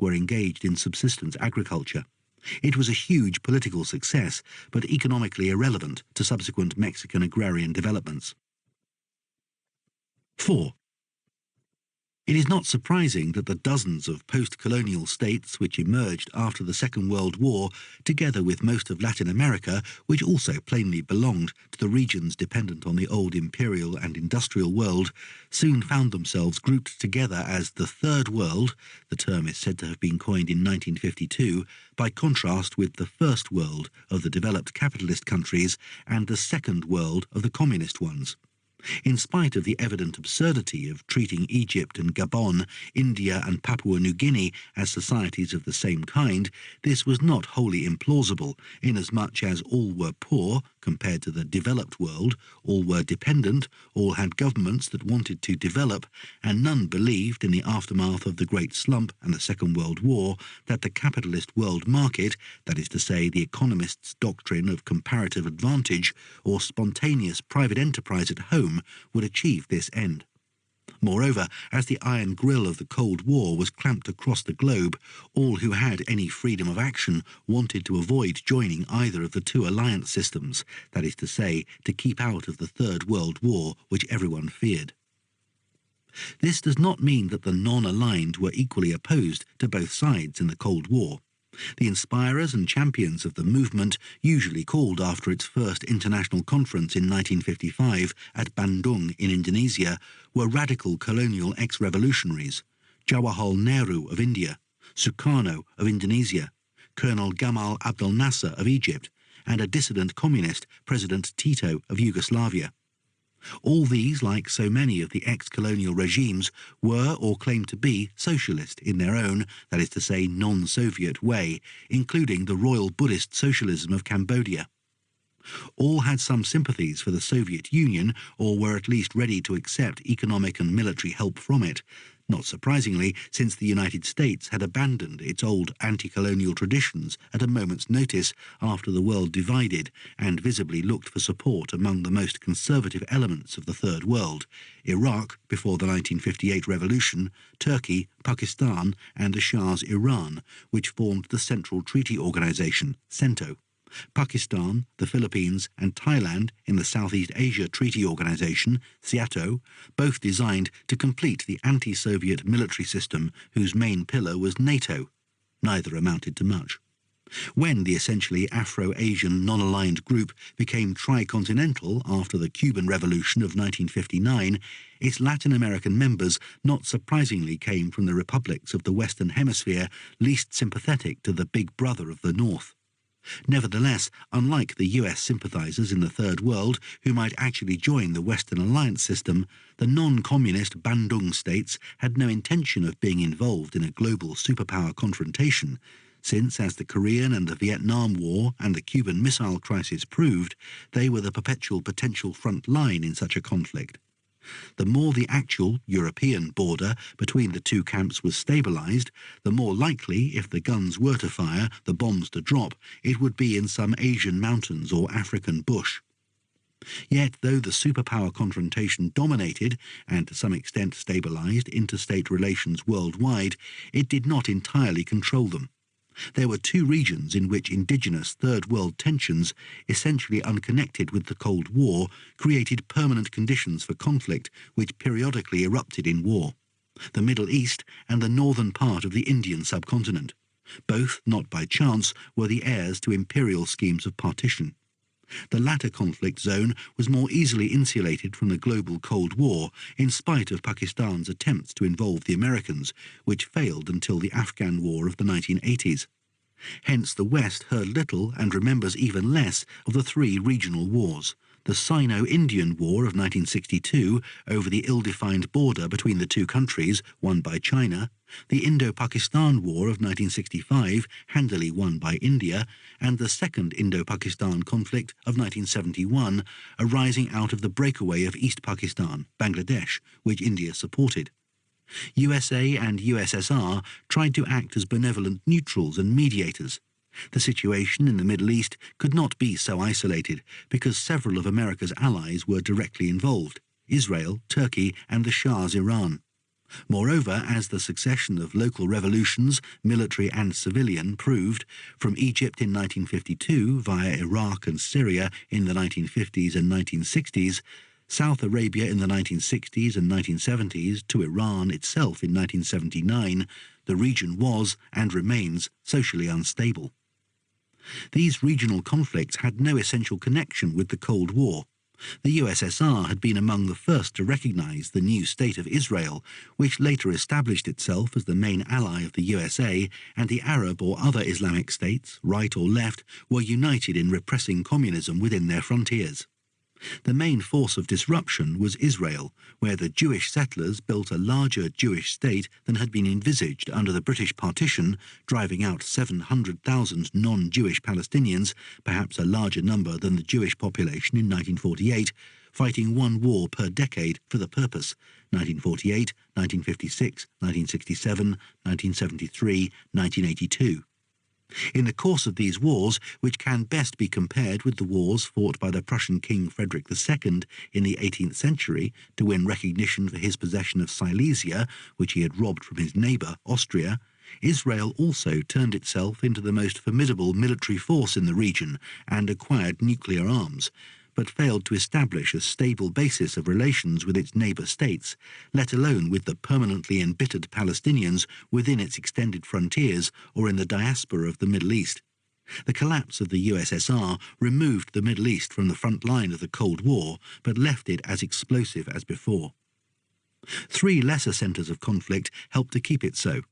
were engaged in subsistence agriculture. It was a huge political success, but economically irrelevant to subsequent Mexican agrarian developments. 4. It is not surprising that the dozens of post-colonial states which emerged after the Second World War, together with most of Latin America, which also plainly belonged to the regions dependent on the old imperial and industrial world, soon found themselves grouped together as the Third World. The term is said to have been coined in 1952, by contrast with the First World of the developed capitalist countries and the Second World of the communist ones. In spite of the evident absurdity of treating Egypt and Gabon, India and Papua New Guinea as societies of the same kind, this was not wholly implausible, inasmuch as all were poor compared to the developed world, all were dependent, all had governments that wanted to develop, and none believed in the aftermath of the Great Slump and the Second World War that the capitalist world market, that is to say the economists' doctrine of comparative advantage or spontaneous private enterprise at home, would achieve this end. Moreover, as the iron grill of the Cold War was clamped across the globe, all who had any freedom of action wanted to avoid joining either of the two alliance systems, that is to say, to keep out of the Third World War, which everyone feared. This does not mean that the non-aligned were equally opposed to both sides in the Cold War. The inspirers and champions of the movement, usually called after its first international conference in 1955 at Bandung in Indonesia, were radical colonial ex-revolutionaries: Jawaharlal Nehru of India, Sukarno of Indonesia, Colonel Gamal Abdel Nasser of Egypt, and a dissident communist, President Tito of Yugoslavia. All these, like so many of the ex-colonial regimes, were or claimed to be socialist in their own, that is to say non-Soviet way, including the Royal Buddhist Socialism of Cambodia. All had some sympathies for the Soviet Union, or were at least ready to accept economic and military help from it, not surprisingly, since the United States had abandoned its old anti-colonial traditions at a moment's notice after the world divided and visibly looked for support among the most conservative elements of the Third World: Iraq before the 1958 revolution, Turkey, Pakistan and the Shah's Iran, which formed the Central Treaty Organization, CENTO. Pakistan, the Philippines and Thailand in the Southeast Asia Treaty Organization, SEATO, both designed to complete the anti-Soviet military system whose main pillar was NATO. Neither amounted to much. When the essentially Afro-Asian non-aligned group became tricontinental after the Cuban Revolution of 1959, its Latin American members not surprisingly came from the republics of the Western Hemisphere least sympathetic to the Big Brother of the North. Nevertheless, unlike the US sympathizers in the Third World who might actually join the Western Alliance system, the non-communist Bandung states had no intention of being involved in a global superpower confrontation, since, as the Korean and the Vietnam War and the Cuban Missile Crisis proved, they were the perpetual potential front line in such a conflict. The more the actual European border between the two camps was stabilized, the more likely, if the guns were to fire, the bombs to drop, it would be in some Asian mountains or African bush. Yet, though the superpower confrontation dominated, and to some extent stabilized, interstate relations worldwide, it did not entirely control them. There were two regions in which indigenous Third World tensions, essentially unconnected with the Cold War, created permanent conditions for conflict which periodically erupted in war: the Middle East and the northern part of the Indian subcontinent. Both, not by chance, were the heirs to imperial schemes of partition. The latter conflict zone was more easily insulated from the global Cold War, in spite of Pakistan's attempts to involve the Americans, which failed until the Afghan War of the 1980s. Hence the West heard little and remembers even less of the three regional wars: the Sino-Indian War of 1962 over the ill-defined border between the two countries, won by China, the Indo-Pakistan War of 1965, handily won by India, and the Second Indo-Pakistan conflict of 1971, arising out of the breakaway of East Pakistan, Bangladesh, which India supported. USA and USSR tried to act as benevolent neutrals and mediators. The situation in the Middle East could not be so isolated because several of America's allies were directly involved: Israel, Turkey and the Shah's Iran. Moreover, as the succession of local revolutions, military and civilian, proved, from Egypt in 1952 via Iraq and Syria in the 1950s and 1960s, South Arabia in the 1960s and 1970s to Iran itself in 1979, the region was, and remains, socially unstable. These regional conflicts had no essential connection with the Cold War. The USSR had been among the first to recognize the new state of Israel, which later established itself as the main ally of the USA, and the Arab or other Islamic states, right or left, were united in repressing communism within their frontiers. The main force of disruption was Israel, where the Jewish settlers built a larger Jewish state than had been envisaged under the British partition, driving out 700,000 non-Jewish Palestinians, perhaps a larger number than the Jewish population in 1948, fighting one war per decade for the purpose: 1948, 1956, 1967, 1973, 1982. In the course of these wars, which can best be compared with the wars fought by the Prussian King Frederick II in the 18th century to win recognition for his possession of Silesia, which he had robbed from his neighbour, Austria, Israel also turned itself into the most formidable military force in the region and acquired nuclear arms, but failed to establish a stable basis of relations with its neighbour states, let alone with the permanently embittered Palestinians within its extended frontiers or in the diaspora of the Middle East. The collapse of the USSR removed the Middle East from the front line of the Cold War, but left it as explosive as before. Three lesser centres of conflict helped to keep it so: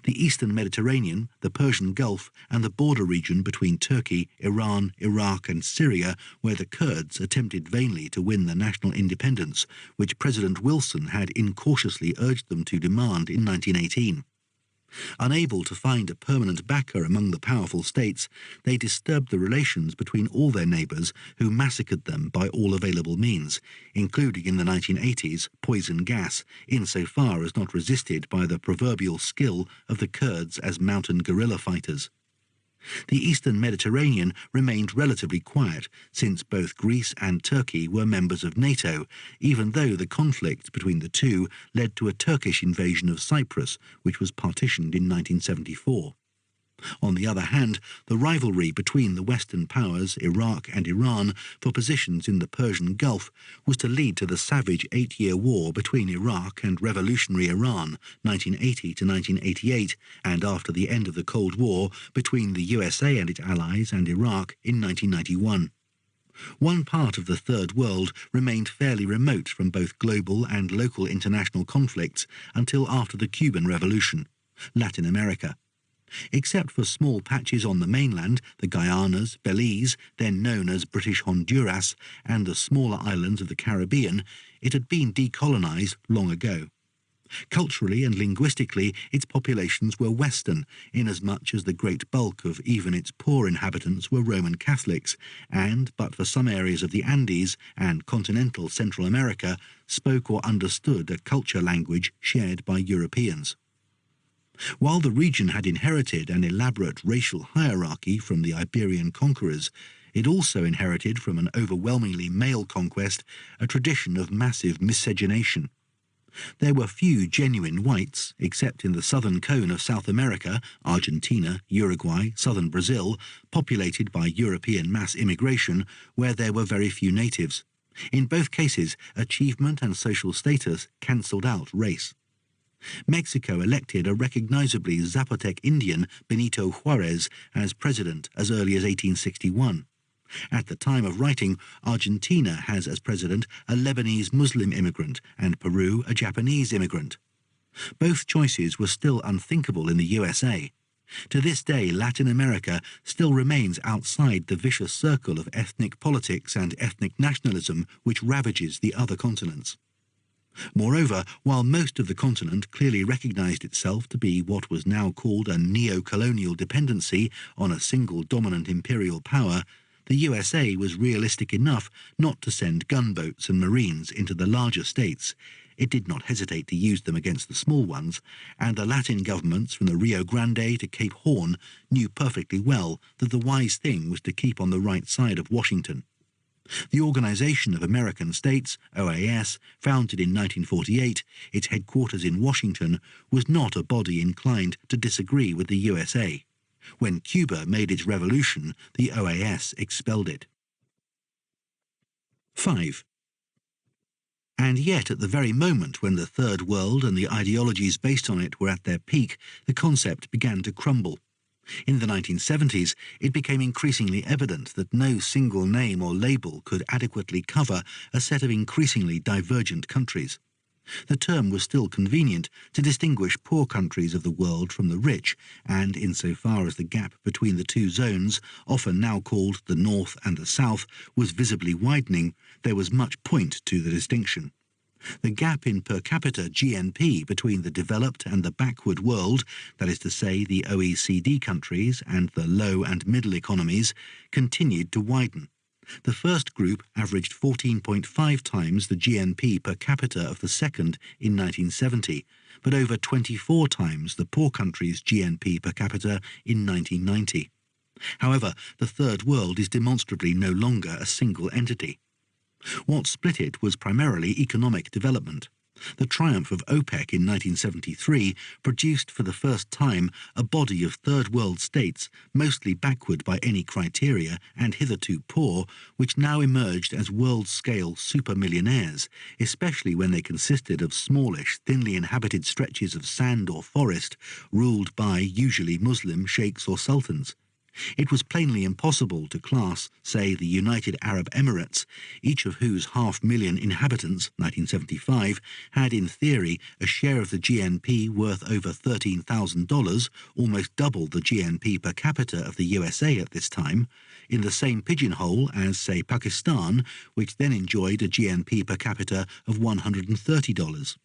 the eastern Mediterranean, the Persian Gulf, and the border region between Turkey, Iran, Iraq and Syria, where the Kurds attempted vainly to win the national independence, which President Wilson had incautiously urged them to demand in 1918. Unable to find a permanent backer among the powerful states, they disturbed the relations between all their neighbours, who massacred them by all available means, including in the 1980s poison gas, insofar as not resisted by the proverbial skill of the Kurds as mountain guerrilla fighters. The eastern Mediterranean remained relatively quiet, since both Greece and Turkey were members of NATO, even though the conflict between the two led to a Turkish invasion of Cyprus, which was partitioned in 1974. On the other hand, the rivalry between the Western powers, Iraq and Iran, for positions in the Persian Gulf was to lead to the savage 8-year war between Iraq and revolutionary Iran, 1980 to 1988, and after the end of the Cold War, between the USA and its allies and Iraq in 1991. One part of the Third World remained fairly remote from both global and local international conflicts until after the Cuban Revolution: Latin America. Except for small patches on the mainland, the Guyanas, Belize, then known as British Honduras, and the smaller islands of the Caribbean, it had been decolonized long ago. Culturally and linguistically, its populations were Western, inasmuch as the great bulk of even its poor inhabitants were Roman Catholics, and, but for some areas of the Andes and continental Central America, spoke or understood a culture language shared by Europeans. While the region had inherited an elaborate racial hierarchy from the Iberian conquerors, it also inherited from an overwhelmingly male conquest a tradition of massive miscegenation. There were few genuine whites, except in the southern cone of South America, Argentina, Uruguay, southern Brazil, populated by European mass immigration, where there were very few natives. In both cases, achievement and social status cancelled out race. Mexico elected a recognizably Zapotec Indian, Benito Juarez, as president as early as 1861. At the time of writing, Argentina has as president a Lebanese Muslim immigrant and Peru a Japanese immigrant. Both choices were still unthinkable in the USA. To this day, Latin America still remains outside the vicious circle of ethnic politics and ethnic nationalism which ravages the other continents. Moreover, while most of the continent clearly recognized itself to be what was now called a neo-colonial dependency on a single dominant imperial power, the USA was realistic enough not to send gunboats and marines into the larger states. It did not hesitate to use them against the small ones, and the Latin governments from the Rio Grande to Cape Horn knew perfectly well that the wise thing was to keep on the right side of Washington. The Organization of American States, OAS, founded in 1948, its headquarters in Washington, was not a body inclined to disagree with the USA. When Cuba made its revolution, the OAS expelled it. 5. And yet, at the very moment when the Third World and the ideologies based on it were at their peak, the concept began to crumble. In the 1970s, it became increasingly evident that no single name or label could adequately cover a set of increasingly divergent countries. The term was still convenient to distinguish poor countries of the world from the rich, and insofar as the gap between the two zones, often now called the North and the South, was visibly widening, there was much point to the distinction. The gap in per capita GNP between the developed and the backward world, that is to say the OECD countries and the low and middle economies, continued to widen. The first group averaged 14.5 times the GNP per capita of the second in 1970, but over 24 times the poor countries' GNP per capita in 1990. However, the Third World is demonstrably no longer a single entity. What split it was primarily economic development. The triumph of OPEC in 1973 produced for the first time a body of Third World states, mostly backward by any criteria and hitherto poor, which now emerged as world-scale supermillionaires, especially when they consisted of smallish, thinly inhabited stretches of sand or forest, ruled by usually Muslim sheikhs or sultans. It was plainly impossible to class, say, the United Arab Emirates, each of whose 500,000 inhabitants, 1975, had in theory a share of the GNP worth over $13,000, almost double the GNP per capita of the USA at this time, in the same pigeonhole as, say, Pakistan, which then enjoyed a GNP per capita of $130.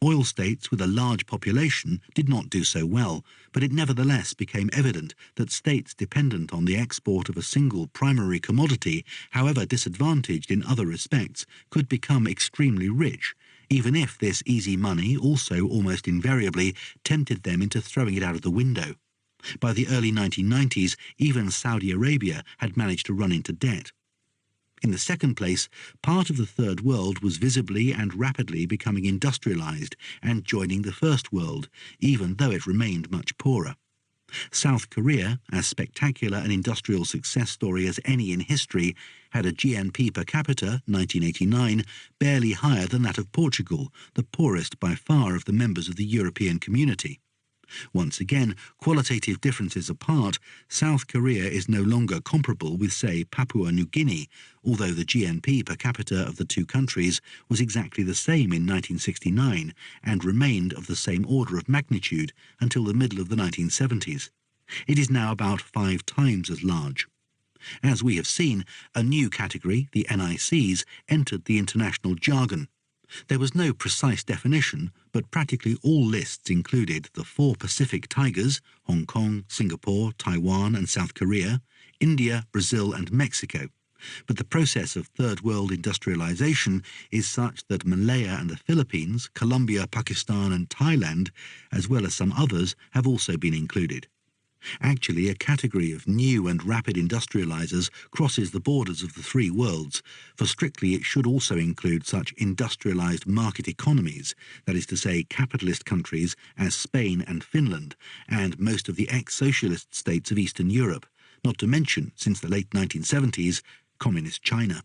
Oil states with a large population did not do so well, but it nevertheless became evident that states dependent on the export of a single primary commodity, however disadvantaged in other respects, could become extremely rich, even if this easy money also almost invariably tempted them into throwing it out of the window. By the early 1990s, even Saudi Arabia had managed to run into debt. In the second place, part of the Third World was visibly and rapidly becoming industrialized and joining the First World, even though it remained much poorer. South Korea, as spectacular an industrial success story as any in history, had a GNP per capita, 1989, barely higher than that of Portugal, the poorest by far of the members of the European Community. Once again, qualitative differences apart, South Korea is no longer comparable with, say, Papua New Guinea, although the GNP per capita of the two countries was exactly the same in 1969 and remained of the same order of magnitude until the middle of the 1970s. It is now about 5 times as large. As we have seen, a new category, the NICs, entered the international jargon. There was no precise definition, but practically all lists included the 4 Pacific Tigers, Hong Kong, Singapore, Taiwan and South Korea, India, Brazil and Mexico. But the process of Third World industrialization is such that Malaya and the Philippines, Colombia, Pakistan and Thailand, as well as some others, have also been included. Actually, a category of new and rapid industrializers crosses the borders of the 3 worlds, for strictly it should also include such industrialized market economies, that is to say capitalist countries as Spain and Finland, and most of the ex-socialist states of Eastern Europe, not to mention, since the late 1970s, Communist China.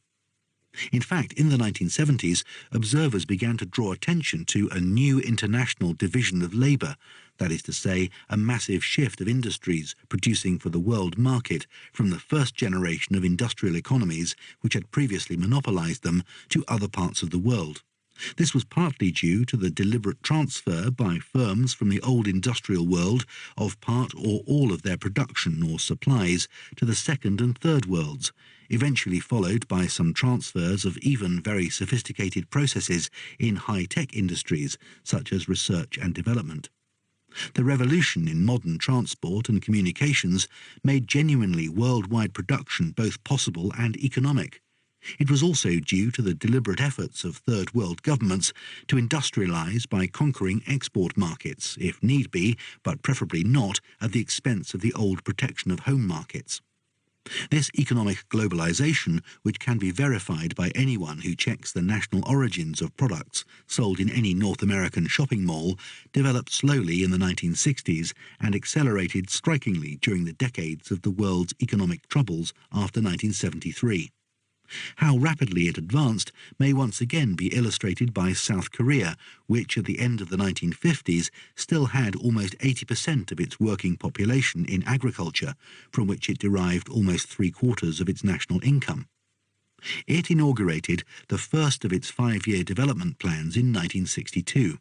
In fact, in the 1970s, observers began to draw attention to a new international division of labour, that is to say, a massive shift of industries producing for the world market from the first generation of industrial economies which had previously monopolised them to other parts of the world. This was partly due to the deliberate transfer by firms from the old industrial world of part or all of their production or supplies to the second and third worlds, eventually followed by some transfers of even very sophisticated processes in high-tech industries such as research and development. The revolution in modern transport and communications made genuinely worldwide production both possible and economic. It was also due to the deliberate efforts of Third World governments to industrialize by conquering export markets, if need be, but preferably not, at the expense of the old protection of home markets. This economic globalization, which can be verified by anyone who checks the national origins of products sold in any North American shopping mall, developed slowly in the 1960s and accelerated strikingly during the decades of the world's economic troubles after 1973. How rapidly it advanced may once again be illustrated by South Korea, which at the end of the 1950s still had almost 80% of its working population in agriculture, from which it derived almost three-quarters of its national income. It inaugurated the first of its 5-year development plans in 1962.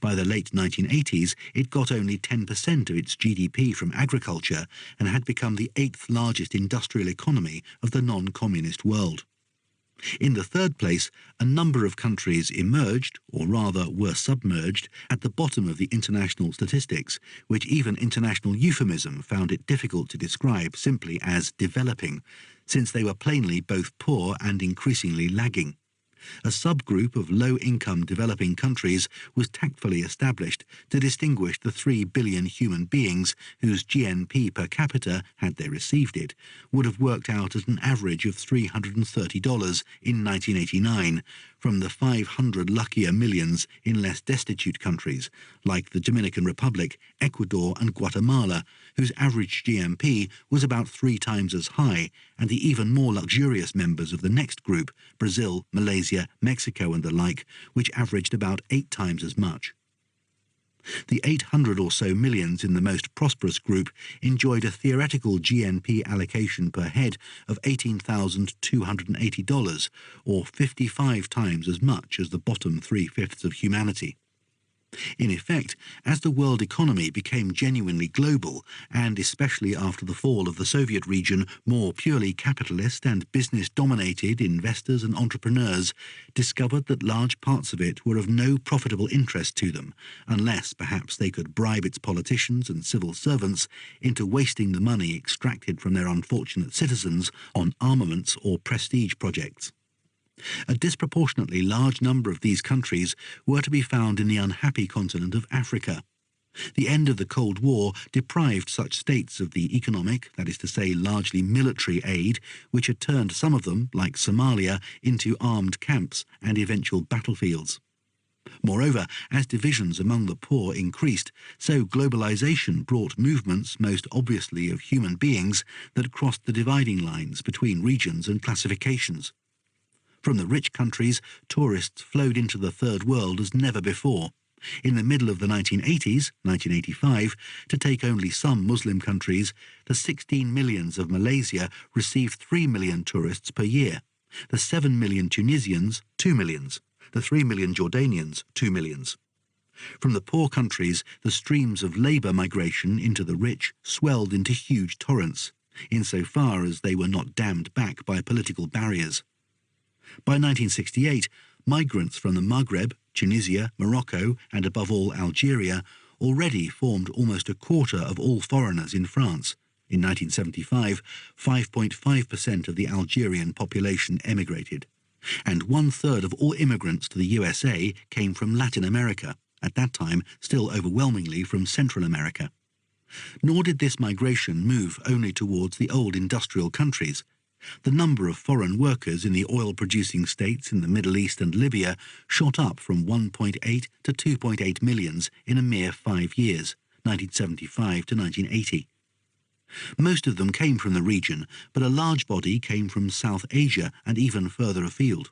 By the late 1980s, it got only 10% of its GDP from agriculture and had become the 8th largest industrial economy of the non-communist world. In the third place, a number of countries emerged, or rather were submerged, at the bottom of the international statistics, which even international euphemism found it difficult to describe simply as developing, since they were plainly both poor and increasingly lagging. A subgroup of low-income developing countries was tactfully established to distinguish the 3 billion human beings whose GNP per capita, had they received it, would have worked out at an average of $330 in 1989, from the 500 luckier millions in less destitute countries, like the Dominican Republic, Ecuador and Guatemala, whose average GNP was about 3 times as high, and the even more luxurious members of the next group, Brazil, Malaysia, Mexico and the like, which averaged about 8 times as much. The 800 or so millions in the most prosperous group enjoyed a theoretical GNP allocation per head of $18,280, or 55 times as much as the bottom 3/5 of humanity. In effect, as the world economy became genuinely global, and especially after the fall of the Soviet region, more purely capitalist and business-dominated investors and entrepreneurs discovered that large parts of it were of no profitable interest to them, unless perhaps they could bribe its politicians and civil servants into wasting the money extracted from their unfortunate citizens on armaments or prestige projects. A disproportionately large number of these countries were to be found in the unhappy continent of Africa. The end of the Cold War deprived such states of the economic, that is to say largely military aid, which had turned some of them, like Somalia, into armed camps and eventual battlefields. Moreover, as divisions among the poor increased, so globalization brought movements most obviously of human beings that crossed the dividing lines between regions and classifications. From the rich countries, tourists flowed into the Third World as never before. In the middle of the 1980s, 1985, to take only some Muslim countries, the 16 millions of Malaysia received 3 million tourists per year. The 7 million Tunisians, 2 millions. The 3 million Jordanians, 2 millions. From the poor countries, the streams of labour migration into the rich swelled into huge torrents, insofar as they were not dammed back by political barriers. By 1968, migrants from the Maghreb, Tunisia, Morocco, and above all Algeria, already formed almost a quarter of all foreigners in France. In 1975, 5.5% of the Algerian population emigrated, and 1/3 of all immigrants to the USA came from Latin America, at that time still overwhelmingly from Central America. Nor did this migration move only towards the old industrial countries. The number of foreign workers in the oil-producing states in the Middle East and Libya shot up from 1.8 to 2.8 millions in a mere 5 years, 1975 to 1980. Most of them came from the region, but a large body came from South Asia and even further afield.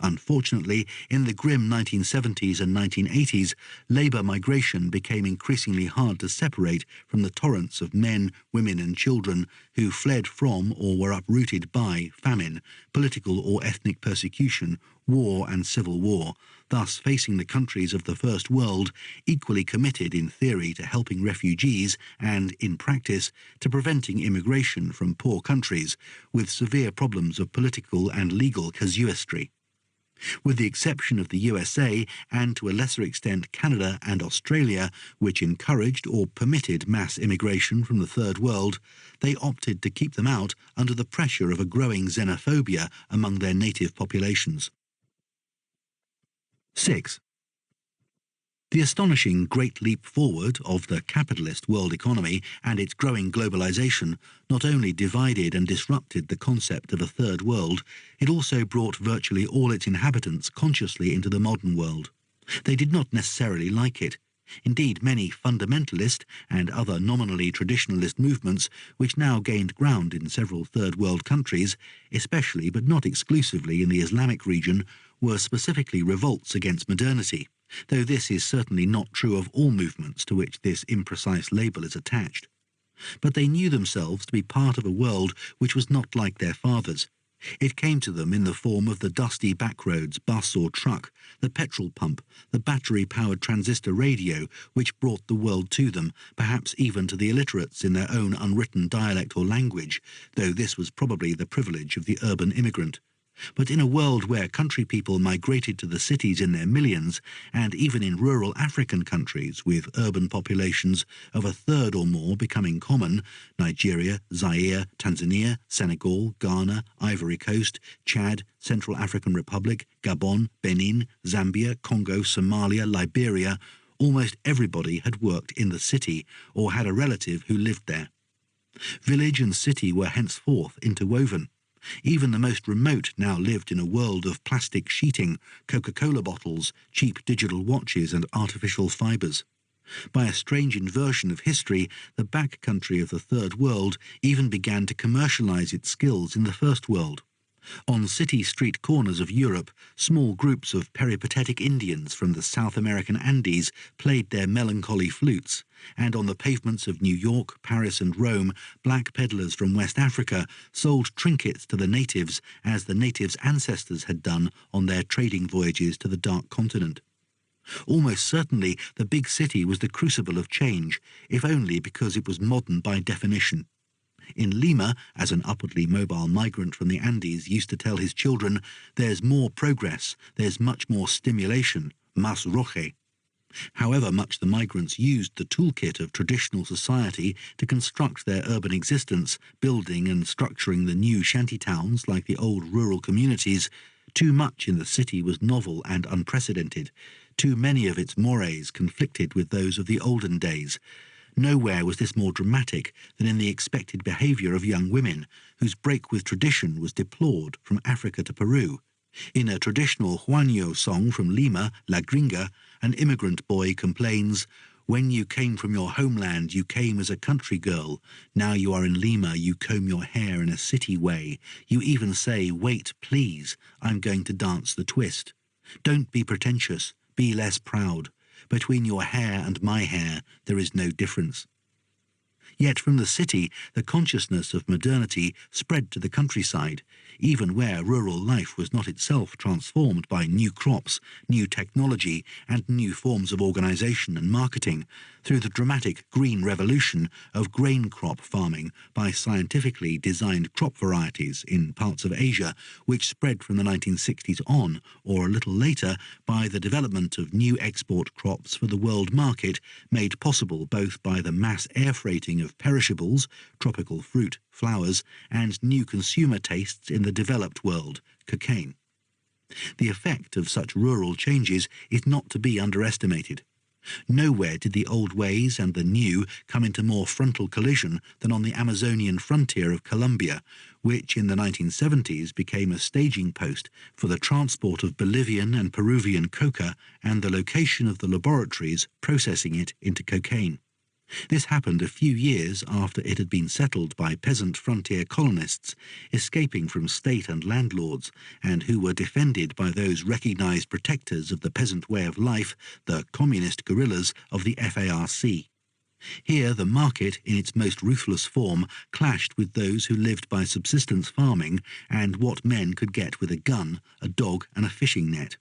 Unfortunately, in the grim 1970s and 1980s, labour migration became increasingly hard to separate from the torrents of men, women and children who fled from or were uprooted by famine, political or ethnic persecution, war and civil war, thus facing the countries of the First World equally committed in theory to helping refugees and, in practice, to preventing immigration from poor countries, with severe problems of political and legal casuistry. With the exception of the USA and to a lesser extent Canada and Australia, which encouraged or permitted mass immigration from the Third World, they opted to keep them out under the pressure of a growing xenophobia among their native populations. 6. The astonishing great leap forward of the capitalist world economy and its growing globalization not only divided and disrupted the concept of a third world, it also brought virtually all its inhabitants consciously into the modern world. They did not necessarily like it. Indeed, many fundamentalist and other nominally traditionalist movements, which now gained ground in several third world countries, especially but not exclusively in the Islamic region, were specifically revolts against modernity, though this is certainly not true of all movements to which this imprecise label is attached. But they knew themselves to be part of a world which was not like their fathers. It came to them in the form of the dusty backroads, bus or truck, the petrol pump, the battery-powered transistor radio, which brought the world to them, perhaps even to the illiterates in their own unwritten dialect or language, though this was probably the privilege of the urban immigrant. But in a world where country people migrated to the cities in their millions, and even in rural African countries with urban populations of a third or more becoming common, Nigeria, Zaire, Tanzania, Senegal, Ghana, Ivory Coast, Chad, Central African Republic, Gabon, Benin, Zambia, Congo, Somalia, Liberia, almost everybody had worked in the city or had a relative who lived there. Village and city were henceforth interwoven. Even the most remote now lived in a world of plastic sheeting, Coca-Cola bottles, cheap digital watches and artificial fibres. By a strange inversion of history, the back country of the Third World even began to commercialise its skills in the First World. On city street corners of Europe, small groups of peripatetic Indians from the South American Andes played their melancholy flutes, and on the pavements of New York, Paris and Rome, black peddlers from West Africa sold trinkets to the natives as the natives' ancestors had done on their trading voyages to the Dark Continent. Almost certainly the big city was the crucible of change, if only because it was modern by definition. In Lima, as an upwardly mobile migrant from the Andes used to tell his children, there's more progress, there's much more stimulation, más roje. However much the migrants used the toolkit of traditional society to construct their urban existence, building and structuring the new shantytowns like the old rural communities, too much in the city was novel and unprecedented. Too many of its mores conflicted with those of the olden days. Nowhere was this more dramatic than in the expected behaviour of young women, whose break with tradition was deplored from Africa to Peru. In a traditional Huaño song from Lima, La Gringa, an immigrant boy complains, "When you came from your homeland, you came as a country girl. Now you are in Lima, you comb your hair in a city way. You even say, 'Wait, please, I'm going to dance the twist.' Don't be pretentious, be less proud. Between your hair and my hair, there is no difference." Yet from the city, the consciousness of modernity spread to the countryside, even where rural life was not itself transformed by new crops, new technology, and new forms of organisation and marketing, through the dramatic green revolution of grain crop farming by scientifically designed crop varieties in parts of Asia, which spread from the 1960s on, or a little later, by the development of new export crops for the world market, made possible both by the mass air freighting of perishables, tropical fruit, flowers, and new consumer tastes in the developed world, cocaine. The effect of such rural changes is not to be underestimated. Nowhere did the old ways and the new come into more frontal collision than on the Amazonian frontier of Colombia, which in the 1970s became a staging post for the transport of Bolivian and Peruvian coca and the location of the laboratories processing it into cocaine. This happened a few years after it had been settled by peasant frontier colonists escaping from state and landlords, and who were defended by those recognized protectors of the peasant way of life, the communist guerrillas of the FARC. Here the market, in its most ruthless form, clashed with those who lived by subsistence farming and what men could get with a gun, a dog and a fishing net.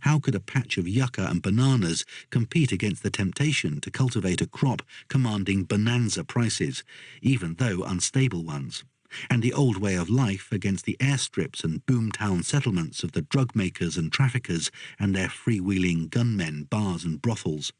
How could a patch of yucca and bananas compete against the temptation to cultivate a crop commanding bonanza prices, even though unstable ones, and the old way of life against the airstrips and boomtown settlements of the drug makers and traffickers and their freewheeling gunmen, bars and brothels?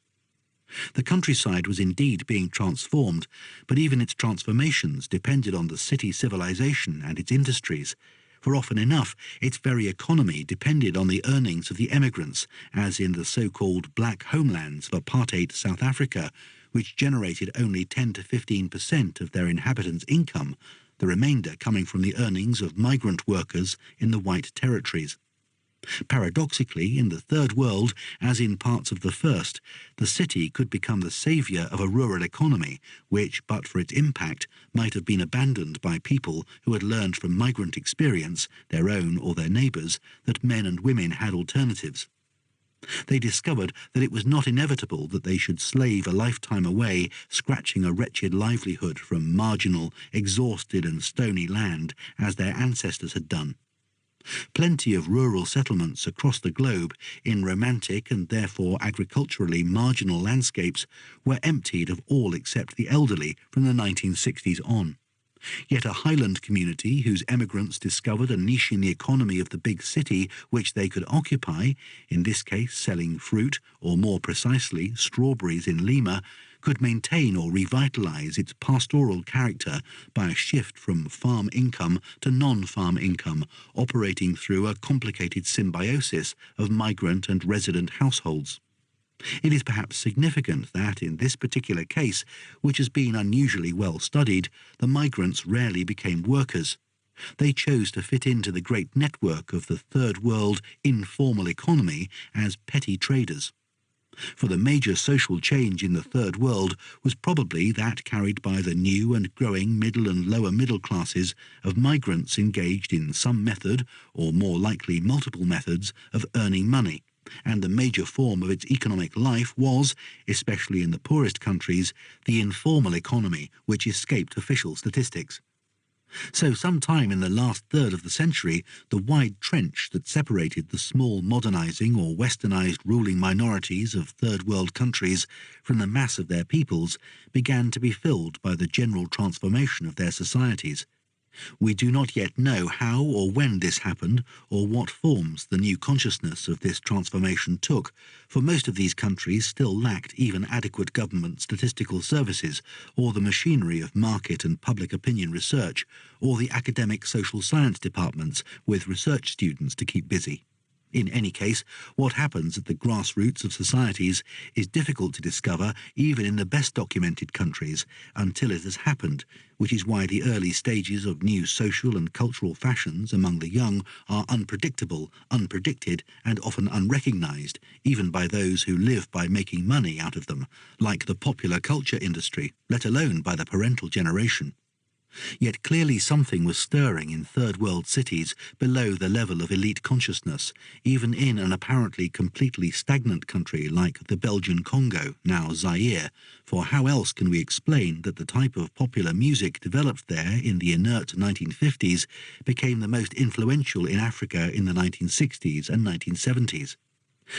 The countryside was indeed being transformed, but even its transformations depended on the city civilization and its industries. for often enough its very economy depended on the earnings of the emigrants, as in the so-called black homelands of apartheid South Africa, which generated only 10 to 15% of their inhabitants' income, the remainder coming from the earnings of migrant workers in the white territories. Paradoxically, in the Third World, as in parts of the First, the city could become the saviour of a rural economy which, but for its impact, might have been abandoned by people who had learned from migrant experience, their own or their neighbours', that men and women had alternatives. They discovered that it was not inevitable that they should slave a lifetime away, scratching a wretched livelihood from marginal, exhausted and stony land, as their ancestors had done. Plenty of rural settlements across the globe, in romantic and therefore agriculturally marginal landscapes, were emptied of all except the elderly from the 1960s on. Yet a highland community whose emigrants discovered a niche in the economy of the big city which they could occupy, in this case selling fruit, or more precisely strawberries in Lima, could maintain or revitalise its pastoral character by a shift from farm income to non-farm income, operating through a complicated symbiosis of migrant and resident households. It is perhaps significant that, in this particular case, which has been unusually well studied, the migrants rarely became workers. They chose to fit into the great network of the Third World informal economy as petty traders. For the major social change in the Third World was probably that carried by the new and growing middle and lower middle classes of migrants engaged in some method, or more likely multiple methods, of earning money, and the major form of its economic life was, especially in the poorest countries, the informal economy which escaped official statistics. So sometime in the last third of the century, the wide trench that separated the small modernizing or westernized ruling minorities of Third World countries from the mass of their peoples began to be filled by the general transformation of their societies. We do not yet know how or when this happened, or what forms the new consciousness of this transformation took, for most of these countries still lacked even adequate government statistical services, or the machinery of market and public opinion research, or the academic social science departments with research students to keep busy. In any case, what happens at the grassroots of societies is difficult to discover even in the best documented countries until it has happened, which is why the early stages of new social and cultural fashions among the young are unpredictable, unpredicted, and often unrecognized, even by those who live by making money out of them, like the popular culture industry, let alone by the parental generation. Yet clearly something was stirring in Third World cities below the level of elite consciousness, even in an apparently completely stagnant country like the Belgian Congo, now Zaire, for how else can we explain that the type of popular music developed there in the inert 1950s became the most influential in Africa in the 1960s and 1970s?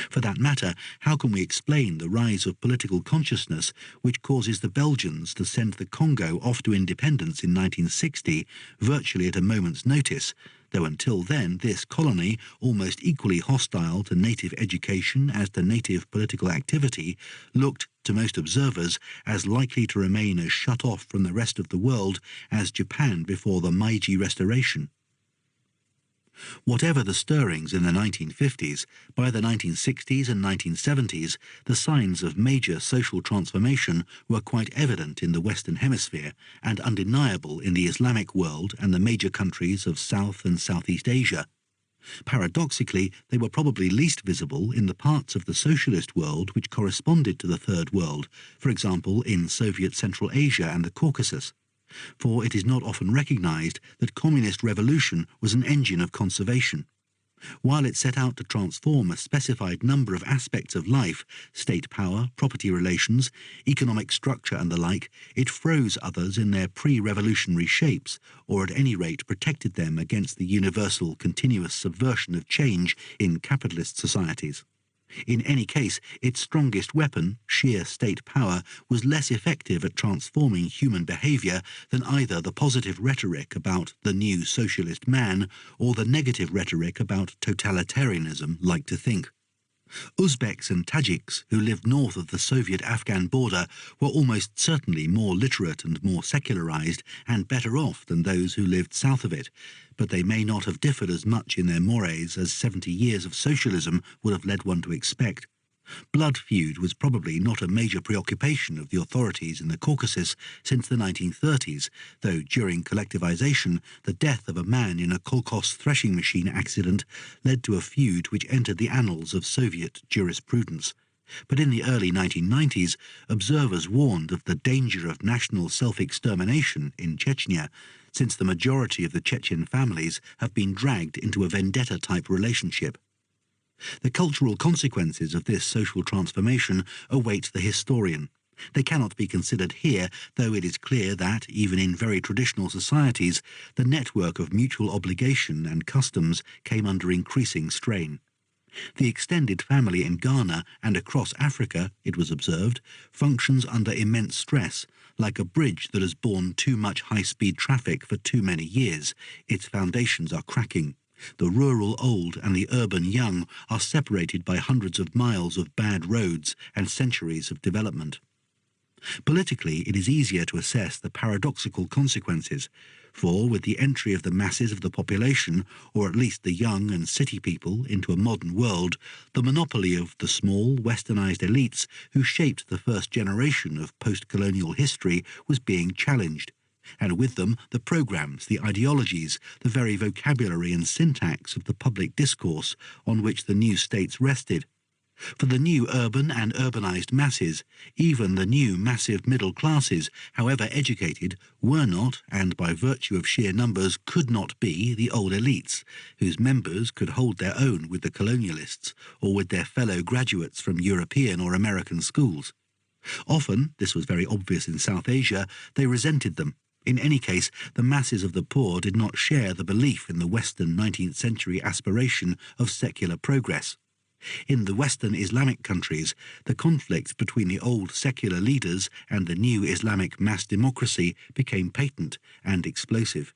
For that matter, how can we explain the rise of political consciousness which causes the Belgians to send the Congo off to independence in 1960 virtually at a moment's notice, though until then this colony, almost equally hostile to native education as to native political activity, looked, to most observers, as likely to remain as shut off from the rest of the world as Japan before the Meiji Restoration? Whatever the stirrings in the 1950s, by the 1960s and 1970s, the signs of major social transformation were quite evident in the Western Hemisphere and undeniable in the Islamic world and the major countries of South and Southeast Asia. Paradoxically, they were probably least visible in the parts of the socialist world which corresponded to the Third World, for example in Soviet Central Asia and the Caucasus. For it is not often recognized that communist revolution was an engine of conservation. While it set out to transform a specified number of aspects of life, state power, property relations, economic structure and the like, it froze others in their pre-revolutionary shapes, or at any rate protected them against the universal continuous subversion of change in capitalist societies. In any case, its strongest weapon, sheer state power, was less effective at transforming human behaviour than either the positive rhetoric about the new socialist man or the negative rhetoric about totalitarianism like to think. Uzbeks and Tajiks, who lived north of the Soviet-Afghan border, were almost certainly more literate and more secularized and better off than those who lived south of it, but they may not have differed as much in their mores as 70 years of socialism would have led one to expect. Blood feud was probably not a major preoccupation of the authorities in the Caucasus since the 1930s, though during collectivization, the death of a man in a kolkhoz threshing machine accident led to a feud which entered the annals of Soviet jurisprudence. But in the early 1990s, observers warned of the danger of national self-extermination in Chechnya, since the majority of the Chechen families have been dragged into a vendetta-type relationship. The cultural consequences of this social transformation await the historian. They cannot be considered here, though it is clear that, even in very traditional societies, the network of mutual obligation and customs came under increasing strain. The extended family in Ghana and across Africa, it was observed, functions under immense stress, like a bridge that has borne too much high-speed traffic for too many years. Its foundations are cracking. The rural old and the urban young are separated by hundreds of miles of bad roads and centuries of development. Politically, it is easier to assess the paradoxical consequences, for with the entry of the masses of the population, or at least the young and city people, into a modern world, the monopoly of the small, westernized elites who shaped the first generation of post-colonial history was being challenged. And with them the programs, the ideologies, the very vocabulary and syntax of the public discourse on which the new states rested. For the new urban and urbanized masses, even the new massive middle classes, however educated, were not, and by virtue of sheer numbers could not be, the old elites, whose members could hold their own with the colonialists or with their fellow graduates from European or American schools. Often, this was very obvious in South Asia, they resented them. In any case, the masses of the poor did not share the belief in the Western 19th century aspiration of secular progress. In the Western Islamic countries, the conflict between the old secular leaders and the new Islamic mass democracy became patent and explosive.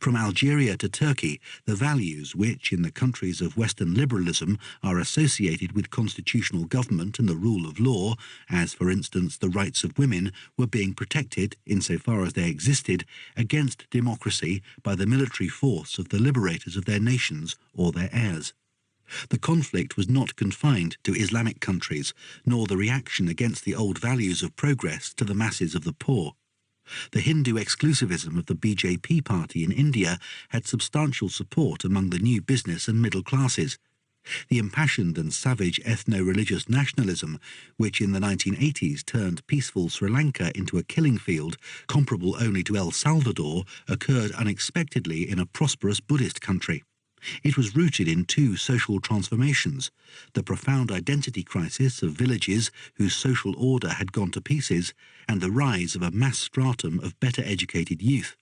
From Algeria to Turkey, the values which, in the countries of Western liberalism, are associated with constitutional government and the rule of law, as for instance the rights of women, were being protected, insofar as they existed, against democracy by the military force of the liberators of their nations or their heirs. The conflict was not confined to Islamic countries, nor the reaction against the old values of progress to the masses of the poor. The Hindu exclusivism of the BJP party in India had substantial support among the new business and middle classes. The impassioned and savage ethno-religious nationalism, which in the 1980s turned peaceful Sri Lanka into a killing field, comparable only to El Salvador, occurred unexpectedly in a prosperous Buddhist country. It was rooted in two social transformations: the profound identity crisis of villages whose social order had gone to pieces, and the rise of a mass stratum of better educated youth.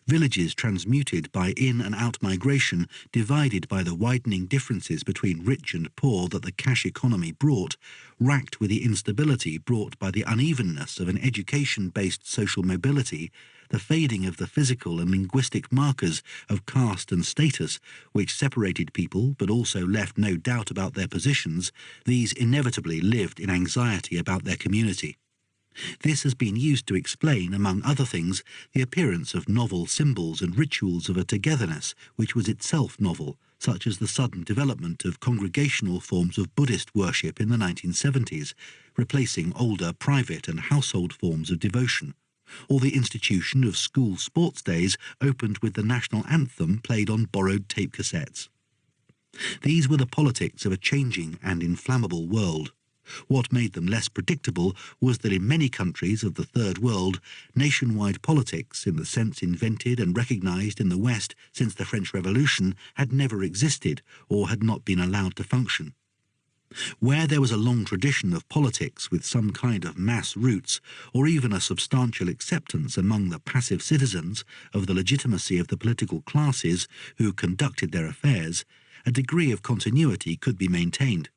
Villages transmuted by in and out migration, divided by the widening differences between rich and poor that the cash economy brought, racked with the instability brought by the unevenness of an education-based social mobility, the fading of the physical and linguistic markers of caste and status, which separated people but also left no doubt about their positions, these inevitably lived in anxiety about their community. This has been used to explain, among other things, the appearance of novel symbols and rituals of a togetherness which was itself novel, such as the sudden development of congregational forms of Buddhist worship in the 1970s, replacing older private and household forms of devotion, or the institution of school sports days opened with the national anthem played on borrowed tape cassettes. These were the politics of a changing and inflammable world. What made them less predictable was that in many countries of the Third World, nationwide politics, in the sense invented and recognized in the West since the French Revolution, had never existed or had not been allowed to function. Where there was a long tradition of politics with some kind of mass roots, or even a substantial acceptance among the passive citizens of the legitimacy of the political classes who conducted their affairs, a degree of continuity could be maintained.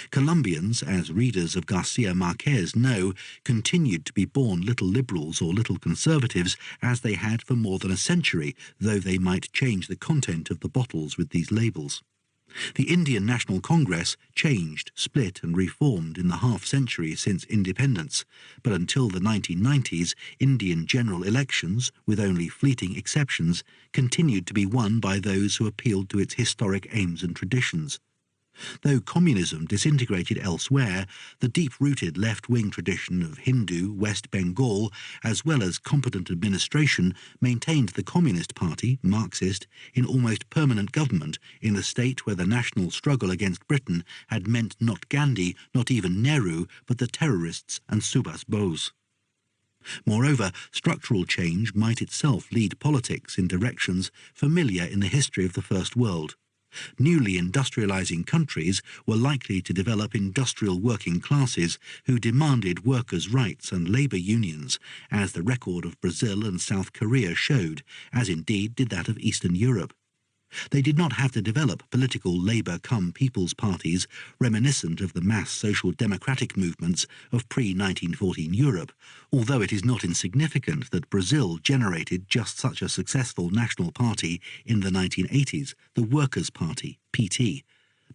Colombians, as readers of Garcia Marquez know, continued to be born little liberals or little conservatives as they had for more than a century, though they might change the content of the bottles with these labels. The Indian National Congress changed, split and reformed in the half-century since independence, but until the 1990s, Indian general elections, with only fleeting exceptions, continued to be won by those who appealed to its historic aims and traditions. Though communism disintegrated elsewhere, the deep-rooted left-wing tradition of Hindu West Bengal, as well as competent administration, maintained the Communist Party, Marxist, in almost permanent government in the state where the national struggle against Britain had meant not Gandhi, not even Nehru, but the terrorists and Subhas Bose. Moreover, structural change might itself lead politics in directions familiar in the history of the First World. Newly industrializing countries were likely to develop industrial working classes who demanded workers' rights and labor unions, as the record of Brazil and South Korea showed, as indeed did that of Eastern Europe. They did not have to develop political labor-cum-people's parties reminiscent of the mass social democratic movements of pre-1914 Europe, although it is not insignificant that Brazil generated just such a successful national party in the 1980s, the Workers' Party, PT.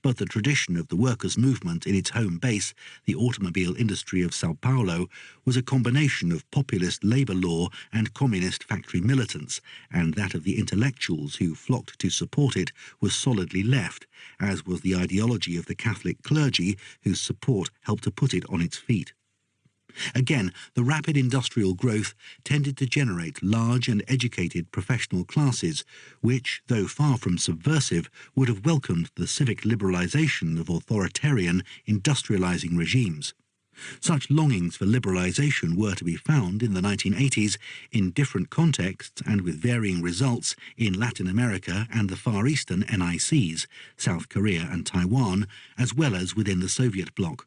But the tradition of the workers' movement in its home base, the automobile industry of Sao Paulo, was a combination of populist labour law and communist factory militants, and that of the intellectuals who flocked to support it was solidly left, as was the ideology of the Catholic clergy whose support helped to put it on its feet. Again, the rapid industrial growth tended to generate large and educated professional classes, which, though far from subversive, would have welcomed the civic liberalization of authoritarian, industrializing regimes. Such longings for liberalization were to be found in the 1980s in different contexts and with varying results in Latin America and the Far Eastern NICs, South Korea and Taiwan, as well as within the Soviet bloc.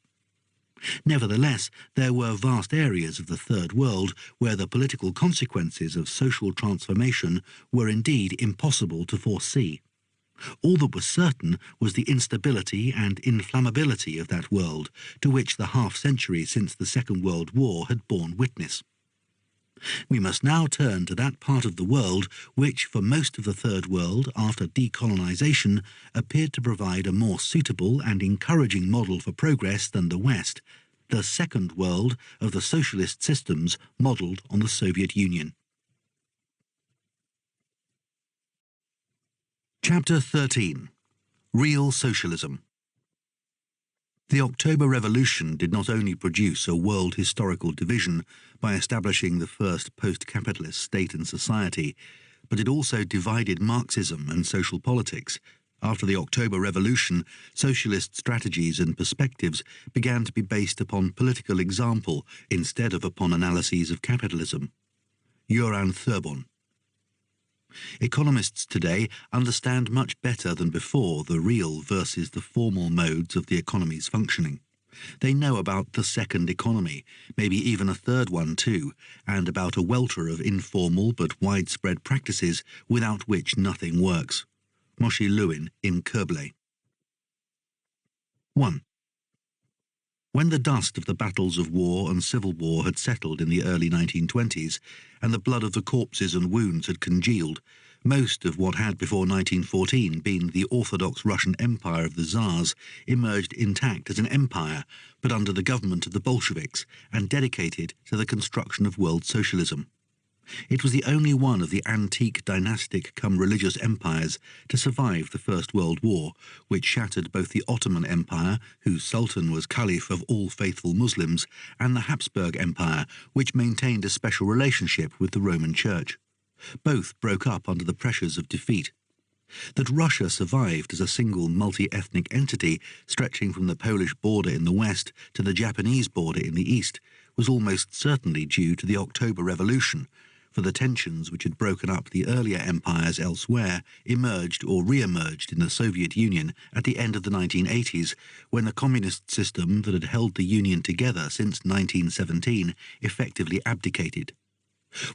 Nevertheless, there were vast areas of the Third World where the political consequences of social transformation were indeed impossible to foresee. All that was certain was the instability and inflammability of that world, to which the half-century since the Second World War had borne witness. We must now turn to that part of the world which, for most of the Third World after decolonization, appeared to provide a more suitable and encouraging model for progress than the West, the Second World of the socialist systems modelled on the Soviet Union. Chapter 13. Real Socialism. The October Revolution did not only produce a world historical division by establishing the first post-capitalist state and society, but it also divided Marxism and social politics. After the October Revolution, socialist strategies and perspectives began to be based upon political example instead of upon analyses of capitalism. Göran Thorbjörn. Economists today understand much better than before the real versus the formal modes of the economy's functioning. They know about the second economy, maybe even a third one too, and about a welter of informal but widespread practices without which nothing works. Moshe Lewin in Kerbley. 1. When the dust of the battles of war and civil war had settled in the early 1920s, and the blood of the corpses and wounds had congealed, most of what had before 1914 been the Orthodox Russian Empire of the Tsars emerged intact as an empire, but under the government of the Bolsheviks, and dedicated to the construction of world socialism. It was the only one of the antique dynastic-cum-religious empires to survive the First World War, which shattered both the Ottoman Empire, whose Sultan was Caliph of all faithful Muslims, and the Habsburg Empire, which maintained a special relationship with the Roman Church. Both broke up under the pressures of defeat. That Russia survived as a single multi-ethnic entity stretching from the Polish border in the west to the Japanese border in the east was almost certainly due to the October Revolution, for the tensions which had broken up the earlier empires elsewhere emerged or re-emerged in the Soviet Union at the end of the 1980s, when the communist system that had held the Union together since 1917 effectively abdicated.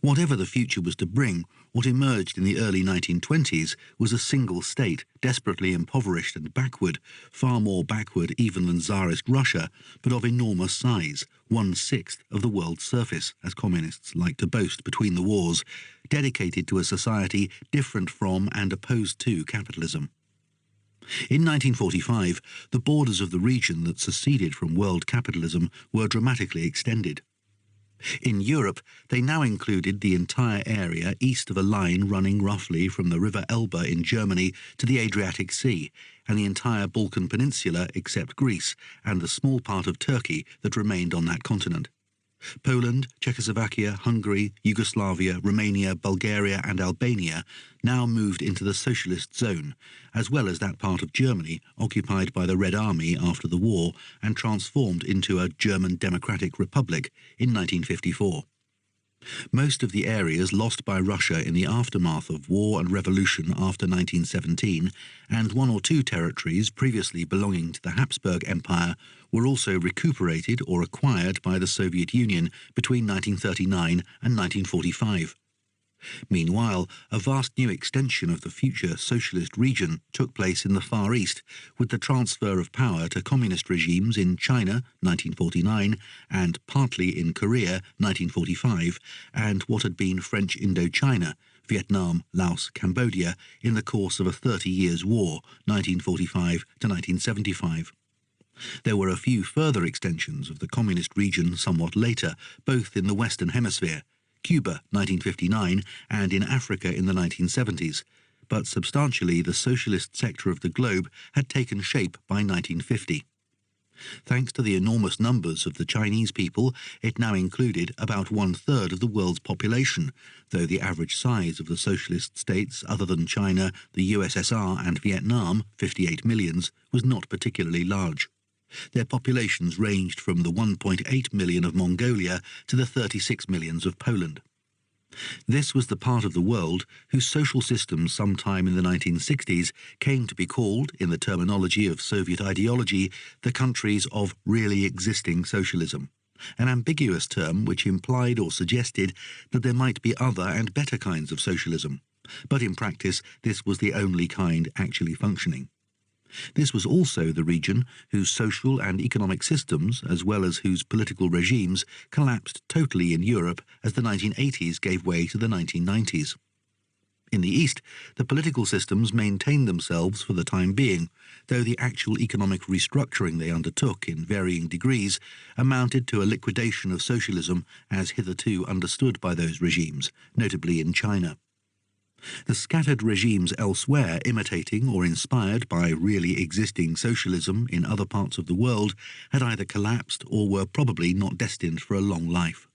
Whatever the future was to bring, what emerged in the early 1920s was a single state, desperately impoverished and backward, far more backward even than Tsarist Russia, but of enormous size, 1/6 of the world's surface, as communists like to boast between the wars, dedicated to a society different from and opposed to capitalism. In 1945, the borders of the region that seceded from world capitalism were dramatically extended. In Europe, they now included the entire area east of a line running roughly from the River Elbe in Germany to the Adriatic Sea, and the entire Balkan Peninsula except Greece and the small part of Turkey that remained on that continent. Poland, Czechoslovakia, Hungary, Yugoslavia, Romania, Bulgaria and Albania now moved into the socialist zone, as well as that part of Germany occupied by the Red Army after the war and transformed into a German Democratic Republic in 1954. Most of the areas lost by Russia in the aftermath of war and revolution after 1917, and one or two territories previously belonging to the Habsburg Empire, were also recuperated or acquired by the Soviet Union between 1939 and 1945. Meanwhile, a vast new extension of the future socialist region took place in the Far East, with the transfer of power to communist regimes in China, 1949, and partly in Korea, 1945, and what had been French Indochina, Vietnam, Laos, Cambodia, in the course of a 30 years' war, 1945 to 1975. There were a few further extensions of the communist region somewhat later, both in the Western Hemisphere, Cuba, 1959, and in Africa in the 1970s, but substantially the socialist sector of the globe had taken shape by 1950. Thanks to the enormous numbers of the Chinese people, it now included about one-third of the world's population, though the average size of the socialist states other than China, the USSR and Vietnam, 58 millions, was not particularly large. Their populations ranged from the 1.8 million of Mongolia to the 36 millions of Poland. This was the part of the world whose social systems sometime in the 1960s came to be called, in the terminology of Soviet ideology, the countries of really existing socialism, an ambiguous term which implied or suggested that there might be other and better kinds of socialism, but in practice this was the only kind actually functioning. This was also the region whose social and economic systems, as well as whose political regimes, collapsed totally in Europe as the 1980s gave way to the 1990s. In the East, the political systems maintained themselves for the time being, though the actual economic restructuring they undertook in varying degrees amounted to a liquidation of socialism as hitherto understood by those regimes, notably in China. The scattered regimes elsewhere imitating or inspired by really existing socialism in other parts of the world had either collapsed or were probably not destined for a long life.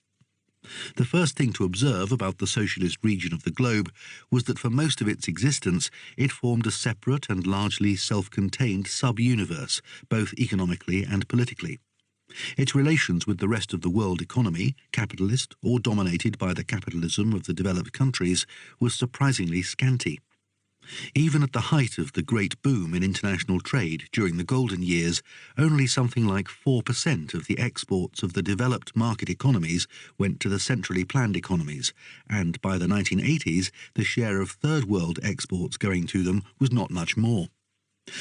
The first thing to observe about the socialist region of the globe was that for most of its existence it formed a separate and largely self-contained sub-universe, both economically and politically. Its relations with the rest of the world economy, capitalist or dominated by the capitalism of the developed countries, was surprisingly scanty. Even at the height of the great boom in international trade during the golden years, only something like 4% of the exports of the developed market economies went to the centrally planned economies, and by the 1980s the share of third world exports going to them was not much more.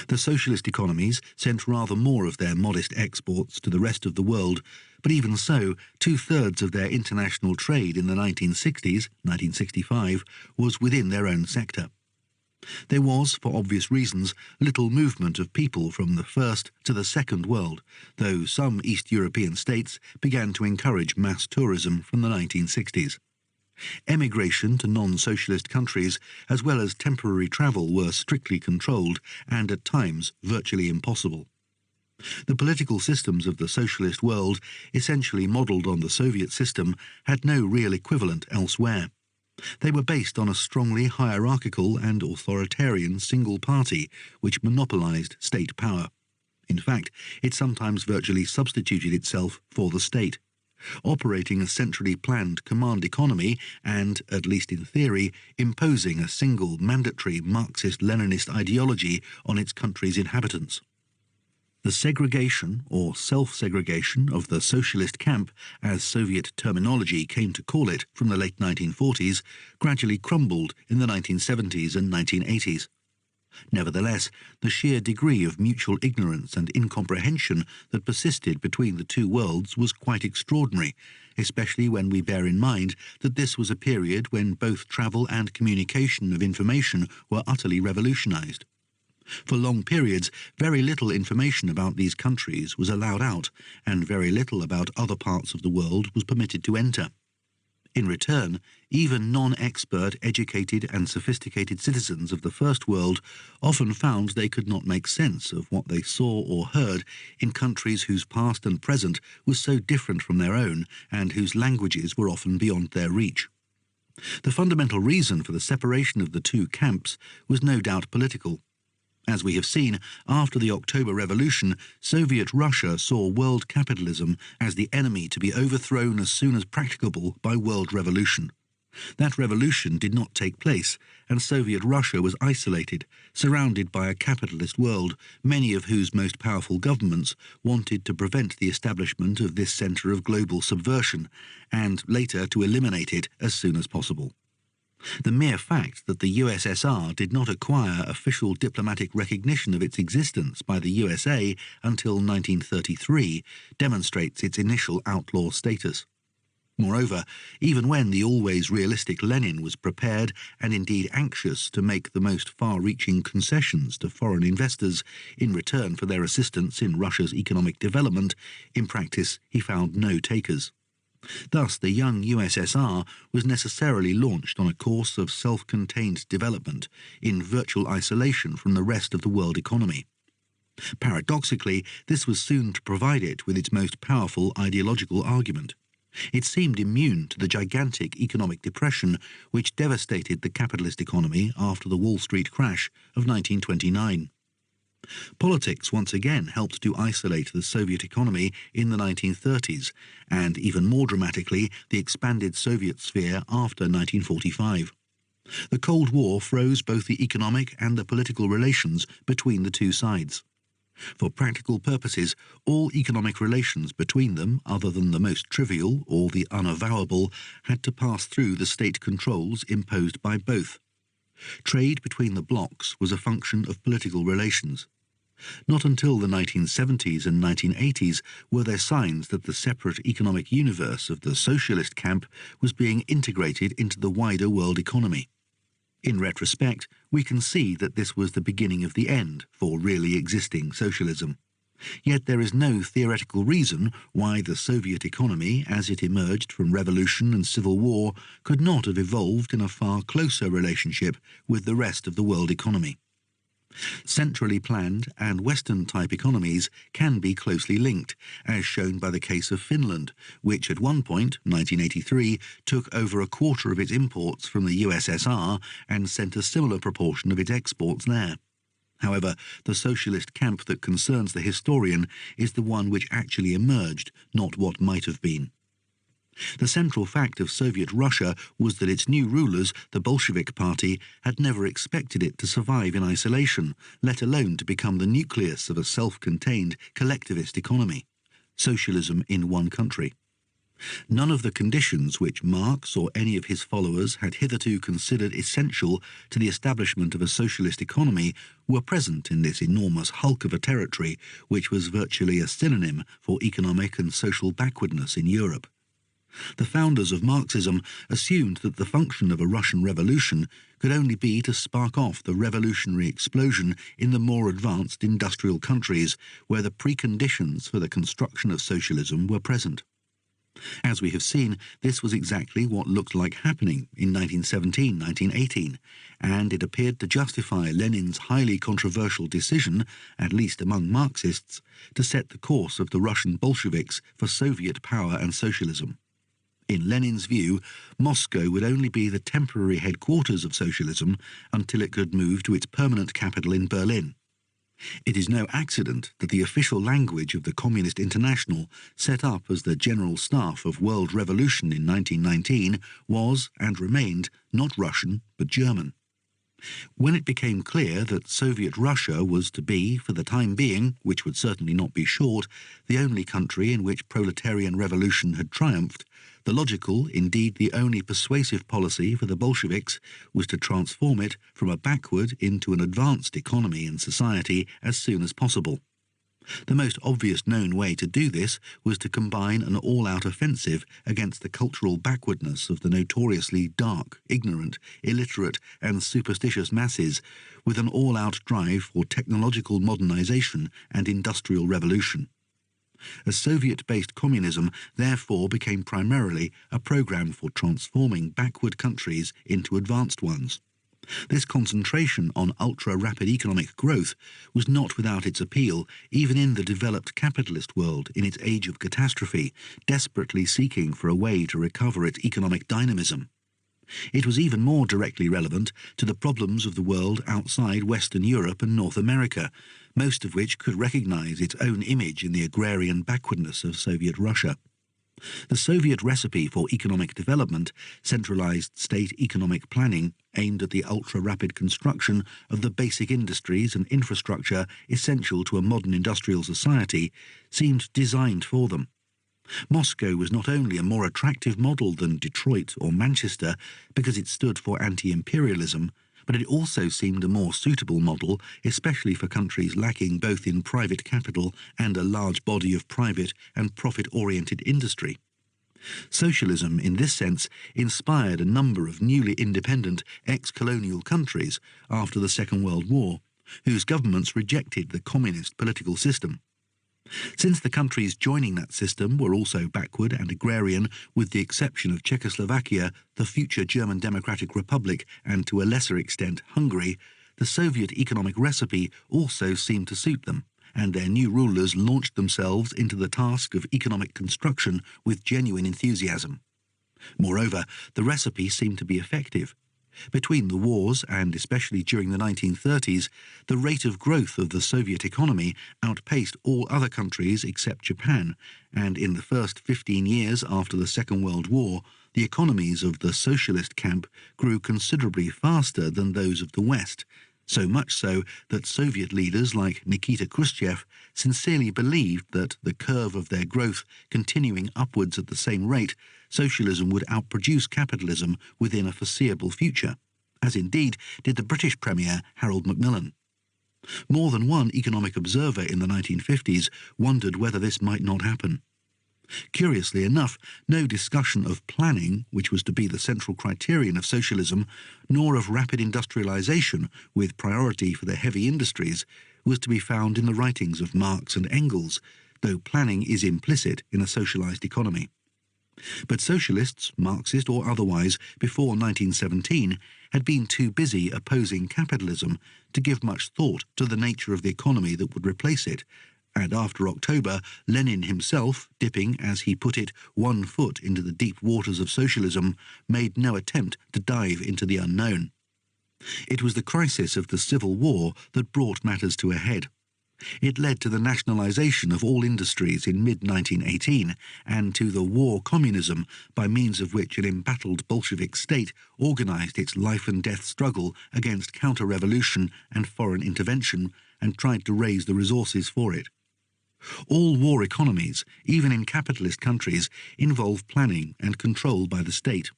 The socialist economies sent rather more of their modest exports to the rest of the world, but even so, two-thirds of their international trade in the 1960s, 1965, was within their own sector. There was, for obvious reasons, little movement of people from the first to the second world, though some East European states began to encourage mass tourism from the 1960s. Emigration to non-socialist countries, as well as temporary travel, were strictly controlled and at times virtually impossible. The political systems of the socialist world, essentially modelled on the Soviet system, had no real equivalent elsewhere. They were based on a strongly hierarchical and authoritarian single party which monopolised state power. In fact, it sometimes virtually substituted itself for the state, operating a centrally planned command economy and, at least in theory, imposing a single mandatory Marxist-Leninist ideology on its country's inhabitants. The segregation or self-segregation of the socialist camp, as Soviet terminology came to call it from the late 1940s, gradually crumbled in the 1970s and 1980s. Nevertheless, the sheer degree of mutual ignorance and incomprehension that persisted between the two worlds was quite extraordinary, especially when we bear in mind that this was a period when both travel and communication of information were utterly revolutionized. For long periods, very little information about these countries was allowed out, and very little about other parts of the world was permitted to enter. In return, even non-expert, educated and sophisticated citizens of the First World often found they could not make sense of what they saw or heard in countries whose past and present was so different from their own and whose languages were often beyond their reach. The fundamental reason for the separation of the two camps was no doubt political. As we have seen, after the October Revolution, Soviet Russia saw world capitalism as the enemy to be overthrown as soon as practicable by world revolution. That revolution did not take place, and Soviet Russia was isolated, surrounded by a capitalist world, many of whose most powerful governments wanted to prevent the establishment of this centre of global subversion, and later to eliminate it as soon as possible. The mere fact that the USSR did not acquire official diplomatic recognition of its existence by the USA until 1933 demonstrates its initial outlaw status. Moreover, even when the always realistic Lenin was prepared and indeed anxious to make the most far-reaching concessions to foreign investors in return for their assistance in Russia's economic development, in practice he found no takers. Thus, the young USSR was necessarily launched on a course of self-contained development in virtual isolation from the rest of the world economy. Paradoxically, this was soon to provide it with its most powerful ideological argument. It seemed immune to the gigantic economic depression which devastated the capitalist economy after the Wall Street crash of 1929. Politics once again helped to isolate the Soviet economy in the 1930s, and even more dramatically, the expanded Soviet sphere after 1945. The Cold War froze both the economic and the political relations between the two sides. For practical purposes, all economic relations between them, other than the most trivial or the unavowable, had to pass through the state controls imposed by both. Trade between the blocs was a function of political relations. Not until the 1970s and 1980s were there signs that the separate economic universe of the socialist camp was being integrated into the wider world economy. In retrospect, we can see that this was the beginning of the end for really existing socialism. Yet there is no theoretical reason why the Soviet economy, as it emerged from revolution and civil war, could not have evolved in a far closer relationship with the rest of the world economy. Centrally planned and Western-type economies can be closely linked, as shown by the case of Finland, which at one point, 1983, took over a quarter of its imports from the USSR and sent a similar proportion of its exports there. However, the socialist camp that concerns the historian is the one which actually emerged, not what might have been. The central fact of Soviet Russia was that its new rulers, the Bolshevik Party, had never expected it to survive in isolation, let alone to become the nucleus of a self-contained collectivist economy. Socialism in one country. None of the conditions which Marx or any of his followers had hitherto considered essential to the establishment of a socialist economy were present in this enormous hulk of a territory which was virtually a synonym for economic and social backwardness in Europe. The founders of Marxism assumed that the function of a Russian revolution could only be to spark off the revolutionary explosion in the more advanced industrial countries where the preconditions for the construction of socialism were present. As we have seen, this was exactly what looked like happening in 1917-1918, and it appeared to justify Lenin's highly controversial decision, at least among Marxists, to set the course of the Russian Bolsheviks for Soviet power and socialism. In Lenin's view, Moscow would only be the temporary headquarters of socialism until it could move to its permanent capital in Berlin. It is no accident that the official language of the Communist International, set up as the General Staff of World Revolution in 1919, was, and remained, not Russian but German. When it became clear that Soviet Russia was to be, for the time being, which would certainly not be short, the only country in which proletarian revolution had triumphed, the logical, indeed the only persuasive policy for the Bolsheviks was to transform it from a backward into an advanced economy and society as soon as possible. The most obvious known way to do this was to combine an all-out offensive against the cultural backwardness of the notoriously dark, ignorant, illiterate and superstitious masses with an all-out drive for technological modernization and industrial revolution. A Soviet-based communism therefore became primarily a program for transforming backward countries into advanced ones. This concentration on ultra-rapid economic growth was not without its appeal, even in the developed capitalist world in its age of catastrophe, desperately seeking for a way to recover its economic dynamism. It was even more directly relevant to the problems of the world outside Western Europe and North America, most of which could recognize its own image in the agrarian backwardness of Soviet Russia. The Soviet recipe for economic development, centralized state economic planning aimed at the ultra-rapid construction of the basic industries and infrastructure essential to a modern industrial society, seemed designed for them. Moscow was not only a more attractive model than Detroit or Manchester because it stood for anti-imperialism, but it also seemed a more suitable model, especially for countries lacking both in private capital and a large body of private and profit-oriented industry. Socialism, in this sense, inspired a number of newly independent ex-colonial countries after the Second World War, whose governments rejected the communist political system. Since the countries joining that system were also backward and agrarian, with the exception of Czechoslovakia, the future German Democratic Republic, and to a lesser extent Hungary, the Soviet economic recipe also seemed to suit them, and their new rulers launched themselves into the task of economic construction with genuine enthusiasm. Moreover, the recipe seemed to be effective. Between the wars, and especially during the 1930s, the rate of growth of the Soviet economy outpaced all other countries except Japan, and in the first 15 years after the Second World War, the economies of the socialist camp grew considerably faster than those of the West, so much so that Soviet leaders like Nikita Khrushchev sincerely believed that, the curve of their growth continuing upwards at the same rate, socialism would outproduce capitalism within a foreseeable future, as indeed did the British Premier Harold Macmillan. More than one economic observer in the 1950s wondered whether this might not happen. Curiously enough, no discussion of planning, which was to be the central criterion of socialism, nor of rapid industrialization with priority for the heavy industries, was to be found in the writings of Marx and Engels, though planning is implicit in a socialized economy. But socialists, Marxist or otherwise, before 1917 had been too busy opposing capitalism to give much thought to the nature of the economy that would replace it, and after October, Lenin himself, dipping, as he put it, one foot into the deep waters of socialism, made no attempt to dive into the unknown. It was the crisis of the Civil War that brought matters to a head. It led to the nationalization of all industries in mid-1918 and to the war communism, by means of which an embattled Bolshevik state organized its life-and-death struggle against counter-revolution and foreign intervention and tried to raise the resources for it. All war economies, even in capitalist countries, involve planning and control by the state.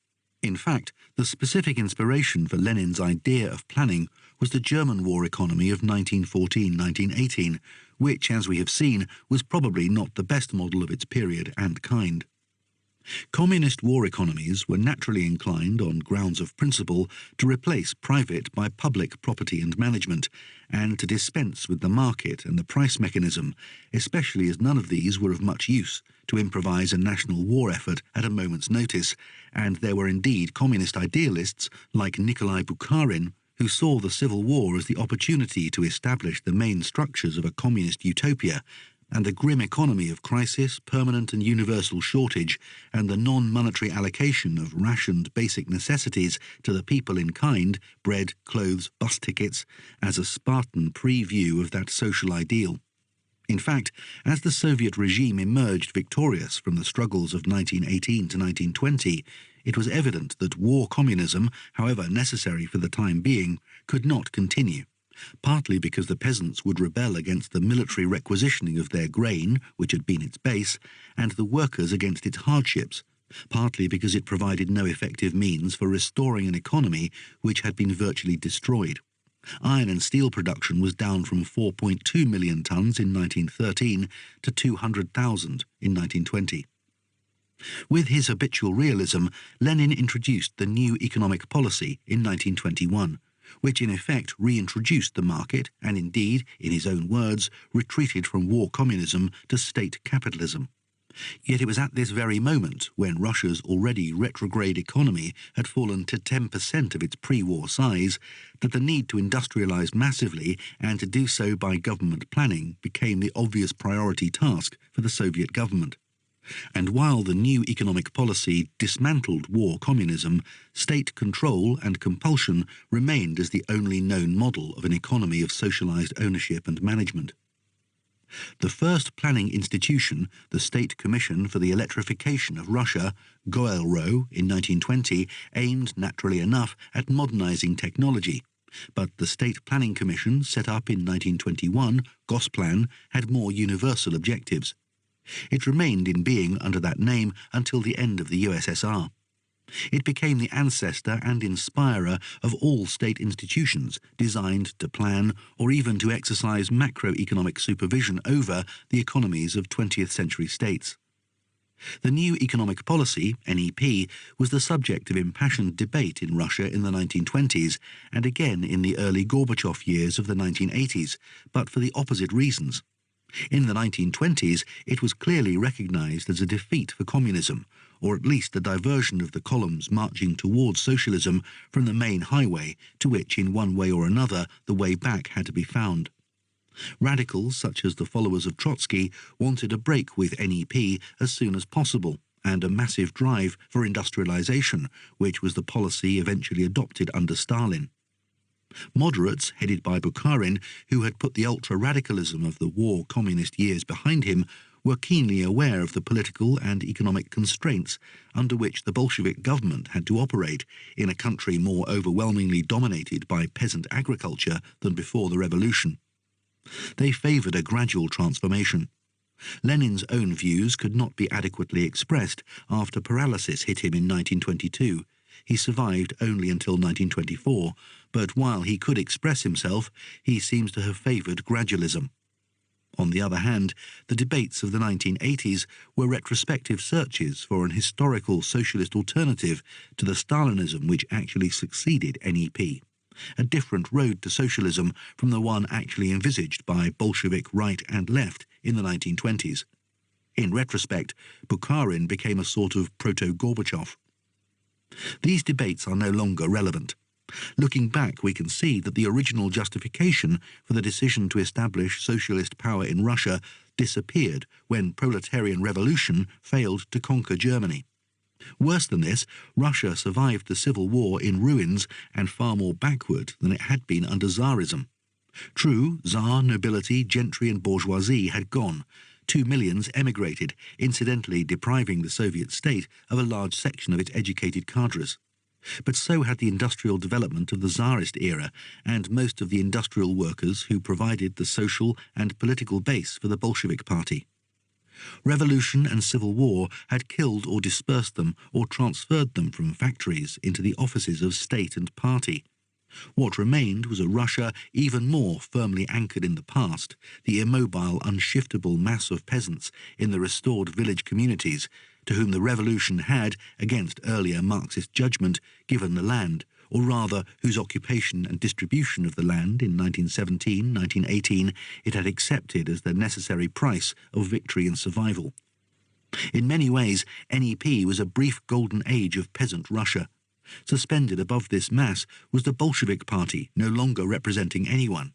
In fact, the specific inspiration for Lenin's idea of planning was the German war economy of 1914-1918, which, as we have seen, was probably not the best model of its period and kind. Communist war economies were naturally inclined, on grounds of principle, to replace private by public property and management, and to dispense with the market and the price mechanism, especially as none of these were of much use to improvise a national war effort at a moment's notice, and there were indeed communist idealists like Nikolai Bukharin who saw the Civil War as the opportunity to establish the main structures of a communist utopia, and the grim economy of crisis, permanent and universal shortage, and the non-monetary allocation of rationed basic necessities to the people in kind, bread, clothes, bus tickets, as a Spartan preview of that social ideal. In fact, as the Soviet regime emerged victorious from the struggles of 1918 to 1920, it was evident that war communism, however necessary for the time being, could not continue. Partly because the peasants would rebel against the military requisitioning of their grain, which had been its base, and the workers against its hardships, partly because it provided no effective means for restoring an economy which had been virtually destroyed. Iron and steel production was down from 4.2 million tonnes in 1913 to 200,000 in 1920. With his habitual realism, Lenin introduced the new economic policy in 1921, which in effect reintroduced the market and indeed, in his own words, retreated from war communism to state capitalism. Yet it was at this very moment, when Russia's already retrograde economy had fallen to 10% of its pre-war size, that the need to industrialise massively and to do so by government planning became the obvious priority task for the Soviet government. And while the new economic policy dismantled war communism, state control and compulsion remained as the only known model of an economy of socialised ownership and management. The first planning institution, the State Commission for the Electrification of Russia, GOELRO, in 1920, aimed, naturally enough, at modernising technology. But the State Planning Commission, set up in 1921, Gosplan, had more universal objectives. It remained in being under that name until the end of the USSR. It became the ancestor and inspirer of all state institutions designed to plan or even to exercise macroeconomic supervision over the economies of 20th century states. The new economic policy, NEP, was the subject of impassioned debate in Russia in the 1920s and again in the early Gorbachev years of the 1980s, but for the opposite reasons. In the 1920s, it was clearly recognized as a defeat for communism, or at least a diversion of the columns marching towards socialism from the main highway to which, in one way or another, the way back had to be found. Radicals, such as the followers of Trotsky, wanted a break with NEP as soon as possible, and a massive drive for industrialization, which was the policy eventually adopted under Stalin. Moderates, headed by Bukharin, who had put the ultra-radicalism of the war communist years behind him, were keenly aware of the political and economic constraints under which the Bolshevik government had to operate in a country more overwhelmingly dominated by peasant agriculture than before the revolution. They favoured a gradual transformation. Lenin's own views could not be adequately expressed after paralysis hit him in 1922. He survived only until 1924, but while he could express himself, he seems to have favoured gradualism. On the other hand, the debates of the 1980s were retrospective searches for an historical socialist alternative to the Stalinism which actually succeeded NEP, a different road to socialism from the one actually envisaged by Bolshevik right and left in the 1920s. In retrospect, Bukharin became a sort of proto-Gorbachev. These debates are no longer relevant. Looking back, we can see that the original justification for the decision to establish socialist power in Russia disappeared when proletarian revolution failed to conquer Germany. Worse than this, Russia survived the civil war in ruins and far more backward than it had been under Tsarism. True, Tsar, nobility, gentry and bourgeoisie had gone. 2 millions emigrated, incidentally depriving the Soviet state of a large section of its educated cadres. But so had the industrial development of the Tsarist era and most of the industrial workers who provided the social and political base for the Bolshevik Party. Revolution and civil war had killed or dispersed them or transferred them from factories into the offices of state and party. What remained was a Russia even more firmly anchored in the past, the immobile, unshiftable mass of peasants in the restored village communities, to whom the revolution had, against earlier Marxist judgment, given the land, or rather whose occupation and distribution of the land in 1917, 1918 it had accepted as the necessary price of victory and survival. In many ways, NEP was a brief golden age of peasant Russia. Suspended above this mass was the Bolshevik Party, no longer representing anyone.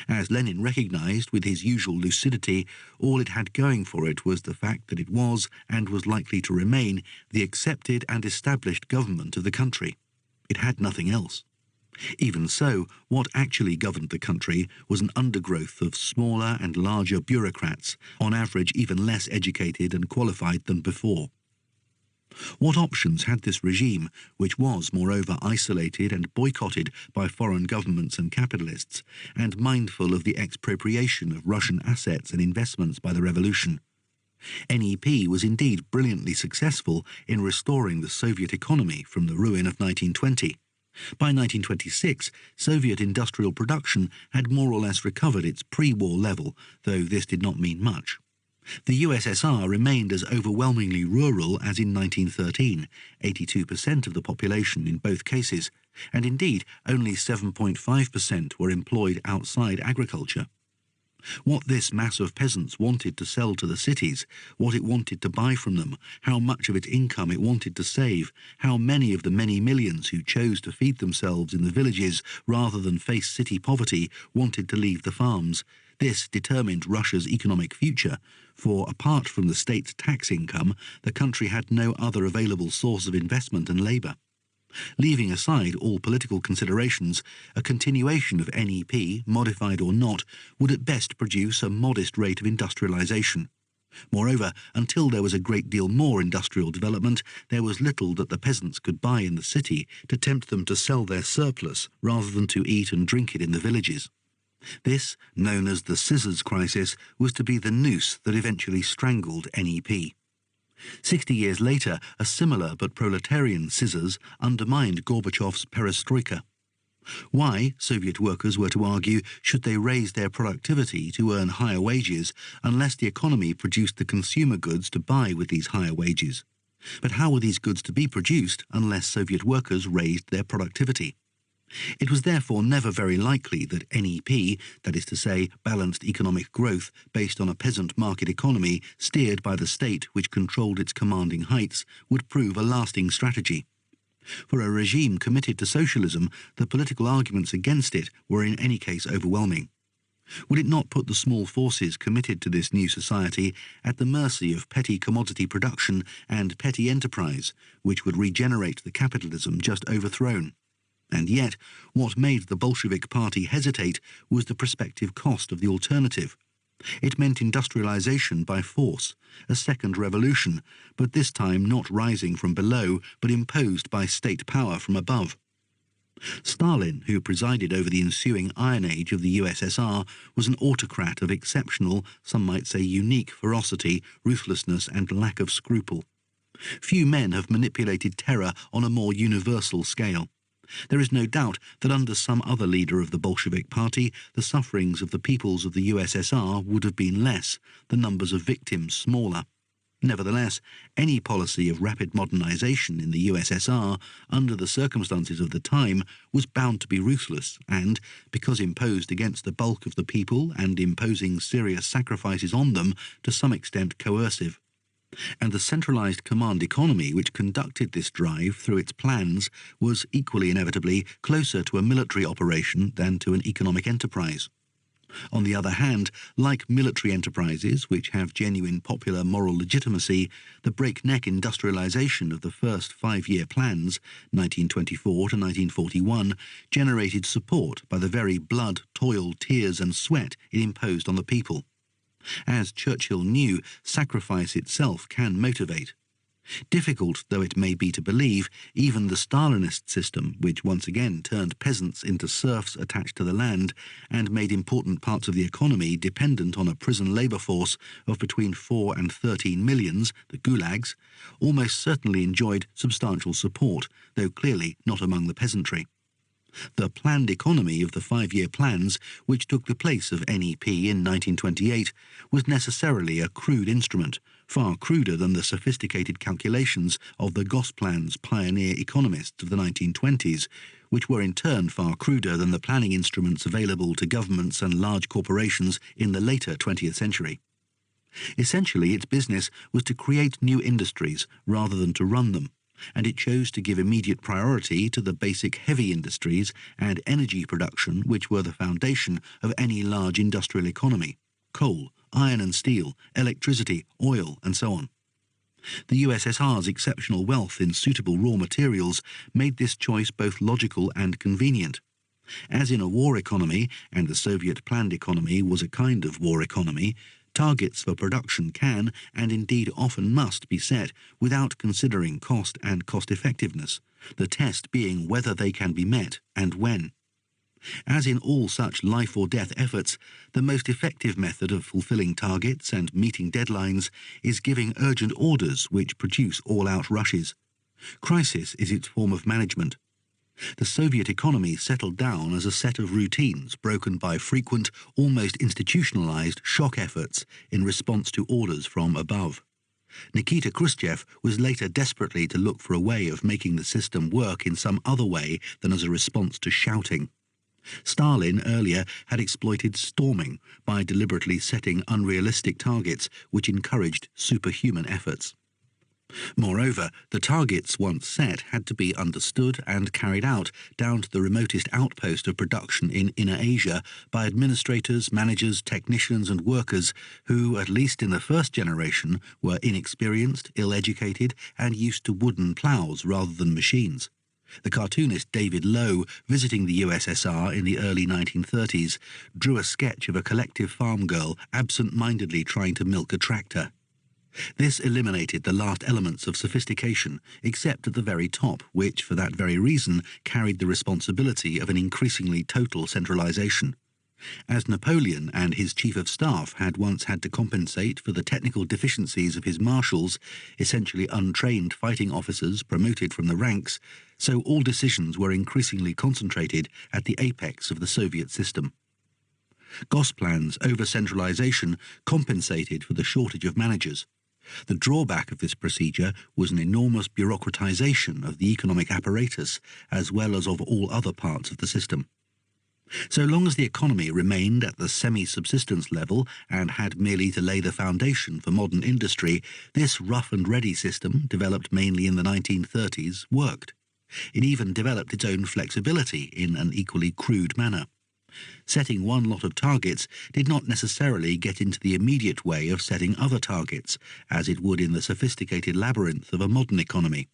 As Lenin recognized with his usual lucidity, all it had going for it was the fact that it was, and was likely to remain, the accepted and established government of the country. It had nothing else. Even so, what actually governed the country was an undergrowth of smaller and larger bureaucrats, on average even less educated and qualified than before. What options had this regime, which was, moreover, isolated and boycotted by foreign governments and capitalists, and mindful of the expropriation of Russian assets and investments by the revolution? NEP was indeed brilliantly successful in restoring the Soviet economy from the ruin of 1920. By 1926, Soviet industrial production had more or less recovered its pre-war level, though this did not mean much. The USSR remained as overwhelmingly rural as in 1913, 82% of the population in both cases, and indeed only 7.5% were employed outside agriculture. What this mass of peasants wanted to sell to the cities, what it wanted to buy from them, how much of its income it wanted to save, how many of the many millions who chose to feed themselves in the villages rather than face city poverty wanted to leave the farms, this determined Russia's economic future, for apart from the state's tax income, the country had no other available source of investment and labour. Leaving aside all political considerations, a continuation of NEP, modified or not, would at best produce a modest rate of industrialisation. Moreover, until there was a great deal more industrial development, there was little that the peasants could buy in the city to tempt them to sell their surplus rather than to eat and drink it in the villages. This, known as the scissors crisis, was to be the noose that eventually strangled NEP. 60 years later, a similar but proletarian scissors undermined Gorbachev's perestroika. Why, Soviet workers were to argue, should they raise their productivity to earn higher wages unless the economy produced the consumer goods to buy with these higher wages? But how were these goods to be produced unless Soviet workers raised their productivity? It was therefore never very likely that NEP, that is to say, balanced economic growth based on a peasant market economy steered by the state which controlled its commanding heights, would prove a lasting strategy. For a regime committed to socialism, the political arguments against it were in any case overwhelming. Would it not put the small forces committed to this new society at the mercy of petty commodity production and petty enterprise, which would regenerate the capitalism just overthrown? And yet, what made the Bolshevik Party hesitate was the prospective cost of the alternative. It meant industrialization by force, a second revolution, but this time not rising from below, but imposed by state power from above. Stalin, who presided over the ensuing Iron Age of the USSR, was an autocrat of exceptional, some might say unique ferocity, ruthlessness and lack of scruple. Few men have manipulated terror on a more universal scale. There is no doubt that under some other leader of the Bolshevik Party, the sufferings of the peoples of the USSR would have been less, the numbers of victims smaller. Nevertheless, any policy of rapid modernization in the USSR, under the circumstances of the time, was bound to be ruthless and, because imposed against the bulk of the people and imposing serious sacrifices on them, to some extent coercive. And the centralized command economy which conducted this drive through its plans was equally inevitably closer to a military operation than to an economic enterprise. On the other hand, like military enterprises which have genuine popular moral legitimacy, the breakneck industrialization of the first 5-year plans, 1924 to 1941, generated support by the very blood, toil, tears and sweat it imposed on the people. As Churchill knew, sacrifice itself can motivate. Difficult though it may be to believe, even the Stalinist system, which once again turned peasants into serfs attached to the land and made important parts of the economy dependent on a prison labour force of between 4 and 13 millions, the gulags, almost certainly enjoyed substantial support, though clearly not among the peasantry. The planned economy of the 5-year plans, which took the place of NEP in 1928, was necessarily a crude instrument, far cruder than the sophisticated calculations of the Gosplan's pioneer economists of the 1920s, which were in turn far cruder than the planning instruments available to governments and large corporations in the later 20th century. Essentially, its business was to create new industries rather than to run them, and it chose to give immediate priority to the basic heavy industries and energy production which were the foundation of any large industrial economy: coal, iron and steel, electricity, oil, and so on. The USSR's exceptional wealth in suitable raw materials made this choice both logical and convenient. As in a war economy, and the Soviet planned economy was a kind of war economy, targets for production can, and indeed often must, be set without considering cost and cost-effectiveness, the test being whether they can be met and when. As in all such life-or-death efforts, the most effective method of fulfilling targets and meeting deadlines is giving urgent orders which produce all-out rushes. Crisis is its form of management. The Soviet economy settled down as a set of routines broken by frequent, almost institutionalized shock efforts in response to orders from above. Nikita Khrushchev was later desperately to look for a way of making the system work in some other way than as a response to shouting. Stalin earlier had exploited storming by deliberately setting unrealistic targets which encouraged superhuman efforts. Moreover, the targets once set had to be understood and carried out down to the remotest outpost of production in Inner Asia by administrators, managers, technicians and workers who, at least in the first generation, were inexperienced, ill-educated and used to wooden ploughs rather than machines. The cartoonist David Lowe, visiting the USSR in the early 1930s, drew a sketch of a collective farm girl absent-mindedly trying to milk a tractor. This eliminated the last elements of sophistication, except at the very top, which, for that very reason, carried the responsibility of an increasingly total centralization. As Napoleon and his chief of staff had once had to compensate for the technical deficiencies of his marshals, essentially untrained fighting officers promoted from the ranks, so all decisions were increasingly concentrated at the apex of the Soviet system. Gosplan's over-centralization compensated for the shortage of managers. The drawback of this procedure was an enormous bureaucratization of the economic apparatus as well as of all other parts of the system. So long as the economy remained at the semi-subsistence level and had merely to lay the foundation for modern industry, this rough-and-ready system, developed mainly in the 1930s, worked. It even developed its own flexibility in an equally crude manner. Setting one lot of targets did not necessarily get into the immediate way of setting other targets, as it would in the sophisticated labyrinth of a modern economy.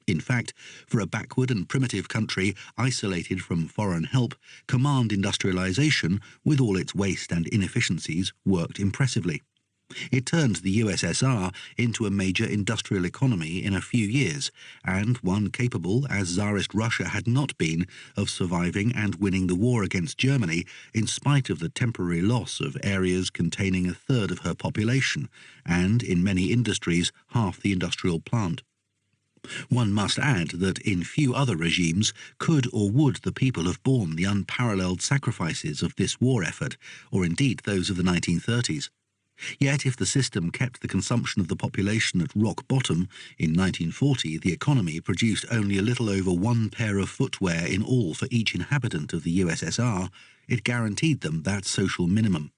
In fact, for a backward and primitive country isolated from foreign help, command industrialization, with all its waste and inefficiencies, worked impressively. It turned the USSR into a major industrial economy in a few years, and one capable, as Tsarist Russia had not been, of surviving and winning the war against Germany in spite of the temporary loss of areas containing a third of her population, and, in many industries, half the industrial plant. One must add that in few other regimes could or would the people have borne the unparalleled sacrifices of this war effort, or indeed those of the 1930s. Yet if the system kept the consumption of the population at rock bottom, in 1940 the economy produced only a little over one pair of footwear in all for each inhabitant of the USSR, it guaranteed them that social minimum.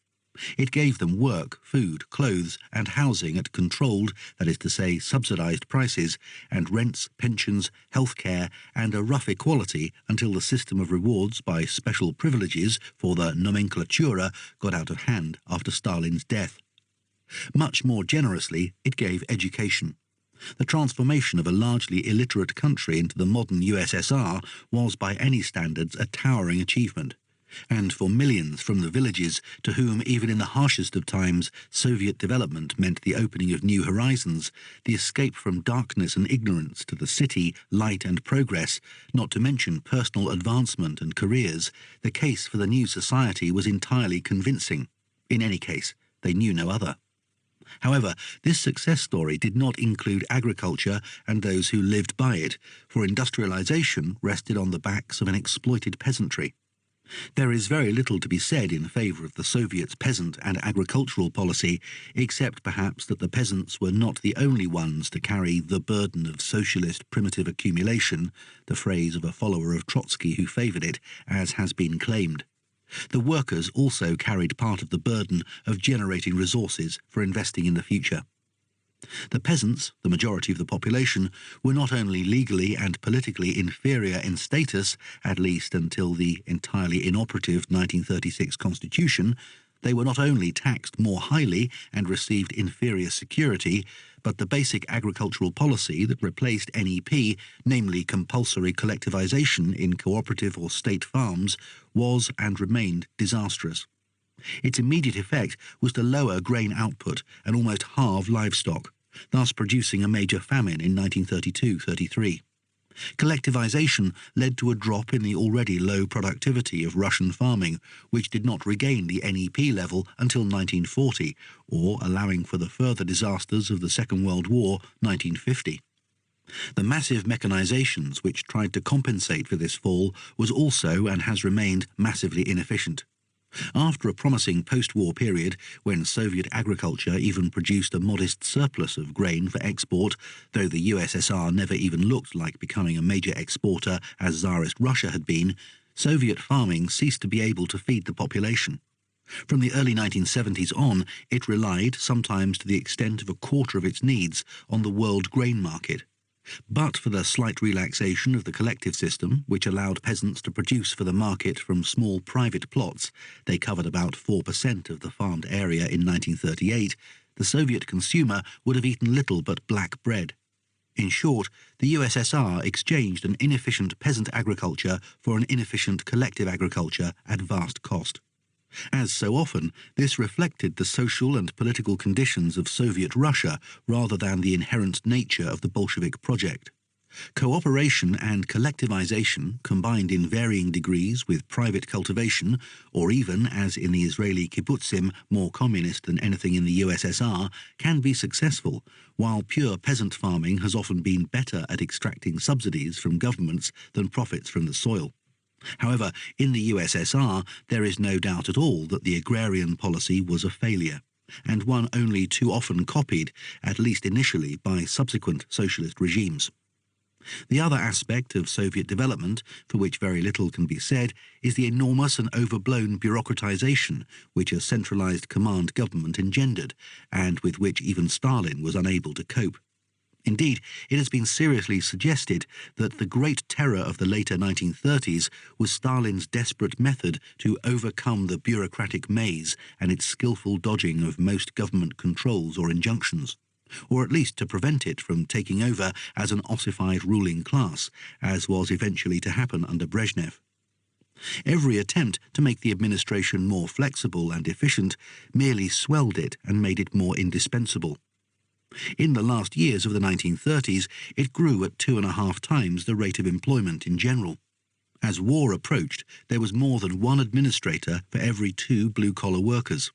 It gave them work, food, clothes and housing at controlled, that is to say subsidized prices, and rents, pensions, health care and a rough equality until the system of rewards by special privileges for the nomenklatura got out of hand after Stalin's death. Much more generously, it gave education. The transformation of a largely illiterate country into the modern USSR was by any standards a towering achievement. And for millions from the villages to whom even in the harshest of times Soviet development meant the opening of new horizons, the escape from darkness and ignorance to the city, light and progress, not to mention personal advancement and careers, the case for the new society was entirely convincing. In any case, they knew no other. However, this success story did not include agriculture and those who lived by it, for industrialization rested on the backs of an exploited peasantry. There is very little to be said in favour of the Soviets' peasant and agricultural policy, except perhaps that the peasants were not the only ones to carry the burden of socialist primitive accumulation, the phrase of a follower of Trotsky who favoured it, as has been claimed. The workers also carried part of the burden of generating resources for investing in the future. The peasants, the majority of the population, were not only legally and politically inferior in status, at least until the entirely inoperative 1936 Constitution, they were not only taxed more highly and received inferior security, but the basic agricultural policy that replaced NEP, namely compulsory collectivization in cooperative or state farms, was and remained disastrous. Its immediate effect was to lower grain output and almost halve livestock, thus producing a major famine in 1932-33. Collectivization led to a drop in the already low productivity of Russian farming, which did not regain the NEP level until 1940, or, allowing for the further disasters of the Second World War, 1950. The massive mechanizations which tried to compensate for this fall was also and has remained massively inefficient. After a promising post-war period, when Soviet agriculture even produced a modest surplus of grain for export, though the USSR never even looked like becoming a major exporter as Tsarist Russia had been, Soviet farming ceased to be able to feed the population. From the early 1970s on, it relied, sometimes to the extent of a quarter of its needs, on the world grain market. But for the slight relaxation of the collective system, which allowed peasants to produce for the market from small private plots, they covered about 4% of the farmed area in 1938, the Soviet consumer would have eaten little but black bread. In short, the USSR exchanged an inefficient peasant agriculture for an inefficient collective agriculture at vast cost. As so often, this reflected the social and political conditions of Soviet Russia rather than the inherent nature of the Bolshevik project. Cooperation and collectivization, combined in varying degrees with private cultivation, or even, as in the Israeli kibbutzim, more communist than anything in the USSR, can be successful, while pure peasant farming has often been better at extracting subsidies from governments than profits from the soil. However, in the USSR, there is no doubt at all that the agrarian policy was a failure, and one only too often copied, at least initially, by subsequent socialist regimes. The other aspect of Soviet development, for which very little can be said, is the enormous and overblown bureaucratization which a centralized command government engendered, and with which even Stalin was unable to cope. Indeed, it has been seriously suggested that the great terror of the later 1930s was Stalin's desperate method to overcome the bureaucratic maze and its skillful dodging of most government controls or injunctions, or at least to prevent it from taking over as an ossified ruling class, as was eventually to happen under Brezhnev. Every attempt to make the administration more flexible and efficient merely swelled it and made it more indispensable. In the last years of the 1930s, it grew at 2.5 times the rate of employment in general. As war approached, there was more than one administrator for every 2 blue-collar workers.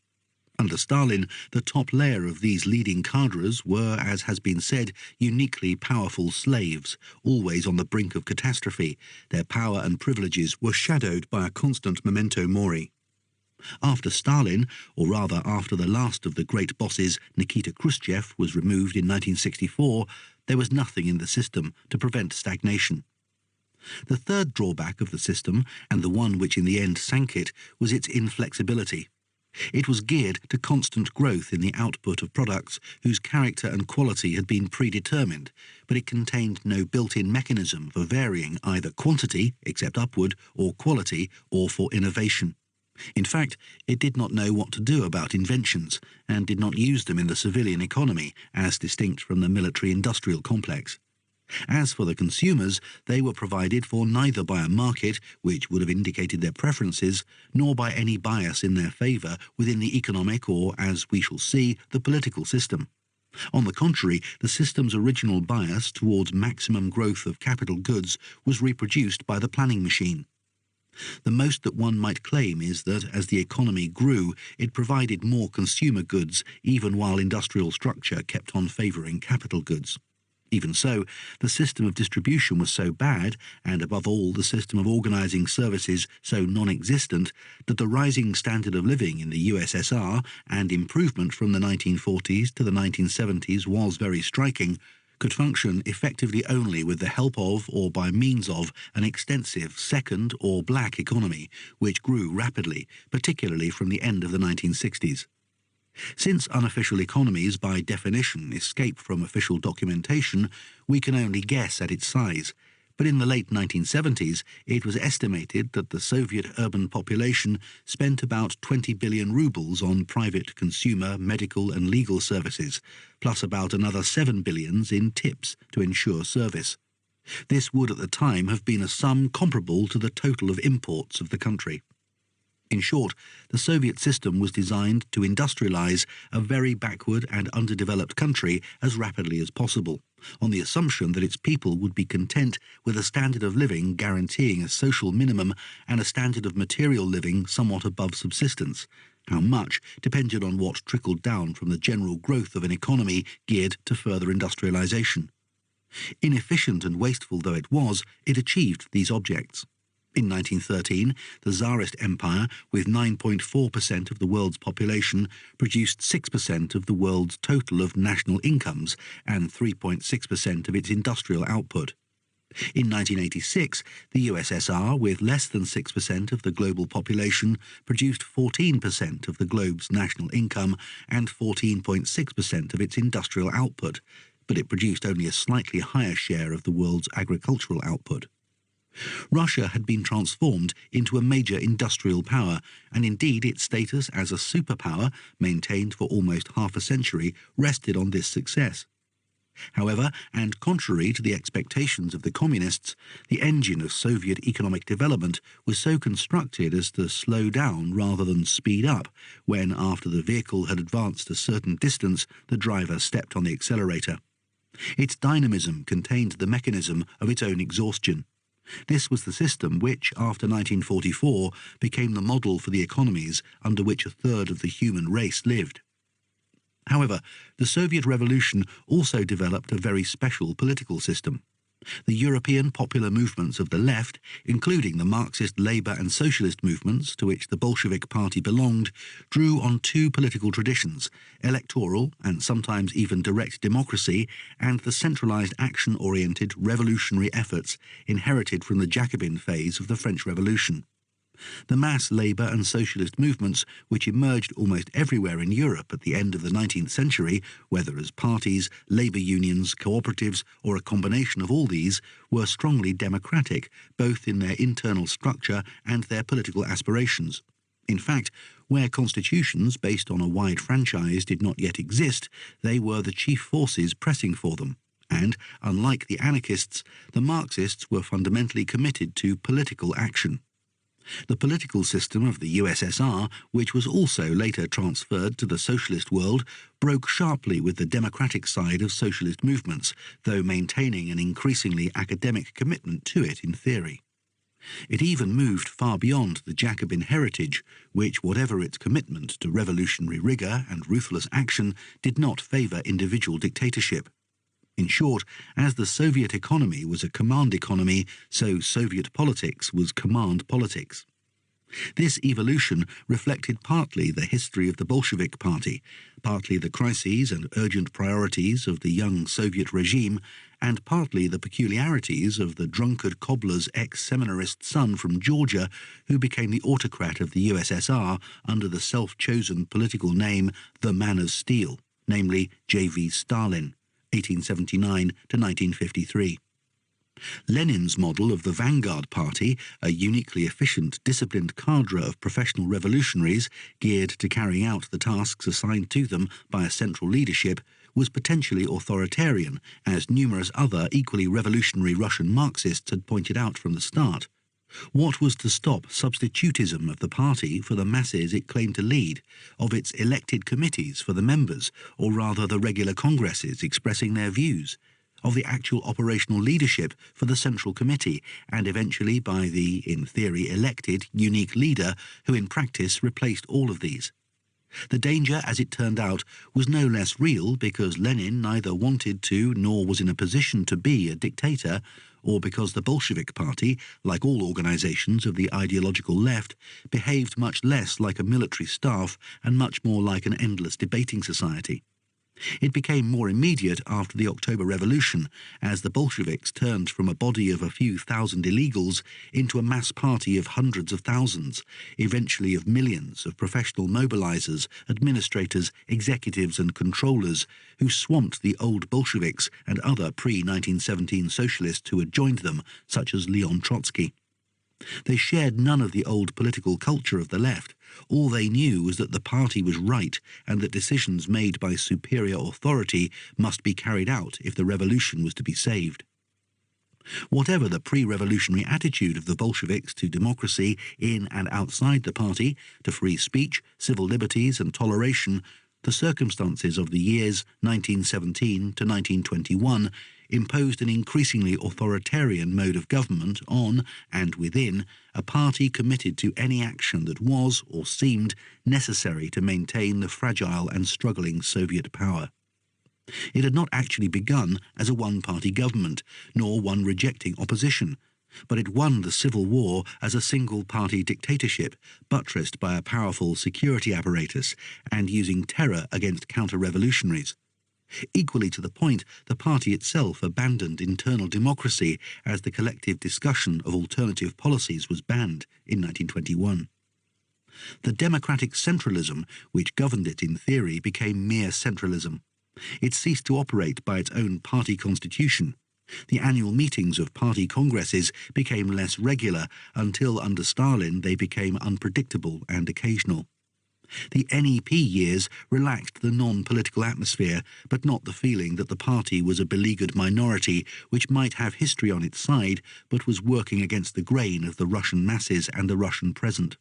Under Stalin, the top layer of these leading cadres were, as has been said, uniquely powerful slaves, always on the brink of catastrophe. Their power and privileges were shadowed by a constant memento mori. After Stalin, or rather after the last of the great bosses, Nikita Khrushchev, was removed in 1964, there was nothing in the system to prevent stagnation. The third drawback of the system, and the one which in the end sank it, was its inflexibility. It was geared to constant growth in the output of products whose character and quality had been predetermined, but it contained no built-in mechanism for varying either quantity, except upward, or quality, or for innovation. In fact, it did not know what to do about inventions, and did not use them in the civilian economy, as distinct from the military-industrial complex. As for the consumers, they were provided for neither by a market, which would have indicated their preferences, nor by any bias in their favour within the economic or, as we shall see, the political system. On the contrary, the system's original bias towards maximum growth of capital goods was reproduced by the planning machine. The most that one might claim is that, as the economy grew, it provided more consumer goods, even while industrial structure kept on favouring capital goods. Even so, the system of distribution was so bad, and above all the system of organising services so non-existent, that the rising standard of living in the USSR, and improvement from the 1940s to the 1970s was very striking, could function effectively only with the help of, or by means of, an extensive second or black economy, which grew rapidly, particularly from the end of the 1960s. Since unofficial economies by definition escape from official documentation, we can only guess at its size, but in the late 1970s it was estimated that the Soviet urban population spent about 20 billion rubles on private consumer, medical and legal services, plus about another 7 billions in tips to ensure service. This would at the time have been a sum comparable to the total of imports of the country. In short, the Soviet system was designed to industrialize a very backward and underdeveloped country as rapidly as possible, on the assumption that its people would be content with a standard of living guaranteeing a social minimum and a standard of material living somewhat above subsistence. How much depended on what trickled down from the general growth of an economy geared to further industrialization. Inefficient and wasteful though it was, it achieved these objects. In 1913, the Tsarist Empire, with 9.4% of the world's population, produced 6% of the world's total of national incomes and 3.6% of its industrial output. In 1986, the USSR, with less than 6% of the global population, produced 14% of the globe's national income and 14.6% of its industrial output, but it produced only a slightly higher share of the world's agricultural output. Russia had been transformed into a major industrial power, and indeed its status as a superpower, maintained for almost half a century, rested on this success. However, and contrary to the expectations of the communists, the engine of Soviet economic development was so constructed as to slow down rather than speed up when, after the vehicle had advanced a certain distance, the driver stepped on the accelerator. Its dynamism contained the mechanism of its own exhaustion. This was the system which, after 1944, became the model for the economies under which a third of the human race lived. However, the Soviet Revolution also developed a very special political system. The European popular movements of the left, including the Marxist labour and socialist movements to which the Bolshevik Party belonged, drew on two political traditions: electoral and sometimes even direct democracy, and the centralised action-oriented revolutionary efforts inherited from the Jacobin phase of the French Revolution. The mass labour and socialist movements, which emerged almost everywhere in Europe at the end of the 19th century, whether as parties, labour unions, cooperatives, or a combination of all these, were strongly democratic, both in their internal structure and their political aspirations. In fact, where constitutions based on a wide franchise did not yet exist, they were the chief forces pressing for them. And, unlike the anarchists, the Marxists were fundamentally committed to political action. The political system of the USSR, which was also later transferred to the socialist world, broke sharply with the democratic side of socialist movements, though maintaining an increasingly academic commitment to it in theory. It even moved far beyond the Jacobin heritage, which, whatever its commitment to revolutionary rigour and ruthless action, did not favour individual dictatorship. In short, as the Soviet economy was a command economy, so Soviet politics was command politics. This evolution reflected partly the history of the Bolshevik Party, partly the crises and urgent priorities of the young Soviet regime, and partly the peculiarities of the drunkard cobbler's ex-seminarist son from Georgia, who became the autocrat of the USSR under the self-chosen political name the Man of Steel, namely J.V. Stalin, 1879 to 1953. Lenin's model of the Vanguard Party, a uniquely efficient, disciplined cadre of professional revolutionaries geared to carrying out the tasks assigned to them by a central leadership, was potentially authoritarian, as numerous other equally revolutionary Russian Marxists had pointed out from the start. What was to stop substitutism of the party for the masses it claimed to lead, of its elected committees for the members, or rather the regular congresses expressing their views, of the actual operational leadership for the Central Committee, and eventually by the, in theory, elected, unique leader who in practice replaced all of these? The danger, as it turned out, was no less real because Lenin neither wanted to nor was in a position to be a dictator, or because the Bolshevik Party, like all organizations of the ideological left, behaved much less like a military staff and much more like an endless debating society. It became more immediate after the October Revolution, as the Bolsheviks turned from a body of a few thousand illegals into a mass party of hundreds of thousands, eventually of millions of professional mobilizers, administrators, executives and controllers who swamped the old Bolsheviks and other pre-1917 socialists who had joined them, such as Leon Trotsky. They shared none of the old political culture of the left. All they knew was that the party was right and that decisions made by superior authority must be carried out if the revolution was to be saved. Whatever the pre-revolutionary attitude of the Bolsheviks to democracy in and outside the party, to free speech, civil liberties and toleration, the circumstances of the years 1917 to 1921 imposed an increasingly authoritarian mode of government on and within a party committed to any action that was, or seemed, necessary to maintain the fragile and struggling Soviet power. It had not actually begun as a one-party government, nor one rejecting opposition, but it won the Civil War as a single-party dictatorship, buttressed by a powerful security apparatus and using terror against counter-revolutionaries. Equally to the point, the party itself abandoned internal democracy as the collective discussion of alternative policies was banned in 1921. The democratic centralism which governed it in theory became mere centralism. It ceased to operate by its own party constitution. The annual meetings of party congresses became less regular until under Stalin they became unpredictable and occasional. The NEP years relaxed the non-political atmosphere, but not the feeling that the party was a beleaguered minority which might have history on its side, but was working against the grain of the Russian masses and the Russian present.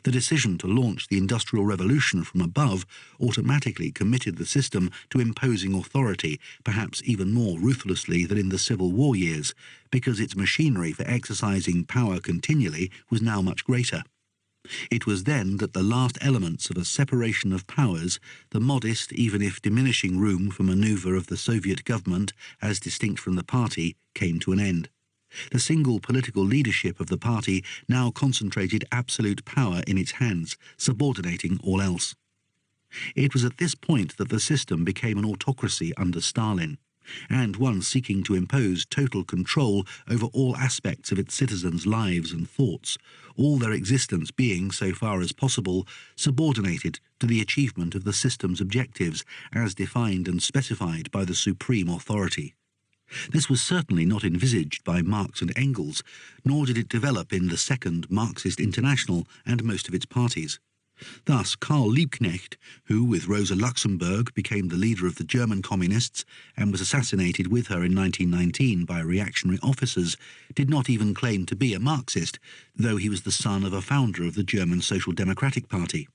The decision to launch the Industrial Revolution from above automatically committed the system to imposing authority, perhaps even more ruthlessly than in the Civil War years, because its machinery for exercising power continually was now much greater. It was then that the last elements of a separation of powers, the modest, even if diminishing room for manoeuvre of the Soviet government, as distinct from the party, came to an end. The single political leadership of the party now concentrated absolute power in its hands, subordinating all else. It was at this point that the system became an autocracy under Stalin, and one seeking to impose total control over all aspects of its citizens' lives and thoughts, all their existence being, so far as possible, subordinated to the achievement of the system's objectives as defined and specified by the supreme authority. This was certainly not envisaged by Marx and Engels, nor did it develop in the Second Marxist International and most of its parties. Thus, Karl Liebknecht, who with Rosa Luxemburg became the leader of the German communists and was assassinated with her in 1919 by reactionary officers, did not even claim to be a Marxist, though he was the son of a founder of the German Social Democratic Party.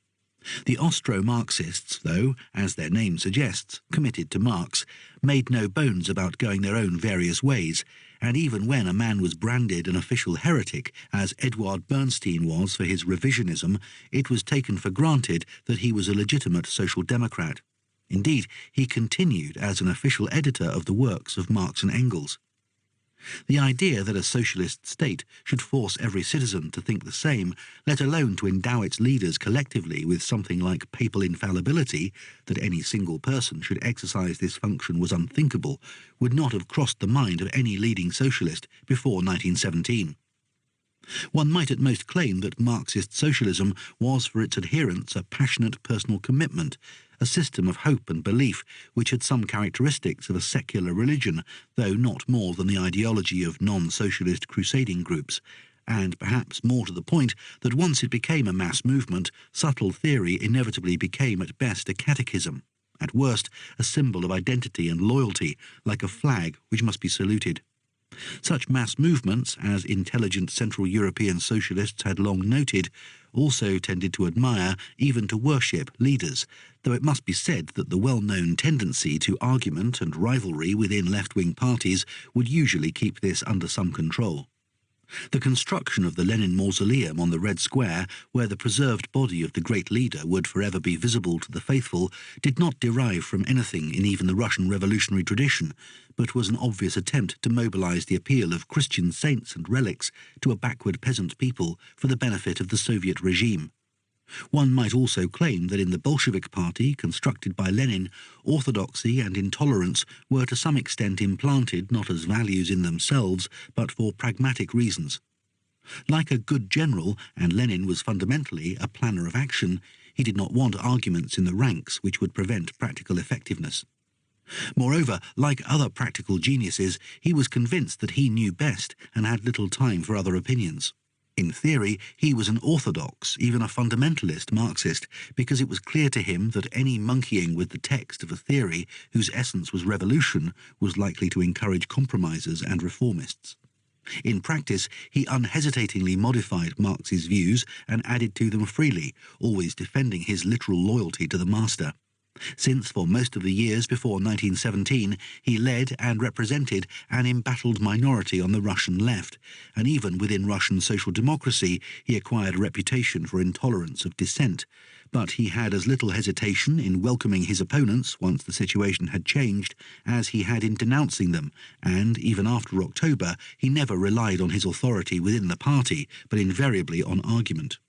The Austro-Marxists, though, as their name suggests, committed to Marx, made no bones about going their own various ways, and even when a man was branded an official heretic, as Eduard Bernstein was for his revisionism, it was taken for granted that he was a legitimate social democrat. Indeed, he continued as an official editor of the works of Marx and Engels. The idea that a socialist state should force every citizen to think the same, let alone to endow its leaders collectively with something like papal infallibility, that any single person should exercise this function was unthinkable, would not have crossed the mind of any leading socialist before 1917. One might at most claim that Marxist socialism was for its adherents a passionate personal commitment, a system of hope and belief which had some characteristics of a secular religion, though not more than the ideology of non-socialist crusading groups, and perhaps more to the point that once it became a mass movement, subtle theory inevitably became at best a catechism, at worst a symbol of identity and loyalty, like a flag which must be saluted. Such mass movements, as intelligent Central European socialists had long noted, also tended to admire, even to worship, leaders, though it must be said that the well-known tendency to argument and rivalry within left-wing parties would usually keep this under some control. The construction of the Lenin mausoleum on the Red Square, where the preserved body of the great leader would forever be visible to the faithful, did not derive from anything in even the Russian revolutionary tradition, but was an obvious attempt to mobilize the appeal of Christian saints and relics to a backward peasant people for the benefit of the Soviet regime. One might also claim that in the Bolshevik Party, constructed by Lenin, orthodoxy and intolerance were to some extent implanted not as values in themselves, but for pragmatic reasons. Like a good general, and Lenin was fundamentally a planner of action, he did not want arguments in the ranks which would prevent practical effectiveness. Moreover, like other practical geniuses, he was convinced that he knew best and had little time for other opinions. In theory, he was an orthodox, even a fundamentalist Marxist, because it was clear to him that any monkeying with the text of a theory whose essence was revolution was likely to encourage compromisers and reformists. In practice, he unhesitatingly modified Marx's views and added to them freely, always defending his literal loyalty to the master. since for most of the years before 1917 he led and represented an embattled minority on the Russian left, and even within Russian social democracy he acquired a reputation for intolerance of dissent. But he had as little hesitation in welcoming his opponents once the situation had changed as he had in denouncing them, and even after October he never relied on his authority within the party, but invariably on argument.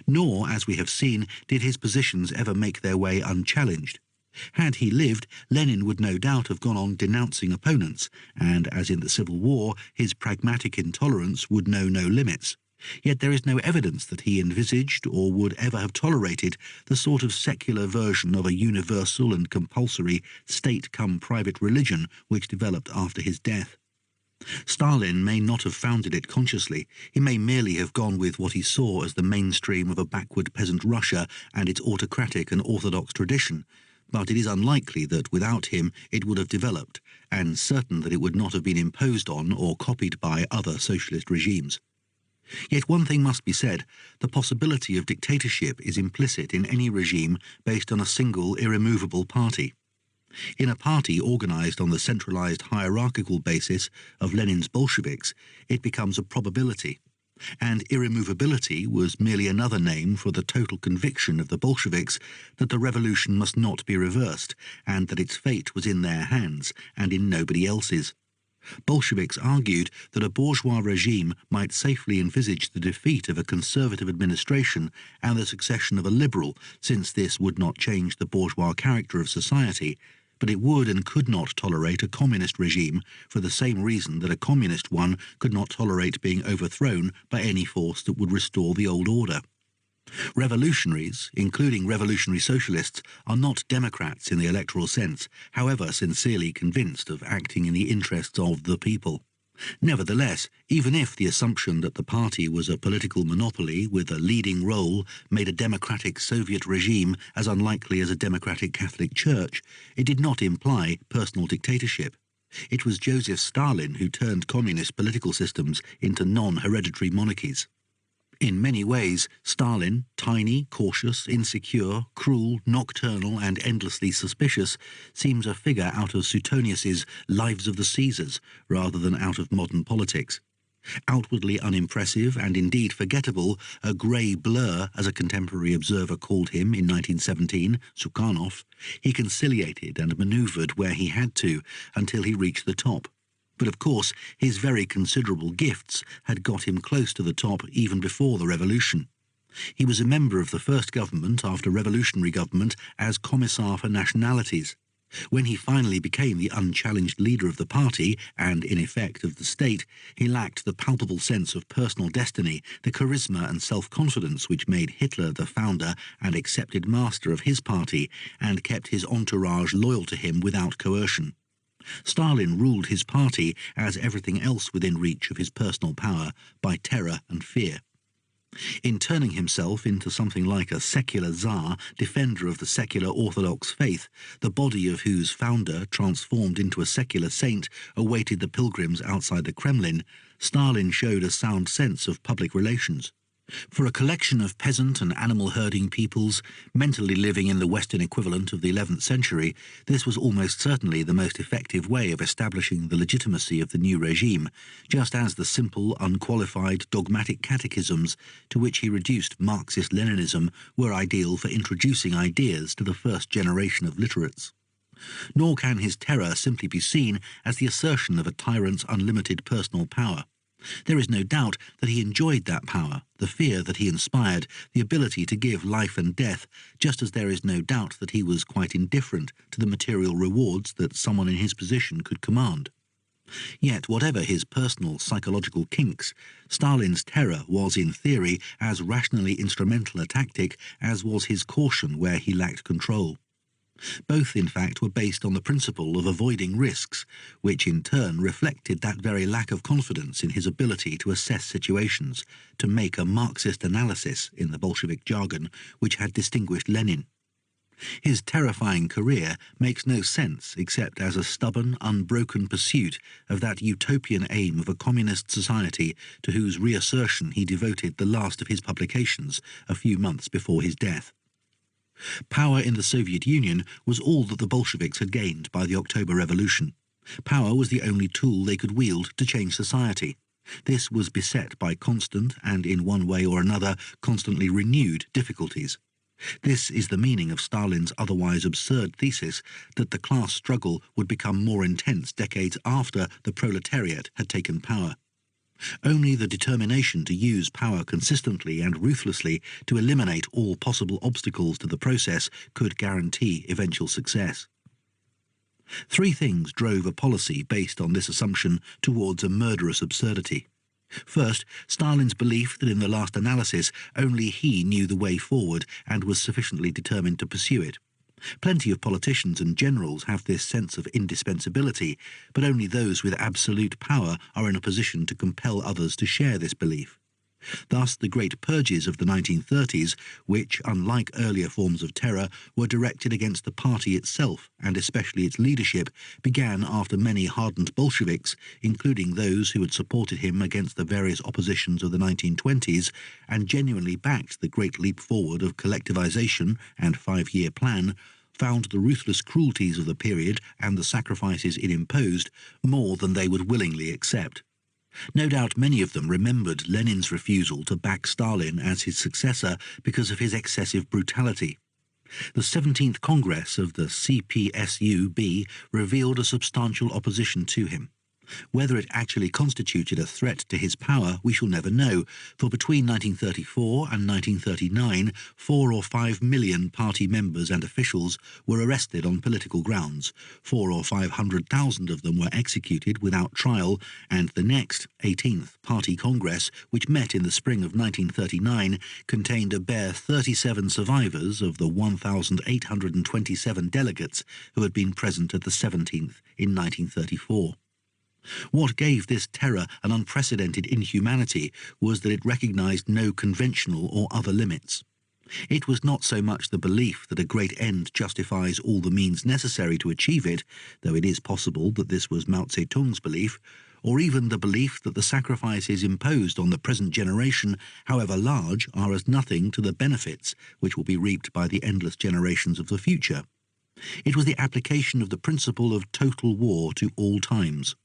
Nor, as we have seen, did his positions ever make their way unchallenged. Had he lived, Lenin would no doubt have gone on denouncing opponents, and, as in the Civil War, his pragmatic intolerance would know no limits. Yet there is no evidence that he envisaged or would ever have tolerated the sort of secular version of a universal and compulsory state-come-private religion which developed after his death. Stalin may not have founded it consciously. He may merely have gone with what he saw as the mainstream of a backward peasant Russia and its autocratic and orthodox tradition, but it is unlikely that without him it would have developed, and certain that it would not have been imposed on or copied by other socialist regimes. Yet one thing must be said: the possibility of dictatorship is implicit in any regime based on a single irremovable party. In a party organized on the centralized hierarchical basis of Lenin's Bolsheviks, it becomes a probability, and irremovability was merely another name for the total conviction of the Bolsheviks that the revolution must not be reversed, and that its fate was in their hands and in nobody else's. Bolsheviks argued that a bourgeois regime might safely envisage the defeat of a conservative administration and the succession of a liberal, since this would not change the bourgeois character of society, but it would and could not tolerate a communist regime for the same reason that a communist one could not tolerate being overthrown by any force that would restore the old order. Revolutionaries, including revolutionary socialists, are not democrats in the electoral sense, however sincerely convinced of acting in the interests of the people. Nevertheless, even if the assumption that the party was a political monopoly with a leading role made a democratic Soviet regime as unlikely as a democratic Catholic Church, it did not imply personal dictatorship. It was Joseph Stalin who turned communist political systems into non-hereditary monarchies. In many ways, Stalin, tiny, cautious, insecure, cruel, nocturnal, and endlessly suspicious, seems a figure out of Suetonius's Lives of the Caesars, rather than out of modern politics. Outwardly unimpressive and indeed forgettable, a grey blur, as a contemporary observer called him in 1917, Sukhanov, he conciliated and manoeuvred where he had to until he reached the top. But of course, his very considerable gifts had got him close to the top even before the revolution. He was a member of the first government after revolutionary government as Commissar for Nationalities. When he finally became the unchallenged leader of the party, and in effect of the state, he lacked the palpable sense of personal destiny, the charisma and self-confidence which made Hitler the founder and accepted master of his party, and kept his entourage loyal to him without coercion. Stalin ruled his party, as everything else within reach of his personal power, by terror and fear. In turning himself into something like a secular czar, defender of the secular Orthodox faith, the body of whose founder, transformed into a secular saint, awaited the pilgrims outside the Kremlin, Stalin showed a sound sense of public relations. For a collection of peasant and animal-herding peoples, mentally living in the Western equivalent of the 11th century, this was almost certainly the most effective way of establishing the legitimacy of the new regime, just as the simple, unqualified, dogmatic catechisms to which he reduced Marxist-Leninism were ideal for introducing ideas to the first generation of literates. Nor can his terror simply be seen as the assertion of a tyrant's unlimited personal power. There is no doubt that he enjoyed that power, the fear that he inspired, the ability to give life and death, just as there is no doubt that he was quite indifferent to the material rewards that someone in his position could command. Yet, whatever his personal psychological kinks, Stalin's terror was, in theory, as rationally instrumental a tactic as was his caution where he lacked control. Both, in fact, were based on the principle of avoiding risks, which in turn reflected that very lack of confidence in his ability to assess situations, to make a Marxist analysis, in the Bolshevik jargon, which had distinguished Lenin. His terrifying career makes no sense except as a stubborn, unbroken pursuit of that utopian aim of a communist society to whose reassertion he devoted the last of his publications a few months before his death. Power in the Soviet Union was all that the Bolsheviks had gained by the October Revolution. Power was the only tool they could wield to change society. This was beset by constant and, in one way or another, constantly renewed difficulties. This is the meaning of Stalin's otherwise absurd thesis that the class struggle would become more intense decades after the proletariat had taken power. Only the determination to use power consistently and ruthlessly to eliminate all possible obstacles to the process could guarantee eventual success. Three things drove a policy based on this assumption towards a murderous absurdity. First, Stalin's belief that in the last analysis only he knew the way forward and was sufficiently determined to pursue it. Plenty of politicians and generals have this sense of indispensability, but only those with absolute power are in a position to compel others to share this belief. Thus, the great purges of the 1930s, which, unlike earlier forms of terror, were directed against the party itself and especially its leadership, began after many hardened Bolsheviks, including those who had supported him against the various oppositions of the 1920s and genuinely backed the great leap forward of collectivization and five-year plan, found the ruthless cruelties of the period and the sacrifices it imposed more than they would willingly accept. No doubt many of them remembered Lenin's refusal to back Stalin as his successor because of his excessive brutality. The 17th Congress of the CPSUB revealed a substantial opposition to him. Whether it actually constituted a threat to his power we shall never know, for between 1934 and 1939 4 or 5 million party members and officials were arrested on political grounds, 400,000 or 500,000 of them were executed without trial, and the next, 18th Party Congress, which met in the spring of 1939, contained a bare 37 survivors of the 1,827 delegates who had been present at the 17th in 1934. What gave this terror an unprecedented inhumanity was that it recognized no conventional or other limits. It was not so much the belief that a great end justifies all the means necessary to achieve it, though it is possible that this was Mao Zedong's belief, or even the belief that the sacrifices imposed on the present generation, however large, are as nothing to the benefits which will be reaped by the endless generations of the future. It was the application of the principle of total war to all times.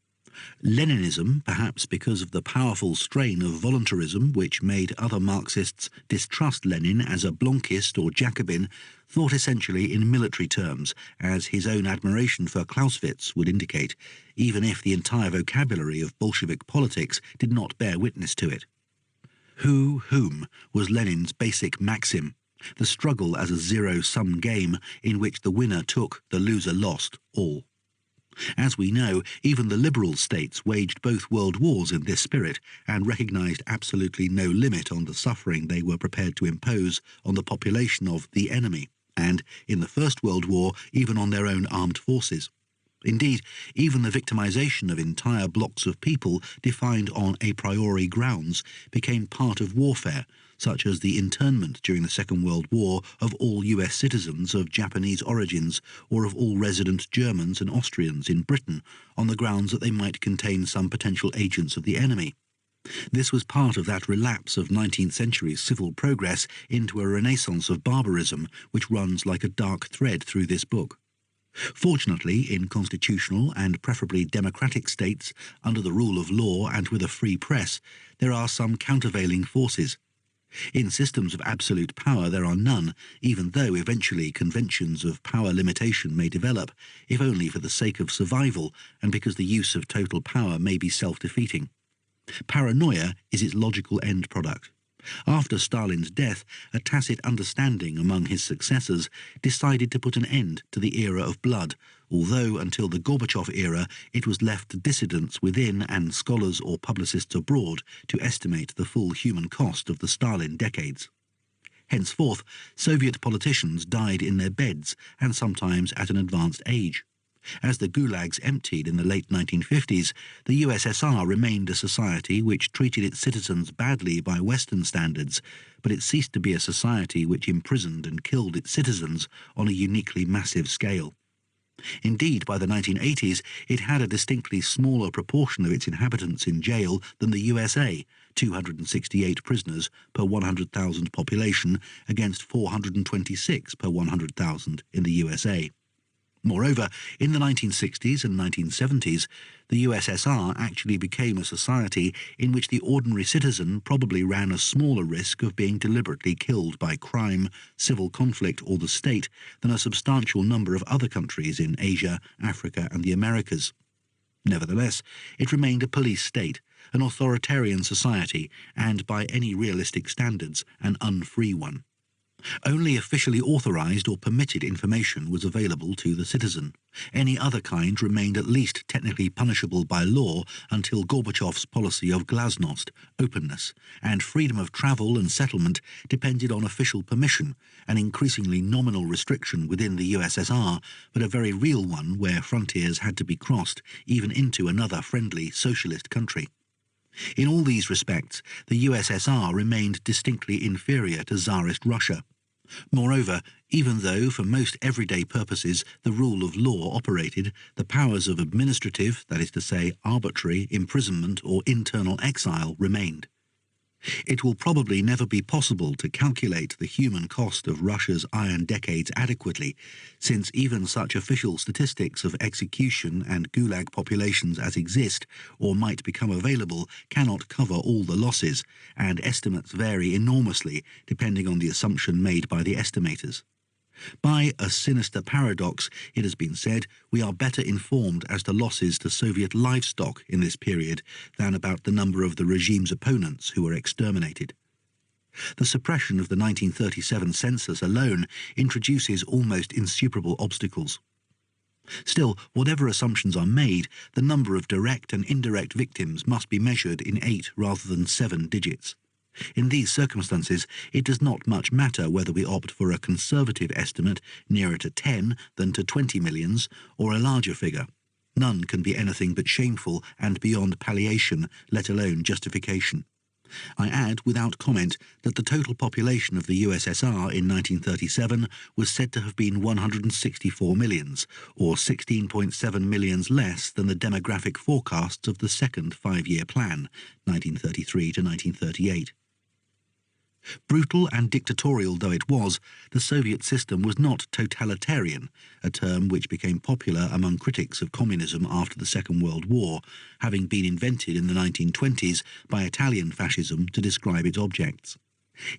Leninism, perhaps because of the powerful strain of voluntarism which made other Marxists distrust Lenin as a Blanquist or Jacobin, thought essentially in military terms, as his own admiration for Clausewitz would indicate, even if the entire vocabulary of Bolshevik politics did not bear witness to it. Whom was Lenin's basic maxim, the struggle as a zero-sum game in which the winner took, the loser lost, all. As we know, even the liberal states waged both world wars in this spirit and recognized absolutely no limit on the suffering they were prepared to impose on the population of the enemy, and, in the First World War, even on their own armed forces. Indeed, even the victimization of entire blocks of people defined on a priori grounds became part of warfare, such as the internment during the Second World War of all US citizens of Japanese origins or of all resident Germans and Austrians in Britain on the grounds that they might contain some potential agents of the enemy. This was part of that relapse of 19th century civil progress into a renaissance of barbarism which runs like a dark thread through this book. Fortunately, in constitutional and preferably democratic states, under the rule of law and with a free press, there are some countervailing forces. In systems of absolute power there are none, even though eventually conventions of power limitation may develop, if only for the sake of survival and because the use of total power may be self-defeating. Paranoia is its logical end product. After Stalin's death, a tacit understanding among his successors decided to put an end to the era of blood, although until the Gorbachev era it was left to dissidents within and scholars or publicists abroad to estimate the full human cost of the Stalin decades. Henceforth, Soviet politicians died in their beds and sometimes at an advanced age. As the gulags emptied in the late 1950s, the USSR remained a society which treated its citizens badly by Western standards, but it ceased to be a society which imprisoned and killed its citizens on a uniquely massive scale. Indeed, by the 1980s, it had a distinctly smaller proportion of its inhabitants in jail than the USA, 268 prisoners per 100,000 population against 426 per 100,000 in the USA. Moreover, in the 1960s and 1970s, the USSR actually became a society in which the ordinary citizen probably ran a smaller risk of being deliberately killed by crime, civil conflict or the state than a substantial number of other countries in Asia, Africa and the Americas. Nevertheless, it remained a police state, an authoritarian society, and by any realistic standards, an unfree one. Only officially authorized or permitted information was available to the citizen. Any other kind remained at least technically punishable by law until Gorbachev's policy of glasnost, openness, and freedom of travel and settlement depended on official permission, an increasingly nominal restriction within the USSR, but a very real one where frontiers had to be crossed, even into another friendly socialist country. In all these respects, the USSR remained distinctly inferior to Tsarist Russia. Moreover, even though for most everyday purposes the rule of law operated, the powers of administrative, that is to say arbitrary, imprisonment or internal exile remained. It will probably never be possible to calculate the human cost of Russia's iron decades adequately, since even such official statistics of execution and gulag populations as exist or might become available cannot cover all the losses, and estimates vary enormously depending on the assumption made by the estimators. By a sinister paradox, it has been said, we are better informed as to losses to Soviet livestock in this period than about the number of the regime's opponents who were exterminated. The suppression of the 1937 census alone introduces almost insuperable obstacles. Still, whatever assumptions are made, the number of direct and indirect victims must be measured in 8 rather than 7 digits. In these circumstances, it does not much matter whether we opt for a conservative estimate nearer to 10 than to 20 millions, or a larger figure. None can be anything but shameful and beyond palliation, let alone justification. I add, without comment, that the total population of the USSR in 1937 was said to have been 164 millions, or 16.7 millions less than the demographic forecasts of the second five-year plan, 1933 to 1938. Brutal and dictatorial though it was, the Soviet system was not totalitarian, a term which became popular among critics of communism after the Second World War, having been invented in the 1920s by Italian fascism to describe its objects.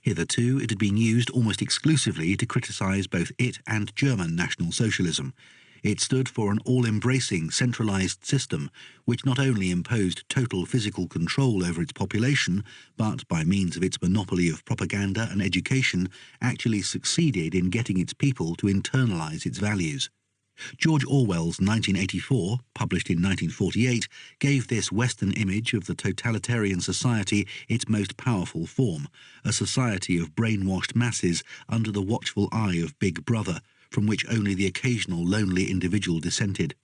Hitherto it had been used almost exclusively to criticize both it and German National Socialism. It stood for an all-embracing, centralized system which not only imposed total physical control over its population, but, by means of its monopoly of propaganda and education, actually succeeded in getting its people to internalize its values. George Orwell's 1984, published in 1948, gave this Western image of the totalitarian society its most powerful form, a society of brainwashed masses under the watchful eye of Big Brother, from which only the occasional lonely individual dissented.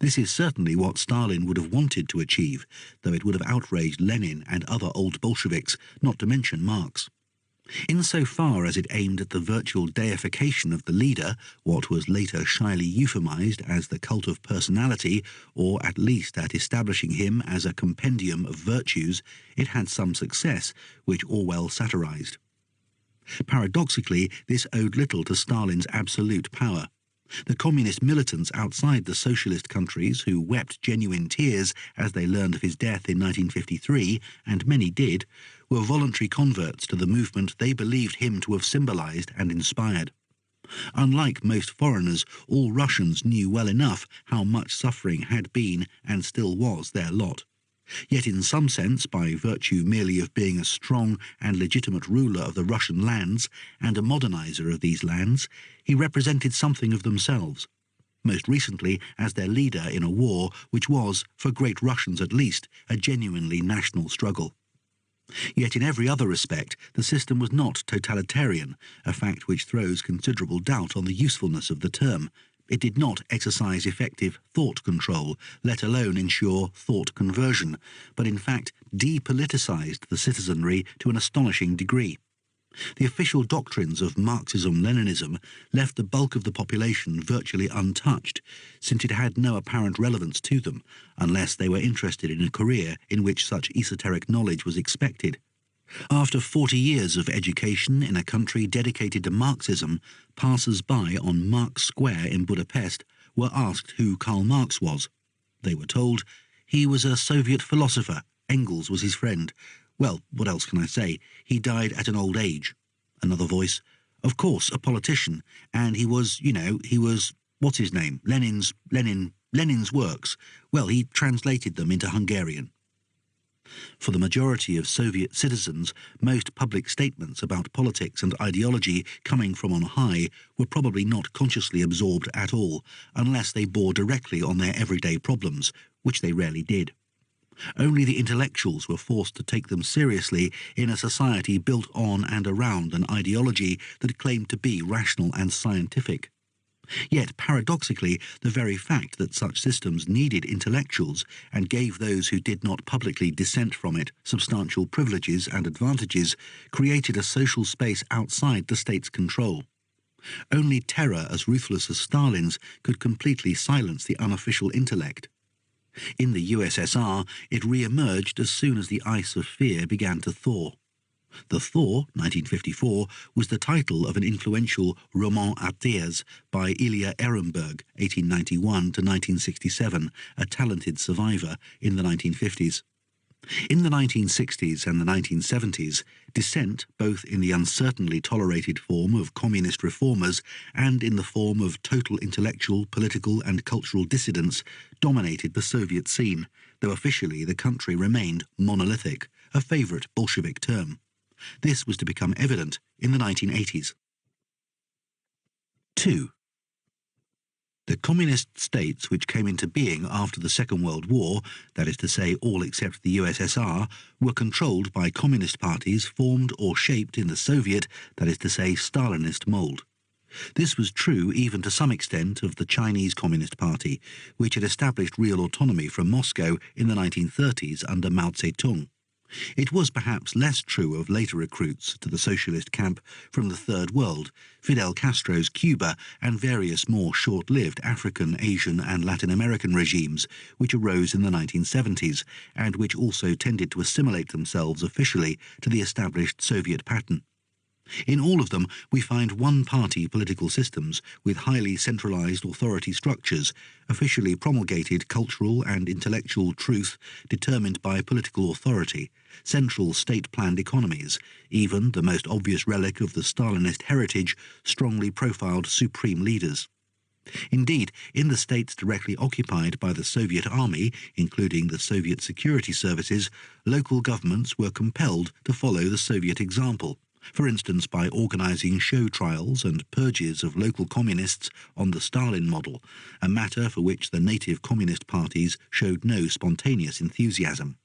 This is certainly what Stalin would have wanted to achieve, though it would have outraged Lenin and other old Bolsheviks, not to mention Marx. Insofar as it aimed at the virtual deification of the leader, what was later shyly euphemized as the cult of personality, or at least at establishing him as a compendium of virtues, it had some success, which Orwell satirized. Paradoxically, this owed little to Stalin's absolute power. The communist militants outside the socialist countries who wept genuine tears as they learned of his death in 1953, and many did, were voluntary converts to the movement they believed him to have symbolized and inspired. Unlike most foreigners, all Russians knew well enough how much suffering had been and still was their lot. Yet in some sense, by virtue merely of being a strong and legitimate ruler of the Russian lands and a modernizer of these lands, he represented something of themselves, most recently as their leader in a war which was, for great Russians at least, a genuinely national struggle. Yet in every other respect the system was not totalitarian, a fact which throws considerable doubt on the usefulness of the term. It did not exercise effective thought control, let alone ensure thought conversion, but in fact depoliticized the citizenry to an astonishing degree. The official doctrines of Marxism-Leninism left the bulk of the population virtually untouched, since it had no apparent relevance to them, unless they were interested in a career in which such esoteric knowledge was expected. After 40 years of education in a country dedicated to Marxism, passers-by on Marx Square in Budapest were asked who Karl Marx was. They were told, "He was a Soviet philosopher. Engels was his friend. Well, what else can I say? He died at an old age." Another voice, "Of course, a politician, and he was, what's his name? Lenin's works. Well, he translated them into Hungarian." For the majority of Soviet citizens, most public statements about politics and ideology coming from on high were probably not consciously absorbed at all, unless they bore directly on their everyday problems, which they rarely did. Only the intellectuals were forced to take them seriously in a society built on and around an ideology that claimed to be rational and scientific. Yet, paradoxically, the very fact that such systems needed intellectuals and gave those who did not publicly dissent from it substantial privileges and advantages created a social space outside the state's control. Only terror as ruthless as Stalin's could completely silence the unofficial intellect. In the USSR, it re-emerged as soon as the ice of fear began to thaw. The Thaw, 1954, was the title of an influential roman à thèse by Ilya Ehrenberg, 1891 to 1967, a talented survivor in the 1950s. In the 1960s and the 1970s, dissent, both in the uncertainly tolerated form of communist reformers and in the form of total intellectual, political and cultural dissidents, dominated the Soviet scene, though officially the country remained monolithic, a favourite Bolshevik term. This was to become evident in the 1980s. 2. The communist states which came into being after the Second World War, that is to say all except the USSR, were controlled by communist parties formed or shaped in the Soviet, that is to say Stalinist mould. This was true even to some extent of the Chinese Communist Party, which had established real autonomy from Moscow in the 1930s under Mao Zedong. It was perhaps less true of later recruits to the socialist camp from the Third World, Fidel Castro's Cuba and various more short-lived African, Asian and Latin American regimes which arose in the 1970s and which also tended to assimilate themselves officially to the established Soviet pattern. In all of them we find one-party political systems with highly centralized authority structures, officially promulgated cultural and intellectual truth determined by political authority, central state-planned economies, even the most obvious relic of the Stalinist heritage, strongly profiled supreme leaders. Indeed, in the states directly occupied by the Soviet army, including the Soviet security services, local governments were compelled to follow the Soviet example, for instance by organizing show trials and purges of local communists on the Stalin model, a matter for which the native communist parties showed no spontaneous enthusiasm.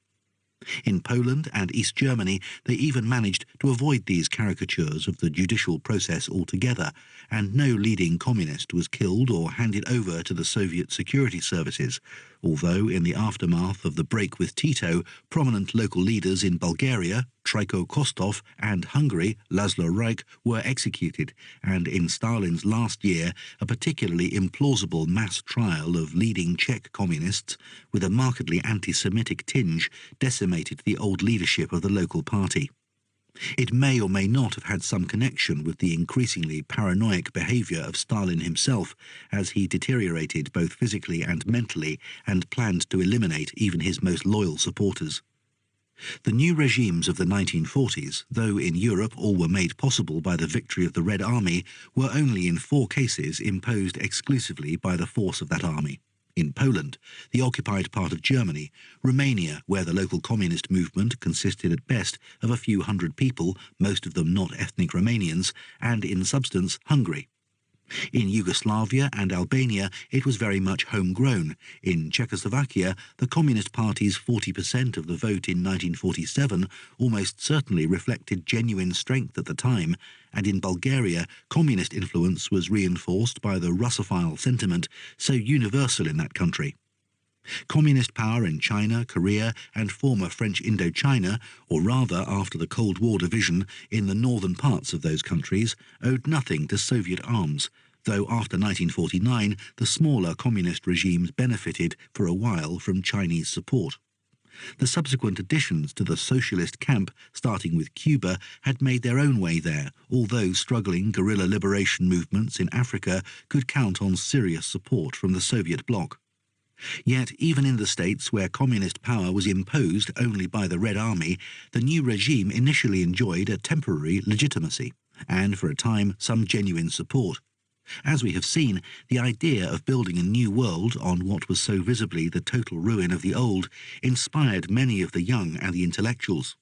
In Poland and East Germany, they even managed to avoid these caricatures of the judicial process altogether, and no leading communist was killed or handed over to the Soviet security services, although in the aftermath of the break with Tito, prominent local leaders in Bulgaria, Trajko Kostov, and Hungary, Laszlo Rajk, were executed, and in Stalin's last year, a particularly implausible mass trial of leading Czech communists with a markedly anti-Semitic tinge decimated the old leadership of the local party. It may or may not have had some connection with the increasingly paranoid behaviour of Stalin himself, as he deteriorated both physically and mentally and planned to eliminate even his most loyal supporters. The new regimes of the 1940s, though in Europe all were made possible by the victory of the Red Army, were only in 4 cases imposed exclusively by the force of that army. In Poland, the occupied part of Germany, Romania, where the local communist movement consisted at best of a few hundred people, most of them not ethnic Romanians, and in substance Hungary. In Yugoslavia and Albania, it was very much homegrown. In Czechoslovakia, the Communist Party's 40% of the vote in 1947 almost certainly reflected genuine strength at the time, and in Bulgaria, communist influence was reinforced by the Russophile sentiment so universal in that country. Communist power in China, Korea and former French Indochina, or rather after the Cold War division in the northern parts of those countries, owed nothing to Soviet arms, though after 1949 the smaller communist regimes benefited for a while from Chinese support. The subsequent additions to the socialist camp, starting with Cuba, had made their own way there, although struggling guerrilla liberation movements in Africa could count on serious support from the Soviet bloc. Yet, even in the states where communist power was imposed only by the Red Army, the new regime initially enjoyed a temporary legitimacy, and for a time some genuine support. As we have seen, the idea of building a new world on what was so visibly the total ruin of the old inspired many of the young and the intellectuals.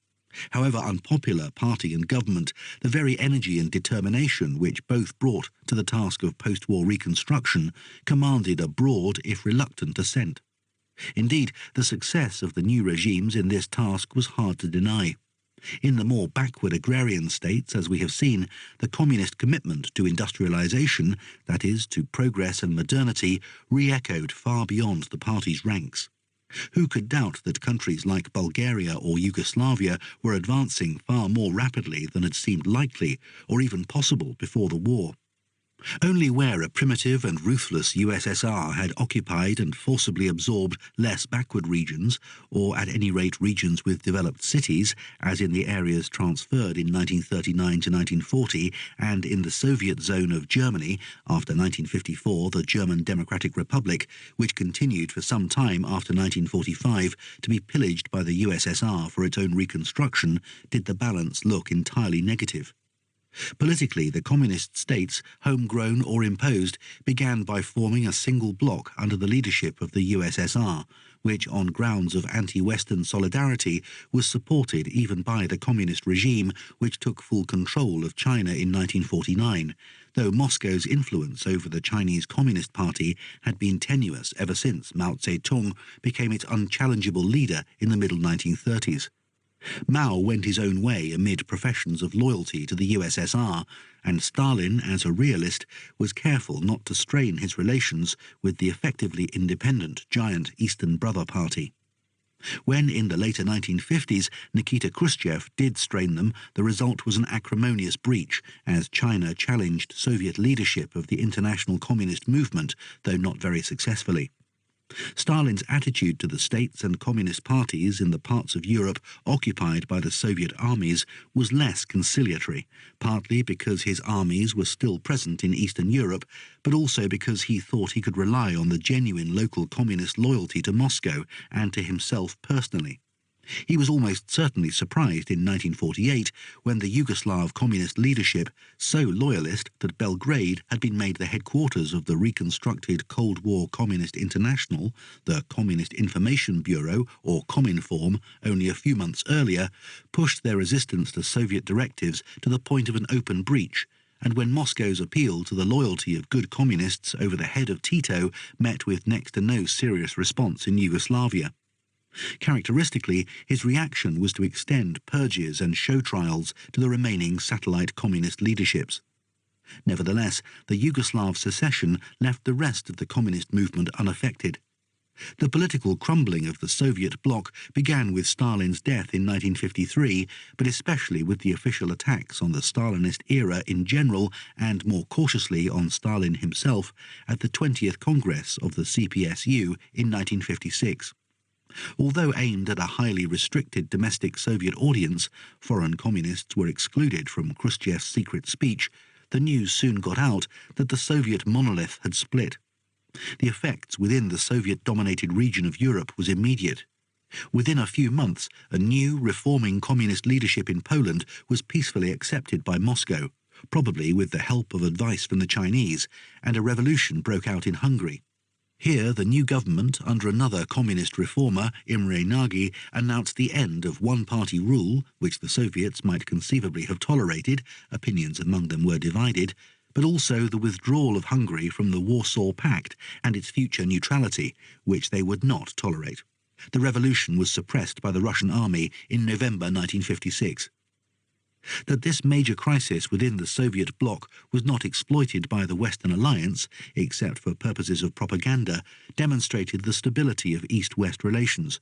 However unpopular party and government, the very energy and determination which both brought to the task of post-war reconstruction commanded a broad, if reluctant, assent. Indeed, the success of the new regimes in this task was hard to deny. In the more backward agrarian states, as we have seen, the communist commitment to industrialization, that is, to progress and modernity, re-echoed far beyond the party's ranks. Who could doubt that countries like Bulgaria or Yugoslavia were advancing far more rapidly than had seemed likely or even possible before the war? Only where a primitive and ruthless USSR had occupied and forcibly absorbed less backward regions, or at any rate regions with developed cities, as in the areas transferred in 1939 to 1940 and in the Soviet zone of Germany after 1954, the German Democratic Republic, which continued for some time after 1945 to be pillaged by the USSR for its own reconstruction, did the balance look entirely negative. Politically, the communist states, homegrown or imposed, began by forming a single bloc under the leadership of the USSR, which, on grounds of anti-Western solidarity, was supported even by the communist regime which took full control of China in 1949, though Moscow's influence over the Chinese Communist Party had been tenuous ever since Mao Zedong became its unchallengeable leader in the middle 1930s. Mao went his own way amid professions of loyalty to the USSR, and Stalin, as a realist, was careful not to strain his relations with the effectively independent giant Eastern Brother Party. When, in the later 1950s, Nikita Khrushchev did strain them, the result was an acrimonious breach, as China challenged Soviet leadership of the international communist movement, though not very successfully. Stalin's attitude to the states and communist parties in the parts of Europe occupied by the Soviet armies was less conciliatory, partly because his armies were still present in Eastern Europe, but also because he thought he could rely on the genuine local communist loyalty to Moscow and to himself personally. He was almost certainly surprised in 1948 when the Yugoslav communist leadership, so loyalist that Belgrade had been made the headquarters of the reconstructed Cold War Communist International, the Communist Information Bureau, or Cominform, only a few months earlier, pushed their resistance to Soviet directives to the point of an open breach, and when Moscow's appeal to the loyalty of good communists over the head of Tito met with next to no serious response in Yugoslavia. Characteristically, his reaction was to extend purges and show trials to the remaining satellite communist leaderships. Nevertheless, the Yugoslav secession left the rest of the communist movement unaffected. The political crumbling of the Soviet bloc began with Stalin's death in 1953, but especially with the official attacks on the Stalinist era in general, and more cautiously on Stalin himself, at the 20th Congress of the CPSU in 1956. Although aimed at a highly restricted domestic Soviet audience, foreign communists were excluded from Khrushchev's secret speech, the news soon got out that the Soviet monolith had split. The effects within the Soviet-dominated region of Europe was immediate. Within a few months, a new, reforming communist leadership in Poland was peacefully accepted by Moscow, probably with the help of advice from the Chinese, and a revolution broke out in Hungary. Here, the new government, under another communist reformer, Imre Nagy, announced the end of one-party rule, which the Soviets might conceivably have tolerated, opinions among them were divided, but also the withdrawal of Hungary from the Warsaw Pact and its future neutrality, which they would not tolerate. The revolution was suppressed by the Russian army in November 1956. That this major crisis within the Soviet bloc was not exploited by the Western alliance, except for purposes of propaganda, demonstrated the stability of East-West relations.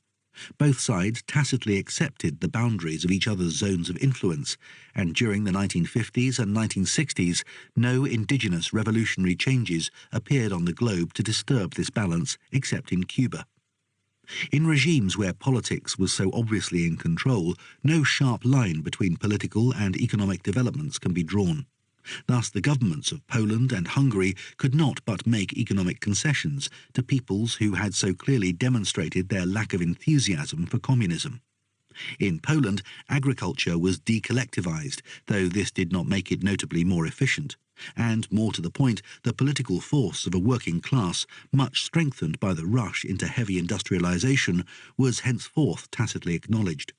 Both sides tacitly accepted the boundaries of each other's zones of influence, and during the 1950s and 1960s, no indigenous revolutionary changes appeared on the globe to disturb this balance, except in Cuba. In regimes where politics was so obviously in control, no sharp line between political and economic developments can be drawn. Thus, the governments of Poland and Hungary could not but make economic concessions to peoples who had so clearly demonstrated their lack of enthusiasm for communism. In Poland, agriculture was decollectivized, though this did not make it notably more efficient. And, more to the point, the political force of a working class, much strengthened by the rush into heavy industrialization, was henceforth tacitly acknowledged.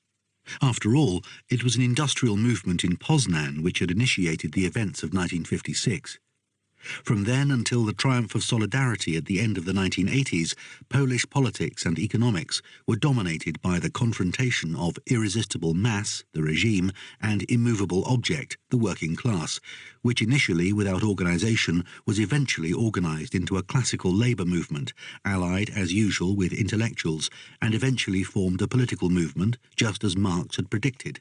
After all, it was an industrial movement in Poznan which had initiated the events of 1956. From then until the triumph of solidarity at the end of the 1980s, Polish politics and economics were dominated by the confrontation of irresistible mass, the regime, and immovable object, the working class, which initially, without organization, was eventually organized into a classical labor movement, allied as usual with intellectuals, and eventually formed a political movement, just as Marx had predicted.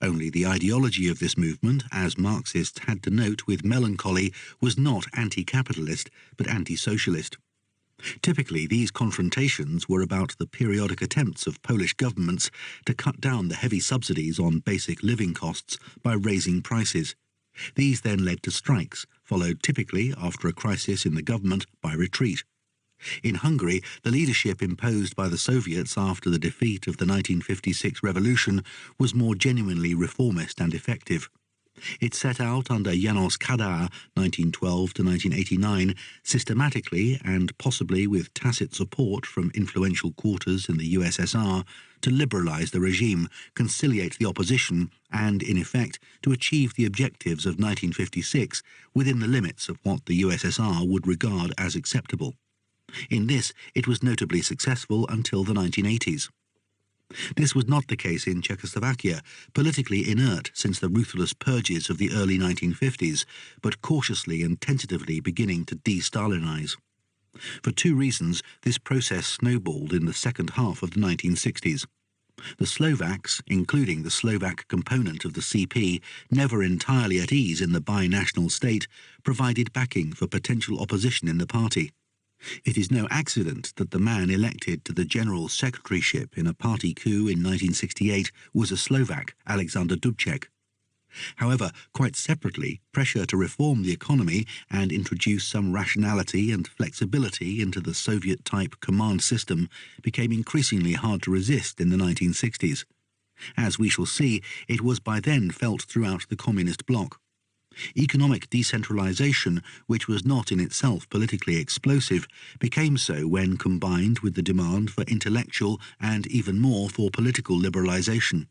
Only the ideology of this movement, as Marxists had to note with melancholy, was not anti-capitalist, but anti-socialist. Typically, these confrontations were about the periodic attempts of Polish governments to cut down the heavy subsidies on basic living costs by raising prices. These then led to strikes, followed typically, after a crisis in the government, by retreat. In Hungary, the leadership imposed by the Soviets after the defeat of the 1956 revolution was more genuinely reformist and effective. It set out under János Kadar, 1912 to 1989, systematically and possibly with tacit support from influential quarters in the USSR, to liberalize the regime, conciliate the opposition, and, in effect, to achieve the objectives of 1956 within the limits of what the USSR would regard as acceptable. In this, it was notably successful until the 1980s. This was not the case in Czechoslovakia, politically inert since the ruthless purges of the early 1950s, but cautiously and tentatively beginning to de-Stalinize. For two reasons, this process snowballed in the second half of the 1960s. The Slovaks, including the Slovak component of the CP, never entirely at ease in the binational state, provided backing for potential opposition in the party. It is no accident that the man elected to the general secretaryship in a party coup in 1968 was a Slovak, Alexander Dubček. However, quite separately, pressure to reform the economy and introduce some rationality and flexibility into the Soviet-type command system became increasingly hard to resist in the 1960s. As we shall see, it was by then felt throughout the communist bloc. Economic decentralization, which was not in itself politically explosive, became so when combined with the demand for intellectual and even more for political liberalization.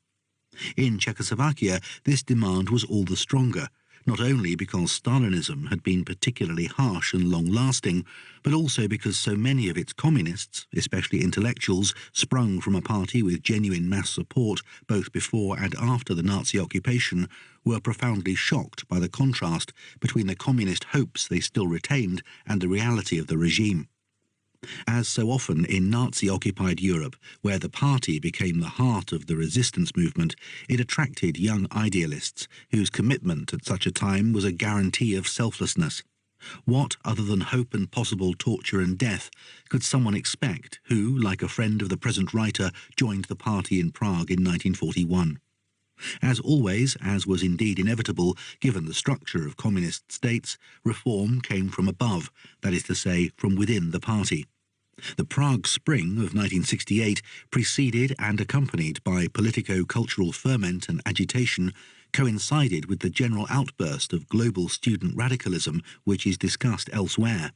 In Czechoslovakia, this demand was all the stronger, not only because Stalinism had been particularly harsh and long-lasting, but also because so many of its communists, especially intellectuals, sprung from a party with genuine mass support both before and after the Nazi occupation, were profoundly shocked by the contrast between the communist hopes they still retained and the reality of the regime. As so often in Nazi-occupied Europe, where the party became the heart of the resistance movement, it attracted young idealists whose commitment at such a time was a guarantee of selflessness. What, other than hope and possible torture and death, could someone expect who, like a friend of the present writer, joined the party in Prague in 1941? As always, as was indeed inevitable, given the structure of communist states, reform came from above, that is to say, from within the party. The Prague Spring of 1968, preceded and accompanied by politico-cultural ferment and agitation, coincided with the general outburst of global student radicalism which is discussed elsewhere.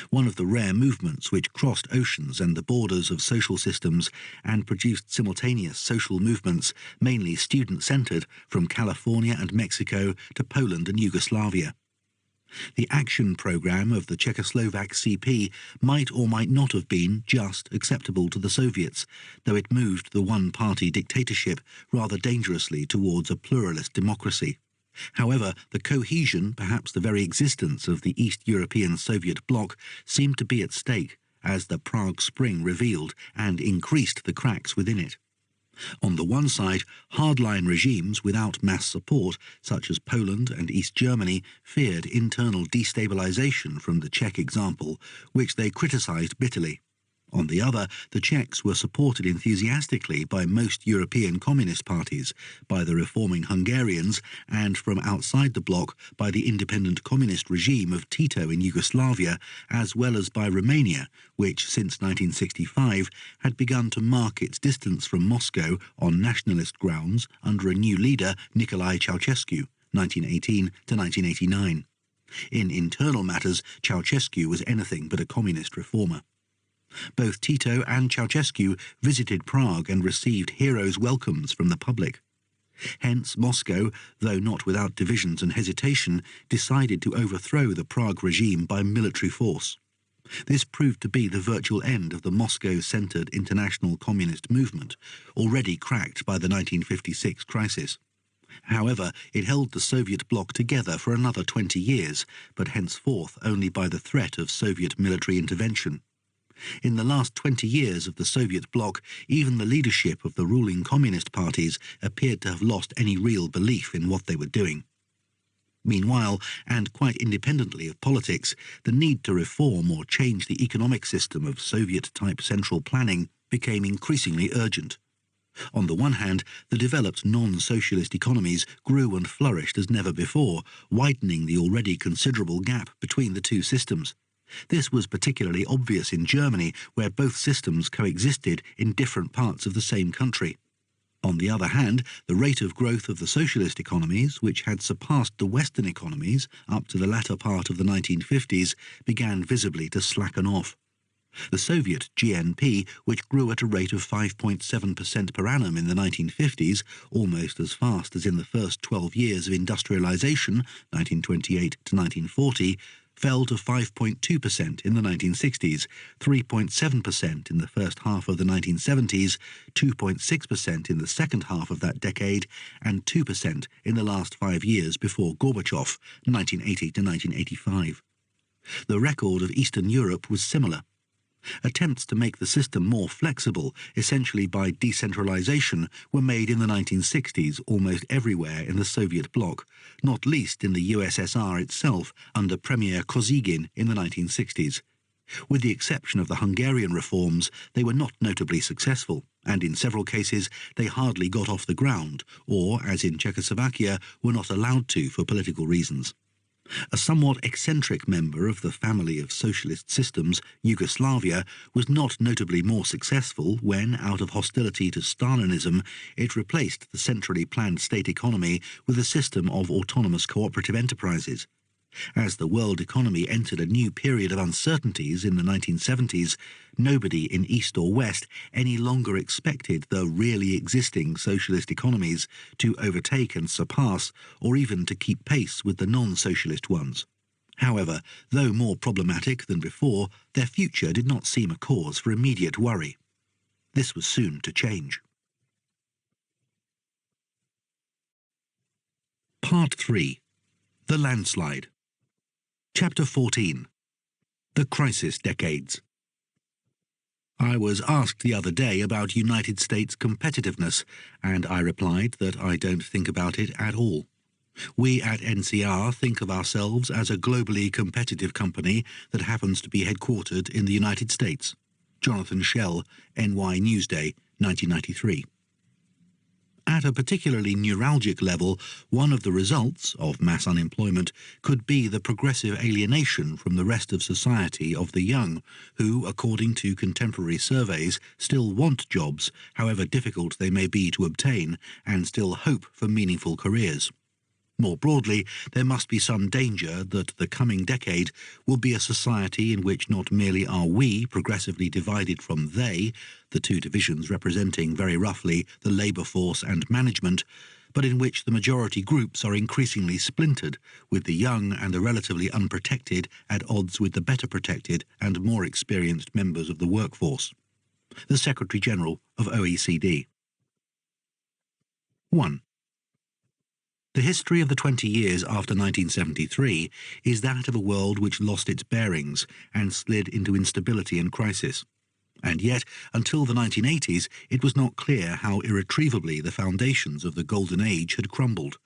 One of the rare movements which crossed oceans and the borders of social systems and produced simultaneous social movements, mainly student-centered, from California and Mexico to Poland and Yugoslavia. The action programme of the Czechoslovak CP might or might not have been just acceptable to the Soviets, though it moved the one-party dictatorship rather dangerously towards a pluralist democracy. However, the cohesion, perhaps the very existence of the East European Soviet bloc, seemed to be at stake, as the Prague Spring revealed, and increased the cracks within it. On the one side, hardline regimes without mass support, such as Poland and East Germany, feared internal destabilization from the Czech example, which they criticized bitterly. On the other, the Czechs were supported enthusiastically by most European communist parties, by the reforming Hungarians, and from outside the bloc by the independent communist regime of Tito in Yugoslavia, as well as by Romania, which since 1965 had begun to mark its distance from Moscow on nationalist grounds under a new leader, Nicolae Ceausescu, 1918 to 1989. In internal matters, Ceausescu was anything but a communist reformer. Both Tito and Ceausescu visited Prague and received heroes' welcomes from the public. Hence Moscow, though not without divisions and hesitation, decided to overthrow the Prague regime by military force. This proved to be the virtual end of the Moscow-centred international communist movement, already cracked by the 1956 crisis. However, it held the Soviet bloc together for another 20 years, but henceforth only by the threat of Soviet military intervention. In the last 20 years of the Soviet bloc, even the leadership of the ruling communist parties appeared to have lost any real belief in what they were doing. Meanwhile, and quite independently of politics, the need to reform or change the economic system of Soviet-type central planning became increasingly urgent. On the one hand, the developed non-socialist economies grew and flourished as never before, widening the already considerable gap between the two systems. This was particularly obvious in Germany, where both systems coexisted in different parts of the same country. On the other hand, the rate of growth of the socialist economies, which had surpassed the Western economies up to the latter part of the 1950s, began visibly to slacken off. The Soviet GNP, which grew at a rate of 5.7% per annum in the 1950s, almost as fast as in the first 12 years of industrialization, 1928 to 1940, fell to 5.2% in the 1960s, 3.7% in the first half of the 1970s, 2.6% in the second half of that decade, and 2% in the last 5 years before Gorbachev, 1980 to 1985. The record of Eastern Europe was similar. Attempts to make the system more flexible, essentially by decentralization, were made in the 1960s almost everywhere in the Soviet bloc, not least in the USSR itself under Premier Kosygin in the 1960s. With the exception of the Hungarian reforms, they were not notably successful, and in several cases they hardly got off the ground, or, as in Czechoslovakia, were not allowed to for political reasons. A somewhat eccentric member of the family of socialist systems, Yugoslavia, was not notably more successful when, out of hostility to Stalinism, it replaced the centrally planned state economy with a system of autonomous cooperative enterprises. As the world economy entered a new period of uncertainties in the 1970s, nobody in East or West any longer expected the really existing socialist economies to overtake and surpass, or even to keep pace with the non-socialist ones. However, though more problematic than before, their future did not seem a cause for immediate worry. This was soon to change. Part 3. The Landslide. Chapter 14. The Crisis Decades. I was asked the other day about United States competitiveness, and I replied that I don't think about it at all. We at NCR think of ourselves as a globally competitive company that happens to be headquartered in the United States. Jonathan Schell, NY Newsday, 1993. At a particularly neuralgic level, one of the results of mass unemployment could be the progressive alienation from the rest of society of the young, who, according to contemporary surveys, still want jobs, however difficult they may be to obtain, and still hope for meaningful careers. More broadly, there must be some danger that the coming decade will be a society in which not merely are we progressively divided from they, the two divisions representing very roughly the labour force and management, but in which the majority groups are increasingly splintered, with the young and the relatively unprotected at odds with the better protected and more experienced members of the workforce. The Secretary-General of OECD. 1. The history of the 20 years after 1973 is that of a world which lost its bearings and slid into instability and crisis. And yet, until the 1980s, it was not clear how irretrievably the foundations of the Golden Age had crumbled.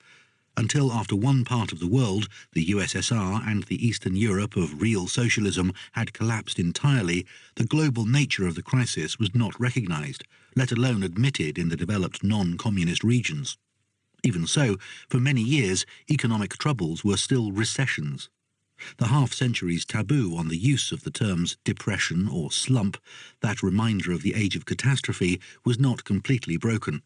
Until after one part of the world, the USSR and the Eastern Europe of real socialism had collapsed entirely, the global nature of the crisis was not recognized, let alone admitted in the developed non-communist regions. Even so, for many years, economic troubles were still recessions. The half-century's taboo on the use of the terms depression or slump, that reminder of the age of catastrophe, was not completely broken.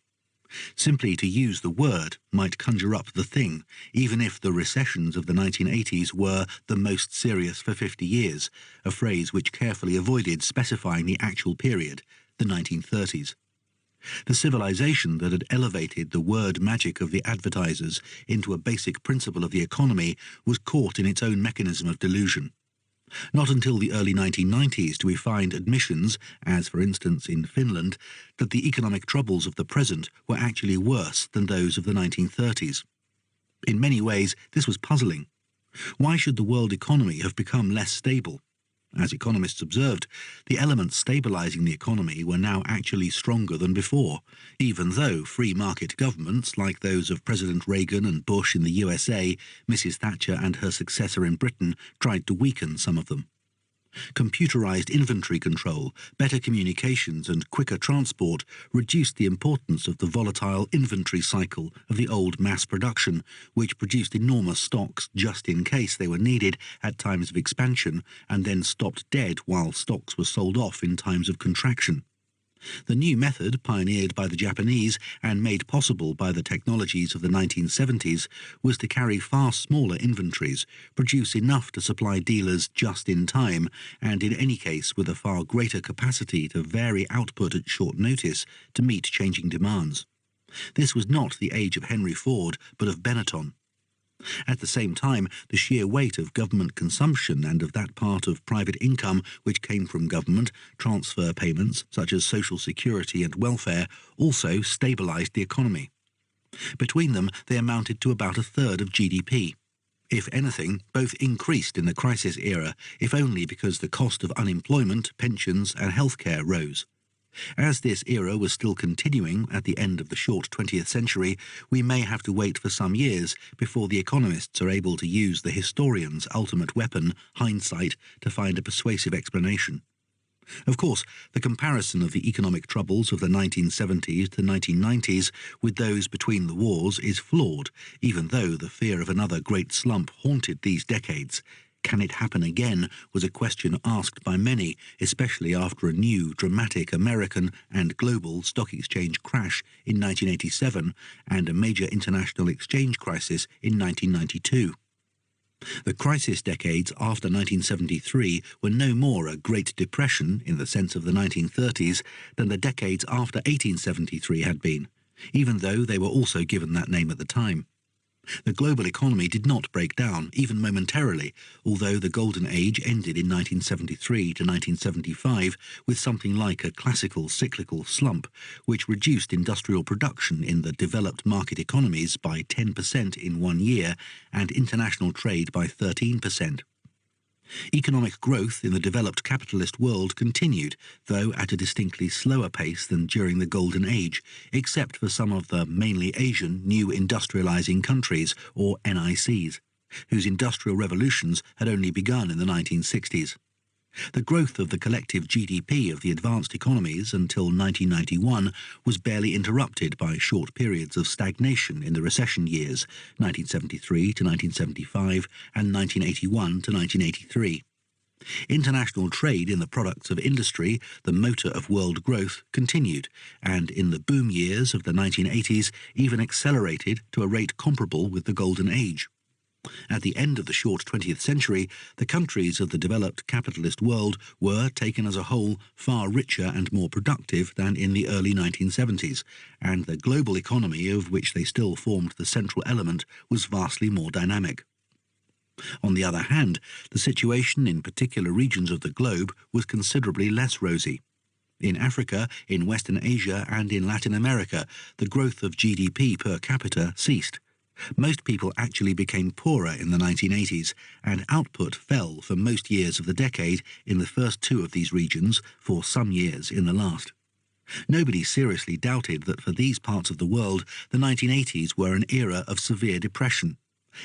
Simply to use the word might conjure up the thing, even if the recessions of the 1980s were the most serious for 50 years, a phrase which carefully avoided specifying the actual period, the 1930s. The civilization that had elevated the word magic of the advertisers into a basic principle of the economy was caught in its own mechanism of delusion. Not until the early 1990s do we find admissions, as for instance in Finland, that the economic troubles of the present were actually worse than those of the 1930s. In many ways, this was puzzling. Why should the world economy have become less stable? As economists observed, the elements stabilizing the economy were now actually stronger than before, even though free market governments like those of President Reagan and Bush in the USA, Mrs. Thatcher and her successor in Britain tried to weaken some of them. Computerized inventory control, better communications and quicker transport reduced the importance of the volatile inventory cycle of the old mass production, which produced enormous stocks just in case they were needed at times of expansion and then stopped dead while stocks were sold off in times of contraction. The new method, pioneered by the Japanese and made possible by the technologies of the 1970s, was to carry far smaller inventories, produce enough to supply dealers just in time, and in any case with a far greater capacity to vary output at short notice to meet changing demands. This was not the age of Henry Ford, but of Benetton. At the same time, the sheer weight of government consumption and of that part of private income which came from government, transfer payments such as social security and welfare, also stabilized the economy. Between them, they amounted to about a third of GDP. If anything, both increased in the crisis era, if only because the cost of unemployment, pensions and healthcare rose. As this era was still continuing at the end of the short 20th century, we may have to wait for some years before the economists are able to use the historian's ultimate weapon, hindsight, to find a persuasive explanation. Of course, the comparison of the economic troubles of the 1970s to 1990s with those between the wars is flawed, even though the fear of another great slump haunted these decades. Can it happen again was a question asked by many, especially after a new, dramatic American and global stock exchange crash in 1987 and a major international exchange crisis in 1992. The crisis decades after 1973 were no more a Great Depression in the sense of the 1930s than the decades after 1873 had been, even though they were also given that name at the time. The global economy did not break down, even momentarily, although the Golden Age ended in 1973 to 1975 with something like a classical cyclical slump, which reduced industrial production in the developed market economies by 10% in 1 year and international trade by 13%. Economic growth in the developed capitalist world continued, though at a distinctly slower pace than during the Golden Age, except for some of the mainly Asian new industrializing countries, or NICs, whose industrial revolutions had only begun in the 1960s. The growth of the collective GDP of the advanced economies until 1991 was barely interrupted by short periods of stagnation in the recession years, 1973 to 1975 and 1981 to 1983. International trade in the products of industry, the motor of world growth, continued, and in the boom years of the 1980s even accelerated to a rate comparable with the Golden Age. At the end of the short 20th century, the countries of the developed capitalist world were, taken as a whole, far richer and more productive than in the early 1970s, and the global economy, of which they still formed the central element, was vastly more dynamic. On the other hand, the situation in particular regions of the globe was considerably less rosy. In Africa, in Western Asia and in Latin America, the growth of GDP per capita ceased. Most people actually became poorer in the 1980s, and output fell for most years of the decade in the first two of these regions, for some years in the last. Nobody seriously doubted that for these parts of the world, the 1980s were an era of severe depression.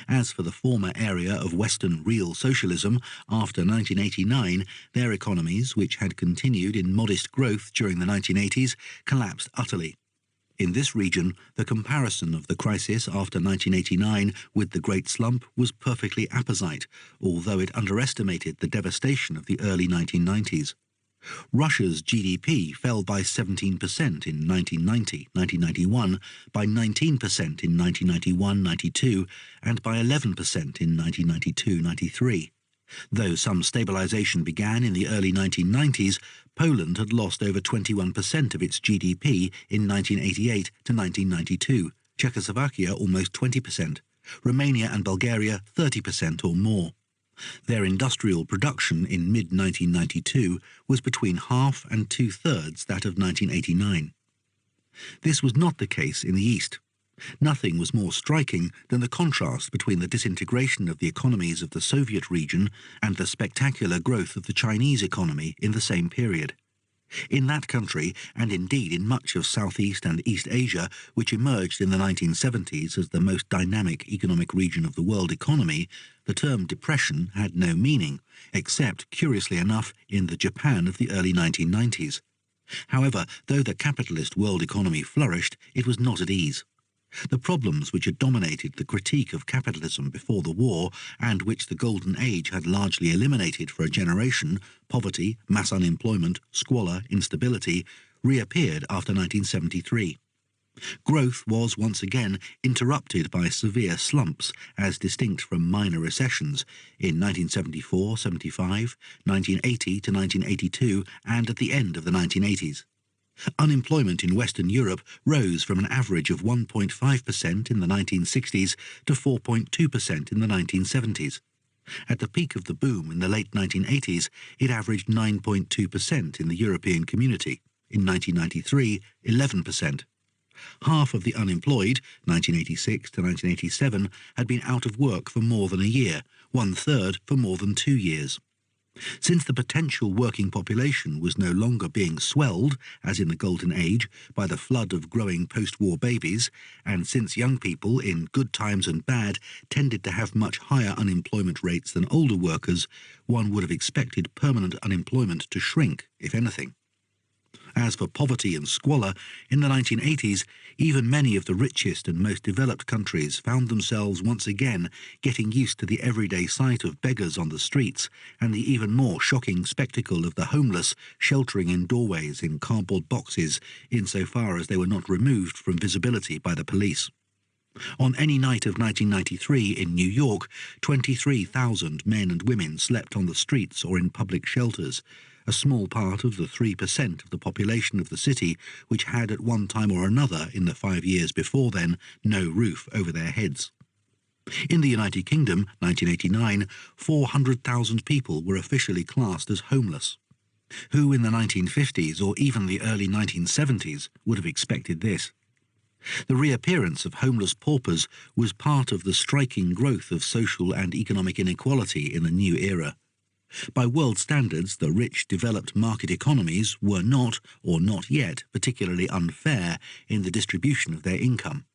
As for the former area of Western real socialism, after 1989, their economies, which had continued in modest growth during the 1980s, collapsed utterly. In this region, the comparison of the crisis after 1989 with the Great Slump was perfectly apposite, although it underestimated the devastation of the early 1990s. Russia's GDP fell by 17% in 1990-1991, by 19% in 1991-92, and by 11% in 1992-93. Though some stabilization began in the early 1990s, Poland had lost over 21% of its GDP in 1988 to 1992, Czechoslovakia almost 20%, Romania and Bulgaria 30% or more. Their industrial production in mid-1992 was between half and two-thirds that of 1989. This was not the case in the East. Nothing was more striking than the contrast between the disintegration of the economies of the Soviet region and the spectacular growth of the Chinese economy in the same period. In that country, and indeed in much of Southeast and East Asia, which emerged in the 1970s as the most dynamic economic region of the world economy, the term depression had no meaning, except, curiously enough, in the Japan of the early 1990s. However, though the capitalist world economy flourished, it was not at ease. The problems which had dominated the critique of capitalism before the war, and which the Golden Age had largely eliminated for a generation, poverty, mass unemployment, squalor, instability, reappeared after 1973. Growth was once again interrupted by severe slumps, as distinct from minor recessions, in 1974-75, 1980 to 1982, and at the end of the 1980s. Unemployment in Western Europe rose from an average of 1.5% in the 1960s to 4.2% in the 1970s. At the peak of the boom in the late 1980s, it averaged 9.2% in the European community. In 1993, 11%. Half of the unemployed, 1986 to 1987, had been out of work for more than a year, one-third for more than 2 years. Since the potential working population was no longer being swelled, as in the Golden Age, by the flood of growing post-war babies, and since young people, in good times and bad, tended to have much higher unemployment rates than older workers, one would have expected permanent unemployment to shrink, if anything. As for poverty and squalor, in the 1980s, even many of the richest and most developed countries found themselves once again getting used to the everyday sight of beggars on the streets and the even more shocking spectacle of the homeless sheltering in doorways in cardboard boxes insofar as they were not removed from visibility by the police. On any night of 1993 in New York, 23,000 men and women slept on the streets or in public shelters, a small part of the 3% of the population of the city which had at one time or another in the 5 years before then no roof over their heads. In the United Kingdom, 1989, 400,000 people were officially classed as homeless. Who in the 1950s or even the early 1970s would have expected this? The reappearance of homeless paupers was part of the striking growth of social and economic inequality in the new era. By world standards, the rich, developed market economies were not, or not yet, particularly unfair in the distribution of their income.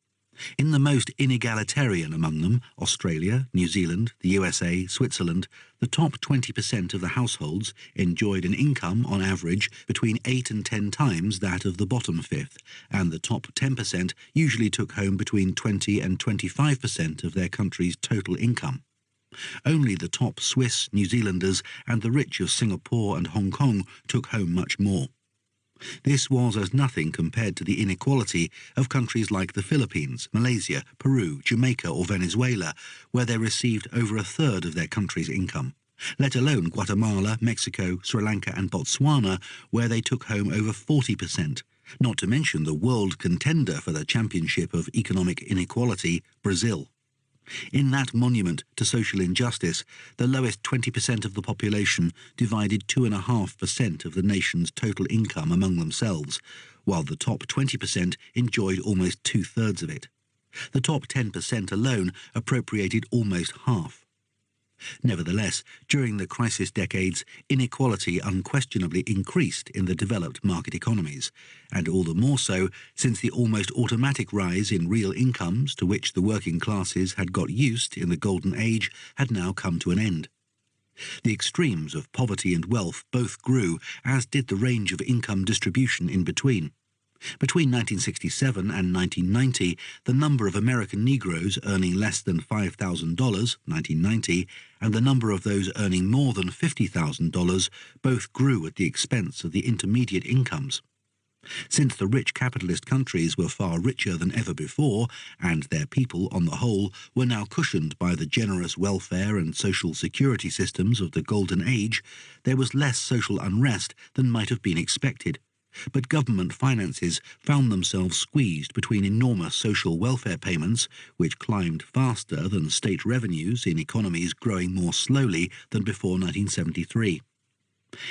In the most inegalitarian among them, Australia, New Zealand, the USA, Switzerland, the top 20% of the households enjoyed an income, on average, between 8 and 10 times that of the bottom fifth, and the top 10% usually took home between 20 and 25% of their country's total income. Only the top Swiss, New Zealanders and the rich of Singapore and Hong Kong took home much more. This was as nothing compared to the inequality of countries like the Philippines, Malaysia, Peru, Jamaica or Venezuela, where they received over a third of their country's income, let alone Guatemala, Mexico, Sri Lanka and Botswana, where they took home over 40%, not to mention the world contender for the championship of economic inequality, Brazil. In that monument to social injustice, the lowest 20% of the population divided 2.5% of the nation's total income among themselves, while the top 20% enjoyed almost two-thirds of it. The top 10% alone appropriated almost half. Nevertheless, during the crisis decades, inequality unquestionably increased in the developed market economies, and all the more so since the almost automatic rise in real incomes to which the working classes had got used in the Golden Age had now come to an end. The extremes of poverty and wealth both grew, as did the range of income distribution in between. Between 1967 and 1990, the number of American Negroes earning less than $5,000, 1990, and the number of those earning more than $50,000 both grew at the expense of the intermediate incomes. Since the rich capitalist countries were far richer than ever before, and their people, on the whole, were now cushioned by the generous welfare and social security systems of the Golden Age, there was less social unrest than might have been expected. But government finances found themselves squeezed between enormous social welfare payments, which climbed faster than state revenues in economies growing more slowly than before 1973.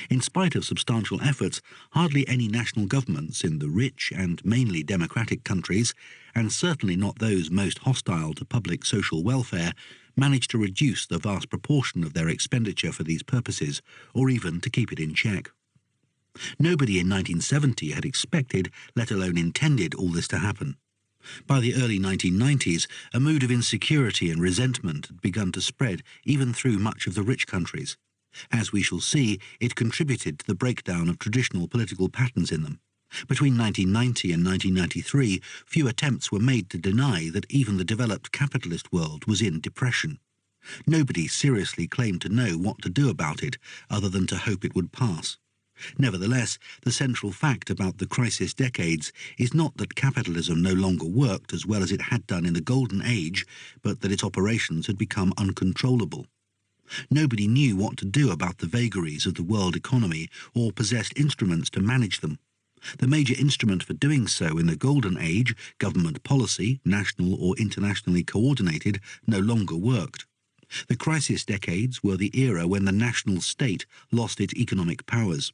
In spite of substantial efforts, hardly any national governments in the rich and mainly democratic countries, and certainly not those most hostile to public social welfare, managed to reduce the vast proportion of their expenditure for these purposes, or even to keep it in check. Nobody in 1970 had expected, let alone intended, all this to happen. By the early 1990s, a mood of insecurity and resentment had begun to spread even through much of the rich countries. As we shall see, it contributed to the breakdown of traditional political patterns in them. Between 1990 and 1993, few attempts were made to deny that even the developed capitalist world was in depression. Nobody seriously claimed to know what to do about it, other than to hope it would pass. Nevertheless, the central fact about the crisis decades is not that capitalism no longer worked as well as it had done in the Golden Age, but that its operations had become uncontrollable. Nobody knew what to do about the vagaries of the world economy or possessed instruments to manage them. The major instrument for doing so in the Golden Age, government policy, national or internationally coordinated, no longer worked. The crisis decades were the era when the national state lost its economic powers.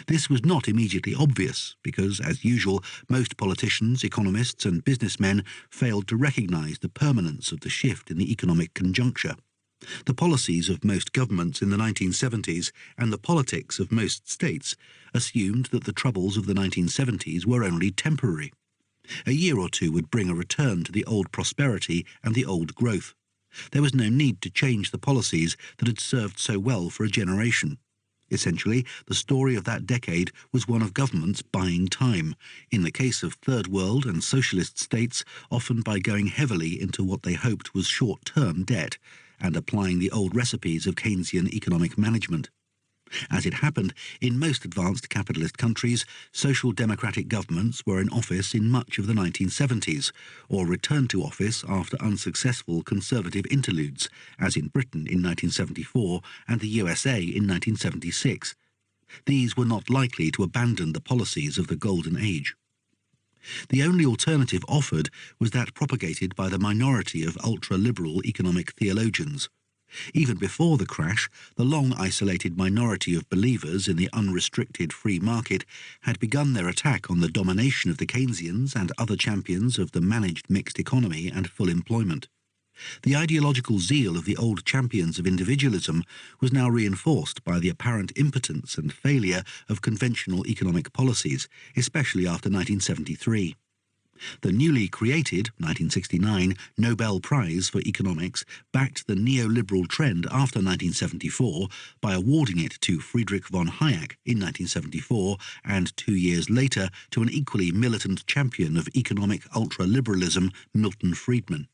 This was not immediately obvious because, as usual, most politicians, economists and businessmen failed to recognize the permanence of the shift in the economic conjuncture. The policies of most governments in the 1970s and the politics of most states assumed that the troubles of the 1970s were only temporary. A year or two would bring a return to the old prosperity and the old growth. There was no need to change the policies that had served so well for a generation. Essentially, the story of that decade was one of governments buying time, in the case of third world and socialist states, often by going heavily into what they hoped was short-term debt, and applying the old recipes of Keynesian economic management. As it happened, in most advanced capitalist countries, social democratic governments were in office in much of the 1970s, or returned to office after unsuccessful conservative interludes, as in Britain in 1974 and the USA in 1976. These were not likely to abandon the policies of the Golden Age. The only alternative offered was that propagated by the minority of ultra-liberal economic theologians. Even before the crash, the long-isolated minority of believers in the unrestricted free market had begun their attack on the domination of the Keynesians and other champions of the managed mixed economy and full employment. The ideological zeal of the old champions of individualism was now reinforced by the apparent impotence and failure of conventional economic policies, especially after 1973. The newly created 1969 Nobel Prize for Economics backed the neoliberal trend after 1974 by awarding it to Friedrich von Hayek in 1974 and 2 years later to an equally militant champion of economic ultra-liberalism, Milton Friedman.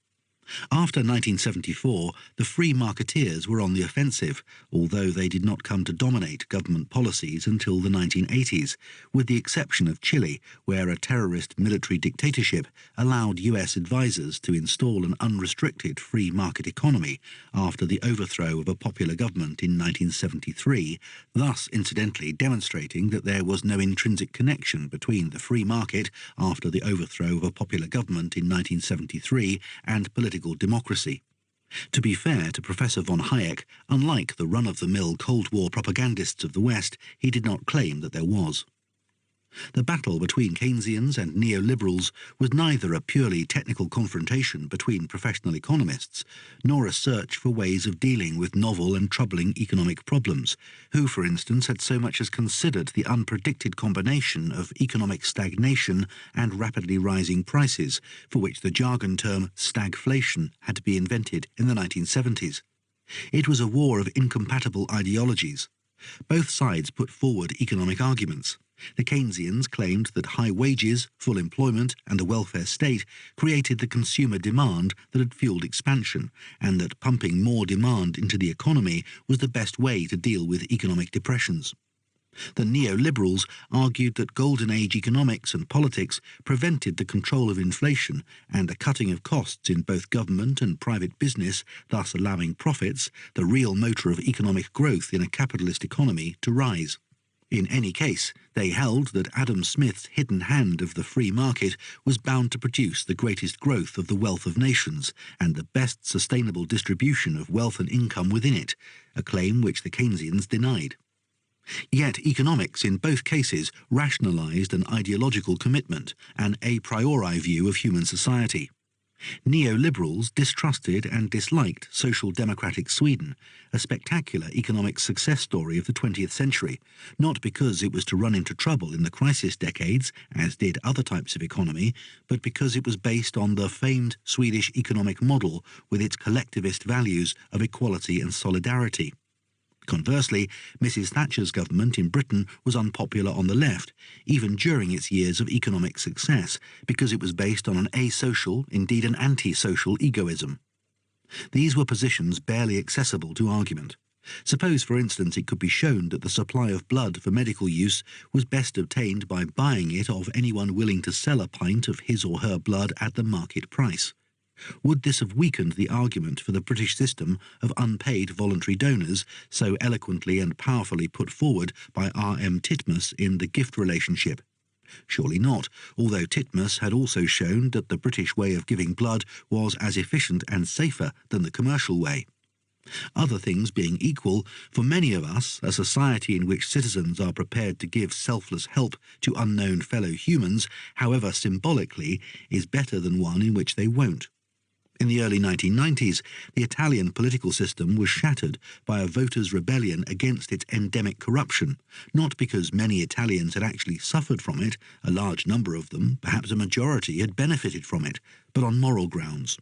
After 1974, the free marketeers were on the offensive, although they did not come to dominate government policies until the 1980s, with the exception of Chile, where a terrorist military dictatorship allowed US advisers to install an unrestricted free market economy after the overthrow of a popular government in 1973, thus incidentally demonstrating that there was no intrinsic connection between the free market after the overthrow of a popular government in 1973 and political democracy. To be fair to Professor von Hayek, unlike the run-of-the-mill Cold War propagandists of the West, he did not claim that there was. The battle between Keynesians and neoliberals was neither a purely technical confrontation between professional economists, nor a search for ways of dealing with novel and troubling economic problems. Who, for instance, had so much as considered the unpredicted combination of economic stagnation and rapidly rising prices, for which the jargon term stagflation had to be invented in the 1970s? It was a war of incompatible ideologies. Both sides put forward economic arguments. The Keynesians claimed that high wages, full employment and a welfare state created the consumer demand that had fueled expansion, and that pumping more demand into the economy was the best way to deal with economic depressions. The neoliberals argued that golden age economics and politics prevented the control of inflation and the cutting of costs in both government and private business, thus allowing profits, the real motor of economic growth in a capitalist economy, to rise. In any case, they held that Adam Smith's hidden hand of the free market was bound to produce the greatest growth of the wealth of nations and the best sustainable distribution of wealth and income within it, a claim which the Keynesians denied. Yet economics in both cases rationalized an ideological commitment, an a priori view of human society. Neoliberals distrusted and disliked social democratic Sweden, a spectacular economic success story of the 20th century, not because it was to run into trouble in the crisis decades, as did other types of economy, but because it was based on the famed Swedish economic model with its collectivist values of equality and solidarity. Conversely, Mrs. Thatcher's government in Britain was unpopular on the left, even during its years of economic success, because it was based on an asocial, indeed an anti-social egoism. These were positions barely accessible to argument. Suppose, for instance, it could be shown that the supply of blood for medical use was best obtained by buying it of anyone willing to sell a pint of his or her blood at the market price. Would this have weakened the argument for the British system of unpaid voluntary donors, so eloquently and powerfully put forward by R.M. Titmuss in The Gift Relationship? Surely not, although Titmuss had also shown that the British way of giving blood was as efficient and safer than the commercial way. Other things being equal, for many of us, a society in which citizens are prepared to give selfless help to unknown fellow humans, however symbolically, is better than one in which they won't. In the early 1990s, the Italian political system was shattered by a voters' rebellion against its endemic corruption, not because many Italians had actually suffered from it, a large number of them, perhaps a majority, had benefited from it, but on moral grounds.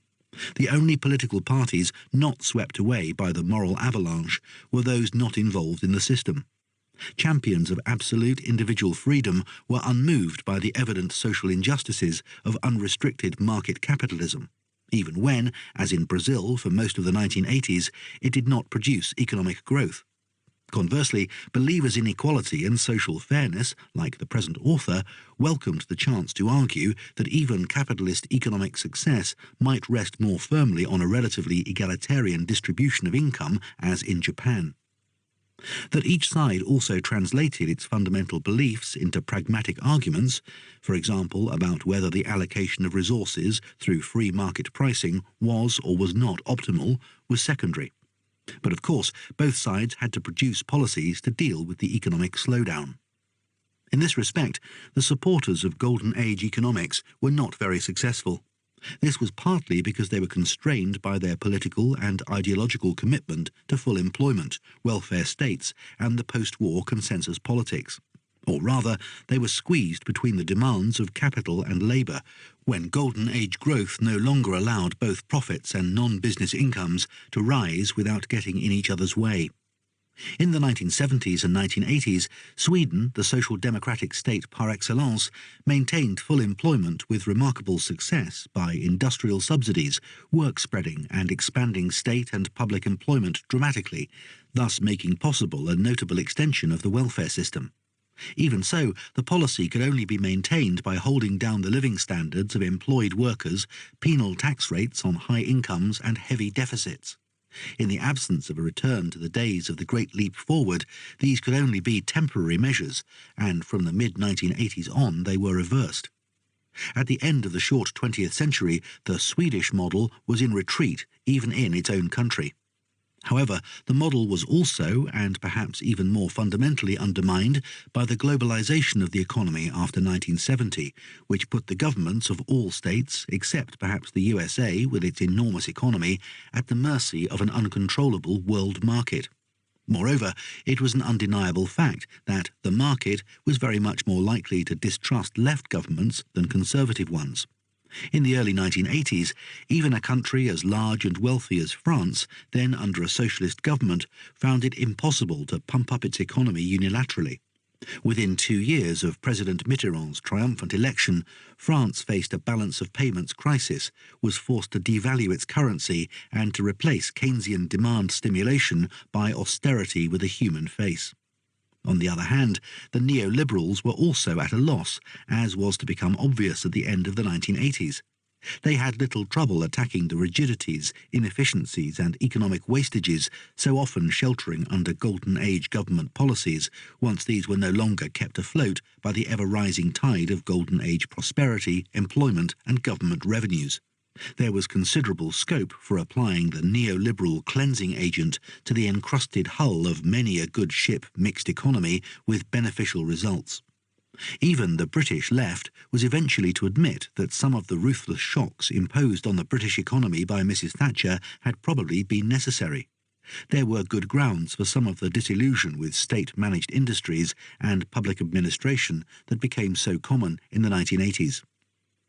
The only political parties not swept away by the moral avalanche were those not involved in the system. Champions of absolute individual freedom were unmoved by the evident social injustices of unrestricted market capitalism, even when, as in Brazil for most of the 1980s, it did not produce economic growth. Conversely, believers in equality and social fairness, like the present author, welcomed the chance to argue that even capitalist economic success might rest more firmly on a relatively egalitarian distribution of income, as in Japan. That each side also translated its fundamental beliefs into pragmatic arguments, for example about whether the allocation of resources through free market pricing was or was not optimal, was secondary. But of course, both sides had to produce policies to deal with the economic slowdown. In this respect, the supporters of Golden Age economics were not very successful. This was partly because they were constrained by their political and ideological commitment to full employment, welfare states, and the post-war consensus politics. Or rather, they were squeezed between the demands of capital and labour, when Golden Age growth no longer allowed both profits and non-business incomes to rise without getting in each other's way. In the 1970s and 1980s, Sweden, the social democratic state par excellence, maintained full employment with remarkable success by industrial subsidies, work spreading and expanding state and public employment dramatically, thus making possible a notable extension of the welfare system. Even so, the policy could only be maintained by holding down the living standards of employed workers, penal tax rates on high incomes and heavy deficits. In the absence of a return to the days of the Great Leap Forward, these could only be temporary measures, and from the mid-1980s on they were reversed. At the end of the short 20th century, the Swedish model was in retreat, even in its own country. However, the model was also, and perhaps even more fundamentally, undermined by the globalization of the economy after 1970, which put the governments of all states, except perhaps the USA with its enormous economy, at the mercy of an uncontrollable world market. Moreover, it was an undeniable fact that the market was very much more likely to distrust left governments than conservative ones. In the early 1980s, even a country as large and wealthy as France, then under a socialist government, found it impossible to pump up its economy unilaterally. Within 2 years of President Mitterrand's triumphant election, France faced a balance of payments crisis, was forced to devalue its currency and to replace Keynesian demand stimulation by austerity with a human face. On the other hand, the neoliberals were also at a loss, as was to become obvious at the end of the 1980s. They had little trouble attacking the rigidities, inefficiencies and economic wastages so often sheltering under Golden Age government policies, once these were no longer kept afloat by the ever-rising tide of Golden Age prosperity, employment and government revenues. There was considerable scope for applying the neoliberal cleansing agent to the encrusted hull of many a good ship mixed economy with beneficial results. Even the British left was eventually to admit that some of the ruthless shocks imposed on the British economy by Mrs. Thatcher had probably been necessary. There were good grounds for some of the disillusion with state-managed industries and public administration that became so common in the 1980s.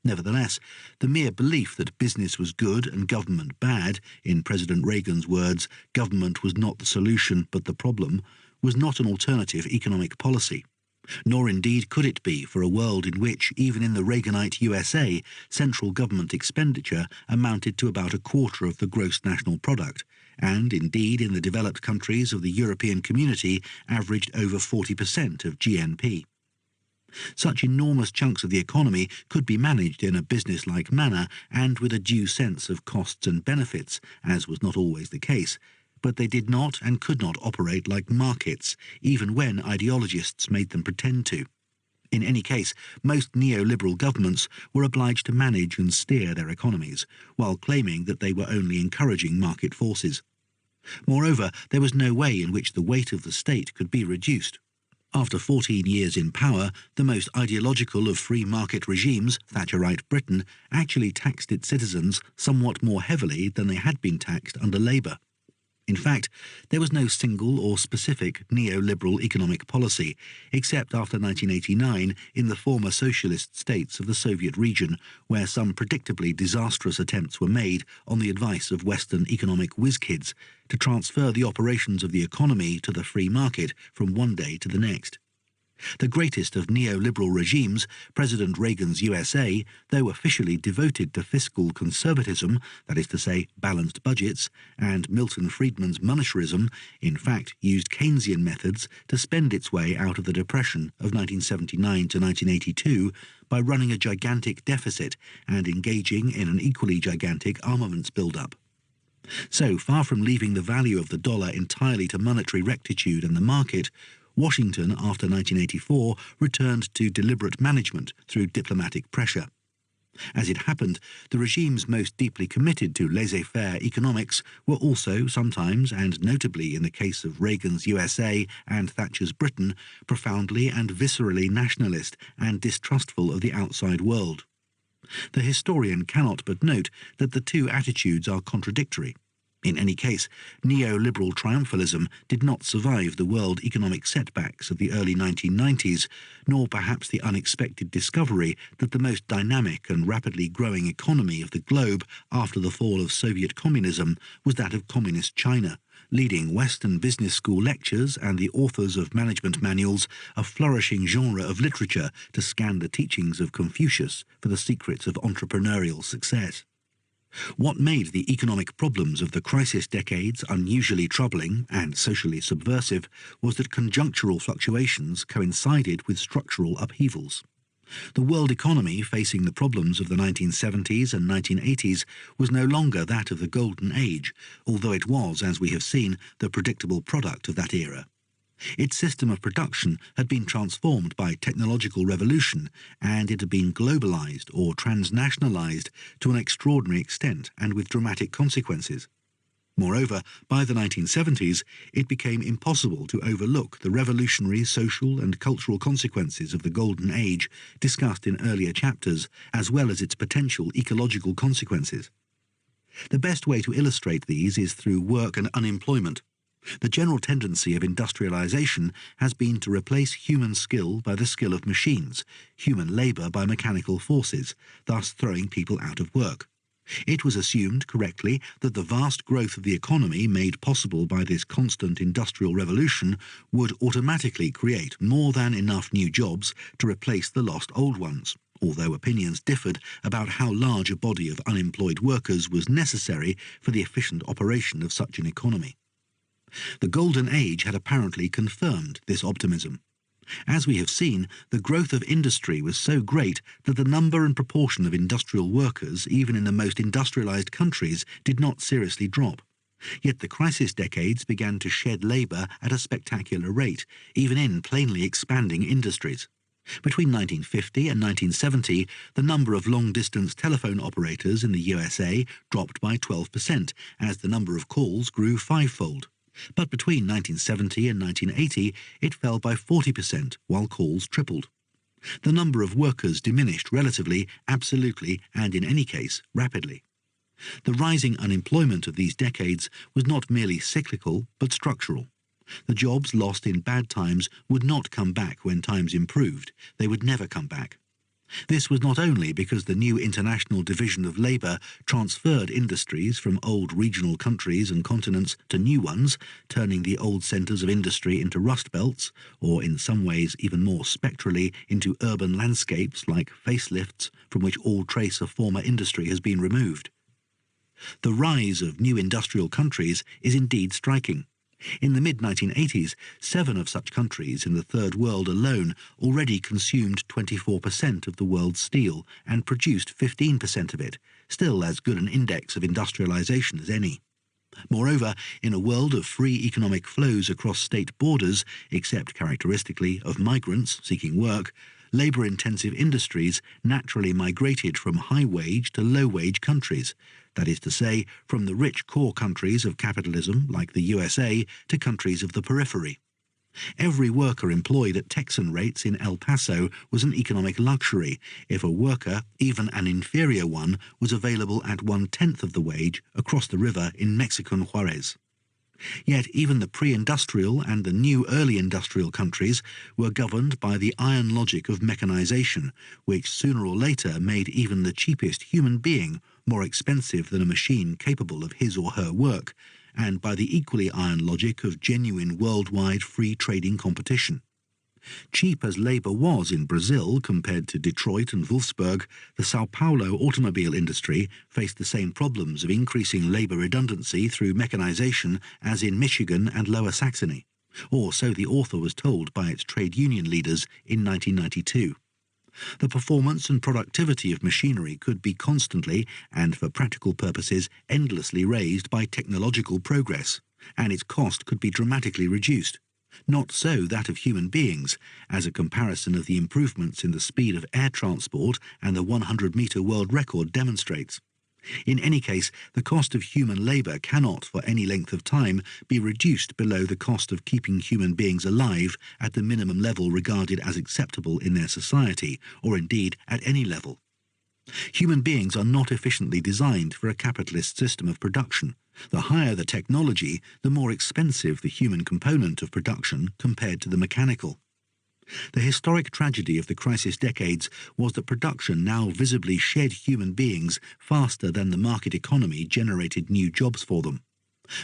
Nevertheless, the mere belief that business was good and government bad, in President Reagan's words, government was not the solution but the problem, was not an alternative economic policy. Nor indeed could it be for a world in which, even in the Reaganite USA, central government expenditure amounted to about a quarter of the gross national product, and indeed in the developed countries of the European community averaged over 40% of GNP. Such enormous chunks of the economy could be managed in a business-like manner and with a due sense of costs and benefits, as was not always the case, but they did not and could not operate like markets, even when ideologists made them pretend to. In any case, most neoliberal governments were obliged to manage and steer their economies, while claiming that they were only encouraging market forces. Moreover, there was no way in which the weight of the state could be reduced. After 14 years in power, the most ideological of free market regimes, Thatcherite Britain, actually taxed its citizens somewhat more heavily than they had been taxed under Labour. In fact, there was no single or specific neoliberal economic policy, except after 1989 in the former socialist states of the Soviet region, where some predictably disastrous attempts were made, on the advice of Western economic whiz-kids, to transfer the operations of the economy to the free market from one day to the next. The greatest of neoliberal regimes, President Reagan's USA, though officially devoted to fiscal conservatism, that is to say, balanced budgets, and Milton Friedman's monetarism, in fact used Keynesian methods to spend its way out of the Depression of 1979 to 1982 by running a gigantic deficit and engaging in an equally gigantic armaments build-up. So, far from leaving the value of the dollar entirely to monetary rectitude and the market, Washington, after 1984, returned to deliberate management through diplomatic pressure. As it happened, the regimes most deeply committed to laissez-faire economics were also sometimes, and notably in the case of Reagan's USA and Thatcher's Britain, profoundly and viscerally nationalist and distrustful of the outside world. The historian cannot but note that the two attitudes are contradictory. In any case, neoliberal triumphalism did not survive the world economic setbacks of the early 1990s, nor perhaps the unexpected discovery that the most dynamic and rapidly growing economy of the globe after the fall of Soviet communism was that of communist China, leading Western business school lectures and the authors of management manuals a flourishing genre of literature to scan the teachings of Confucius for the secrets of entrepreneurial success. What made the economic problems of the crisis decades unusually troubling and socially subversive was that conjunctural fluctuations coincided with structural upheavals. The world economy facing the problems of the 1970s and 1980s was no longer that of the Golden Age, although it was, as we have seen, the predictable product of that era. Its system of production had been transformed by technological revolution, and it had been globalized or transnationalized to an extraordinary extent and with dramatic consequences. Moreover, by the 1970s, it became impossible to overlook the revolutionary social and cultural consequences of the Golden Age discussed in earlier chapters, as well as its potential ecological consequences. The best way to illustrate these is through work and unemployment. The general tendency of industrialization has been to replace human skill by the skill of machines, human labor by mechanical forces, thus throwing people out of work. It was assumed correctly that the vast growth of the economy made possible by this constant industrial revolution would automatically create more than enough new jobs to replace the lost old ones, although opinions differed about how large a body of unemployed workers was necessary for the efficient operation of such an economy. The Golden Age had apparently confirmed this optimism. As we have seen, the growth of industry was so great that the number and proportion of industrial workers, even in the most industrialized countries, did not seriously drop. Yet the crisis decades began to shed labor at a spectacular rate, even in plainly expanding industries. Between 1950 and 1970, the number of long-distance telephone operators in the USA dropped by 12%, as the number of calls grew fivefold. But between 1970 and 1980, it fell by 40%, while calls tripled. The number of workers diminished relatively, absolutely, and in any case, rapidly. The rising unemployment of these decades was not merely cyclical, but structural. The jobs lost in bad times would not come back when times improved. They would never come back. This was not only because the new international division of labour transferred industries from old regional countries and continents to new ones, turning the old centres of industry into rust belts, or in some ways even more spectrally into urban landscapes like facelifts from which all trace of former industry has been removed. The rise of new industrial countries is indeed striking. In the mid-1980s, 7 of such countries in the Third World alone already consumed 24% of the world's steel and produced 15% of it, still as good an index of industrialization as any. Moreover, in a world of free economic flows across state borders, except characteristically of migrants seeking work, labour-intensive industries naturally migrated from high-wage to low-wage countries, that is to say, from the rich core countries of capitalism, like the USA, to countries of the periphery. Every worker employed at Texan rates in El Paso was an economic luxury if a worker, even an inferior one, was available at 1/10 of the wage across the river in Mexican Juarez. Yet even the pre-industrial and the new early industrial countries were governed by the iron logic of mechanization, which sooner or later made even the cheapest human being more expensive than a machine capable of his or her work, and by the equally iron logic of genuine worldwide free trading competition. Cheap as labour was in Brazil compared to Detroit and Wolfsburg, the Sao Paulo automobile industry faced the same problems of increasing labour redundancy through mechanization as in Michigan and Lower Saxony, or so the author was told by its trade union leaders in 1992. The performance and productivity of machinery could be constantly, and for practical purposes, endlessly raised by technological progress, and its cost could be dramatically reduced. Not so that of human beings, as a comparison of the improvements in the speed of air transport and the 100-metre world record demonstrates. In any case, the cost of human labour cannot, for any length of time, be reduced below the cost of keeping human beings alive at the minimum level regarded as acceptable in their society, or indeed at any level. Human beings are not efficiently designed for a capitalist system of production. The higher the technology, the more expensive the human component of production compared to the mechanical. The historic tragedy of the crisis decades was that production now visibly shed human beings faster than the market economy generated new jobs for them.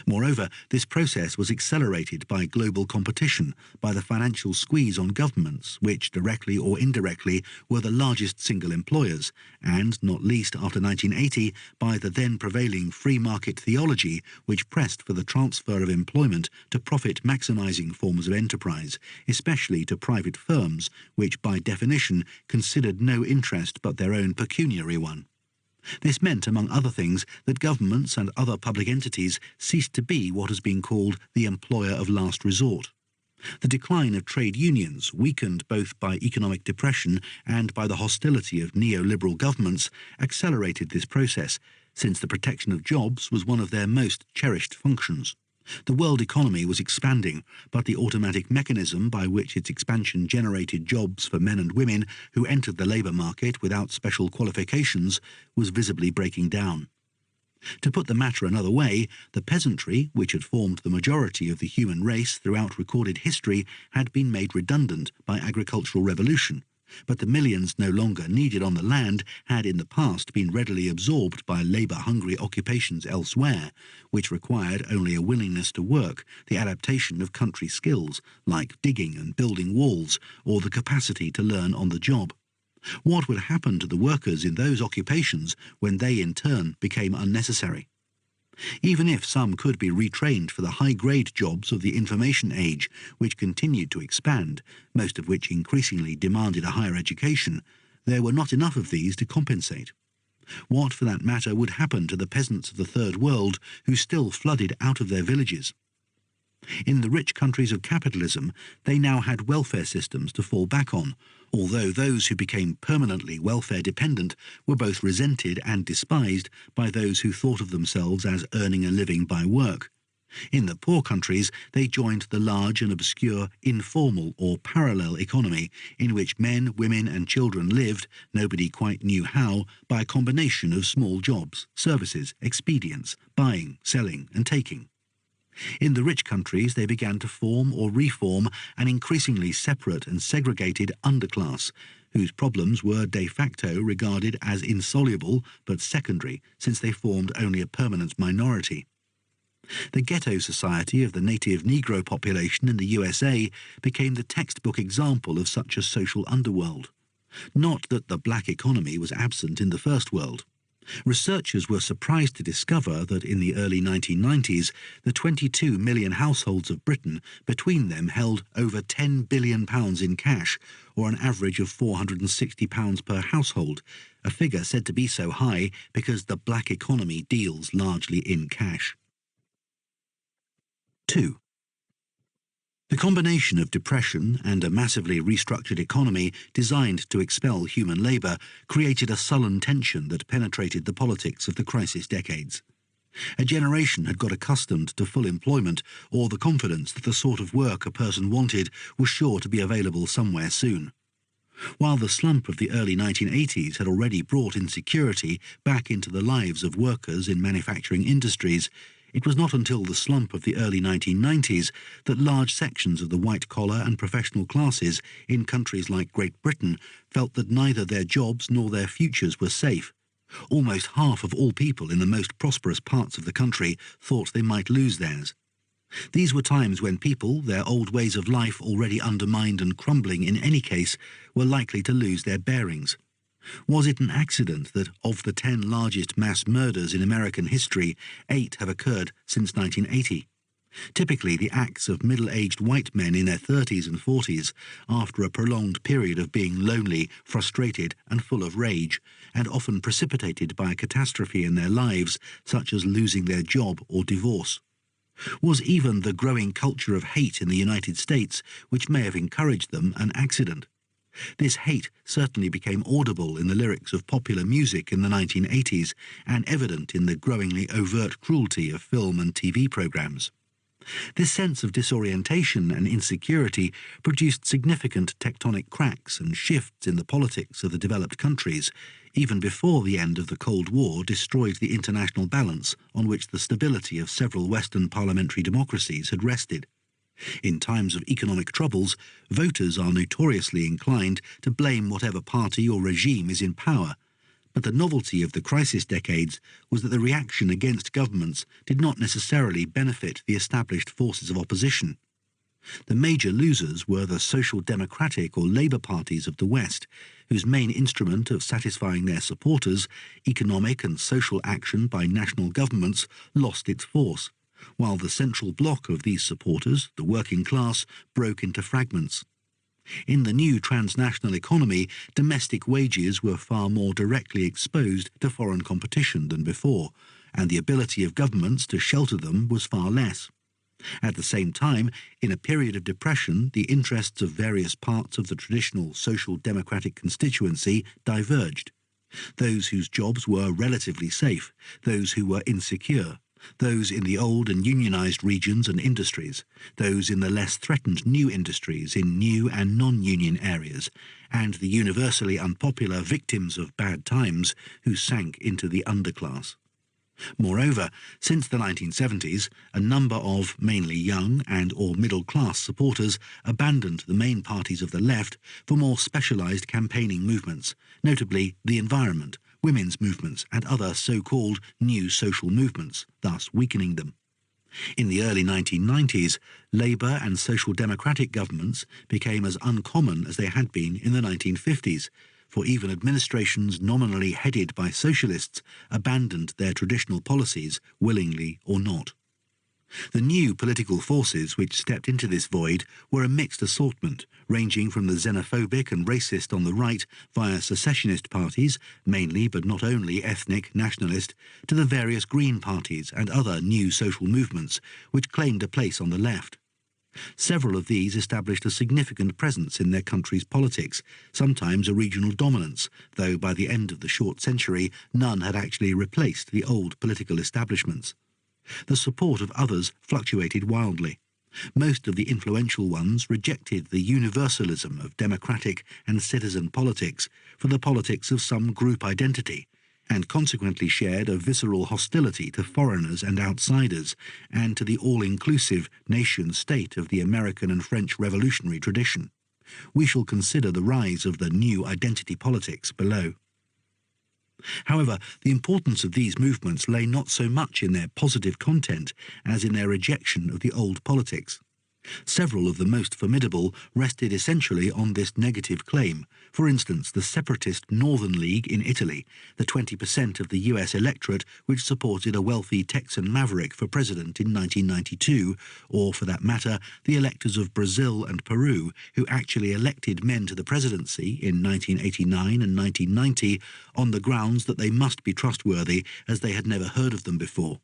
Moreover, this process was accelerated by global competition, by the financial squeeze on governments, which, directly or indirectly, were the largest single employers, and, not least after 1980, by the then prevailing free market theology, which pressed for the transfer of employment to profit-maximising forms of enterprise, especially to private firms, which by definition considered no interest but their own pecuniary one. This meant, among other things, that governments and other public entities ceased to be what has been called the employer of last resort. The decline of trade unions, weakened both by economic depression and by the hostility of neoliberal governments, accelerated this process, since the protection of jobs was one of their most cherished functions. The world economy was expanding, but the automatic mechanism by which its expansion generated jobs for men and women who entered the labour market without special qualifications was visibly breaking down. To put the matter another way, the peasantry, which had formed the majority of the human race throughout recorded history, had been made redundant by agricultural revolution, but the millions no longer needed on the land had in the past been readily absorbed by labour-hungry occupations elsewhere, which required only a willingness to work, the adaptation of country skills, like digging and building walls, or the capacity to learn on the job. What would happen to the workers in those occupations when they in turn became unnecessary? Even if some could be retrained for the high-grade jobs of the information age, which continued to expand, most of which increasingly demanded a higher education, there were not enough of these to compensate. What, for that matter, would happen to the peasants of the Third World who still flooded out of their villages? In the rich countries of capitalism, they now had welfare systems to fall back on, although those who became permanently welfare dependent were both resented and despised by those who thought of themselves as earning a living by work. In the poor countries, they joined the large and obscure informal or parallel economy in which men, women and children lived, nobody quite knew how, by a combination of small jobs, services, expedients, buying, selling and taking. In the rich countries, they began to form or reform an increasingly separate and segregated underclass, whose problems were de facto regarded as insoluble but secondary, since they formed only a permanent minority. The ghetto society of the native Negro population in the USA became the textbook example of such a social underworld. Not that the black economy was absent in the First World. Researchers were surprised to discover that in the early 1990s, the 22 million households of Britain between them held over £10 billion in cash, or an average of £460 per household, a figure said to be so high because the black economy deals largely in cash. 2. The combination of depression and a massively restructured economy designed to expel human labour created a sullen tension that penetrated the politics of the crisis decades. A generation had got accustomed to full employment or the confidence that the sort of work a person wanted was sure to be available somewhere soon. While the slump of the early 1980s had already brought insecurity back into the lives of workers in manufacturing industries, it was not until the slump of the early 1990s that large sections of the white-collar and professional classes in countries like Great Britain felt that neither their jobs nor their futures were safe. Almost half of all people in the most prosperous parts of the country thought they might lose theirs. These were times when people, their old ways of life already undermined and crumbling in any case, were likely to lose their bearings. Was it an accident that of the 10 largest mass murders in American history, 8 have occurred since 1980? Typically the acts of middle-aged white men in their 30s and 40s, after a prolonged period of being lonely, frustrated and full of rage, and often precipitated by a catastrophe in their lives, such as losing their job or divorce. Was even the growing culture of hate in the United States, which may have encouraged them, an accident? This hate certainly became audible in the lyrics of popular music in the 1980s and evident in the growingly overt cruelty of film and TV programs. This sense of disorientation and insecurity produced significant tectonic cracks and shifts in the politics of the developed countries, even before the end of the Cold War destroyed the international balance on which the stability of several Western parliamentary democracies had rested. In times of economic troubles, voters are notoriously inclined to blame whatever party or regime is in power, But the novelty of the crisis decades was that the reaction against governments did not necessarily benefit the established forces of opposition. The major losers were the social democratic or Labour parties of the West, whose main instrument of satisfying their supporters, economic and social action by national governments, lost its force, while the central bloc of these supporters, the working class, broke into fragments. In the new transnational economy, domestic wages were far more directly exposed to foreign competition than before, and the ability of governments to shelter them was far less. At the same time, in a period of depression, the interests of various parts of the traditional social democratic constituency diverged. Those whose jobs were relatively safe, those who were insecure, those in the old and unionized regions and industries, those in the less threatened new industries in new and non-union areas, and the universally unpopular victims of bad times who sank into the underclass. Moreover, since the 1970s, a number of mainly young and or middle-class supporters abandoned the main parties of the left for more specialized campaigning movements, notably the environment, women's movements and other so-called new social movements, thus weakening them. In the early 1990s, Labour and social democratic governments became as uncommon as they had been in the 1950s, for even administrations nominally headed by socialists abandoned their traditional policies, willingly or not. The new political forces which stepped into this void were a mixed assortment, ranging from the xenophobic and racist on the right via secessionist parties, mainly but not only ethnic nationalist, to the various Green parties and other new social movements which claimed a place on the left. Several of these established a significant presence in their country's politics, sometimes a regional dominance, though by the end of the short century none had actually replaced the old political establishments. The support of others fluctuated wildly. Most of the influential ones rejected the universalism of democratic and citizen politics for the politics of some group identity, and consequently shared a visceral hostility to foreigners and outsiders, and to the all-inclusive nation-state of the American and French revolutionary tradition. We shall consider the rise of the new identity politics below. However, the importance of these movements lay not so much in their positive content as in their rejection of the old politics. Several of the most formidable rested essentially on this negative claim. For instance, the separatist Northern League in Italy, the 20% of the US electorate which supported a wealthy Texan maverick for president in 1992, or, for that matter, the electors of Brazil and Peru, who actually elected men to the presidency in 1989 and 1990 on the grounds that they must be trustworthy, as they had never heard of them before.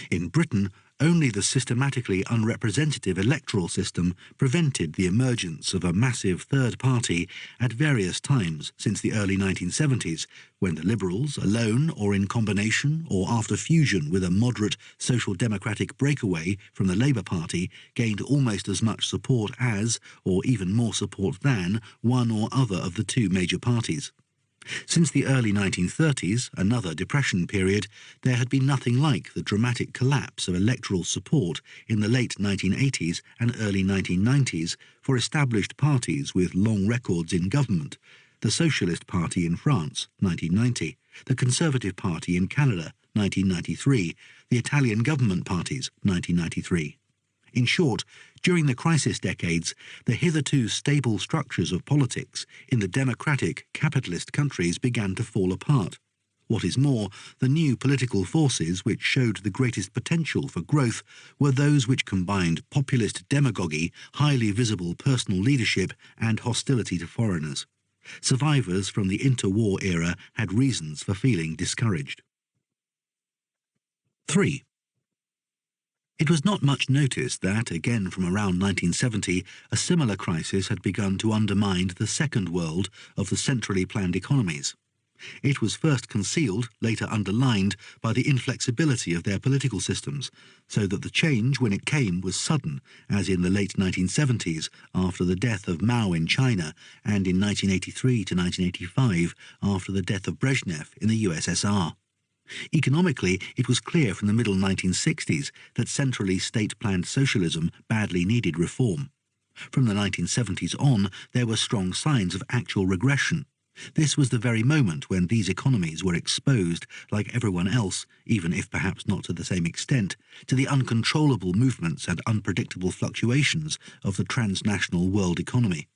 In Britain, only the systematically unrepresentative electoral system prevented the emergence of a massive third party at various times since the early 1970s, when the Liberals, alone or in combination or after fusion with a moderate social democratic breakaway from the Labour Party, gained almost as much support as, or even more support than, one or other of the two major parties. Since the early 1930s, another depression period, there had been nothing like the dramatic collapse of electoral support in the late 1980s and early 1990s for established parties with long records in government: the Socialist Party in France, 1990, the Conservative Party in Canada, 1993, the Italian government parties, 1993. In short, during the crisis decades, the hitherto stable structures of politics in the democratic, capitalist countries began to fall apart. What is more, the new political forces which showed the greatest potential for growth were those which combined populist demagogy, highly visible personal leadership, and hostility to foreigners. Survivors from the interwar era had reasons for feeling discouraged. 3. It was not much noticed that, again from around 1970, a similar crisis had begun to undermine the second world of the centrally planned economies. It was first concealed, later underlined, by the inflexibility of their political systems, so that the change, when it came, was sudden, as in the late 1970s, after the death of Mao in China, and in 1983 to 1985, after the death of Brezhnev in the USSR. Economically, it was clear from the middle 1960s that centrally state-planned socialism badly needed reform. From the 1970s on, there were strong signs of actual regression. This was the very moment when these economies were exposed, like everyone else, even if perhaps not to the same extent, to the uncontrollable movements and unpredictable fluctuations of the transnational world economy.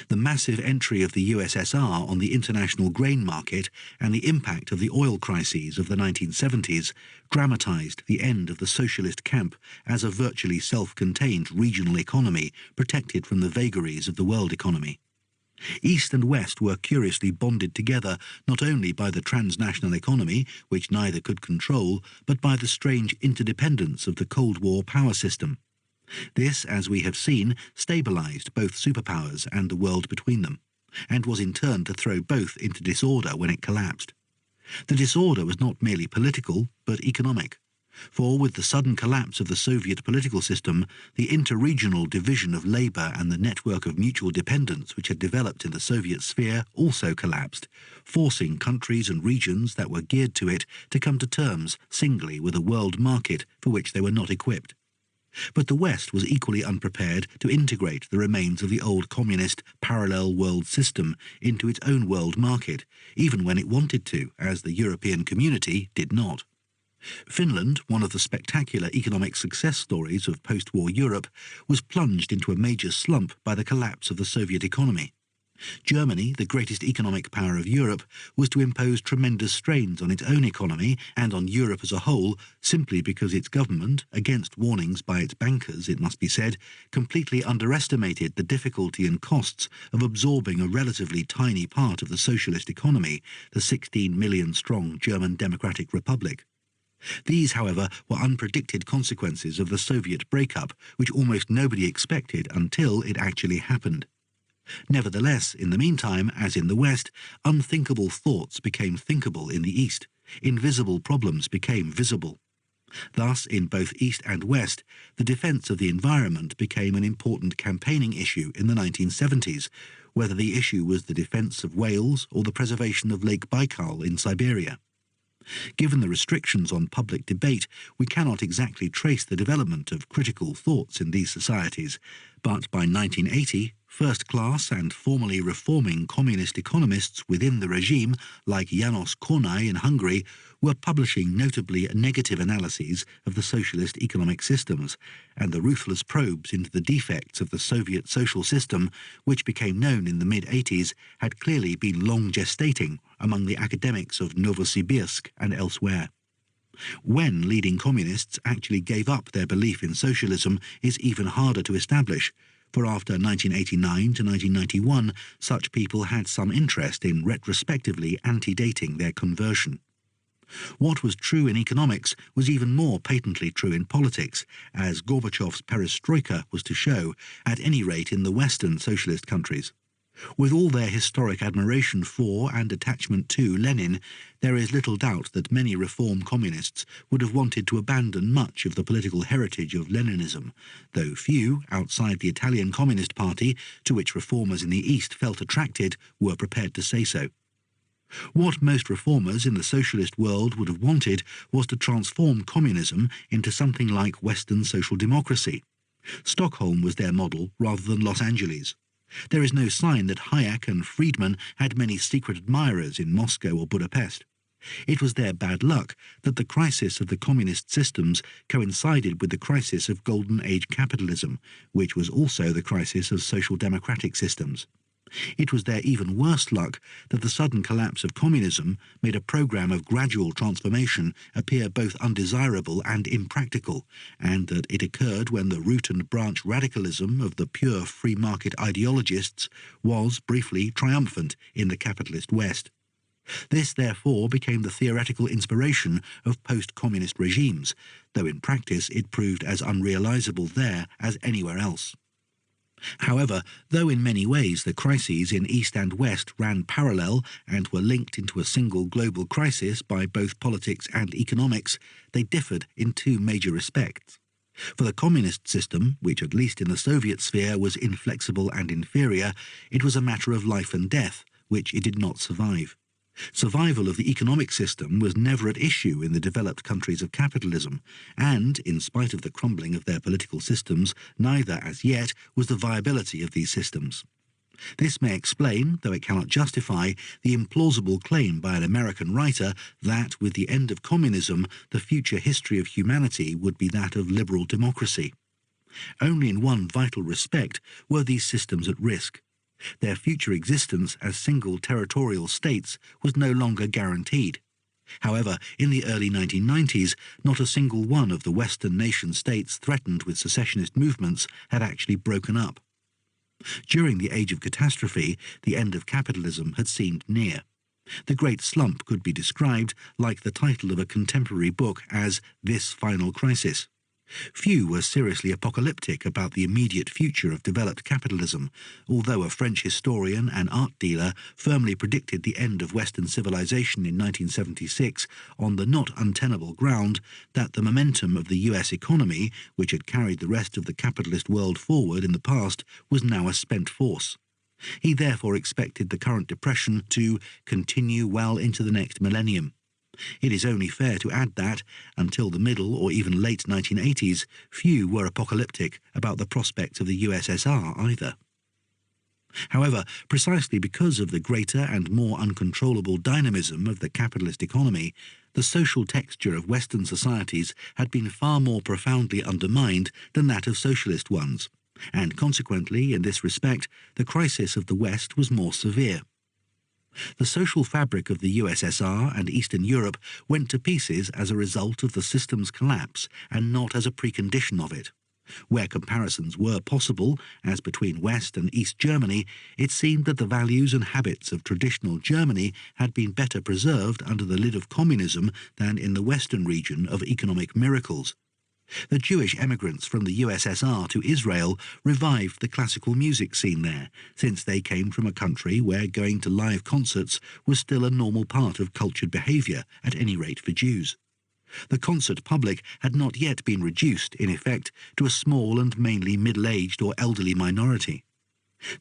The massive entry of the USSR on the international grain market and the impact of the oil crises of the 1970s dramatized the end of the socialist camp as a virtually self-contained regional economy protected from the vagaries of the world economy. East and West were curiously bonded together not only by the transnational economy, which neither could control, but by the strange interdependence of the Cold War power system. This, as we have seen, stabilized both superpowers and the world between them, and was in turn to throw both into disorder when it collapsed. The disorder was not merely political, but economic. For with the sudden collapse of the Soviet political system, the interregional division of labour and the network of mutual dependence which had developed in the Soviet sphere also collapsed, forcing countries and regions that were geared to it to come to terms singly with a world market for which they were not equipped. But the West was equally unprepared to integrate the remains of the old communist parallel world system into its own world market, even when it wanted to, as the European community did not. Finland, one of the spectacular economic success stories of post-war Europe, was plunged into a major slump by the collapse of the Soviet economy. Germany, the greatest economic power of Europe, was to impose tremendous strains on its own economy and on Europe as a whole simply because its government, against warnings by its bankers, it must be said, completely underestimated the difficulty and costs of absorbing a relatively tiny part of the socialist economy, the 16 million-strong German Democratic Republic. These, however, were unpredicted consequences of the Soviet breakup, which almost nobody expected until it actually happened. Nevertheless, in the meantime, as in the West, unthinkable thoughts became thinkable in the East, invisible problems became visible. Thus, in both East and West, the defence of the environment became an important campaigning issue in the 1970s, whether the issue was the defence of Wales or the preservation of Lake Baikal in Siberia. Given the restrictions on public debate, we cannot exactly trace the development of critical thoughts in these societies, but by 1980, first-class and formally reforming communist economists within the regime, like János Kornai in Hungary, were publishing notably negative analyses of the socialist economic systems, and the ruthless probes into the defects of the Soviet social system, which became known in the mid-80s, had clearly been long gestating among the academics of Novosibirsk and elsewhere. When leading communists actually gave up their belief in socialism is even harder to establish, for after 1989 to 1991, such people had some interest in retrospectively antedating their conversion. What was true in economics was even more patently true in politics, as Gorbachev's perestroika was to show, at any rate in the Western socialist countries. With all their historic admiration for and attachment to Lenin, there is little doubt that many reform communists would have wanted to abandon much of the political heritage of Leninism, though few, outside the Italian Communist Party, to which reformers in the East felt attracted, were prepared to say so. What most reformers in the socialist world would have wanted was to transform communism into something like Western social democracy. Stockholm was their model rather than Los Angeles. There is no sign that Hayek and Friedman had many secret admirers in Moscow or Budapest. It was their bad luck that the crisis of the communist systems coincided with the crisis of Golden Age capitalism, which was also the crisis of social democratic systems. It was their even worse luck that the sudden collapse of communism made a program of gradual transformation appear both undesirable and impractical, and that it occurred when the root and branch radicalism of the pure free market ideologists was, briefly, triumphant in the capitalist West. This, therefore, became the theoretical inspiration of post-communist regimes, though in practice it proved as unrealizable there as anywhere else. However, though in many ways the crises in East and West ran parallel and were linked into a single global crisis by both politics and economics, they differed in two major respects. For the communist system, which at least in the Soviet sphere was inflexible and inferior, it was a matter of life and death, which it did not survive. Survival of the economic system was never at issue in the developed countries of capitalism, and, in spite of the crumbling of their political systems, neither, as yet, was the viability of these systems. This may explain, though it cannot justify, the implausible claim by an American writer that, with the end of communism, the future history of humanity would be that of liberal democracy. Only in one vital respect were these systems at risk. Their future existence as single territorial states was no longer guaranteed. However, in the early 1990s, not a single one of the Western nation-states threatened with secessionist movements had actually broken up. During the age of catastrophe, the end of capitalism had seemed near. The Great Slump could be described, like the title of a contemporary book, as This Final Crisis. Few were seriously apocalyptic about the immediate future of developed capitalism, although a French historian and art dealer firmly predicted the end of Western civilization in 1976 on the not untenable ground that the momentum of the US economy, which had carried the rest of the capitalist world forward in the past, was now a spent force. He therefore expected the current depression to continue well into the next millennium. It is only fair to add that, until the middle or even late 1980s, few were apocalyptic about the prospects of the USSR either. However, precisely because of the greater and more uncontrollable dynamism of the capitalist economy, the social texture of Western societies had been far more profoundly undermined than that of socialist ones, and consequently, in this respect, the crisis of the West was more severe. The social fabric of the USSR and Eastern Europe went to pieces as a result of the system's collapse and not as a precondition of it. Where comparisons were possible, as between West and East Germany, it seemed that the values and habits of traditional Germany had been better preserved under the lid of communism than in the Western region of economic miracles. The Jewish emigrants from the USSR to Israel revived the classical music scene there, since they came from a country where going to live concerts was still a normal part of cultured behaviour, at any rate for Jews. The concert public had not yet been reduced, in effect, to a small and mainly middle-aged or elderly minority.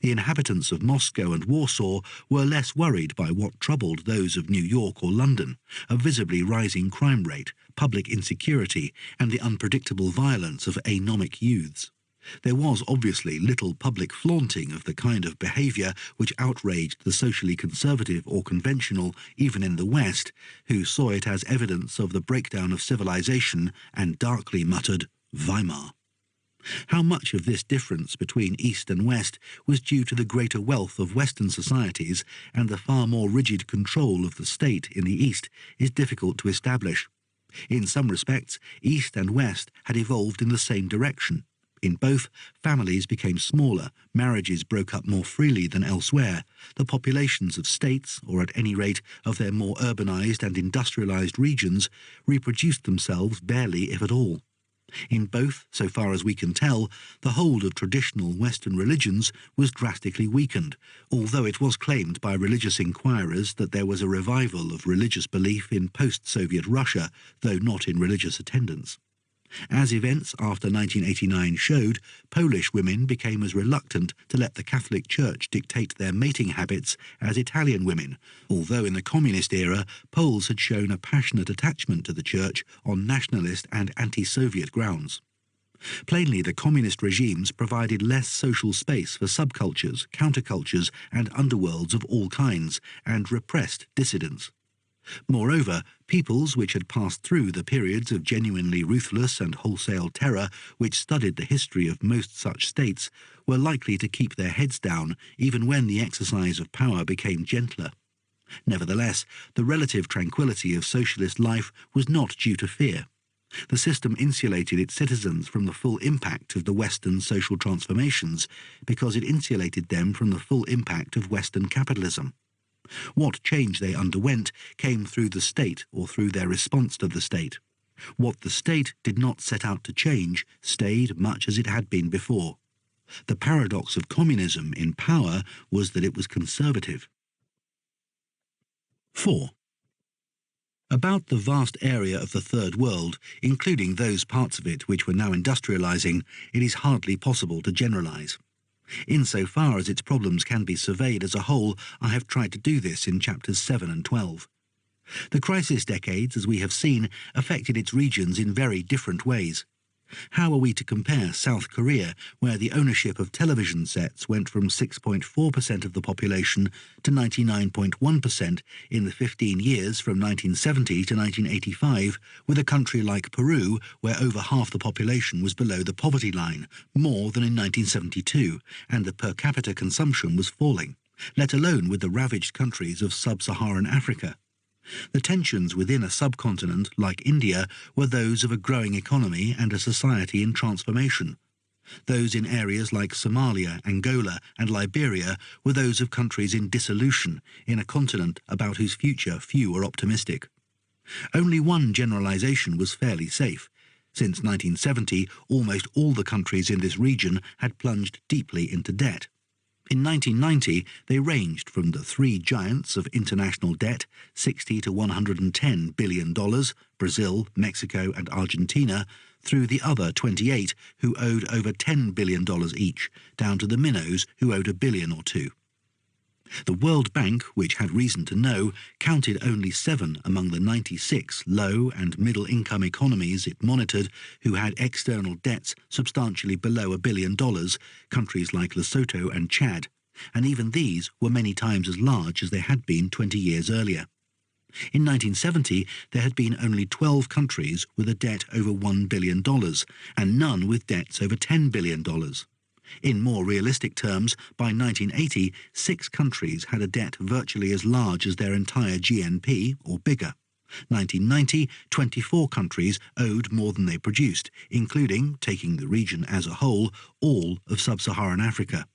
The inhabitants of Moscow and Warsaw were less worried by what troubled those of New York or London, a visibly rising crime rate, public insecurity, and the unpredictable violence of anomic youths. There was obviously little public flaunting of the kind of behaviour which outraged the socially conservative or conventional, even in the West, who saw it as evidence of the breakdown of civilization and darkly muttered, "Weimar." How much of this difference between East and West was due to the greater wealth of Western societies and the far more rigid control of the state in the East is difficult to establish. In some respects, East and West had evolved in the same direction. In both, families became smaller, marriages broke up more freely than elsewhere, the populations of states, or at any rate of their more urbanized and industrialized regions, reproduced themselves barely if at all. In both, so far as we can tell, the hold of traditional Western religions was drastically weakened, although it was claimed by religious inquirers that there was a revival of religious belief in post-Soviet Russia, though not in religious attendance. As events after 1989 showed, Polish women became as reluctant to let the Catholic Church dictate their mating habits as Italian women, although in the communist era Poles had shown a passionate attachment to the Church on nationalist and anti-Soviet grounds. Plainly, the communist regimes provided less social space for subcultures, countercultures and underworlds of all kinds, and repressed dissidents. Moreover, peoples which had passed through the periods of genuinely ruthless and wholesale terror which studied the history of most such states were likely to keep their heads down even when the exercise of power became gentler. Nevertheless, the relative tranquility of socialist life was not due to fear. The system insulated its citizens from the full impact of the Western social transformations because it insulated them from the full impact of Western capitalism. What change they underwent came through the state or through their response to the state. What the state did not set out to change stayed much as it had been before. The paradox of communism in power was that it was conservative. 4. About the vast area of the Third World, including those parts of it which were now industrializing, it is hardly possible to generalize. Insofar as its problems can be surveyed as a whole, I have tried to do this in chapters 7 and 12. The crisis decades, as we have seen, affected its regions in very different ways. How are we to compare South Korea, where the ownership of television sets went from 6.4% of the population to 99.1% in the 15 years from 1970 to 1985, with a country like Peru, where over half the population was below the poverty line, more than in 1972, and the per capita consumption was falling, let alone with the ravaged countries of sub-Saharan Africa? The tensions within a subcontinent like India were those of a growing economy and a society in transformation. Those in areas like Somalia, Angola and Liberia were those of countries in dissolution, in a continent about whose future few were optimistic. Only one generalization was fairly safe. Since 1970, almost all the countries in this region had plunged deeply into debt. In 1990, they ranged from the three giants of international debt, $60 to $110 billion, Brazil, Mexico and Argentina, through the other 28 who owed over $10 billion each, down to the minnows who owed $1 billion or two. The World Bank, which had reason to know, counted only 7 among the 96 low- and middle-income economies it monitored who had external debts substantially below $1 billion, countries like Lesotho and Chad, and even these were many times as large as they had been 20 years earlier. In 1970, there had been only 12 countries with a debt over $1 billion, and none with debts over $10 billion. In more realistic terms, by 1980, 6 countries had a debt virtually as large as their entire GNP, or bigger. 1990, 24 countries owed more than they produced, including, taking the region as a whole, all of sub-Saharan Africa.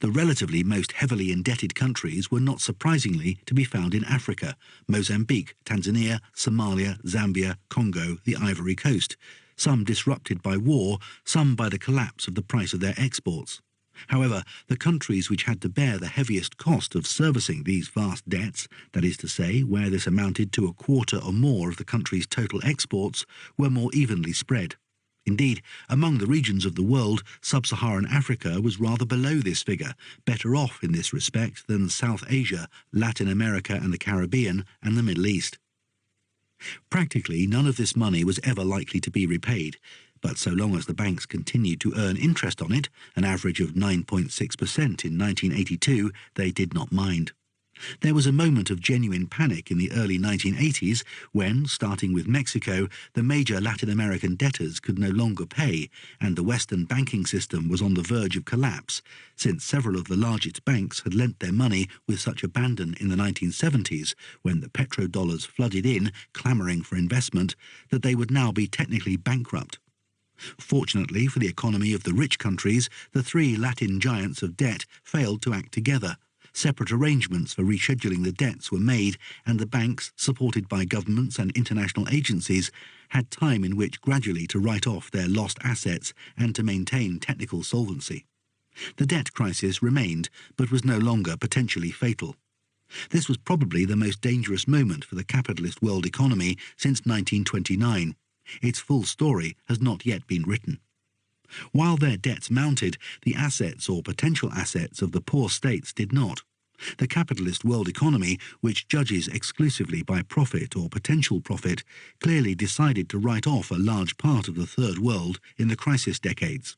The relatively most heavily indebted countries were not surprisingly to be found in Africa: Mozambique, Tanzania, Somalia, Zambia, Congo, the Ivory Coast, some disrupted by war, some by the collapse of the price of their exports. However, the countries which had to bear the heaviest cost of servicing these vast debts, that is to say, where this amounted to a quarter or more of the country's total exports, were more evenly spread. Indeed, among the regions of the world, sub-Saharan Africa was rather below this figure, better off in this respect than South Asia, Latin America and the Caribbean, and the Middle East. Practically none of this money was ever likely to be repaid, but so long as the banks continued to earn interest on it, an average of 9.6% in 1982, they did not mind. There was a moment of genuine panic in the early 1980s when, starting with Mexico, the major Latin American debtors could no longer pay, and the Western banking system was on the verge of collapse, since several of the largest banks had lent their money with such abandon in the 1970s, when the petrodollars flooded in, clamouring for investment, that they would now be technically bankrupt. Fortunately for the economy of the rich countries, the 3 Latin giants of debt failed to act together. Separate arrangements for rescheduling the debts were made, and the banks, supported by governments and international agencies, had time in which gradually to write off their lost assets and to maintain technical solvency. The debt crisis remained, but was no longer potentially fatal. This was probably the most dangerous moment for the capitalist world economy since 1929. Its full story has not yet been written. While their debts mounted, the assets or potential assets of the poor states did not. The capitalist world economy, which judges exclusively by profit or potential profit, clearly decided to write off a large part of the Third World in the crisis decades.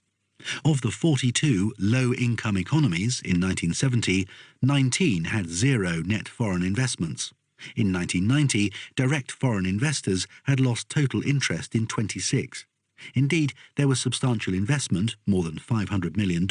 Of the 42 low-income economies in 1970, 19 had 0 net foreign investments. In 1990, direct foreign investors had lost total interest in 26. Indeed, there was substantial investment, more than $500 million,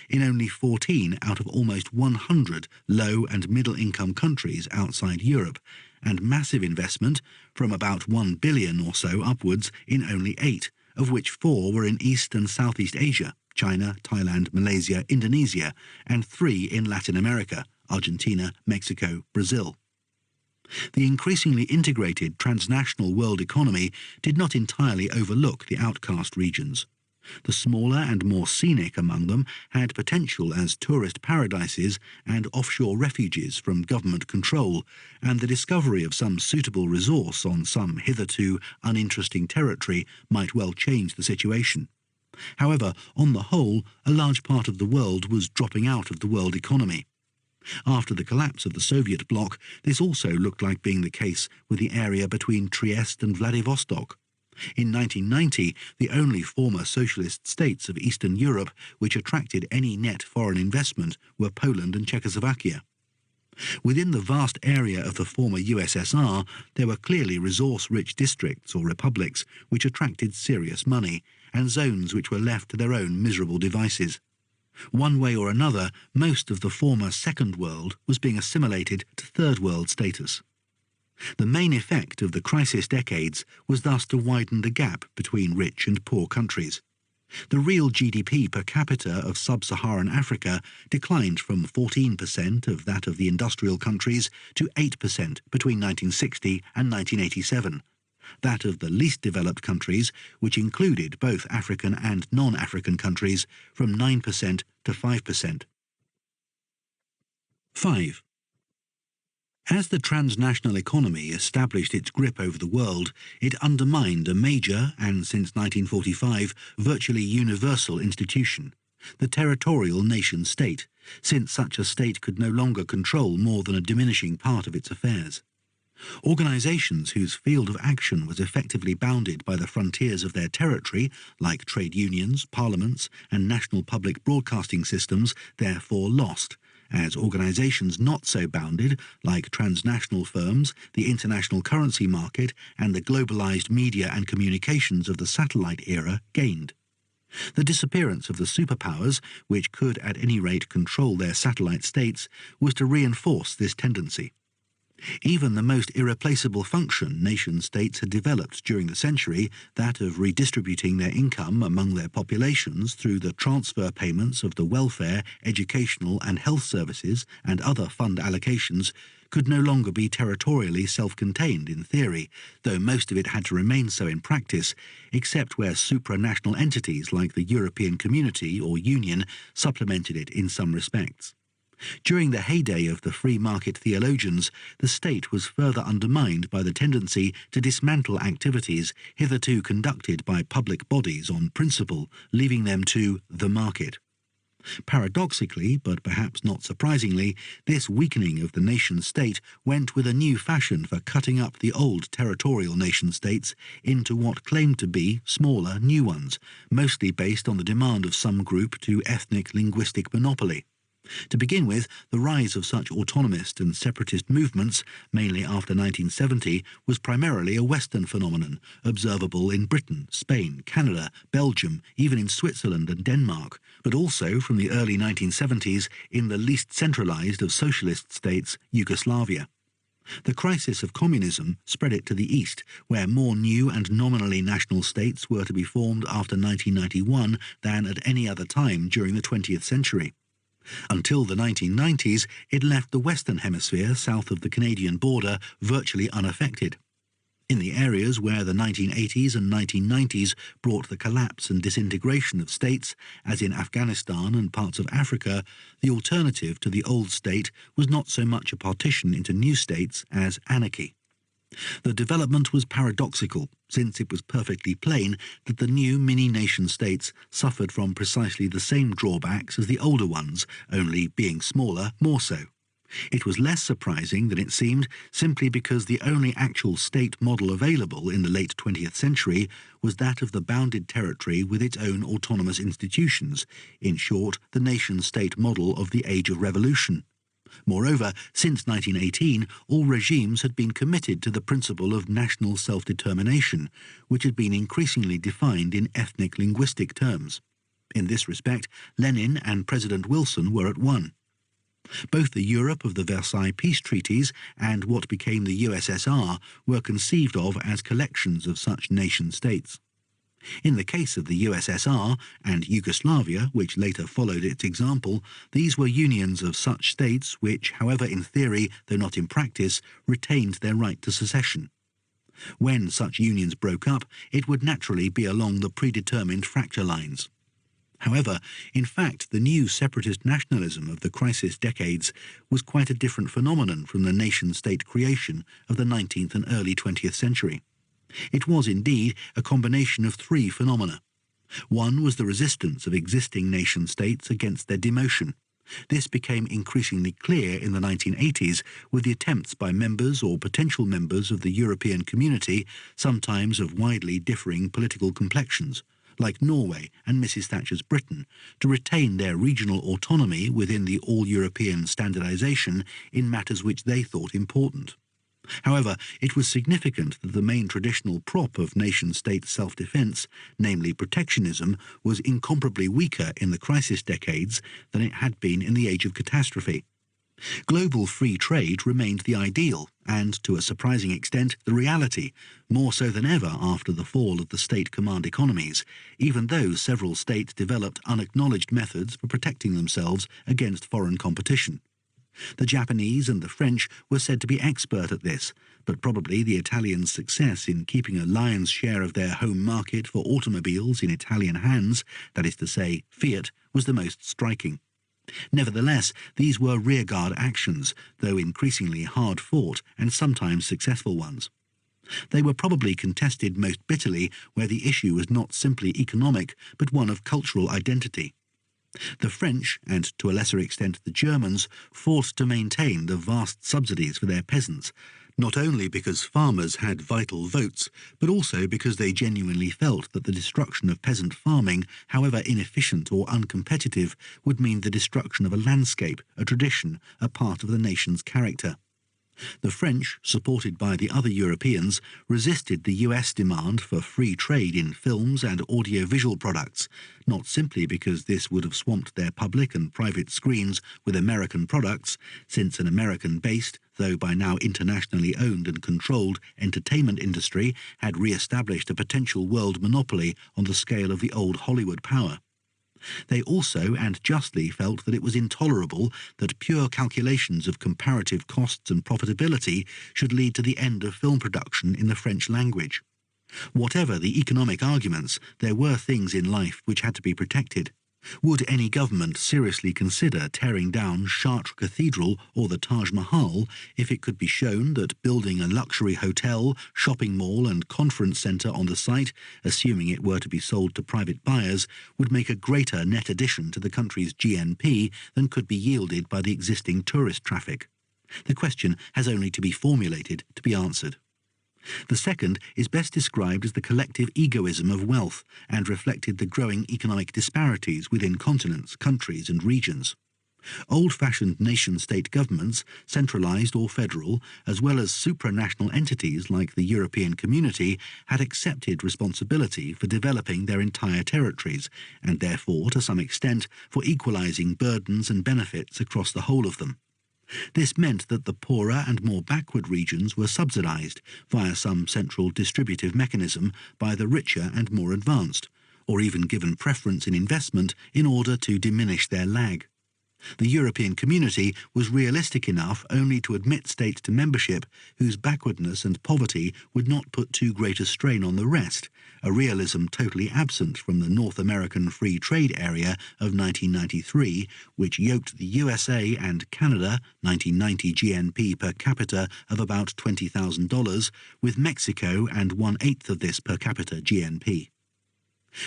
in only 14 out of almost 100 low- and middle-income countries outside Europe, and massive investment, from about $1 billion or so upwards, in only 8, of which 4 were in East and Southeast Asia, China, Thailand, Malaysia, Indonesia, and 3 in Latin America, Argentina, Mexico, Brazil. The increasingly integrated transnational world economy did not entirely overlook the outcast regions. The smaller and more scenic among them had potential as tourist paradises and offshore refuges from government control, and the discovery of some suitable resource on some hitherto uninteresting territory might well change the situation. However, on the whole, a large part of the world was dropping out of the world economy. After the collapse of the Soviet bloc, this also looked like being the case with the area between Trieste and Vladivostok. In 1990, the only former socialist states of Eastern Europe which attracted any net foreign investment were Poland and Czechoslovakia. Within the vast area of the former USSR, there were clearly resource-rich districts or republics which attracted serious money, and zones which were left to their own miserable devices. One way or another, most of the former Second World was being assimilated to Third World status. The main effect of the crisis decades was thus to widen the gap between rich and poor countries. The real GDP per capita of sub-Saharan Africa declined from 14% of that of the industrial countries to 8% between 1960 and 1987. That of the least developed countries, which included both African and non-African countries, from 9% to 5%. 5. As the transnational economy established its grip over the world, it undermined a major, and since 1945, virtually universal institution, the territorial nation-state, since such a state could no longer control more than a diminishing part of its affairs. Organizations whose field of action was effectively bounded by the frontiers of their territory, like trade unions, parliaments, and national public broadcasting systems, therefore lost, as organizations not so bounded, like transnational firms, the international currency market, and the globalized media and communications of the satellite era, gained. The disappearance of the superpowers, which could at any rate control their satellite states, was to reinforce this tendency. Even the most irreplaceable function nation-states had developed during the century, that of redistributing their income among their populations through the transfer payments of the welfare, educational and health services and other fund allocations, could no longer be territorially self-contained in theory, though most of it had to remain so in practice, except where supranational entities like the European Community or Union supplemented it in some respects. During the heyday of the free market theologians, the state was further undermined by the tendency to dismantle activities hitherto conducted by public bodies on principle, leaving them to the market. Paradoxically, but perhaps not surprisingly, this weakening of the nation-state went with a new fashion for cutting up the old territorial nation-states into what claimed to be smaller new ones, mostly based on the demand of some group to ethnic linguistic monopoly. To begin with, the rise of such autonomist and separatist movements, mainly after 1970, was primarily a Western phenomenon, observable in Britain, Spain, Canada, Belgium, even in Switzerland and Denmark, but also from the early 1970s in the least centralized of socialist states, Yugoslavia. The crisis of communism spread it to the east, where more new and nominally national states were to be formed after 1991 than at any other time during the 20th century. Until the 1990s, it left the Western Hemisphere south of the Canadian border virtually unaffected. In the areas where the 1980s and 1990s brought the collapse and disintegration of states, as in Afghanistan and parts of Africa, the alternative to the old state was not so much a partition into new states as anarchy. The development was paradoxical, since it was perfectly plain that the new mini-nation-states suffered from precisely the same drawbacks as the older ones, only being smaller more so. It was less surprising than it seemed, simply because the only actual state model available in the late 20th century was that of the bounded territory with its own autonomous institutions, in short, the nation-state model of the Age of Revolution. Moreover, since 1918, all regimes had been committed to the principle of national self-determination, which had been increasingly defined in ethnic linguistic terms. In this respect, Lenin and President Wilson were at one. Both the Europe of the Versailles peace treaties and what became the USSR were conceived of as collections of such nation-states. In the case of the USSR and Yugoslavia, which later followed its example, these were unions of such states which, however in theory, though not in practice, retained their right to secession. When such unions broke up, it would naturally be along the predetermined fracture lines. However, in fact, the new separatist nationalism of the crisis decades was quite a different phenomenon from the nation-state creation of the 19th and early 20th century. It was indeed a combination of three phenomena. One was the resistance of existing nation-states against their demotion. This became increasingly clear in the 1980s with the attempts by members or potential members of the European community, sometimes of widely differing political complexions, like Norway and Mrs. Thatcher's Britain, to retain their regional autonomy within the all-European standardisation in matters which they thought important. However, it was significant that the main traditional prop of nation-state self-defence, namely protectionism, was incomparably weaker in the crisis decades than it had been in the age of catastrophe. Global free trade remained the ideal and, to a surprising extent, the reality, more so than ever after the fall of the state command economies, even though several states developed unacknowledged methods for protecting themselves against foreign competition. The Japanese and the French were said to be expert at this, but probably the Italians' success in keeping a lion's share of their home market for automobiles in Italian hands, that is to say, Fiat, was the most striking. Nevertheless, these were rearguard actions, though increasingly hard-fought and sometimes successful ones. They were probably contested most bitterly where the issue was not simply economic, but one of cultural identity. The French, and to a lesser extent the Germans, fought to maintain the vast subsidies for their peasants, not only because farmers had vital votes, but also because they genuinely felt that the destruction of peasant farming, however inefficient or uncompetitive, would mean the destruction of a landscape, a tradition, a part of the nation's character. The French, supported by the other Europeans, resisted the US demand for free trade in films and audiovisual products, not simply because this would have swamped their public and private screens with American products, since an American-based, though by now internationally owned and controlled, entertainment industry had re-established a potential world monopoly on the scale of the old Hollywood power. They also, and justly, felt that it was intolerable that pure calculations of comparative costs and profitability should lead to the end of film production in the French language. Whatever the economic arguments, there were things in life which had to be protected. Would any government seriously consider tearing down Chartres Cathedral or the Taj Mahal if it could be shown that building a luxury hotel, shopping mall and conference centre on the site, assuming it were to be sold to private buyers, would make a greater net addition to the country's GNP than could be yielded by the existing tourist traffic? The question has only to be formulated to be answered. The second is best described as the collective egoism of wealth and reflected the growing economic disparities within continents, countries and regions. Old-fashioned nation-state governments, centralised or federal, as well as supranational entities like the European Community, had accepted responsibility for developing their entire territories and therefore, to some extent, for equalising burdens and benefits across the whole of them. This meant that the poorer and more backward regions were subsidised via some central distributive mechanism by the richer and more advanced, or even given preference in investment in order to diminish their lag. The European Community was realistic enough only to admit states to membership whose backwardness and poverty would not put too great a strain on the rest, a realism totally absent from the North American Free Trade Area of 1993, which yoked the USA and Canada, 1990 GNP per capita of about $20,000, with Mexico and 1/8 of this per capita GNP.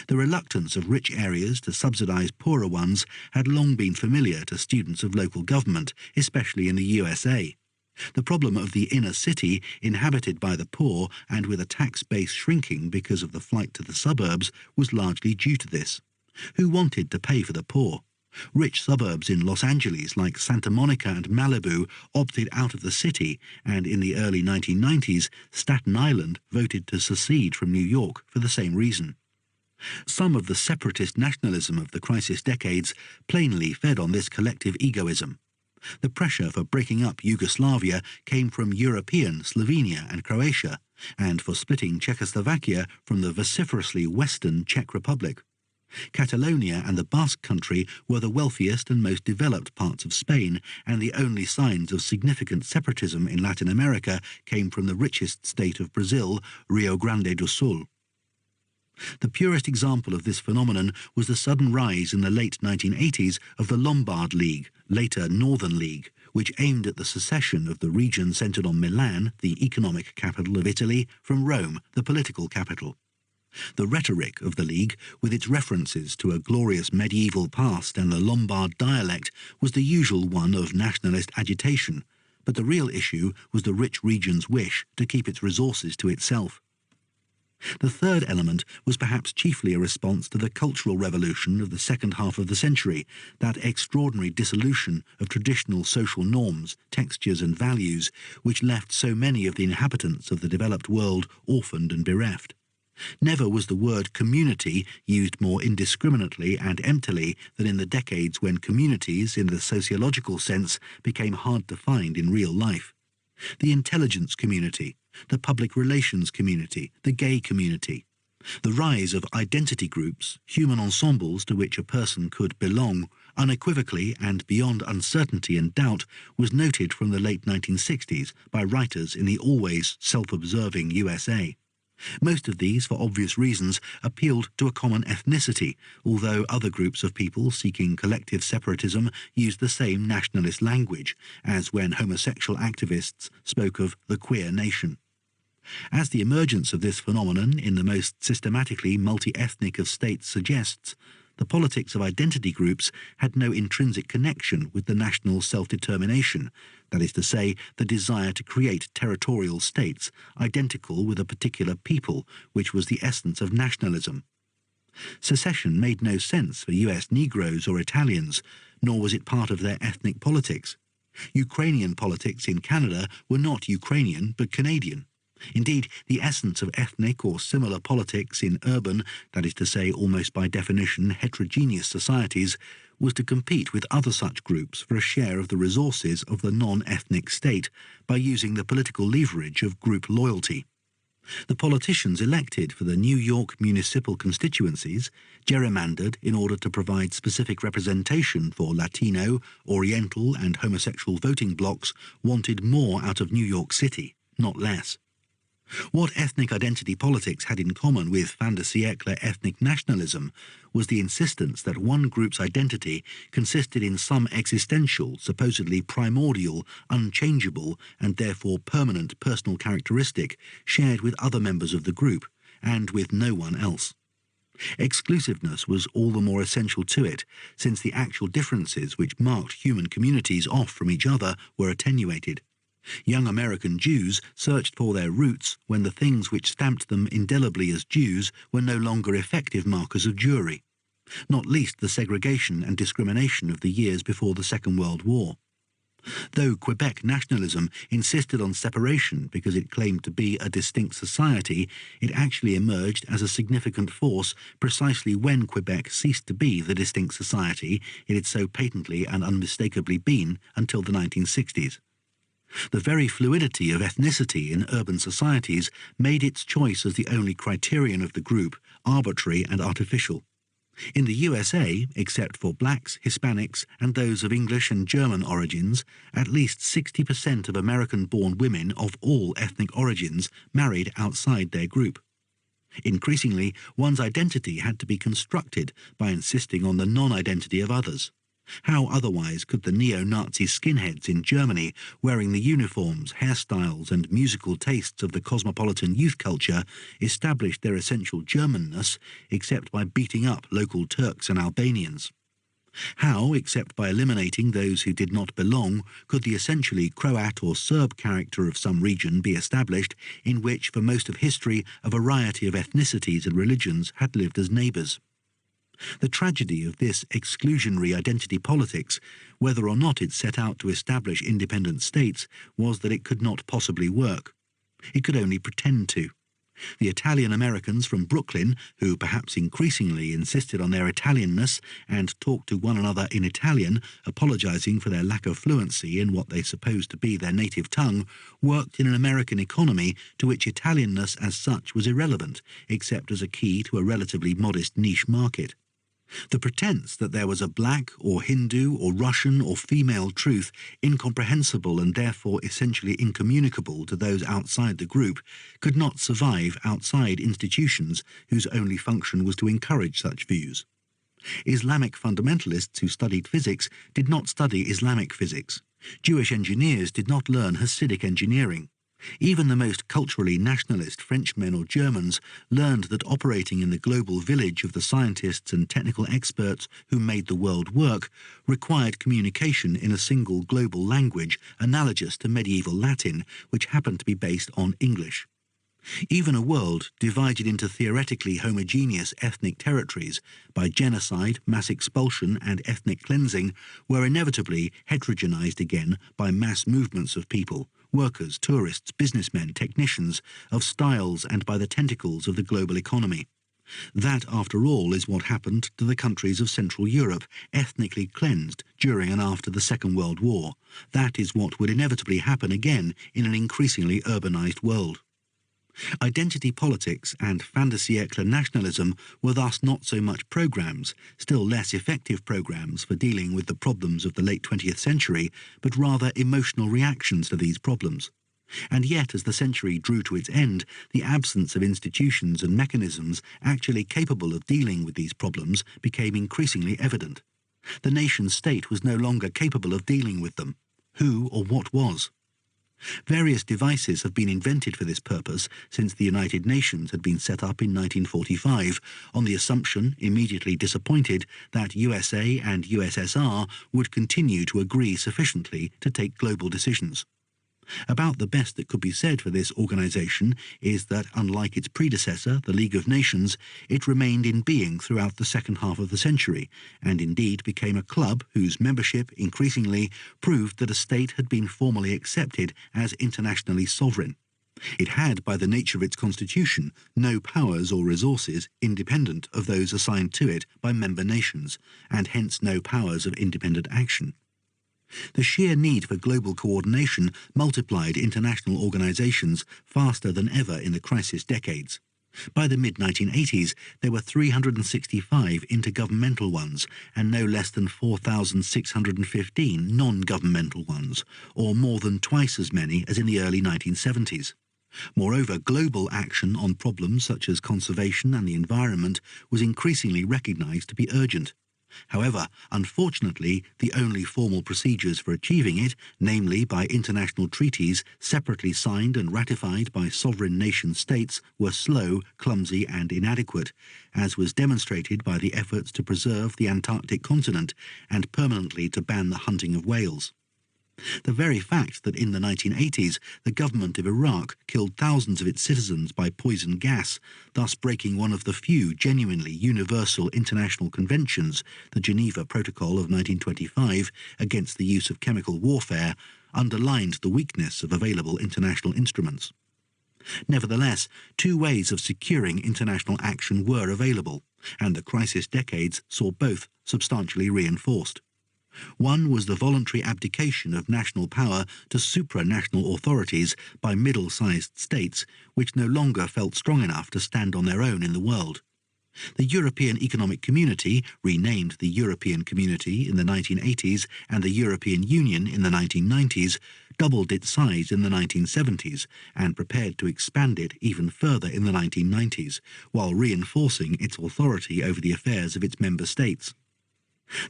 The reluctance of rich areas to subsidise poorer ones had long been familiar to students of local government, especially in the USA. The problem of the inner city, inhabited by the poor and with a tax base shrinking because of the flight to the suburbs, was largely due to this. Who wanted to pay for the poor? Rich suburbs in Los Angeles like Santa Monica and Malibu opted out of the city, and in the early 1990s, Staten Island voted to secede from New York for the same reason. Some of the separatist nationalism of the crisis decades plainly fed on this collective egoism. The pressure for breaking up Yugoslavia came from European Slovenia and Croatia, and for splitting Czechoslovakia from the vociferously Western Czech Republic. Catalonia and the Basque Country were the wealthiest and most developed parts of Spain, and the only signs of significant separatism in Latin America came from the richest state of Brazil, Rio Grande do Sul. The purest example of this phenomenon was the sudden rise in the late 1980s of the Lombard League, later Northern League, which aimed at the secession of the region centred on Milan, the economic capital of Italy, from Rome, the political capital. The rhetoric of the League, with its references to a glorious medieval past and the Lombard dialect, was the usual one of nationalist agitation, but the real issue was the rich region's wish to keep its resources to itself. The third element was perhaps chiefly a response to the cultural revolution of the second half of the century, that extraordinary dissolution of traditional social norms, textures and values, which left so many of the inhabitants of the developed world orphaned and bereft. Never was the word community used more indiscriminately and emptily than in the decades when communities, in the sociological sense, became hard to find in real life. The intelligence community, the public relations community, the gay community. The rise of identity groups, human ensembles to which a person could belong, unequivocally and beyond uncertainty and doubt, was noted from the late 1960s by writers in the always self-observing USA. Most of these, for obvious reasons, appealed to a common ethnicity, although other groups of people seeking collective separatism used the same nationalist language, as when homosexual activists spoke of the queer nation. As the emergence of this phenomenon in the most systematically multi-ethnic of states suggests, the politics of identity groups had no intrinsic connection with the national self-determination, that is to say, the desire to create territorial states identical with a particular people, which was the essence of nationalism. Secession made no sense for US Negroes or Italians, nor was it part of their ethnic politics. Ukrainian politics in Canada were not Ukrainian but Canadian. Indeed, the essence of ethnic or similar politics in urban, that is to say almost by definition heterogeneous societies, was to compete with other such groups for a share of the resources of the non-ethnic state by using the political leverage of group loyalty. The politicians elected for the New York municipal constituencies, gerrymandered in order to provide specific representation for Latino, Oriental and homosexual voting blocs, wanted more out of New York City, not less. What ethnic identity politics had in common with fin de siècle ethnic nationalism was the insistence that one group's identity consisted in some existential, supposedly primordial, unchangeable, and therefore permanent personal characteristic shared with other members of the group, and with no one else. Exclusiveness was all the more essential to it, since the actual differences which marked human communities off from each other were attenuated. Young American Jews searched for their roots when the things which stamped them indelibly as Jews were no longer effective markers of Jewry, not least the segregation and discrimination of the years before the Second World War. Though Quebec nationalism insisted on separation because it claimed to be a distinct society, it actually emerged as a significant force precisely when Quebec ceased to be the distinct society it had so patently and unmistakably been until the 1960s. The very fluidity of ethnicity in urban societies made its choice as the only criterion of the group arbitrary and artificial. In the USA, except for blacks, Hispanics, and those of English and German origins, at least 60% of American-born women of all ethnic origins married outside their group. Increasingly, one's identity had to be constructed by insisting on the non-identity of others. How otherwise could the neo-Nazi skinheads in Germany, wearing the uniforms, hairstyles and musical tastes of the cosmopolitan youth culture, establish their essential Germanness except by beating up local Turks and Albanians? How, except by eliminating those who did not belong, could the essentially Croat or Serb character of some region be established in which, for most of history, a variety of ethnicities and religions had lived as neighbours? The tragedy of this exclusionary identity politics, whether or not it set out to establish independent states, was that it could not possibly work. It could only pretend to. The Italian Americans from Brooklyn, who perhaps increasingly insisted on their Italianness and talked to one another in Italian, apologizing for their lack of fluency in what they supposed to be their native tongue, worked in an American economy to which Italianness as such was irrelevant, except as a key to a relatively modest niche market. The pretense that there was a black or Hindu or Russian or female truth, incomprehensible and therefore essentially incommunicable to those outside the group, could not survive outside institutions whose only function was to encourage such views. Islamic fundamentalists who studied physics did not study Islamic physics. Jewish engineers did not learn Hasidic engineering. Even the most culturally nationalist Frenchmen or Germans learned that operating in the global village of the scientists and technical experts who made the world work required communication in a single global language analogous to medieval Latin, which happened to be based on English. Even a world divided into theoretically homogeneous ethnic territories by genocide, mass expulsion and ethnic cleansing were inevitably heterogenized again by mass movements of people, workers, tourists, businessmen, technicians, of styles and by the tentacles of the global economy. That, after all, is what happened to the countries of Central Europe, ethnically cleansed during and after the Second World War. That is what would inevitably happen again in an increasingly urbanized world. Identity politics and fin de siècle nationalism were thus not so much programs, still less effective programs for dealing with the problems of the late 20th century, but rather emotional reactions to these problems. And yet, as the century drew to its end, the absence of institutions and mechanisms actually capable of dealing with these problems became increasingly evident. The nation-state was no longer capable of dealing with them. Who or what was? Various devices have been invented for this purpose since the United Nations had been set up in 1945, on the assumption, immediately disappointed, that USA and USSR would continue to agree sufficiently to take global decisions. About the best that could be said for this organization is that, unlike its predecessor, the League of Nations, it remained in being throughout the second half of the century, and indeed became a club whose membership increasingly proved that a state had been formally accepted as internationally sovereign. It had, by the nature of its constitution, no powers or resources independent of those assigned to it by member nations, and hence no powers of independent action. The sheer need for global coordination multiplied international organizations faster than ever in the crisis decades. By the mid-1980s, there were 365 intergovernmental ones and no less than 4,615 non-governmental ones, or more than twice as many as in the early 1970s. Moreover, global action on problems such as conservation and the environment was increasingly recognized to be urgent. However, unfortunately, the only formal procedures for achieving it, namely by international treaties separately signed and ratified by sovereign nation-states, were slow, clumsy and inadequate, as was demonstrated by the efforts to preserve the Antarctic continent and permanently to ban the hunting of whales. The very fact that in the 1980s the government of Iraq killed thousands of its citizens by poison gas, thus breaking one of the few genuinely universal international conventions, the Geneva Protocol of 1925 against the use of chemical warfare, underlined the weakness of available international instruments. Nevertheless, two ways of securing international action were available, and the crisis decades saw both substantially reinforced. One was the voluntary abdication of national power to supranational authorities by middle-sized states which no longer felt strong enough to stand on their own in the world. The European Economic Community, renamed the European Community in the 1980s and the European Union in the 1990s, doubled its size in the 1970s and prepared to expand it even further in the 1990s, while reinforcing its authority over the affairs of its member states.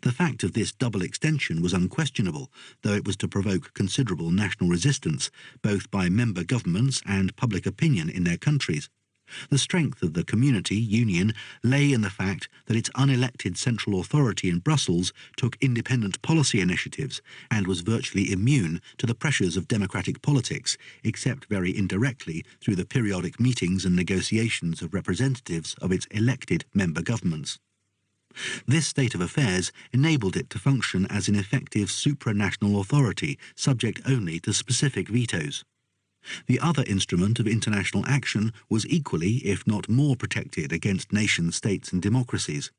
The fact of this double extension was unquestionable, though it was to provoke considerable national resistance, both by member governments and public opinion in their countries. The strength of the community union lay in the fact that its unelected central authority in Brussels took independent policy initiatives and was virtually immune to the pressures of democratic politics, except very indirectly through the periodic meetings and negotiations of representatives of its elected member governments. This state of affairs enabled it to function as an effective supranational authority, subject only to specific vetoes. The other instrument of international action was equally, if not more, protected against nation-states and democracies.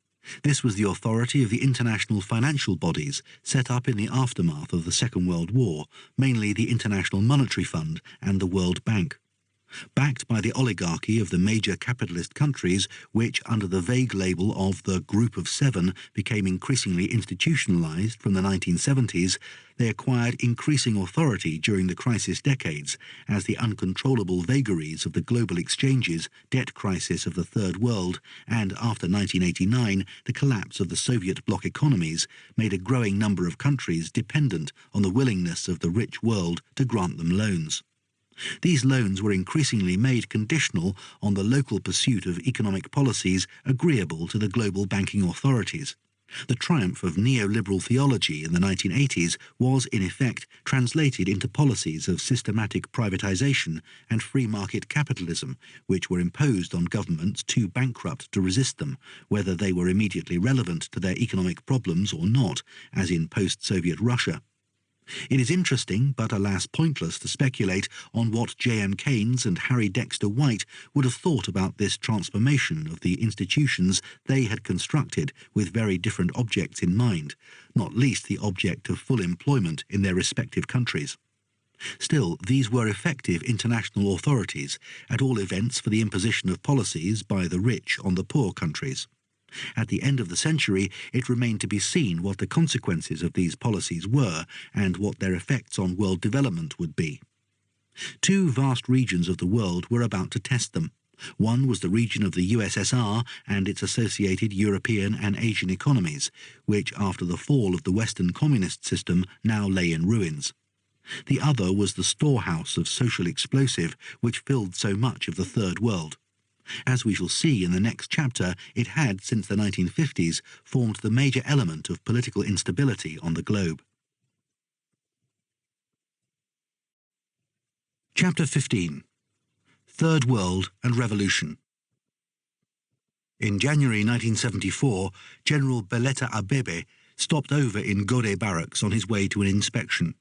This was the authority of the international financial bodies set up in the aftermath of the Second World War, mainly the International Monetary Fund and the World Bank. Backed by the oligarchy of the major capitalist countries, which, under the vague label of the Group of Seven, became increasingly institutionalized from the 1970s, they acquired increasing authority during the crisis decades, as the uncontrollable vagaries of the global exchanges, debt crisis of the Third World, and after 1989, the collapse of the Soviet bloc economies, made a growing number of countries dependent on the willingness of the rich world to grant them loans. These loans were increasingly made conditional on the local pursuit of economic policies agreeable to the global banking authorities. The triumph of neoliberal theology in the 1980s was, in effect, translated into policies of systematic privatization and free market capitalism, which were imposed on governments too bankrupt to resist them, whether they were immediately relevant to their economic problems or not, as in post-Soviet Russia. It is interesting, but alas pointless, to speculate on what J.M. Keynes and Harry Dexter White would have thought about this transformation of the institutions they had constructed with very different objects in mind, not least the object of full employment in their respective countries. Still, these were effective international authorities, at all events for the imposition of policies by the rich on the poor countries. At the end of the century, it remained to be seen what the consequences of these policies were and what their effects on world development would be. Two vast regions of the world were about to test them. One was the region of the USSR and its associated European and Asian economies, which after the fall of the Western communist system now lay in ruins. The other was the storehouse of social explosive which filled so much of the Third World. As we shall see in the next chapter, it had, since the 1950s, formed the major element of political instability on the globe. Chapter 15. Third World and Revolution. In January 1974, General Beleta Abebe stopped over in Gode Barracks on his way to an inspection.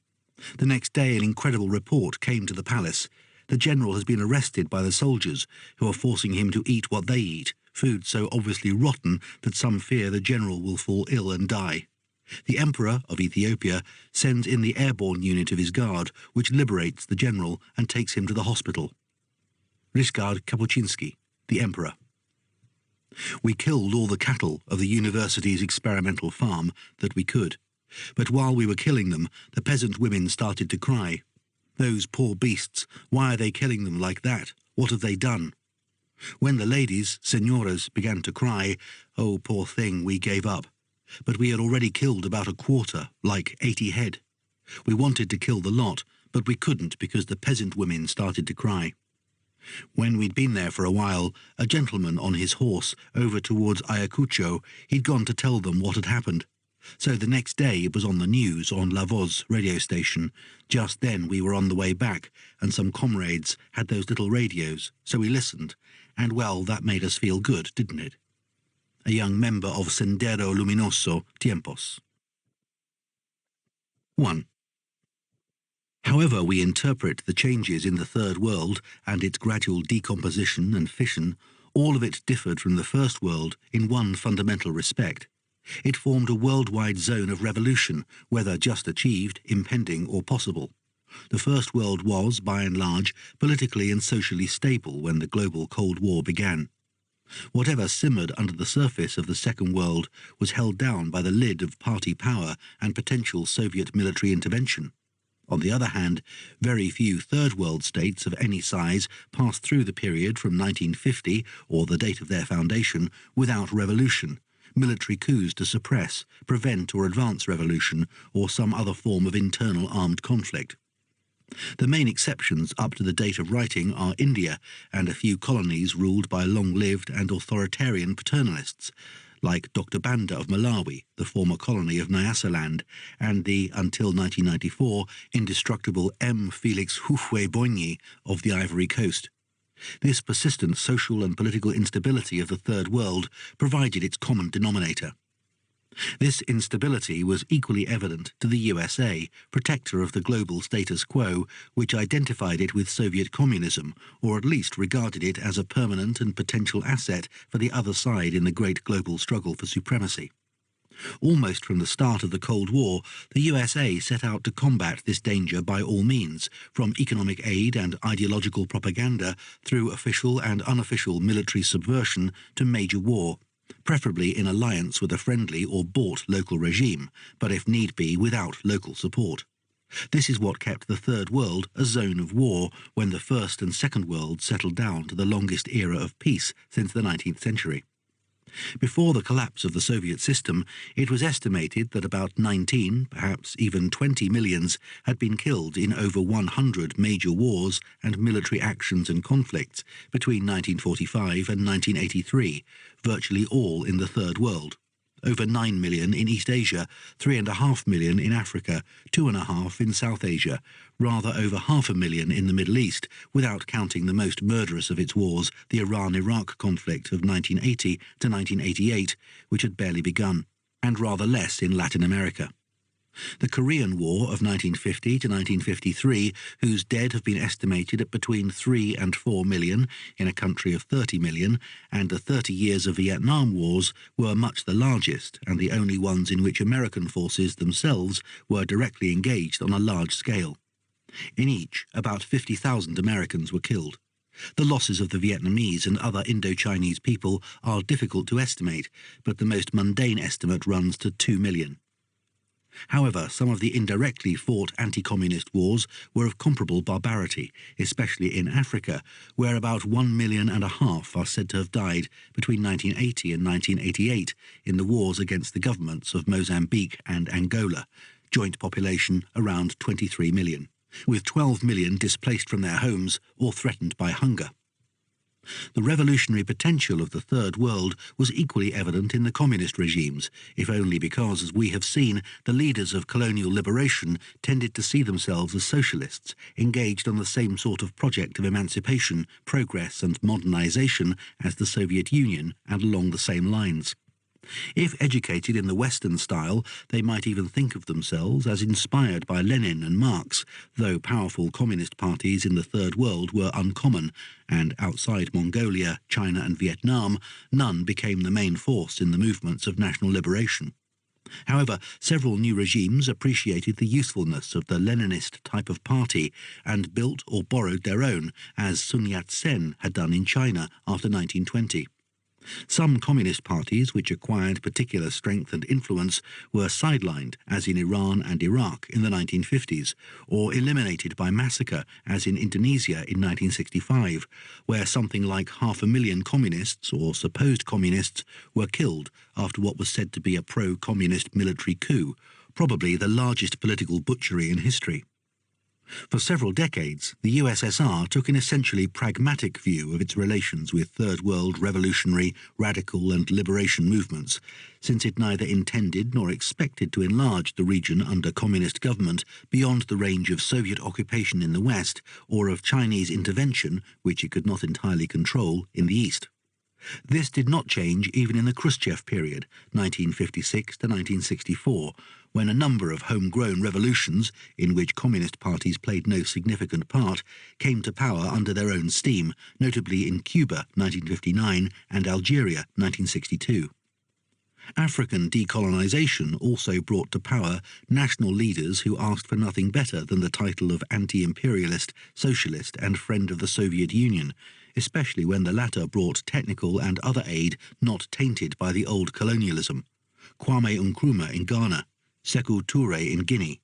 The next day an incredible report came to the palace. The general has been arrested by the soldiers, who are forcing him to eat what they eat, food so obviously rotten that some fear the general will fall ill and die. The Emperor of Ethiopia sends in the airborne unit of his guard, which liberates the general and takes him to the hospital. Ryszard Kapuscinski, the Emperor. We killed all the cattle of the university's experimental farm that we could, but while we were killing them, the peasant women started to cry. Those poor beasts, why are they killing them like that? What have they done? When the ladies, senoras, began to cry, oh, poor thing, we gave up. But we had already killed about a quarter, like 80 head. We wanted to kill the lot, but we couldn't because the peasant women started to cry. When we'd been there for a while, a gentleman on his horse over towards Ayacucho, he'd gone to tell them what had happened. So the next day it was on the news on La Voz radio station. Just then we were on the way back, and some comrades had those little radios, so we listened, and well, that made us feel good, didn't it? A young member of Sendero Luminoso, Tiempos. 1. However we interpret the changes in the Third World and its gradual decomposition and fission, all of it differed from the First World in one fundamental respect. It formed a worldwide zone of revolution, whether just achieved, impending or possible. The First World was, by and large, politically and socially stable when the global Cold War began. Whatever simmered under the surface of the Second World was held down by the lid of party power and potential Soviet military intervention. On the other hand, very few Third World states of any size passed through the period from 1950, or the date of their foundation, without revolution, military coups to suppress, prevent or advance revolution, or some other form of internal armed conflict. The main exceptions up to the date of writing are India and a few colonies ruled by long-lived and authoritarian paternalists, like Dr. Banda of Malawi, the former colony of Nyasaland, and the, until 1994, indestructible M. Felix Houphouët-Boigny of the Ivory Coast. This persistent social and political instability of the Third World provided its common denominator. This instability was equally evident to the USA, protector of the global status quo, which identified it with Soviet communism, or at least regarded it as a permanent and potential asset for the other side in the great global struggle for supremacy. Almost from the start of the Cold War, the USA set out to combat this danger by all means, from economic aid and ideological propaganda through official and unofficial military subversion to major war, preferably in alliance with a friendly or bought local regime, but if need be without local support. This is what kept the Third World a zone of war when the First and Second World settled down to the longest era of peace since the 19th century. Before the collapse of the Soviet system, it was estimated that about 19, perhaps even 20 millions had been killed in over 100 major wars and military actions and conflicts between 1945 and 1983, virtually all in the Third World. Over 9 million in East Asia, 3.5 million in Africa, 2.5 in South Asia, rather over 500,000 in the Middle East, without counting the most murderous of its wars, the Iran-Iraq conflict of 1980 to 1988, which had barely begun, and rather less in Latin America. The Korean War of 1950 to 1953, whose dead have been estimated at between 3 and 4 million in a country of 30 million, and the 30 years of Vietnam Wars were much the largest and the only ones in which American forces themselves were directly engaged on a large scale. In each, about 50,000 Americans were killed. The losses of the Vietnamese and other Indo-Chinese people are difficult to estimate, but the most mundane estimate runs to 2 million. However, some of the indirectly fought anti-communist wars were of comparable barbarity, especially in Africa, where about 1.5 million are said to have died between 1980 and 1988 in the wars against the governments of Mozambique and Angola, joint population around 23 million, with 12 million displaced from their homes or threatened by hunger. The revolutionary potential of the Third World was equally evident in the communist regimes, if only because, as we have seen, the leaders of colonial liberation tended to see themselves as socialists, engaged on the same sort of project of emancipation, progress and modernization as the Soviet Union, and along the same lines. If educated in the Western style, they might even think of themselves as inspired by Lenin and Marx, though powerful communist parties in the Third World were uncommon, and outside Mongolia, China and Vietnam, none became the main force in the movements of national liberation. However, several new regimes appreciated the usefulness of the Leninist type of party and built or borrowed their own, as Sun Yat-sen had done in China after 1920. Some communist parties which acquired particular strength and influence were sidelined, as in Iran and Iraq in the 1950s, or eliminated by massacre, as in Indonesia in 1965, where something like 500,000 communists, or supposed communists, were killed after what was said to be a pro-communist military coup, probably the largest political butchery in history. For several decades, the USSR took an essentially pragmatic view of its relations with Third World revolutionary, radical and liberation movements, since it neither intended nor expected to enlarge the region under communist government beyond the range of Soviet occupation in the West or of Chinese intervention, which it could not entirely control, in the East. This did not change even in the Khrushchev period, 1956 to 1964, when a number of homegrown revolutions, in which communist parties played no significant part, came to power under their own steam, notably in Cuba, 1959, and Algeria, 1962. African decolonization also brought to power national leaders who asked for nothing better than the title of anti-imperialist, socialist and friend of the Soviet Union, especially when the latter brought technical and other aid not tainted by the old colonialism. Kwame Nkrumah in Ghana, Sekou Touré in Guinea,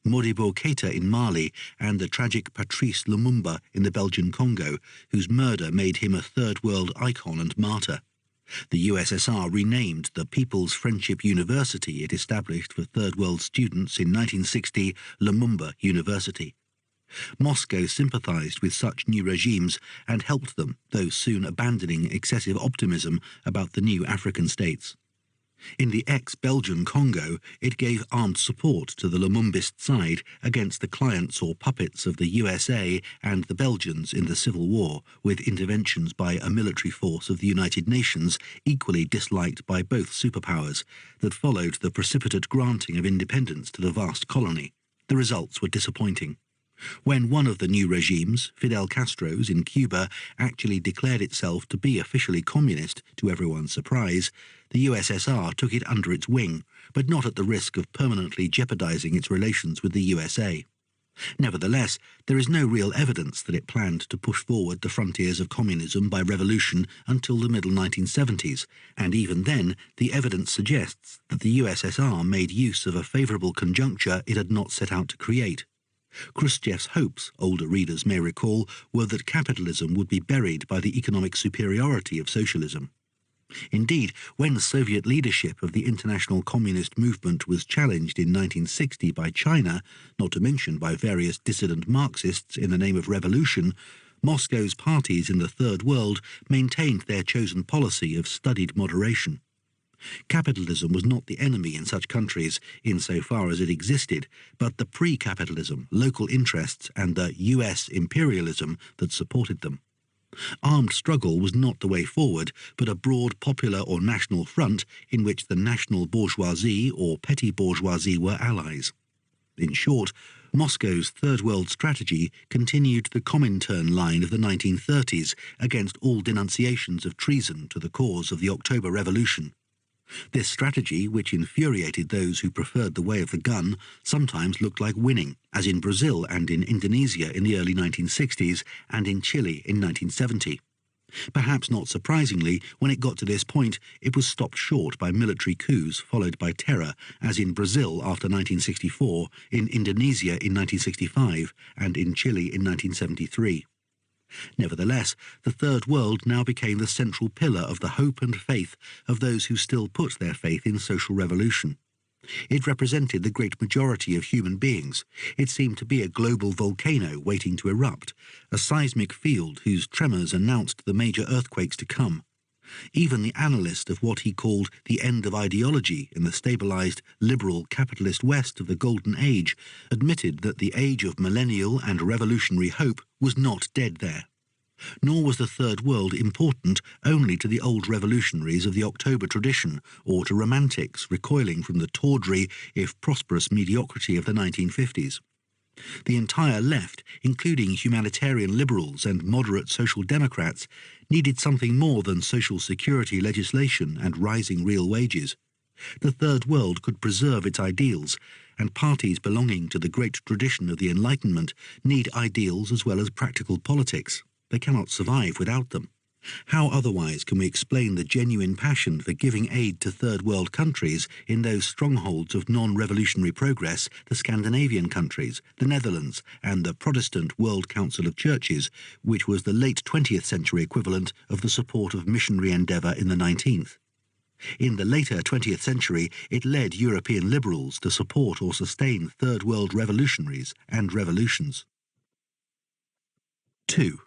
Modibo Keïta in Mali, and the tragic Patrice Lumumba in the Belgian Congo, whose murder made him a Third World icon and martyr. The USSR renamed the People's Friendship University it established for Third World students in 1960 Lumumba University. Moscow sympathized with such new regimes and helped them, though soon abandoning excessive optimism about the new African states. In the ex-Belgian Congo, it gave armed support to the Lumumbist side against the clients or puppets of the USA and the Belgians in the Civil War, with interventions by a military force of the United Nations equally disliked by both superpowers, that followed the precipitate granting of independence to the vast colony. The results were disappointing. When one of the new regimes, Fidel Castro's in Cuba, actually declared itself to be officially communist, to everyone's surprise, the USSR took it under its wing, but not at the risk of permanently jeopardizing its relations with the USA. Nevertheless, there is no real evidence that it planned to push forward the frontiers of communism by revolution until the middle 1970s, and even then the evidence suggests that the USSR made use of a favorable conjuncture it had not set out to create. Khrushchev's hopes, older readers may recall, were that capitalism would be buried by the economic superiority of socialism. Indeed, when Soviet leadership of the international communist movement was challenged in 1960 by China, not to mention by various dissident Marxists in the name of revolution, Moscow's parties in the Third World maintained their chosen policy of studied moderation. Capitalism was not the enemy in such countries insofar as it existed, but the pre-capitalism, local interests and the US imperialism that supported them. Armed struggle was not the way forward, but a broad popular or national front in which the national bourgeoisie or petty bourgeoisie were allies. In short, Moscow's Third World strategy continued the Comintern line of the 1930s against all denunciations of treason to the cause of the October Revolution. This strategy, which infuriated those who preferred the way of the gun, sometimes looked like winning, as in Brazil and in Indonesia in the early 1960s and in Chile in 1970. Perhaps not surprisingly, when it got to this point, it was stopped short by military coups followed by terror, as in Brazil after 1964, in Indonesia in 1965, and in Chile in 1973. Nevertheless, the Third World now became the central pillar of the hope and faith of those who still put their faith in social revolution. It represented the great majority of human beings. It seemed to be a global volcano waiting to erupt, a seismic field whose tremors announced the major earthquakes to come. Even the analyst of what he called the end of ideology in the stabilized, liberal, capitalist West of the Golden Age admitted that the age of millennial and revolutionary hope was not dead there. Nor was the Third World important only to the old revolutionaries of the October tradition or to romantics recoiling from the tawdry, if prosperous, mediocrity of the 1950s. The entire left, including humanitarian liberals and moderate social democrats, needed something more than social security legislation and rising real wages. The Third World could preserve its ideals, and parties belonging to the great tradition of the Enlightenment need ideals as well as practical politics. They cannot survive without them. How otherwise can we explain the genuine passion for giving aid to Third World countries in those strongholds of non-revolutionary progress, the Scandinavian countries, the Netherlands, and the Protestant World Council of Churches, which was the late 20th century equivalent of the support of missionary endeavour in the 19th? In the later 20th century, it led European liberals to support or sustain Third World revolutionaries and revolutions. 2.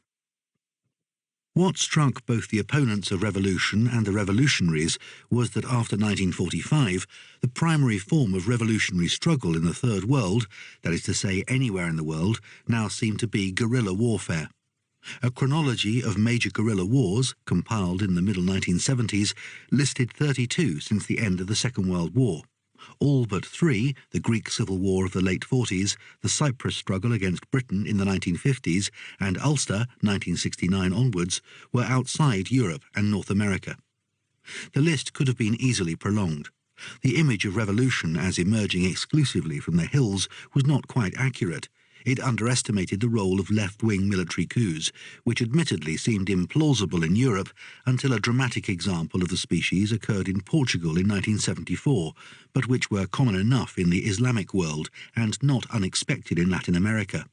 What struck both the opponents of revolution and the revolutionaries was that after 1945, the primary form of revolutionary struggle in the Third World, that is to say anywhere in the world, now seemed to be guerrilla warfare. A chronology of major guerrilla wars, compiled in the middle 1970s, listed 32 since the end of the Second World War. All but 3, the Greek Civil War of the late 40s, the Cyprus struggle against Britain in the 1950s, and Ulster, 1969 onwards, were outside Europe and North America. The list could have been easily prolonged. The image of revolution as emerging exclusively from the hills was not quite accurate. It underestimated the role of left-wing military coups, which admittedly seemed implausible in Europe until a dramatic example of the species occurred in Portugal in 1974, but which were common enough in the Islamic world and not unexpected in Latin America.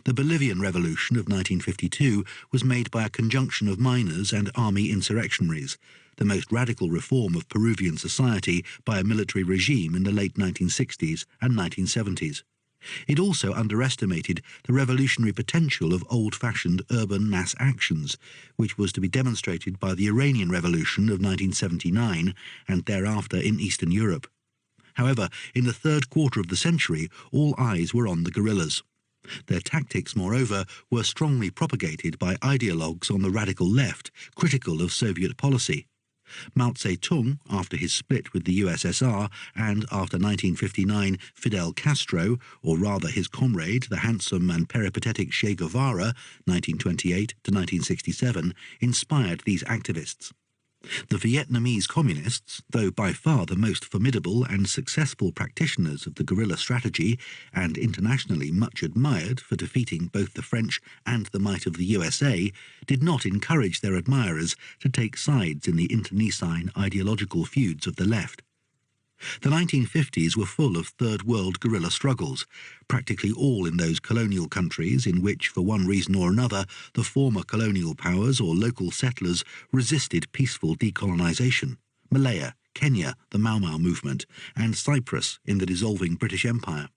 The Bolivian Revolution of 1952 was made by a conjunction of miners and army insurrectionaries, the most radical reform of Peruvian society by a military regime in the late 1960s and 1970s. It also underestimated the revolutionary potential of old-fashioned urban mass actions, which was to be demonstrated by the Iranian Revolution of 1979 and thereafter in Eastern Europe. However, in the third quarter of the century, all eyes were on the guerrillas. Their tactics, moreover, were strongly propagated by ideologues on the radical left, critical of Soviet policy. Mao Zedong, after his split with the USSR, and after 1959 Fidel Castro, or rather his comrade, the handsome and peripatetic Che Guevara, 1928 to 1967, inspired these activists. The Vietnamese communists, though by far the most formidable and successful practitioners of the guerrilla strategy, and internationally much admired for defeating both the French and the might of the USA, did not encourage their admirers to take sides in the internecine ideological feuds of the left. The 1950s were full of Third World guerrilla struggles, practically all in those colonial countries in which, for one reason or another, the former colonial powers or local settlers resisted peaceful decolonisation. Malaya, Kenya, the Mau Mau movement, and Cyprus in the dissolving British Empire.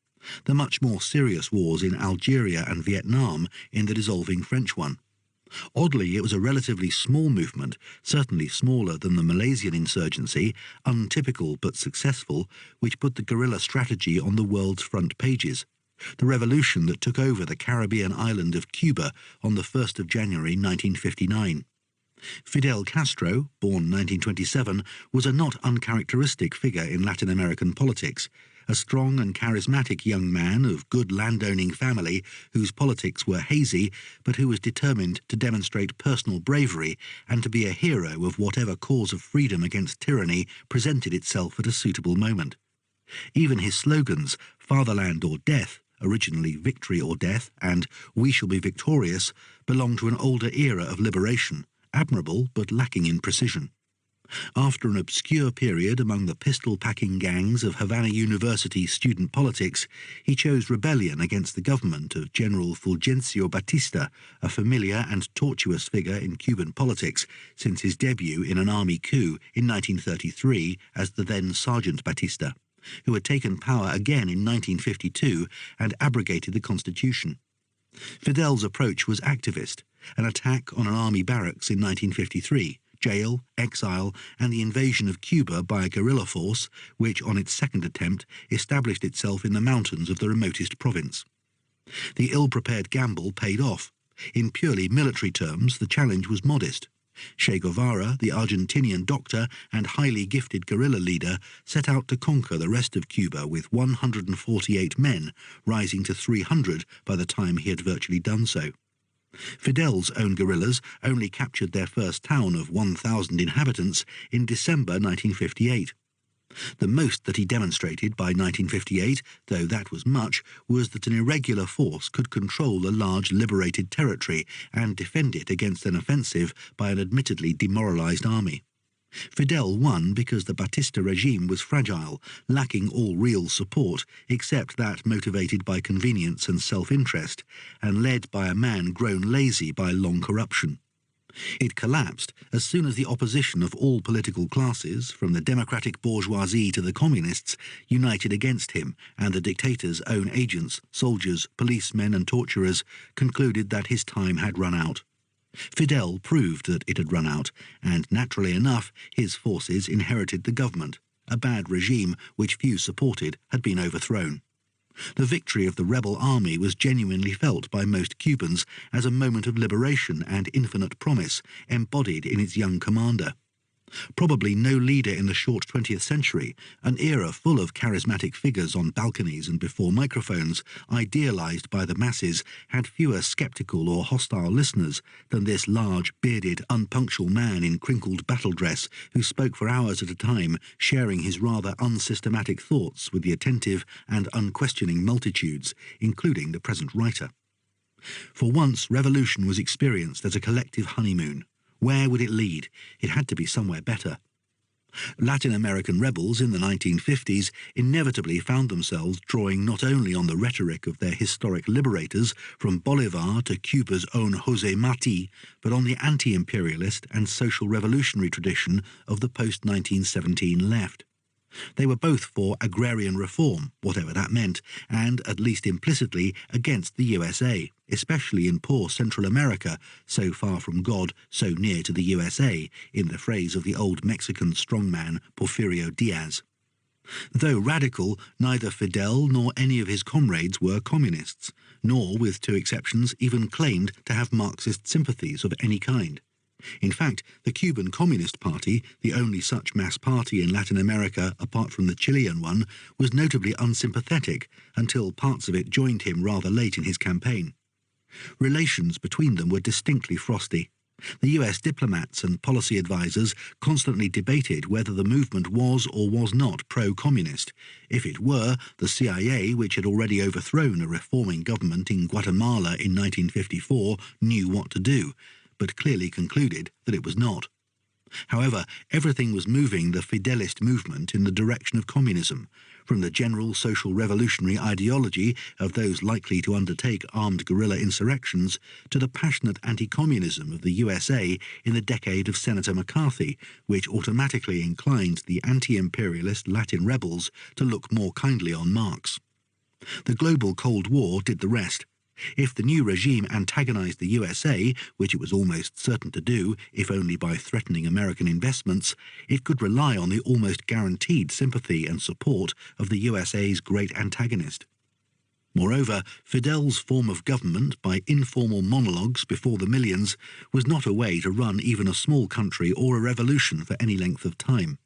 The much more serious wars in Algeria and Vietnam in the dissolving French one. Oddly, it was a relatively small movement, certainly smaller than the Malaysian insurgency, untypical but successful, which put the guerrilla strategy on the world's front pages. The revolution that took over the Caribbean island of Cuba on the 1st of January 1959. Fidel Castro, born 1927, was a not uncharacteristic figure in Latin American politics, a strong and charismatic young man of good landowning family whose politics were hazy, but who was determined to demonstrate personal bravery and to be a hero of whatever cause of freedom against tyranny presented itself at a suitable moment. Even his slogans, "Fatherland or Death," originally "Victory or Death," and "We shall be victorious," belong to an older era of liberation, admirable but lacking in precision. After an obscure period among the pistol-packing gangs of Havana University student politics, he chose rebellion against the government of General Fulgencio Batista, a familiar and tortuous figure in Cuban politics since his debut in an army coup in 1933 as the then Sergeant Batista, who had taken power again in 1952 and abrogated the constitution. Fidel's approach was activist, an attack on an army barracks in 1953, jail, exile, and the invasion of Cuba by a guerrilla force which, on its second attempt, established itself in the mountains of the remotest province. The ill-prepared gamble paid off. In purely military terms, the challenge was modest. Che Guevara, the Argentinian doctor and highly gifted guerrilla leader, set out to conquer the rest of Cuba with 148 men, rising to 300 by the time he had virtually done so. Fidel's own guerrillas only captured their first town of 1,000 inhabitants in December 1958. The most that he demonstrated by 1958, though that was much, was that an irregular force could control a large liberated territory and defend it against an offensive by an admittedly demoralized army. Fidel won because the Batista regime was fragile, lacking all real support except that motivated by convenience and self-interest, and led by a man grown lazy by long corruption. It collapsed as soon as the opposition of all political classes, from the democratic bourgeoisie to the communists, united against him, and the dictator's own agents, soldiers, policemen and torturers concluded that his time had run out. Fidel proved that it had run out, and naturally enough, his forces inherited the government. A bad regime, which few supported, had been overthrown. The victory of the rebel army was genuinely felt by most Cubans as a moment of liberation and infinite promise embodied in its young commander. Probably no leader in the short 20th century, an era full of charismatic figures on balconies and before microphones, idealized by the masses, had fewer skeptical or hostile listeners than this large, bearded, unpunctual man in crinkled battle dress who spoke for hours at a time, sharing his rather unsystematic thoughts with the attentive and unquestioning multitudes, including the present writer. For once, revolution was experienced as a collective honeymoon. Where would it lead? It had to be somewhere better. Latin American rebels in the 1950s inevitably found themselves drawing not only on the rhetoric of their historic liberators, from Bolivar to Cuba's own José Martí, but on the anti-imperialist and social revolutionary tradition of the post-1917 left. They were both for agrarian reform, whatever that meant, and, at least implicitly, against the USA, especially in poor Central America, so far from God, so near to the USA, in the phrase of the old Mexican strongman Porfirio Diaz. Though radical, neither Fidel nor any of his comrades were communists, nor, with two exceptions, even claimed to have Marxist sympathies of any kind. In fact, the Cuban Communist Party, the only such mass party in Latin America apart from the Chilean one, was notably unsympathetic until parts of it joined him rather late in his campaign. Relations between them were distinctly frosty. The US diplomats and policy advisers constantly debated whether the movement was or was not pro-communist. If it were, the CIA, which had already overthrown a reforming government in Guatemala in 1954, knew what to do, but clearly concluded that it was not. However, everything was moving the Fidelist movement in the direction of communism, from the general social revolutionary ideology of those likely to undertake armed guerrilla insurrections to the passionate anti-communism of the USA in the decade of Senator McCarthy, which automatically inclined the anti-imperialist Latin rebels to look more kindly on Marx. The global Cold War did the rest. If the new regime antagonized the USA, which it was almost certain to do, if only by threatening American investments, it could rely on the almost guaranteed sympathy and support of the USA's great antagonist. Moreover, Fidel's form of government, by informal monologues before the millions, was not a way to run even a small country or a revolution for any length of time.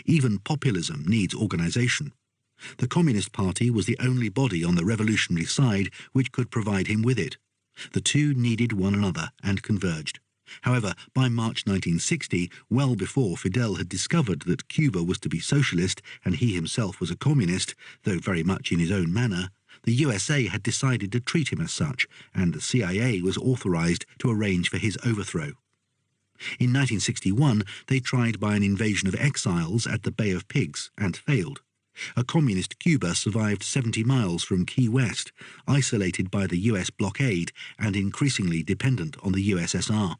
Even populism needs organization. The Communist Party was the only body on the revolutionary side which could provide him with it. The two needed one another and converged. However, by March 1960, well before Fidel had discovered that Cuba was to be socialist and he himself was a communist, though very much in his own manner, the USA had decided to treat him as such, and the CIA was authorized to arrange for his overthrow. In 1961, they tried by an invasion of exiles at the Bay of Pigs and failed. A communist Cuba survived 70 miles from Key West, isolated by the US blockade and increasingly dependent on the USSR.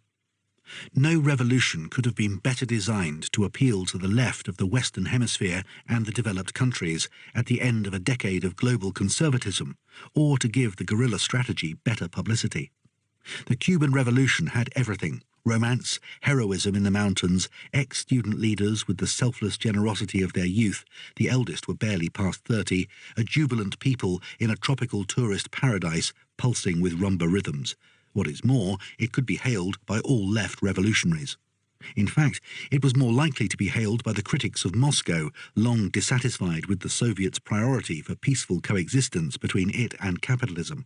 No revolution could have been better designed to appeal to the left of the Western Hemisphere and the developed countries at the end of a decade of global conservatism, or to give the guerrilla strategy better publicity. The Cuban Revolution had everything: romance, heroism in the mountains, ex-student leaders with the selfless generosity of their youth, the eldest were barely past 30, a jubilant people in a tropical tourist paradise pulsing with rumba rhythms. What is more, it could be hailed by all left revolutionaries. In fact, it was more likely to be hailed by the critics of Moscow, long dissatisfied with the Soviets' priority for peaceful coexistence between it and capitalism.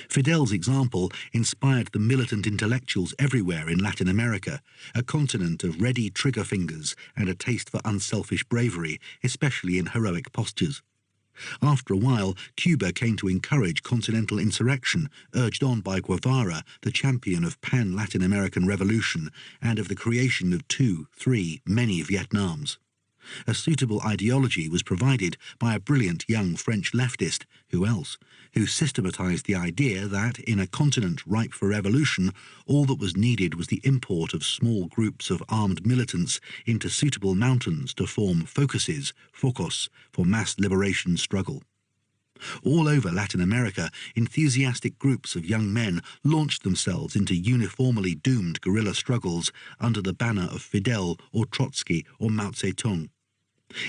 Fidel's example inspired the militant intellectuals everywhere in Latin America, a continent of ready trigger fingers and a taste for unselfish bravery, especially in heroic postures. After a while, Cuba came to encourage continental insurrection, urged on by Guevara, the champion of pan-Latin American revolution and of the creation of 2, 3, many Vietnams. A suitable ideology was provided by a brilliant young French leftist, who else, who systematized the idea that, in a continent ripe for revolution, all that was needed was the import of small groups of armed militants into suitable mountains to form focuses, focos, for mass liberation struggle. All over Latin America, enthusiastic groups of young men launched themselves into uniformly doomed guerrilla struggles under the banner of Fidel or Trotsky or Mao Zedong.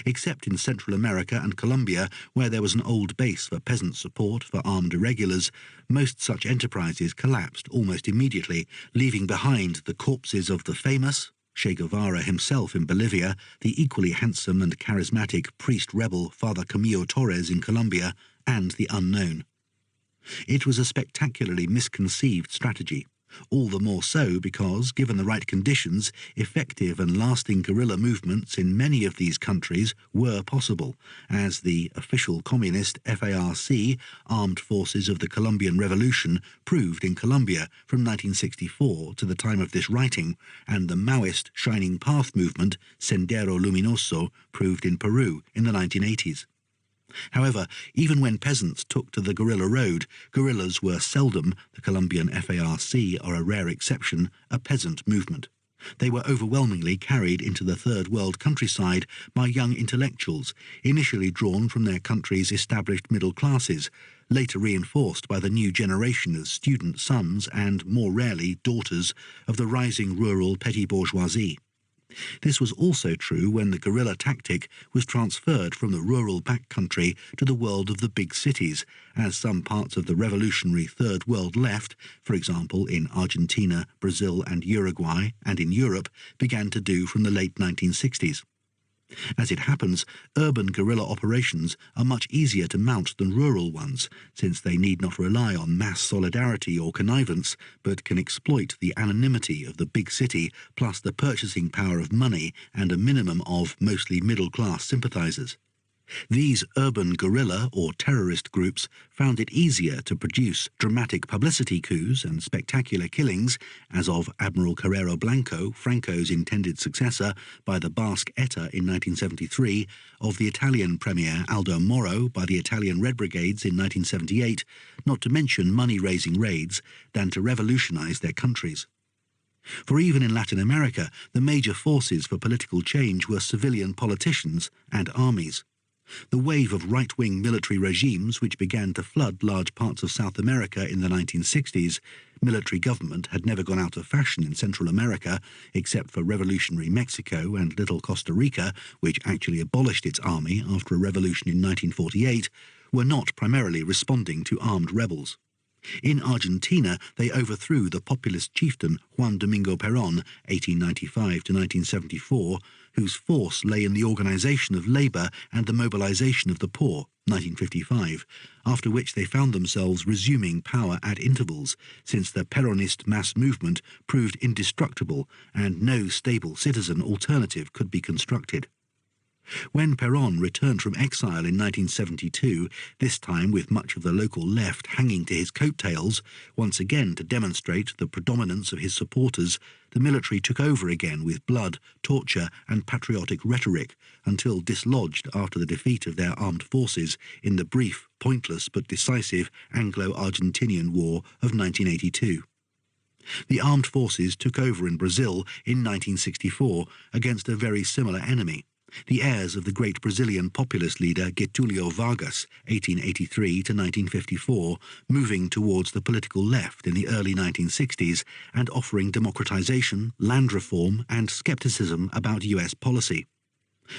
Except in Central America and Colombia, where there was an old base for peasant support for armed irregulars, most such enterprises collapsed almost immediately, leaving behind the corpses of the famous, Che Guevara himself in Bolivia, the equally handsome and charismatic priest-rebel Father Camilo Torres in Colombia, and the unknown. It was a spectacularly misconceived strategy, all the more so because, given the right conditions, effective and lasting guerrilla movements in many of these countries were possible, as the official communist FARC, Armed Forces of the Colombian Revolution, proved in Colombia from 1964 to the time of this writing, and the Maoist Shining Path movement, Sendero Luminoso, proved in Peru in the 1980s. However, even when peasants took to the guerrilla road, guerrillas were seldom, the Colombian FARC are a rare exception, a peasant movement. They were overwhelmingly carried into the Third World countryside by young intellectuals, initially drawn from their country's established middle classes, later reinforced by the new generation of student sons and, more rarely, daughters of the rising rural petty bourgeoisie. This was also true when the guerrilla tactic was transferred from the rural backcountry to the world of the big cities, as some parts of the revolutionary Third World left, for example in Argentina, Brazil and Uruguay, and in Europe, began to do from the late 1960s. As it happens, urban guerrilla operations are much easier to mount than rural ones, since they need not rely on mass solidarity or connivance, but can exploit the anonymity of the big city plus the purchasing power of money and a minimum of mostly middle-class sympathizers. These urban guerrilla or terrorist groups found it easier to produce dramatic publicity coups and spectacular killings, as of Admiral Carrero Blanco, Franco's intended successor, by the Basque ETA in 1973, of the Italian Premier Aldo Moro by the Italian Red Brigades in 1978, not to mention money-raising raids, than to revolutionize their countries. For even in Latin America, the major forces for political change were civilian politicians and armies. The wave of right-wing military regimes which began to flood large parts of South America in the 1960s, military government had never gone out of fashion in Central America, except for revolutionary Mexico and little Costa Rica, which actually abolished its army after a revolution in 1948, were not primarily responding to armed rebels. In Argentina, they overthrew the populist chieftain Juan Domingo Perón, 1895 to 1974, whose force lay in the organization of labor and the mobilization of the poor, 1955, after which they found themselves resuming power at intervals, since the Peronist mass movement proved indestructible and no stable citizen alternative could be constructed. When Perón returned from exile in 1972, this time with much of the local left hanging to his coattails, once again to demonstrate the predominance of his supporters, the military took over again with blood, torture and patriotic rhetoric, until dislodged after the defeat of their armed forces in the brief, pointless but decisive Anglo-Argentinian War of 1982. The armed forces took over in Brazil in 1964 against a very similar enemy, the heirs of the great Brazilian populist leader Getúlio Vargas, 1883 to 1954, moving towards the political left in the early 1960s and offering democratization, land reform and skepticism about US policy.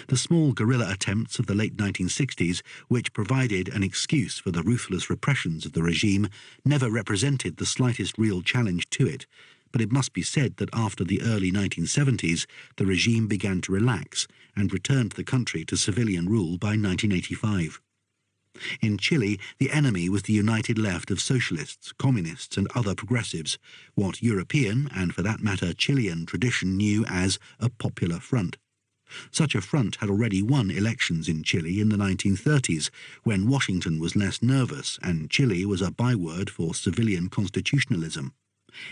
The small guerrilla attempts of the late 1960s, which provided an excuse for the ruthless repressions of the regime, never represented the slightest real challenge to it, but it must be said that after the early 1970s, the regime began to relax and returned the country to civilian rule by 1985. In Chile, the enemy was the united left of socialists, communists and other progressives, what European, and for that matter Chilean, tradition knew as a popular front. Such a front had already won elections in Chile in the 1930s, when Washington was less nervous and Chile was a byword for civilian constitutionalism.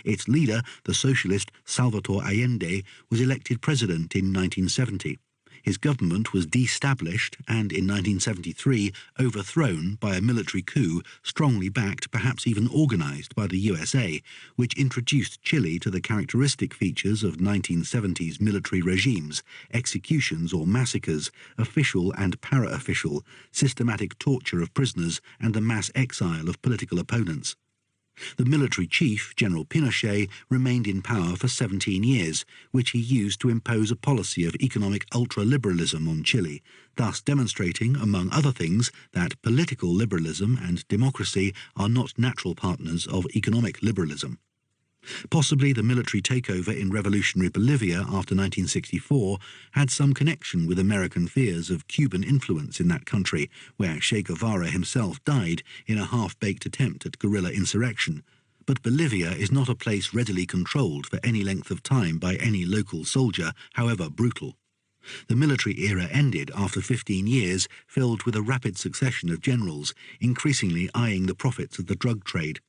Its leader, the socialist Salvador Allende, was elected president in 1970. His government was de-established and, in 1973, overthrown by a military coup strongly backed, perhaps even organized by the USA, which introduced Chile to the characteristic features of 1970s military regimes: executions or massacres, official and para-official, systematic torture of prisoners, and the mass exile of political opponents. The military chief, General Pinochet, remained in power for 17 years, which he used to impose a policy of economic ultra-liberalism on Chile, thus demonstrating, among other things, that political liberalism and democracy are not natural partners of economic liberalism. Possibly the military takeover in revolutionary Bolivia after 1964 had some connection with American fears of Cuban influence in that country, where Che Guevara himself died in a half-baked attempt at guerrilla insurrection. But Bolivia is not a place readily controlled for any length of time by any local soldier, however brutal. The military era ended after 15 years, filled with a rapid succession of generals, increasingly eyeing the profits of the drug trade.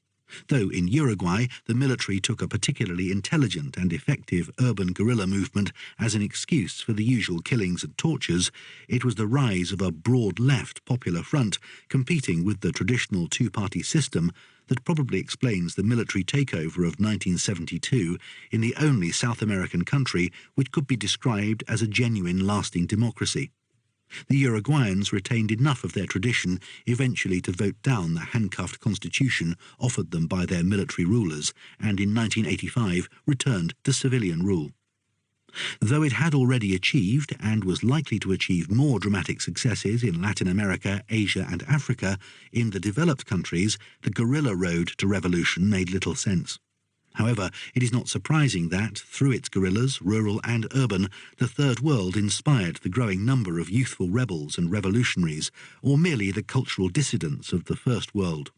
Though in Uruguay the military took a particularly intelligent and effective urban guerrilla movement as an excuse for the usual killings and tortures, it was the rise of a broad left popular front competing with the traditional two-party system that probably explains the military takeover of 1972 in the only South American country which could be described as a genuine lasting democracy. The Uruguayans retained enough of their tradition eventually to vote down the handcuffed constitution offered them by their military rulers, and in 1985 returned to civilian rule. Though it had already achieved, and was likely to achieve, more dramatic successes in Latin America, Asia and Africa, in the developed countries the guerrilla road to revolution made little sense. However, it is not surprising that, through its guerrillas, rural and urban, the Third World inspired the growing number of youthful rebels and revolutionaries, or merely the cultural dissidents of the First World.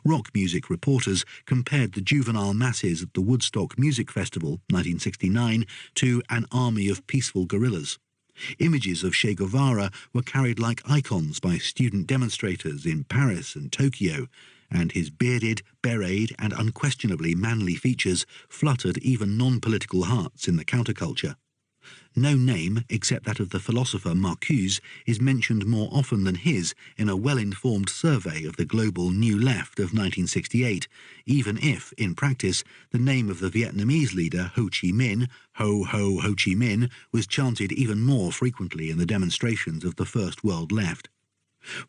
Rock music reporters compared the juvenile masses at the Woodstock Music Festival, 1969, to an army of peaceful guerrillas. Images of Che Guevara were carried like icons by student demonstrators in Paris and Tokyo, and his bearded, bereted and unquestionably manly features fluttered even non-political hearts in the counterculture. No name, except that of the philosopher Marcuse, is mentioned more often than his in a well-informed survey of the global New Left of 1968, even if, in practice, the name of the Vietnamese leader Ho Chi Minh, Ho Ho Ho Chi Minh, was chanted even more frequently in the demonstrations of the First World Left.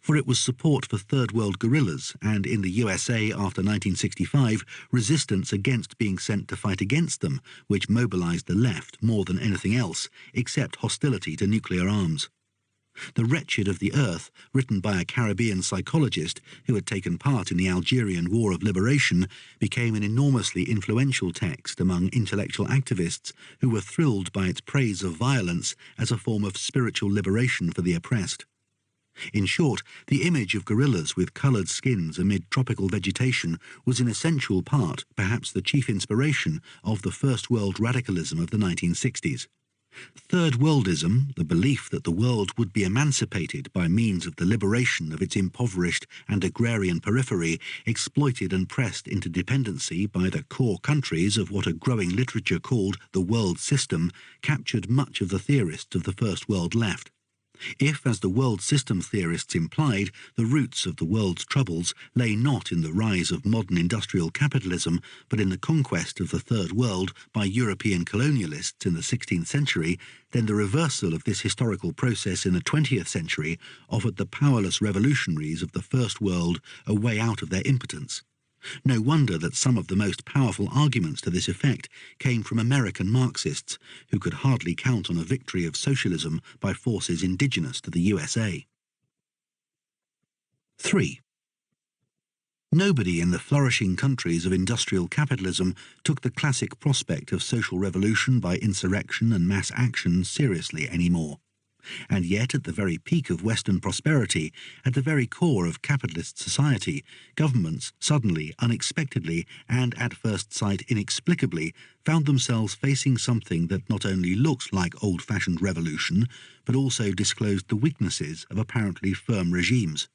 For it was support for Third World guerrillas, and in the USA after 1965, resistance against being sent to fight against them, which mobilized the left more than anything else, except hostility to nuclear arms. The Wretched of the Earth, written by a Caribbean psychologist who had taken part in the Algerian War of Liberation, became an enormously influential text among intellectual activists who were thrilled by its praise of violence as a form of spiritual liberation for the oppressed. In short, the image of guerrillas with coloured skins amid tropical vegetation was an essential part, perhaps the chief inspiration, of the First World radicalism of the 1960s. Third Worldism, the belief that the world would be emancipated by means of the liberation of its impoverished and agrarian periphery, exploited and pressed into dependency by the core countries of what a growing literature called the world system, captured much of the theorists of the First World left. If, as the world system theorists implied, the roots of the world's troubles lay not in the rise of modern industrial capitalism, but in the conquest of the Third World by European colonialists in the 16th century, then the reversal of this historical process in the 20th century offered the powerless revolutionaries of the First World a way out of their impotence. No wonder that some of the most powerful arguments to this effect came from American Marxists, who could hardly count on a victory of socialism by forces indigenous to the USA. 3. Nobody in the flourishing countries of industrial capitalism took the classic prospect of social revolution by insurrection and mass action seriously anymore. And yet, at the very peak of Western prosperity, at the very core of capitalist society, governments suddenly, unexpectedly, and at first sight inexplicably, found themselves facing something that not only looked like old-fashioned revolution, but also disclosed the weaknesses of apparently firm regimes.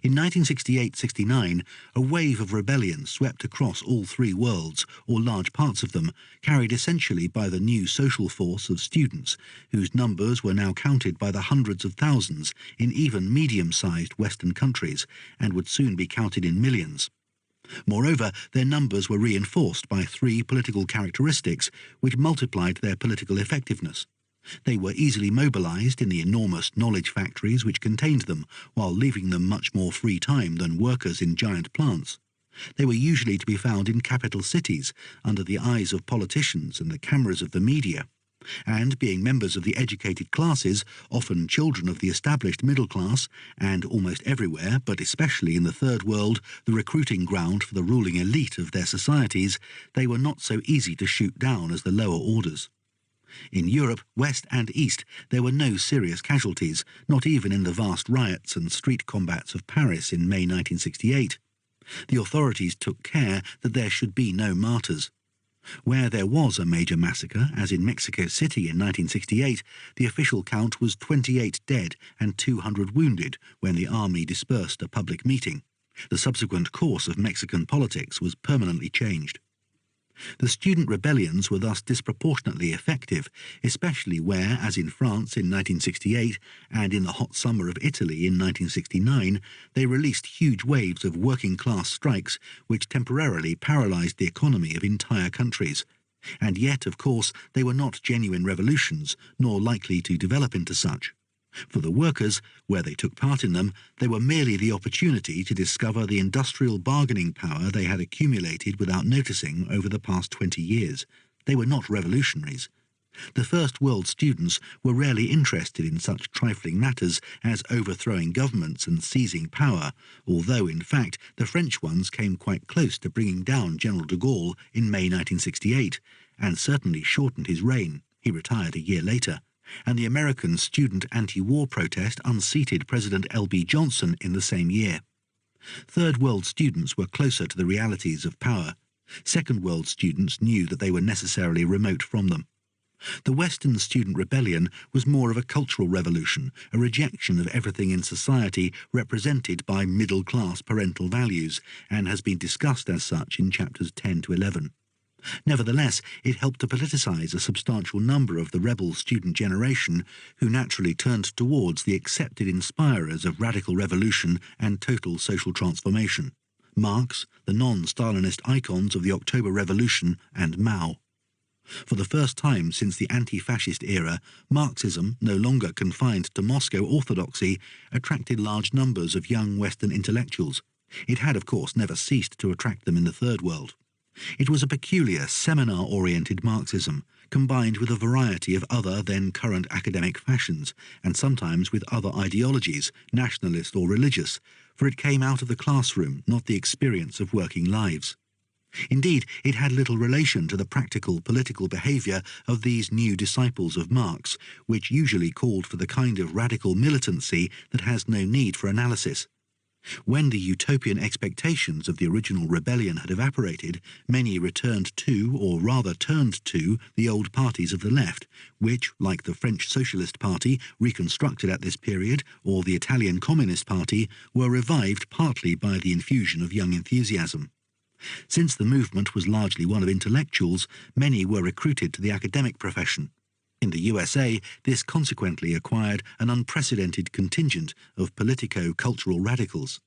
In 1968-69, a wave of rebellion swept across all three worlds, or large parts of them, carried essentially by the new social force of students, whose numbers were now counted by the hundreds of thousands in even medium-sized Western countries, and would soon be counted in millions. Moreover, their numbers were reinforced by three political characteristics which multiplied their political effectiveness. They were easily mobilized in the enormous knowledge factories which contained them, while leaving them much more free time than workers in giant plants. They were usually to be found in capital cities, under the eyes of politicians and the cameras of the media. And, being members of the educated classes, often children of the established middle class, and almost everywhere, but especially in the Third World, the recruiting ground for the ruling elite of their societies, they were not so easy to shoot down as the lower orders. In Europe, West and East, there were no serious casualties, not even in the vast riots and street combats of Paris in May 1968. The authorities took care that there should be no martyrs. Where there was a major massacre, as in Mexico City in 1968, the official count was 28 dead and 200 wounded when the army dispersed a public meeting. The subsequent course of Mexican politics was permanently changed. The student rebellions were thus disproportionately effective, especially where, as in France in 1968 and in the hot summer of Italy in 1969, they released huge waves of working-class strikes which temporarily paralysed the economy of entire countries. And yet, of course, they were not genuine revolutions, nor likely to develop into such. For the workers, where they took part in them, they were merely the opportunity to discover the industrial bargaining power they had accumulated without noticing over the past 20 years. They were not revolutionaries. The First World students were rarely interested in such trifling matters as overthrowing governments and seizing power, although, in fact, the French ones came quite close to bringing down General de Gaulle in May 1968, and certainly shortened his reign. He retired a year later. And the American student anti-war protest unseated President L.B. Johnson in the same year. Third World students were closer to the realities of power. Second World students knew that they were necessarily remote from them. The Western student rebellion was more of a cultural revolution, a rejection of everything in society represented by middle-class parental values, and has been discussed as such in chapters 10 to 11. Nevertheless, it helped to politicize a substantial number of the rebel student generation who naturally turned towards the accepted inspirers of radical revolution and total social transformation: Marx, the non-Stalinist icons of the October Revolution, and Mao. For the first time since the anti-fascist era, Marxism, no longer confined to Moscow orthodoxy, attracted large numbers of young Western intellectuals. It had, of course, never ceased to attract them in the Third World. It was a peculiar seminar-oriented Marxism, combined with a variety of other then-current academic fashions, and sometimes with other ideologies, nationalist or religious, for it came out of the classroom, not the experience of working lives. Indeed, it had little relation to the practical political behaviour of these new disciples of Marx, which usually called for the kind of radical militancy that has no need for analysis. When the utopian expectations of the original rebellion had evaporated, many returned to, or rather turned to, the old parties of the left, which, like the French Socialist Party, reconstructed at this period, or the Italian Communist Party, were revived partly by the infusion of young enthusiasm. Since the movement was largely one of intellectuals, many were recruited to the academic profession. In the USA, this consequently acquired an unprecedented contingent of politico-cultural radicals.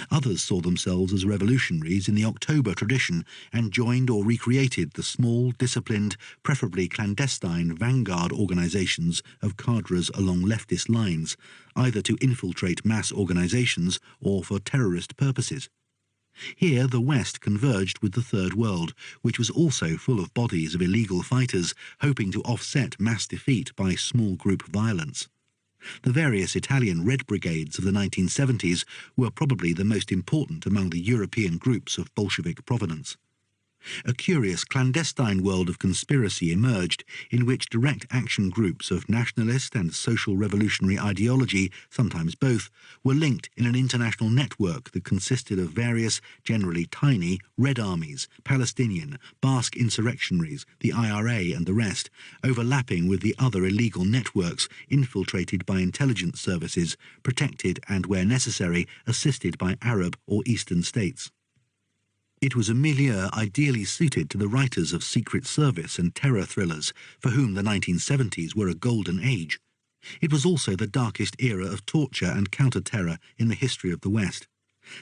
Others saw themselves as revolutionaries in the October tradition and joined or recreated the small, disciplined, preferably clandestine vanguard organizations of cadres along leftist lines, either to infiltrate mass organizations or for terrorist purposes. Here the West converged with the Third World, which was also full of bodies of illegal fighters hoping to offset mass defeat by small group violence. The various Italian Red Brigades of the 1970s were probably the most important among the European groups of Bolshevik provenance. A curious clandestine world of conspiracy emerged in which direct action groups of nationalist and social revolutionary ideology, sometimes both, were linked in an international network that consisted of various, generally tiny, Red Armies, Palestinian, Basque insurrectionaries, the IRA and the rest, overlapping with the other illegal networks infiltrated by intelligence services, protected and, where necessary, assisted by Arab or Eastern states. It was a milieu ideally suited to the writers of Secret Service and terror thrillers, for whom the 1970s were a golden age. It was also the darkest era of torture and counter-terror in the history of the West.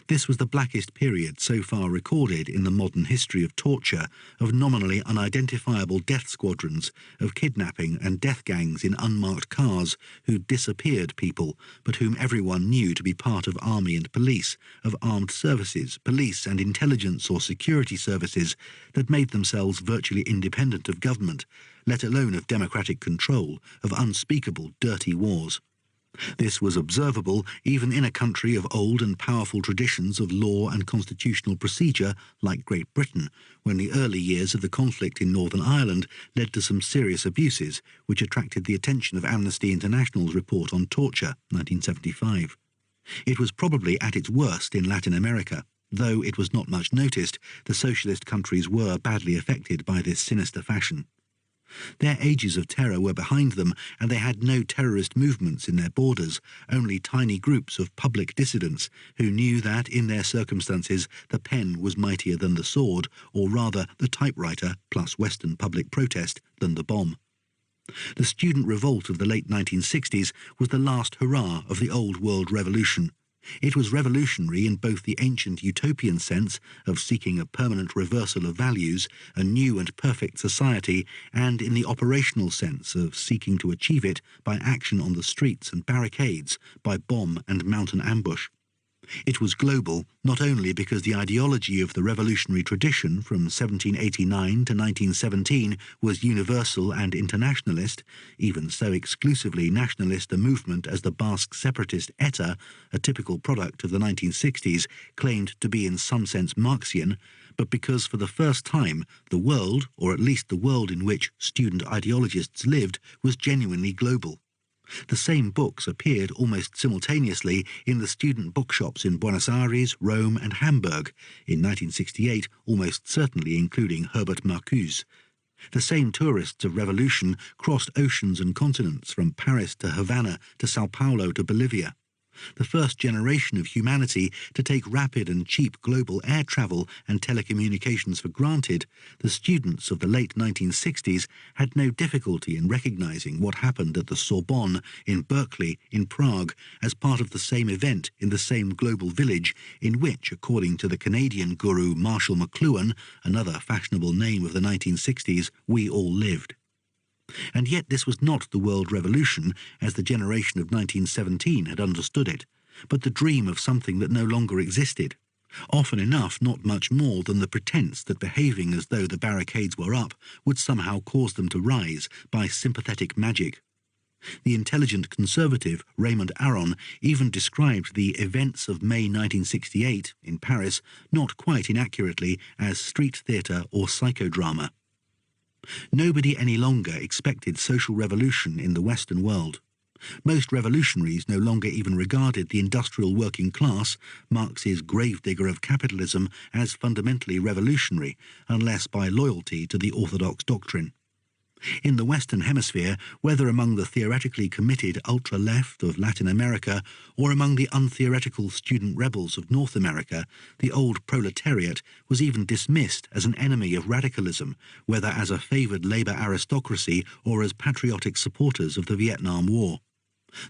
This was the blackest period so far recorded in the modern history of torture, of nominally unidentifiable death squadrons, of kidnapping and death gangs in unmarked cars who disappeared people, but whom everyone knew to be part of army and police, of armed services, police and intelligence or security services that made themselves virtually independent of government, let alone of democratic control, of unspeakable dirty wars. This was observable even in a country of old and powerful traditions of law and constitutional procedure like Great Britain, when the early years of the conflict in Northern Ireland led to some serious abuses, which attracted the attention of Amnesty International's report on torture, 1975. It was probably at its worst in Latin America. Though it was not much noticed, the socialist countries were badly affected by this sinister fashion. Their ages of terror were behind them, and they had no terrorist movements in their borders, only tiny groups of public dissidents who knew that, in their circumstances, the pen was mightier than the sword, or rather the typewriter, plus Western public protest, than the bomb. The student revolt of the late 1960s was the last hurrah of the old world revolution. It was revolutionary in both the ancient utopian sense of seeking a permanent reversal of values, a new and perfect society, and in the operational sense of seeking to achieve it by action on the streets and barricades, by bomb and mountain ambush. It was global, not only because the ideology of the revolutionary tradition from 1789 to 1917 was universal and internationalist, even so exclusively nationalist a movement as the Basque separatist ETA, a typical product of the 1960s, claimed to be in some sense Marxian, but because for the first time the world, or at least the world in which student ideologists lived, was genuinely global. The same books appeared almost simultaneously in the student bookshops in Buenos Aires, Rome and Hamburg, in 1968 almost certainly including Herbert Marcuse. The same tourists of revolution crossed oceans and continents from Paris to Havana to Sao Paulo to Bolivia. The first generation of humanity to take rapid and cheap global air travel and telecommunications for granted, the students of the late 1960s had no difficulty in recognizing what happened at the Sorbonne, in Berkeley, in Prague, as part of the same event in the same global village in which, according to the Canadian guru Marshall McLuhan, another fashionable name of the 1960s, we all lived. And yet this was not the world revolution as the generation of 1917 had understood it, but the dream of something that no longer existed. Often enough not much more than the pretense that behaving as though the barricades were up would somehow cause them to rise by sympathetic magic. The intelligent conservative Raymond Aron even described the events of May 1968 in Paris not quite inaccurately as street theatre or psychodrama. Nobody any longer expected social revolution in the Western world. Most revolutionaries no longer even regarded the industrial working class, Marx's gravedigger of capitalism, as fundamentally revolutionary, unless by loyalty to the orthodox doctrine. In the Western Hemisphere, whether among the theoretically committed ultra-left of Latin America or among the untheoretical student rebels of North America, the old proletariat was even dismissed as an enemy of radicalism, whether as a favoured labour aristocracy or as patriotic supporters of the Vietnam War.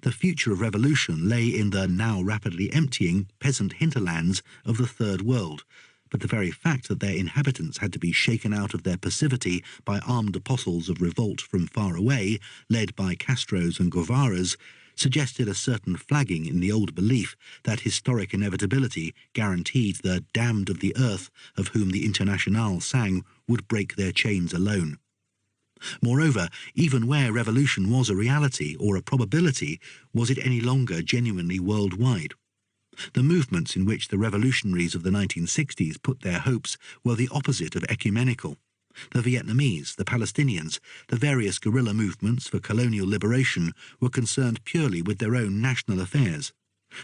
The future of revolution lay in the now rapidly emptying peasant hinterlands of the Third World, but the very fact that their inhabitants had to be shaken out of their passivity by armed apostles of revolt from far away, led by Castros and Guevaras, suggested a certain flagging in the old belief that historic inevitability guaranteed the damned of the earth, of whom the Internationale sang, would break their chains alone. Moreover, even where revolution was a reality or a probability, was it any longer genuinely worldwide? The movements in which the revolutionaries of the 1960s put their hopes were the opposite of ecumenical. The Vietnamese, the Palestinians, the various guerrilla movements for colonial liberation were concerned purely with their own national affairs.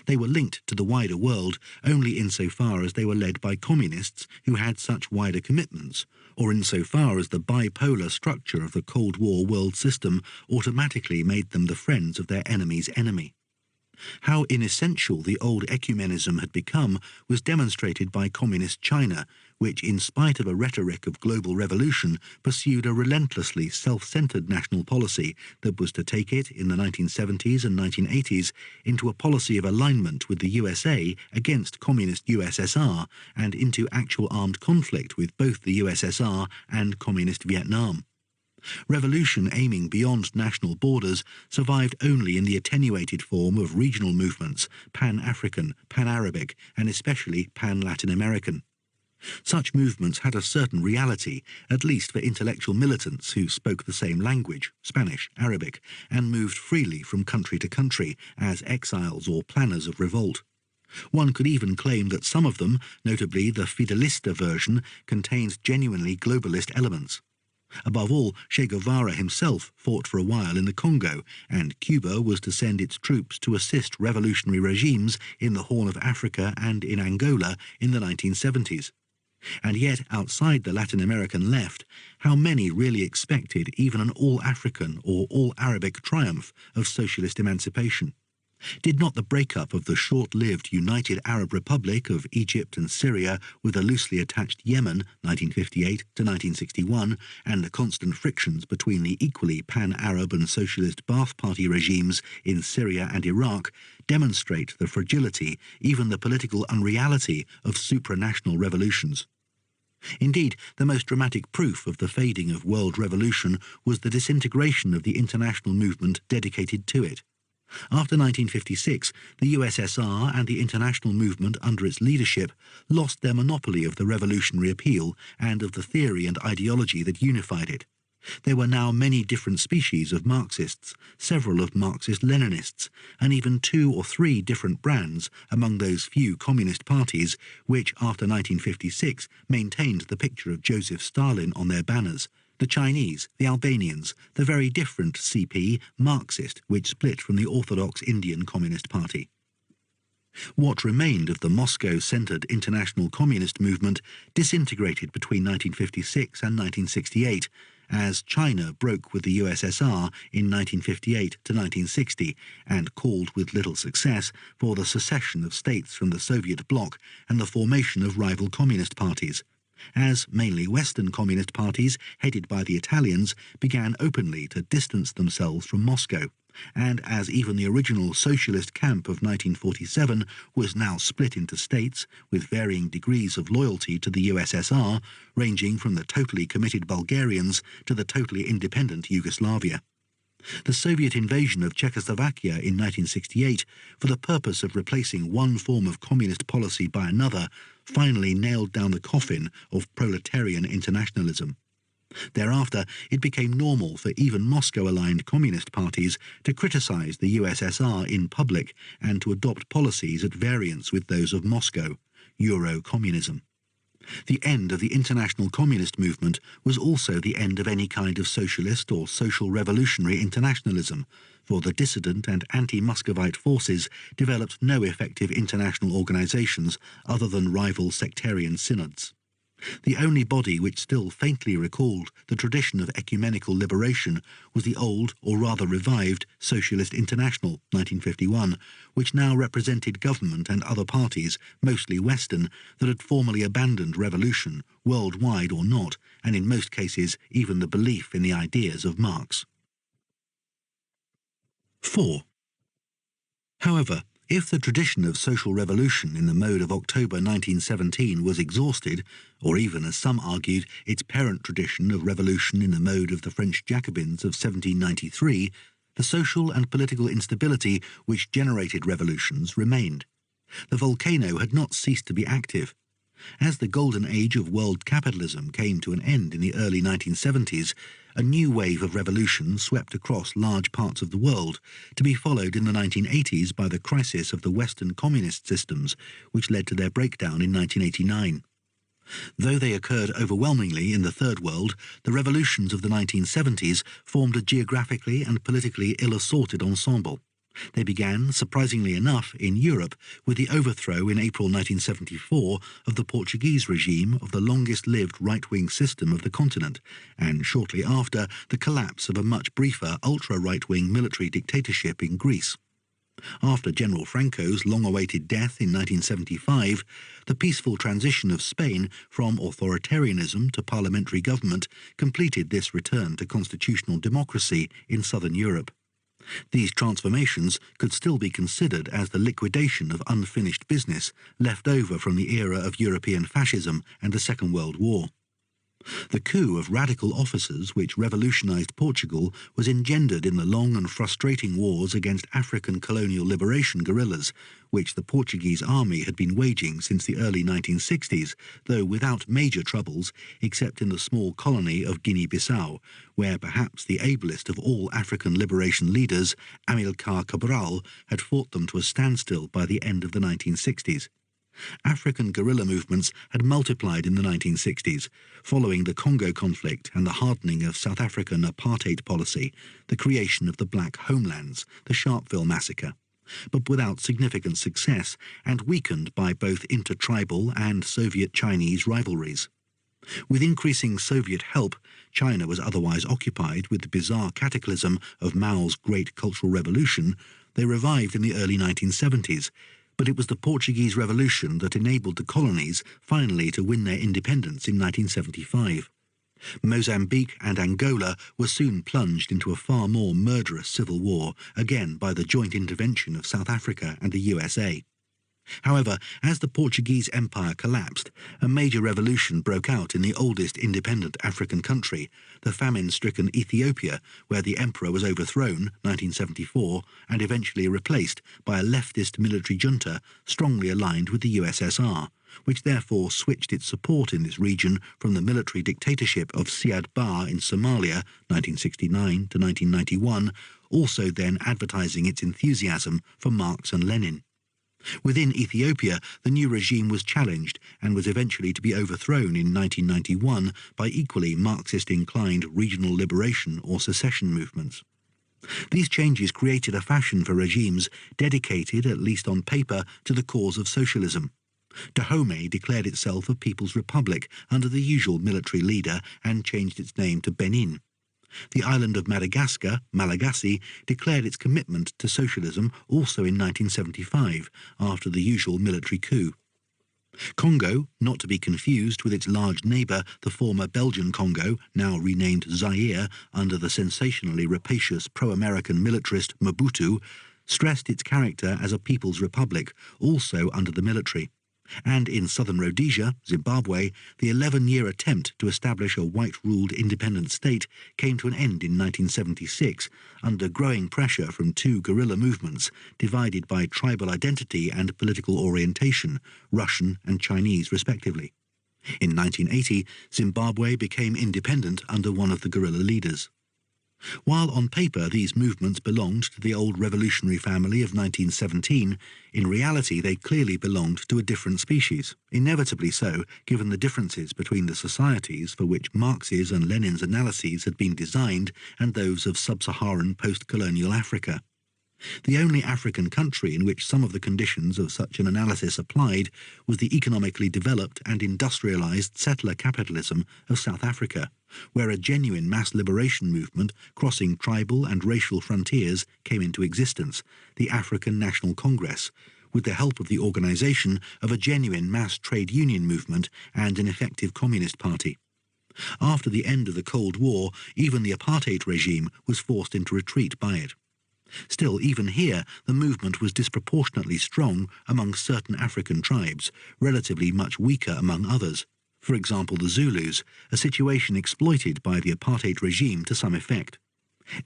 They were linked to the wider world only insofar as they were led by communists who had such wider commitments, or insofar as the bipolar structure of the Cold War world system automatically made them the friends of their enemy's enemy. How inessential the old ecumenism had become was demonstrated by Communist China, which, in spite of a rhetoric of global revolution, pursued a relentlessly self-centered national policy that was to take it, in the 1970s and 1980s, into a policy of alignment with the USA against Communist USSR and into actual armed conflict with both the USSR and Communist Vietnam. Revolution aiming beyond national borders survived only in the attenuated form of regional movements, Pan-African, Pan-Arabic, and especially Pan-Latin American. Such movements had a certain reality, at least for intellectual militants who spoke the same language, Spanish, Arabic, and moved freely from country to country as exiles or planners of revolt. One could even claim that some of them, notably the Fidelista version, contained genuinely globalist elements. Above all, Che Guevara himself fought for a while in the Congo, and Cuba was to send its troops to assist revolutionary regimes in the Horn of Africa and in Angola in the 1970s. And yet, outside the Latin American left, how many really expected even an all-African or all-Arabic triumph of socialist emancipation? Did not the breakup of the short-lived United Arab Republic of Egypt and Syria with a loosely attached Yemen, 1958 to 1961, and the constant frictions between the equally pan-Arab and socialist Ba'ath Party regimes in Syria and Iraq demonstrate the fragility, even the political unreality, of supranational revolutions? Indeed, the most dramatic proof of the fading of world revolution was the disintegration of the international movement dedicated to it. After 1956, the USSR and the international movement under its leadership lost their monopoly of the revolutionary appeal and of the theory and ideology that unified it. There were now many different species of Marxists, several of Marxist-Leninists, and even 2 or 3 different brands among those few communist parties which, after 1956, maintained the picture of Joseph Stalin on their banners. The Chinese, the Albanians, the very different CP, Marxist, which split from the orthodox Indian Communist Party. What remained of the Moscow-centred international communist movement disintegrated between 1956 and 1968, as China broke with the USSR in 1958 to 1960 and called with little success for the secession of states from the Soviet bloc and the formation of rival communist parties, as mainly Western communist parties headed by the Italians began openly to distance themselves from Moscow, and as even the original socialist camp of 1947 was now split into states with varying degrees of loyalty to the USSR, ranging from the totally committed Bulgarians to the totally independent Yugoslavia. The Soviet invasion of Czechoslovakia in 1968, for the purpose of replacing one form of communist policy by another, finally nailed down the coffin of proletarian internationalism. Thereafter, it became normal for even Moscow-aligned communist parties to criticize the USSR in public and to adopt policies at variance with those of Moscow, Euro-communism. The end of the international communist movement was also the end of any kind of socialist or social revolutionary internationalism, for the dissident and anti-Muscovite forces developed no effective international organizations other than rival sectarian synods. The only body which still faintly recalled the tradition of ecumenical liberation was the old, or rather revived, Socialist International, 1951, which now represented government and other parties, mostly Western, that had formally abandoned revolution, worldwide or not, and in most cases even the belief in the ideas of Marx. 4. However, if the tradition of social revolution in the mode of October 1917 was exhausted, or even, as some argued, its parent tradition of revolution in the mode of the French Jacobins of 1793, the social and political instability which generated revolutions remained. The volcano had not ceased to be active. As the golden age of world capitalism came to an end in the early 1970s, a new wave of revolution swept across large parts of the world, to be followed in the 1980s by the crisis of the Western communist systems, which led to their breakdown in 1989. Though they occurred overwhelmingly in the Third World, the revolutions of the 1970s formed a geographically and politically ill-assorted ensemble. They began, surprisingly enough, in Europe with the overthrow in April 1974 of the Portuguese regime of the longest-lived right-wing system of the continent, and shortly after the collapse of a much briefer ultra-right-wing military dictatorship in Greece. After General Franco's long-awaited death in 1975, the peaceful transition of Spain from authoritarianism to parliamentary government completed this return to constitutional democracy in southern Europe. These transformations could still be considered as the liquidation of unfinished business left over from the era of European fascism and the Second World War. The coup of radical officers which revolutionized Portugal was engendered in the long and frustrating wars against African colonial liberation guerrillas, which the Portuguese army had been waging since the early 1960s, though without major troubles, except in the small colony of Guinea-Bissau, where perhaps the ablest of all African liberation leaders, Amilcar Cabral, had fought them to a standstill by the end of the 1960s. African guerrilla movements had multiplied in the 1960s, following the Congo conflict and the hardening of South African apartheid policy, the creation of the Black Homelands, the Sharpeville massacre, but without significant success and weakened by both intertribal and Soviet-Chinese rivalries. With increasing Soviet help, China was otherwise occupied with the bizarre cataclysm of Mao's Great Cultural Revolution. They revived in the early 1970s, but it was the Portuguese Revolution that enabled the colonies finally to win their independence in 1975. Mozambique and Angola were soon plunged into a far more murderous civil war, again by the joint intervention of South Africa and the USA. However, as the Portuguese Empire collapsed, a major revolution broke out in the oldest independent African country, the famine-stricken Ethiopia, where the emperor was overthrown, 1974, and eventually replaced by a leftist military junta strongly aligned with the USSR, which therefore switched its support in this region from the military dictatorship of Siad Barre in Somalia, 1969 to 1991, also then advertising its enthusiasm for Marx and Lenin. Within Ethiopia, the new regime was challenged and was eventually to be overthrown in 1991 by equally Marxist-inclined regional liberation or secession movements. These changes created a fashion for regimes dedicated, at least on paper, to the cause of socialism. Dahomey declared itself a People's Republic under the usual military leader and changed its name to Benin. The island of Madagascar, Malagasy, declared its commitment to socialism also in 1975 after the usual military coup. Congo, not to be confused with its large neighbour, the former Belgian Congo, now renamed Zaire under the sensationally rapacious pro-American militarist Mobutu, stressed its character as a People's Republic, also under the military. And in southern Rhodesia, Zimbabwe, the 11-year attempt to establish a white-ruled independent state came to an end in 1976 under growing pressure from two guerrilla movements divided by tribal identity and political orientation, Russian and Chinese respectively. In 1980, Zimbabwe became independent under one of the guerrilla leaders. While on paper these movements belonged to the old revolutionary family of 1917, in reality they clearly belonged to a different species, inevitably so given the differences between the societies for which Marx's and Lenin's analyses had been designed and those of sub-Saharan post-colonial Africa. The only African country in which some of the conditions of such an analysis applied was the economically developed and industrialized settler capitalism of South Africa, where a genuine mass liberation movement crossing tribal and racial frontiers came into existence, the African National Congress, with the help of the organization of a genuine mass trade union movement and an effective communist party. After the end of the Cold War, even the apartheid regime was forced into retreat by it. Still, even here, the movement was disproportionately strong among certain African tribes, relatively much weaker among others. For example, the Zulus, a situation exploited by the apartheid regime to some effect.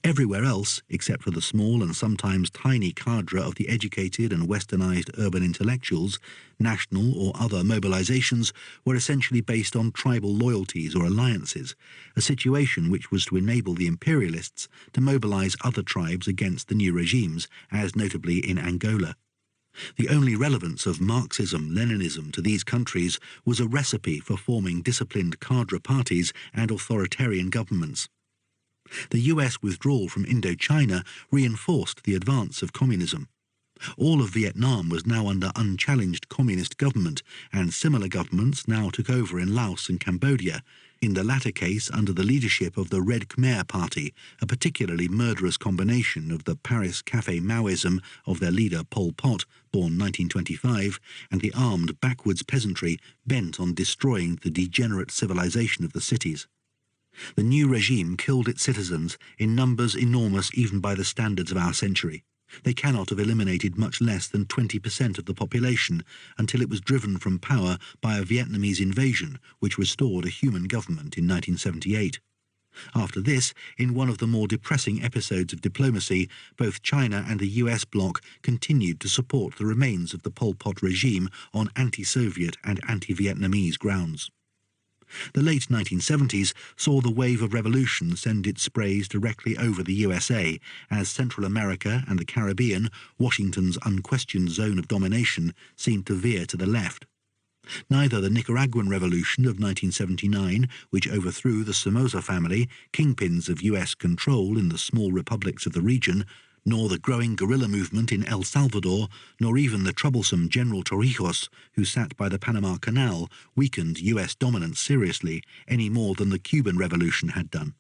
Everywhere else, except for the small and sometimes tiny cadre of the educated and westernized urban intellectuals, national or other mobilizations were essentially based on tribal loyalties or alliances, a situation which was to enable the imperialists to mobilize other tribes against the new regimes, as notably in Angola. The only relevance of Marxism-Leninism to these countries was a recipe for forming disciplined cadre parties and authoritarian governments. The US withdrawal from Indochina reinforced the advance of communism. All of Vietnam was now under unchallenged communist government, and similar governments now took over in Laos and Cambodia, in the latter case under the leadership of the Red Khmer Party, a particularly murderous combination of the Paris Café Maoism of their leader Pol Pot, born 1925, and the armed backwards peasantry bent on destroying the degenerate civilization of the cities. The new regime killed its citizens in numbers enormous even by the standards of our century. They cannot have eliminated much less than 20% of the population until it was driven from power by a Vietnamese invasion which restored a human government in 1978. After this, in one of the more depressing episodes of diplomacy, both China and the US bloc continued to support the remains of the Pol Pot regime on anti-Soviet and anti-Vietnamese grounds. The late 1970s saw the wave of revolution send its sprays directly over the USA, as Central America and the Caribbean, Washington's unquestioned zone of domination, seemed to veer to the left. Neither the Nicaraguan Revolution of 1979, which overthrew the Somoza family, kingpins of US control in the small republics of the region, nor the growing guerrilla movement in El Salvador, nor even the troublesome General Torrijos, who sat by the Panama Canal, weakened US dominance seriously, any more than the Cuban Revolution had done.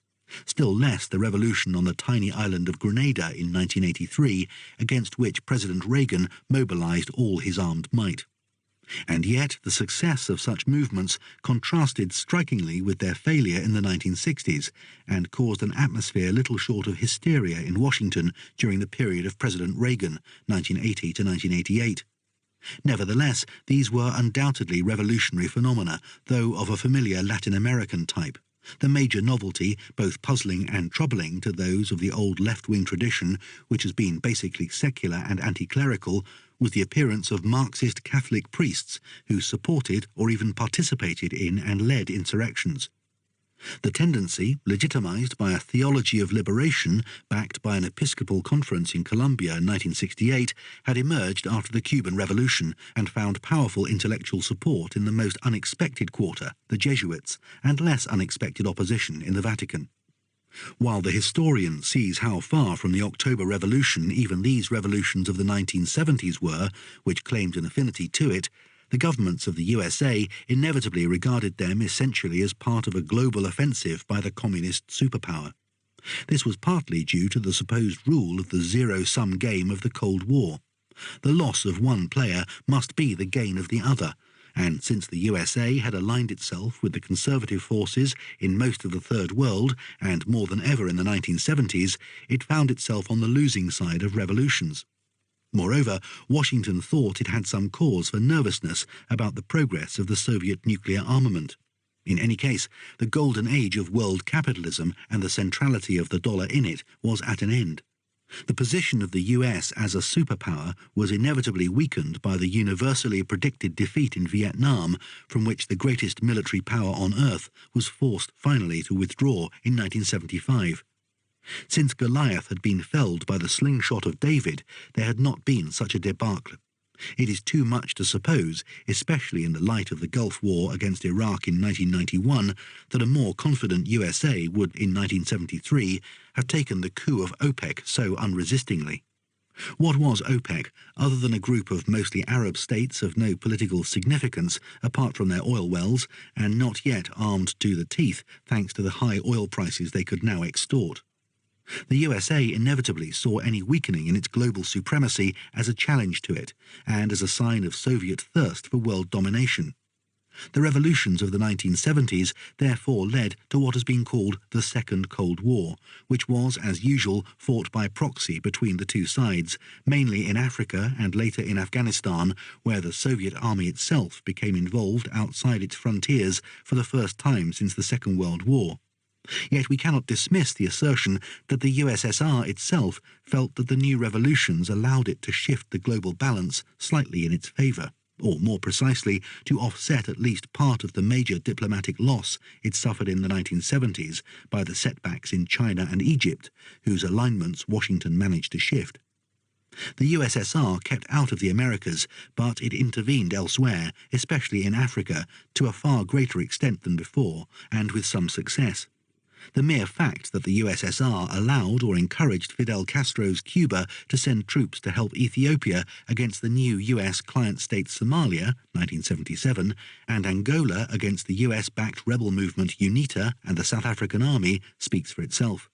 Still less the revolution on the tiny island of Grenada in 1983, against which President Reagan mobilized all his armed might. And yet the success of such movements contrasted strikingly with their failure in the 1960s and caused an atmosphere little short of hysteria in Washington during the period of President Reagan, 1980 to 1988. Nevertheless, these were undoubtedly revolutionary phenomena, though of a familiar Latin American type. The major novelty, both puzzling and troubling to those of the old left-wing tradition, which has been basically secular and anti-clerical, was the appearance of Marxist Catholic priests who supported or even participated in and led insurrections. The tendency, legitimized by a theology of liberation backed by an Episcopal conference in Colombia in 1968, had emerged after the Cuban Revolution and found powerful intellectual support in the most unexpected quarter, the Jesuits, and less unexpected opposition in the Vatican. While the historian sees how far from the October Revolution even these revolutions of the 1970s were, which claimed an affinity to it, The governments of the USA inevitably regarded them essentially as part of a global offensive by the communist superpower. This was partly due to the supposed rule of the zero-sum game of the Cold War. The loss of one player must be the gain of the other, and since the USA had aligned itself with the conservative forces in most of the Third World, and more than ever in the 1970s, it found itself on the losing side of revolutions. Moreover, Washington thought it had some cause for nervousness about the progress of the Soviet nuclear armament. In any case, the golden age of world capitalism and the centrality of the dollar in it was at an end. The position of the US as a superpower was inevitably weakened by the universally predicted defeat in Vietnam, from which the greatest military power on earth was forced finally to withdraw in 1975. Since Goliath had been felled by the slingshot of David, there had not been such a debacle. It is too much to suppose, especially in the light of the Gulf War against Iraq in 1991, that a more confident USA would, in 1973, have taken the coup of OPEC so unresistingly. What was OPEC, other than a group of mostly Arab states of no political significance apart from their oil wells, and not yet armed to the teeth thanks to the high oil prices they could now extort? The USA inevitably saw any weakening in its global supremacy as a challenge to it, and as a sign of Soviet thirst for world domination. The revolutions of the 1970s therefore led to what has been called the Second Cold War, which was, as usual, fought by proxy between the two sides, mainly in Africa and later in Afghanistan, where the Soviet army itself became involved outside its frontiers for the first time since the Second World War. Yet we cannot dismiss the assertion that the USSR itself felt that the new revolutions allowed it to shift the global balance slightly in its favour, or more precisely, to offset at least part of the major diplomatic loss it suffered in the 1970s by the setbacks in China and Egypt, whose alignments Washington managed to shift. The USSR kept out of the Americas, but it intervened elsewhere, especially in Africa, to a far greater extent than before, and with some success. The mere fact that the USSR allowed or encouraged Fidel Castro's Cuba to send troops to help Ethiopia against the new US client state Somalia, 1977, and Angola against the US-backed rebel movement UNITA and the South African Army speaks for itself.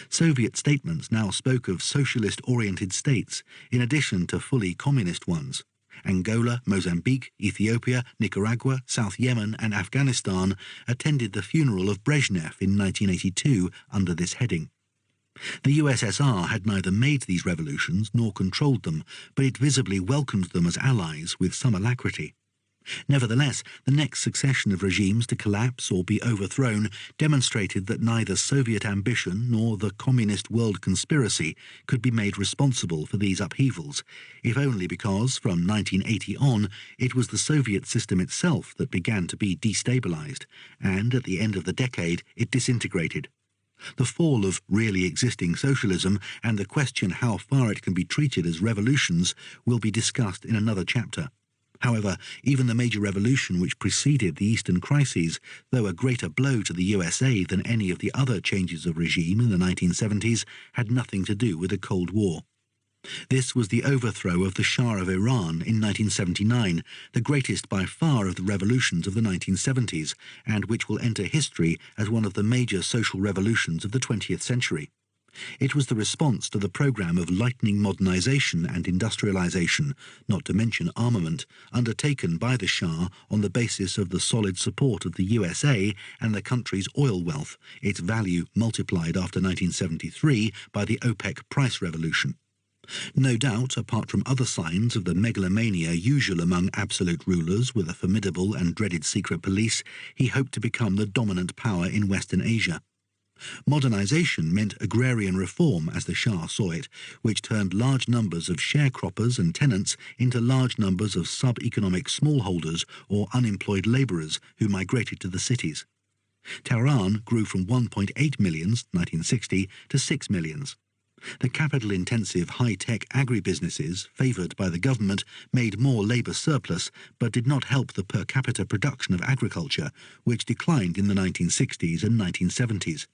Soviet statements now spoke of socialist-oriented states, in addition to fully communist ones. Angola, Mozambique, Ethiopia, Nicaragua, South Yemen and Afghanistan attended the funeral of Brezhnev in 1982 under this heading. The USSR had neither made these revolutions nor controlled them, but it visibly welcomed them as allies with some alacrity. Nevertheless, the next succession of regimes to collapse or be overthrown demonstrated that neither Soviet ambition nor the communist world conspiracy could be made responsible for these upheavals, if only because, from 1980 on, it was the Soviet system itself that began to be destabilized, and at the end of the decade it disintegrated. The fall of really existing socialism and the question how far it can be treated as revolutions will be discussed in another chapter. However, even the major revolution which preceded the Eastern crises, though a greater blow to the USA than any of the other changes of regime in the 1970s, had nothing to do with the Cold War. This was the overthrow of the Shah of Iran in 1979, the greatest by far of the revolutions of the 1970s, and which will enter history as one of the major social revolutions of the 20th century. It was the response to the program of lightning modernization and industrialization, not to mention armament, undertaken by the Shah on the basis of the solid support of the USA and the country's oil wealth, its value multiplied after 1973 by the OPEC price revolution. No doubt, apart from other signs of the megalomania usual among absolute rulers with a formidable and dreaded secret police, he hoped to become the dominant power in Western Asia. Modernization meant agrarian reform, as the Shah saw it, which turned large numbers of sharecroppers and tenants into large numbers of sub-economic smallholders or unemployed labourers who migrated to the cities. Tehran grew from 1.8 millions, 1960, to 6 millions. The capital-intensive high-tech agribusinesses, favoured by the government, made more labour surplus, but did not help the per capita production of agriculture, which declined in the 1960s and 1970s.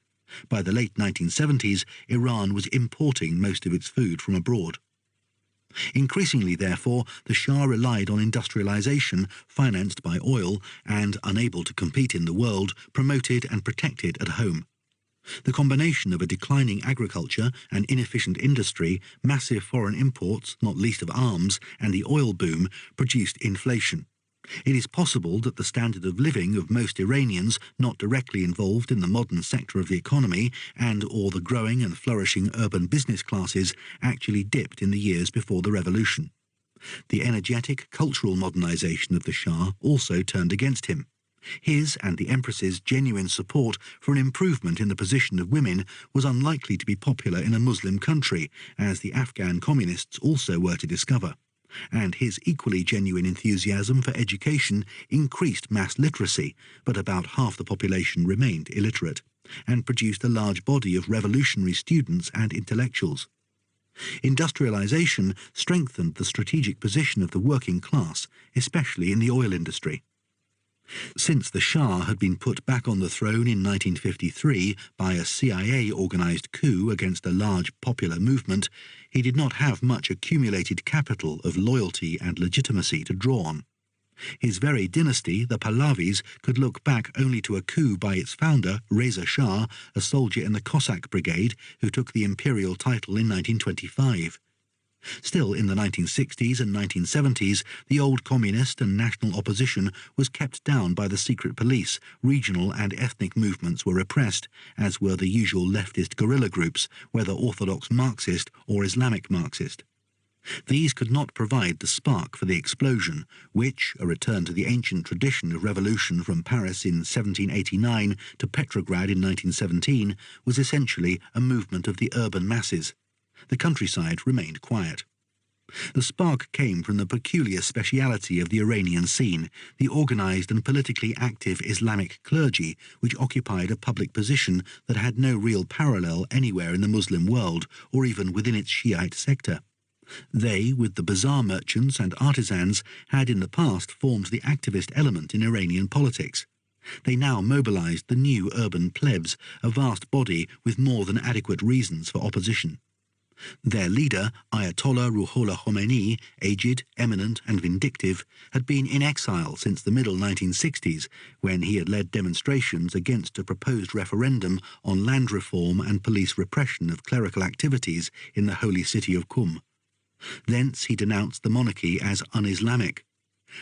By the late 1970s, Iran was importing most of its food from abroad. Increasingly, therefore, the Shah relied on industrialization financed by oil and, unable to compete in the world, promoted and protected at home. The combination of a declining agriculture, an inefficient industry, massive foreign imports, not least of arms, and the oil boom produced inflation. It is possible that the standard of living of most Iranians not directly involved in the modern sector of the economy and/or the growing and flourishing urban business classes actually dipped in the years before the revolution. The energetic cultural modernization of the Shah also turned against him. His and the Empress's genuine support for an improvement in the position of women was unlikely to be popular in a Muslim country, as the Afghan communists also were to discover. And his equally genuine enthusiasm for education increased mass literacy, but about half the population remained illiterate, and produced a large body of revolutionary students and intellectuals. Industrialization strengthened the strategic position of the working class, especially in the oil industry. Since the Shah had been put back on the throne in 1953 by a CIA-organized coup against a large popular movement, he did not have much accumulated capital of loyalty and legitimacy to draw on. His very dynasty, the Pahlavis, could look back only to a coup by its founder, Reza Shah, a soldier in the Cossack Brigade who took the imperial title in 1925. Still, in the 1960s and 1970s, the old communist and national opposition was kept down by the secret police, regional and ethnic movements were repressed, as were the usual leftist guerrilla groups, whether orthodox Marxist or Islamic Marxist. These could not provide the spark for the explosion, which, a return to the ancient tradition of revolution from Paris in 1789 to Petrograd in 1917, was essentially a movement of the urban masses. The countryside remained quiet. The spark came from the peculiar speciality of the Iranian scene, the organized and politically active Islamic clergy, which occupied a public position that had no real parallel anywhere in the Muslim world, or even within its Shiite sector. They, with the bazaar merchants and artisans, had in the past formed the activist element in Iranian politics. They now mobilized the new urban plebs, a vast body with more than adequate reasons for opposition. Their leader, Ayatollah Ruhollah Khomeini, aged, eminent and vindictive, had been in exile since the middle 1960s, when he had led demonstrations against a proposed referendum on land reform and police repression of clerical activities in the holy city of Qum. Thence he denounced the monarchy as un-Islamic.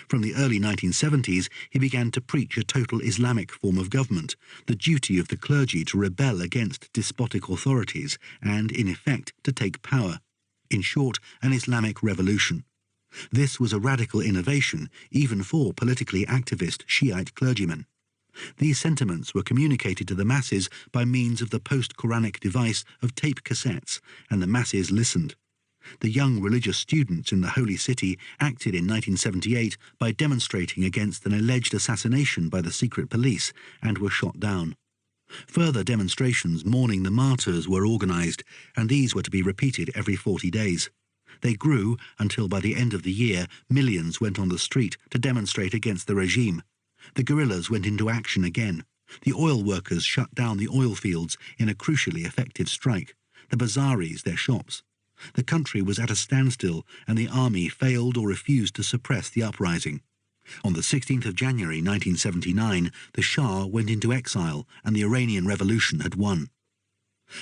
From the early 1970s, he began to preach a total Islamic form of government, the duty of the clergy to rebel against despotic authorities and, in effect, to take power. In short, an Islamic revolution. This was a radical innovation, even for politically activist Shiite clergymen. These sentiments were communicated to the masses by means of the post-Quranic device of tape cassettes, and the masses listened. The young religious students in the Holy City acted in 1978 by demonstrating against an alleged assassination by the secret police and were shot down. Further demonstrations mourning the martyrs were organized, and these were to be repeated every 40 days. They grew until by the end of the year millions went on the street to demonstrate against the regime. The guerrillas went into action again. The oil workers shut down the oil fields in a crucially effective strike, the bazaris their shops. The country was at a standstill, and the army failed or refused to suppress the uprising. On the 16th of January 1979, the Shah went into exile, and the Iranian Revolution had won.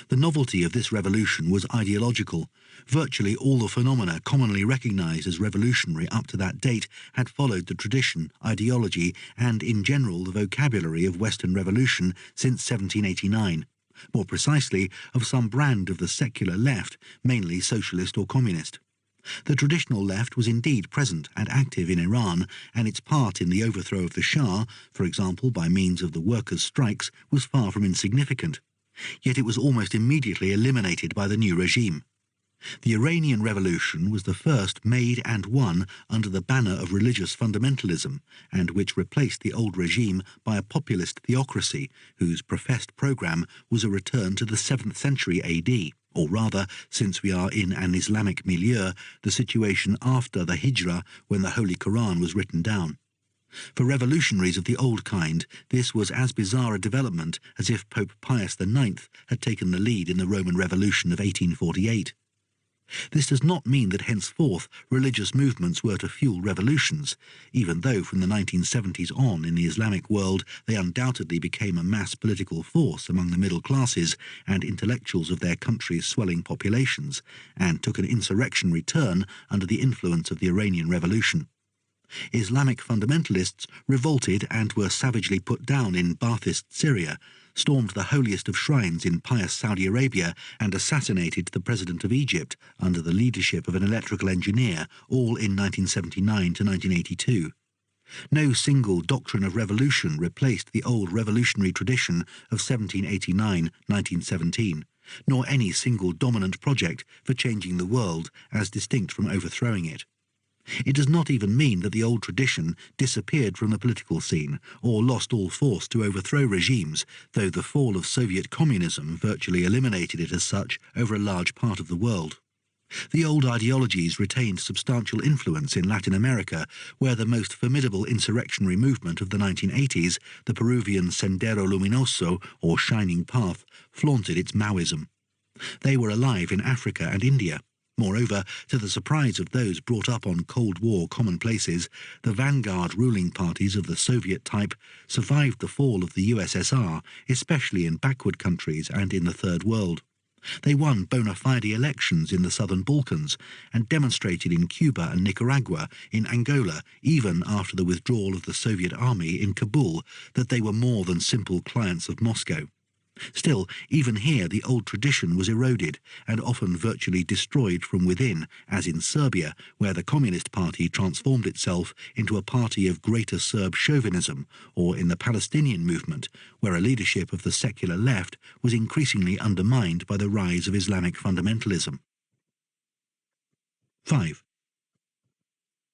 The novelty of this revolution was ideological. Virtually all the phenomena commonly recognized as revolutionary up to that date had followed the tradition, ideology, and, in general, the vocabulary of Western revolution since 1789. More precisely, of some brand of the secular left, mainly socialist or communist. The traditional left was indeed present and active in Iran, and its part in the overthrow of the Shah, for example by means of the workers' strikes, was far from insignificant. Yet it was almost immediately eliminated by the new regime. The Iranian Revolution was the first made and won under the banner of religious fundamentalism, and which replaced the old regime by a populist theocracy whose professed program was a return to the 7th century AD, or rather, since we are in an Islamic milieu, the situation after the Hijra, when the Holy Quran was written down. For revolutionaries of the old kind, this was as bizarre a development as if Pope Pius IX had taken the lead in the Roman Revolution of 1848. This does not mean that henceforth religious movements were to fuel revolutions, even though from the 1970s on in the Islamic world they undoubtedly became a mass political force among the middle classes and intellectuals of their country's swelling populations, and took an insurrectionary turn under the influence of the Iranian Revolution. Islamic fundamentalists revolted and were savagely put down in Baathist Syria, stormed the holiest of shrines in pious Saudi Arabia, and assassinated the President of Egypt under the leadership of an electrical engineer, all in 1979 to 1982. No single doctrine of revolution replaced the old revolutionary tradition of 1789-1917, nor any single dominant project for changing the world as distinct from overthrowing it. It does not even mean that the old tradition disappeared from the political scene or lost all force to overthrow regimes, though the fall of Soviet communism virtually eliminated it as such over a large part of the world. The old ideologies retained substantial influence in Latin America, where the most formidable insurrectionary movement of the 1980s, the Peruvian Sendero Luminoso, or Shining Path, flaunted its Maoism. They were alive in Africa and India. Moreover, to the surprise of those brought up on Cold War commonplaces, the vanguard ruling parties of the Soviet type survived the fall of the USSR, especially in backward countries and in the Third World. They won bona fide elections in the Southern Balkans and demonstrated in Cuba and Nicaragua, in Angola, even after the withdrawal of the Soviet army in Kabul, that they were more than simple clients of Moscow. Still, even here the old tradition was eroded and often virtually destroyed from within, as in Serbia, where the Communist Party transformed itself into a party of greater Serb chauvinism, or in the Palestinian movement, where a leadership of the secular left was increasingly undermined by the rise of Islamic fundamentalism. 5.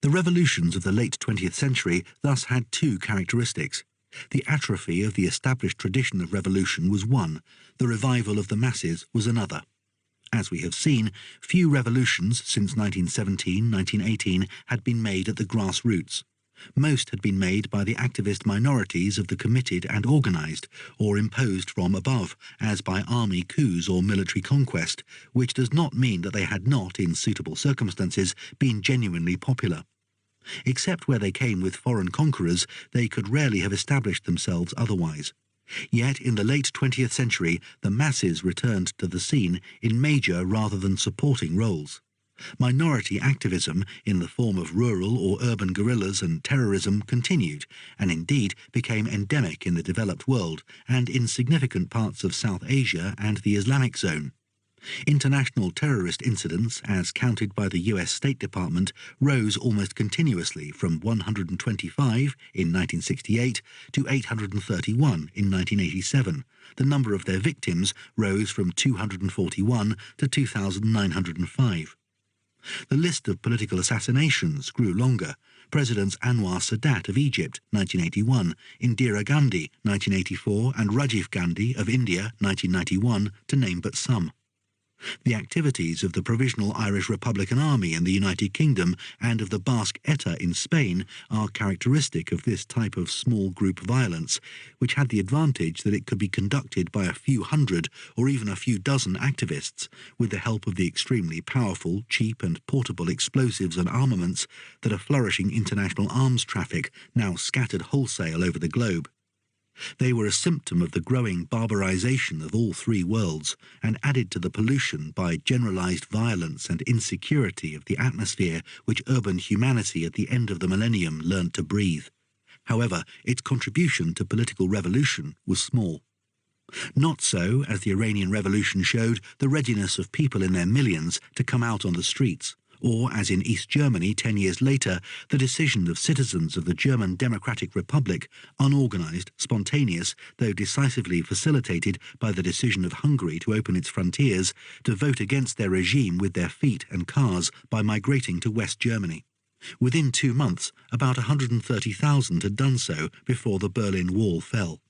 The revolutions of the late 20th century thus had two characteristics. The atrophy of the established tradition of revolution was one, the revival of the masses was another. As we have seen, few revolutions since 1917-1918 had been made at the grassroots. Most had been made by the activist minorities of the committed and organised, or imposed from above, as by army coups or military conquest, which does not mean that they had not, in suitable circumstances, been genuinely popular. Except where they came with foreign conquerors, they could rarely have established themselves otherwise. Yet in the late 20th century, the masses returned to the scene in major rather than supporting roles. Minority activism, in the form of rural or urban guerrillas and terrorism, continued, and indeed became endemic in the developed world and in significant parts of South Asia and the Islamic zone. International terrorist incidents, as counted by the US State Department, rose almost continuously from 125 in 1968 to 831 in 1987. The number of their victims rose from 241 to 2,905. The list of political assassinations grew longer. Presidents Anwar Sadat of Egypt, 1981, Indira Gandhi, 1984, and Rajiv Gandhi of India, 1991, to name but some. The activities of the Provisional Irish Republican Army in the United Kingdom and of the Basque ETA in Spain are characteristic of this type of small group violence, which had the advantage that it could be conducted by a few hundred or even a few dozen activists, with the help of the extremely powerful, cheap and portable explosives and armaments that a flourishing international arms traffic now scattered wholesale over the globe. They were a symptom of the growing barbarization of all three worlds, and added to the pollution by generalized violence and insecurity of the atmosphere which urban humanity at the end of the millennium learned to breathe. However, its contribution to political revolution was small. Not so, as the Iranian Revolution showed, the readiness of people in their millions to come out on the streets, or, as in East Germany 10 years later, the decision of citizens of the German Democratic Republic, unorganized, spontaneous, though decisively facilitated by the decision of Hungary to open its frontiers, to vote against their regime with their feet and cars by migrating to West Germany. Within 2 months, about 130,000 had done so before the Berlin Wall fell.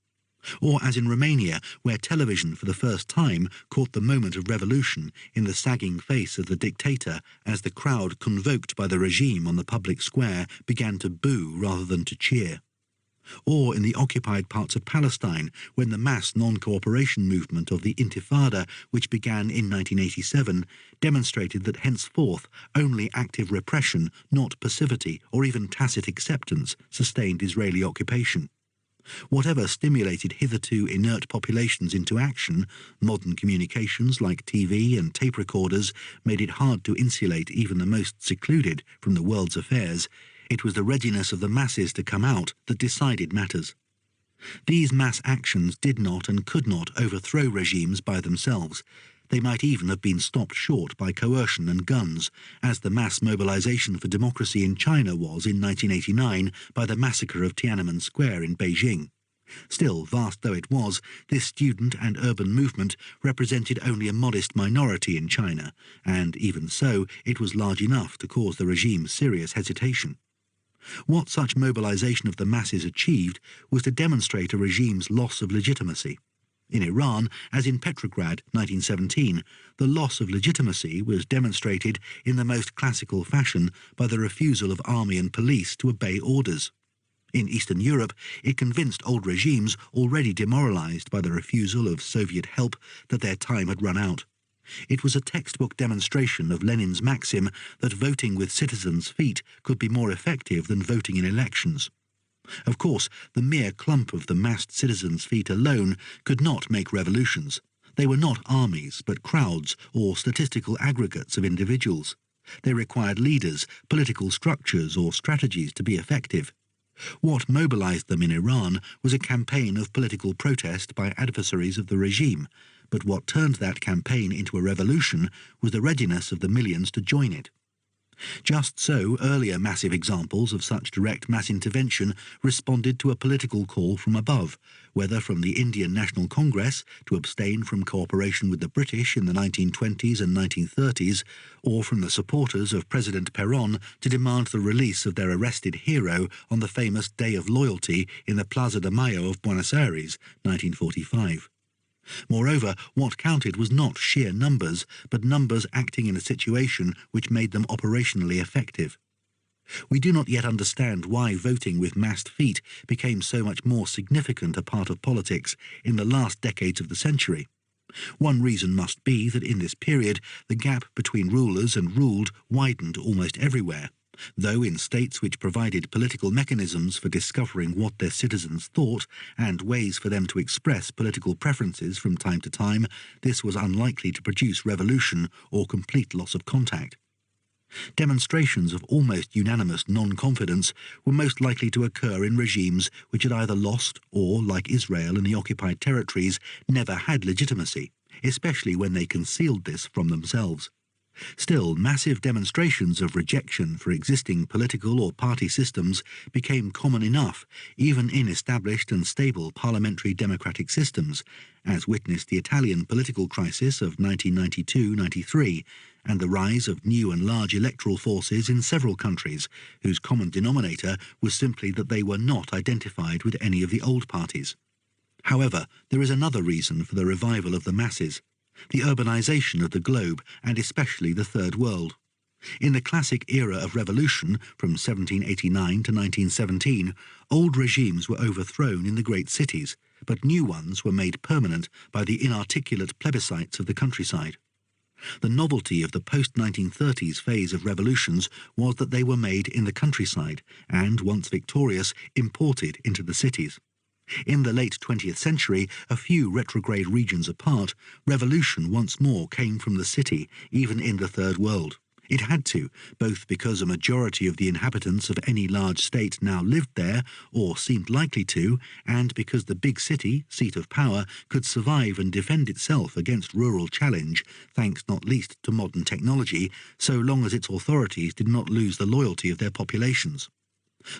Or as in Romania, where television for the first time caught the moment of revolution in the sagging face of the dictator as the crowd convoked by the regime on the public square began to boo rather than to cheer. Or in the occupied parts of Palestine, when the mass non-cooperation movement of the Intifada, which began in 1987, demonstrated that henceforth only active repression, not passivity or even tacit acceptance, sustained Israeli occupation. Whatever stimulated hitherto inert populations into action, modern communications like TV and tape recorders made it hard to insulate even the most secluded from the world's affairs. It was the readiness of the masses to come out that decided matters. These mass actions did not and could not overthrow regimes by themselves. They might even have been stopped short by coercion and guns, as the mass mobilization for democracy in China was in 1989 by the massacre of Tiananmen Square in Beijing. Still, vast though it was, this student and urban movement represented only a modest minority in China, and even so, it was large enough to cause the regime serious hesitation. What such mobilization of the masses achieved was to demonstrate a regime's loss of legitimacy. In Iran, as in Petrograd, 1917, the loss of legitimacy was demonstrated in the most classical fashion by the refusal of army and police to obey orders. In Eastern Europe, it convinced old regimes already demoralized by the refusal of Soviet help that their time had run out. It was a textbook demonstration of Lenin's maxim that voting with citizens' feet could be more effective than voting in elections. Of course, the mere clump of the massed citizens' feet alone could not make revolutions. They were not armies, but crowds or statistical aggregates of individuals. They required leaders, political structures, or strategies to be effective. What mobilized them in Iran was a campaign of political protest by adversaries of the regime, but what turned that campaign into a revolution was the readiness of the millions to join it. Just so, earlier massive examples of such direct mass intervention responded to a political call from above, whether from the Indian National Congress to abstain from cooperation with the British in the 1920s and 1930s, or from the supporters of President Perón to demand the release of their arrested hero on the famous Day of Loyalty in the Plaza de Mayo of Buenos Aires, 1945. Moreover, what counted was not sheer numbers, but numbers acting in a situation which made them operationally effective. We do not yet understand why voting with massed feet became so much more significant a part of politics in the last decades of the century. One reason must be that in this period the gap between rulers and ruled widened almost everywhere, though in states which provided political mechanisms for discovering what their citizens thought and ways for them to express political preferences from time to time, this was unlikely to produce revolution or complete loss of contact. Demonstrations of almost unanimous non-confidence were most likely to occur in regimes which had either lost or, like Israel and the occupied territories, never had legitimacy, especially when they concealed this from themselves. Still, massive demonstrations of rejection for existing political or party systems became common enough, even in established and stable parliamentary democratic systems, as witnessed the Italian political crisis of 1992-93 and the rise of new and large electoral forces in several countries, whose common denominator was simply that they were not identified with any of the old parties. However, there is another reason for the revival of the masses: the urbanization of the globe, and especially the Third World. In the classic era of revolution, from 1789 to 1917, old regimes were overthrown in the great cities, but new ones were made permanent by the inarticulate plebiscites of the countryside. The novelty of the post-1930s phase of revolutions was that they were made in the countryside and, once victorious, imported into the cities. In the late 20th century, a few retrograde regions apart, revolution once more came from the city, even in the Third World. It had to, both because a majority of the inhabitants of any large state now lived there, or seemed likely to, and because the big city, seat of power, could survive and defend itself against rural challenge, thanks not least to modern technology, so long as its authorities did not lose the loyalty of their populations.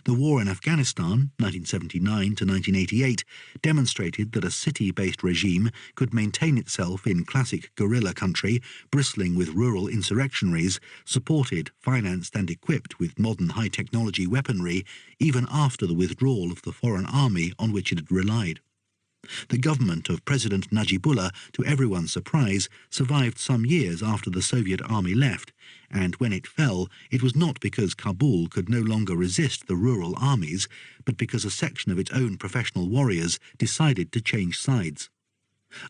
The war in Afghanistan, 1979 to 1988, demonstrated that a city-based regime could maintain itself in classic guerrilla country, bristling with rural insurrectionaries, supported, financed and equipped with modern high-technology weaponry, even after the withdrawal of the foreign army on which it had relied. The government of President Najibullah, to everyone's surprise, survived some years after the Soviet army left, and when it fell, it was not because Kabul could no longer resist the rural armies, but because a section of its own professional warriors decided to change sides.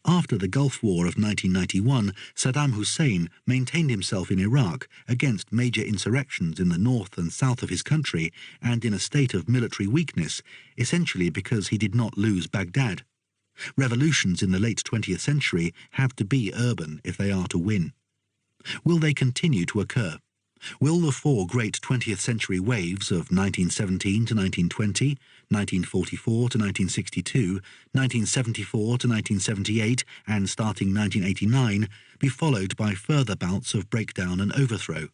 After the Gulf War of 1991, Saddam Hussein maintained himself in Iraq against major insurrections in the north and south of his country and in a state of military weakness, essentially because he did not lose Baghdad. Revolutions in the late 20th century have to be urban if they are to win. Will they continue to occur? Will the four great 20th century waves of 1917 to 1920, 1944 to 1962, 1974 to 1978, and starting 1989, be followed by further bouts of breakdown and overthrow?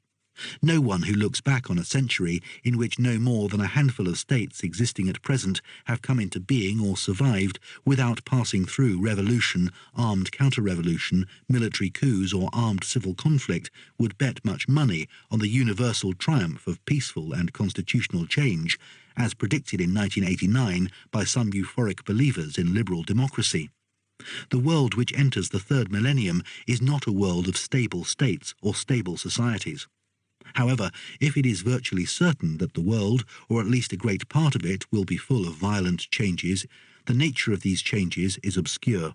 No one who looks back on a century in which no more than a handful of states existing at present have come into being or survived without passing through revolution, armed counter-revolution, military coups or armed civil conflict would bet much money on the universal triumph of peaceful and constitutional change, as predicted in 1989 by some euphoric believers in liberal democracy. The world which enters the third millennium is not a world of stable states or stable societies. However, if it is virtually certain that the world, or at least a great part of it, will be full of violent changes, the nature of these changes is obscure.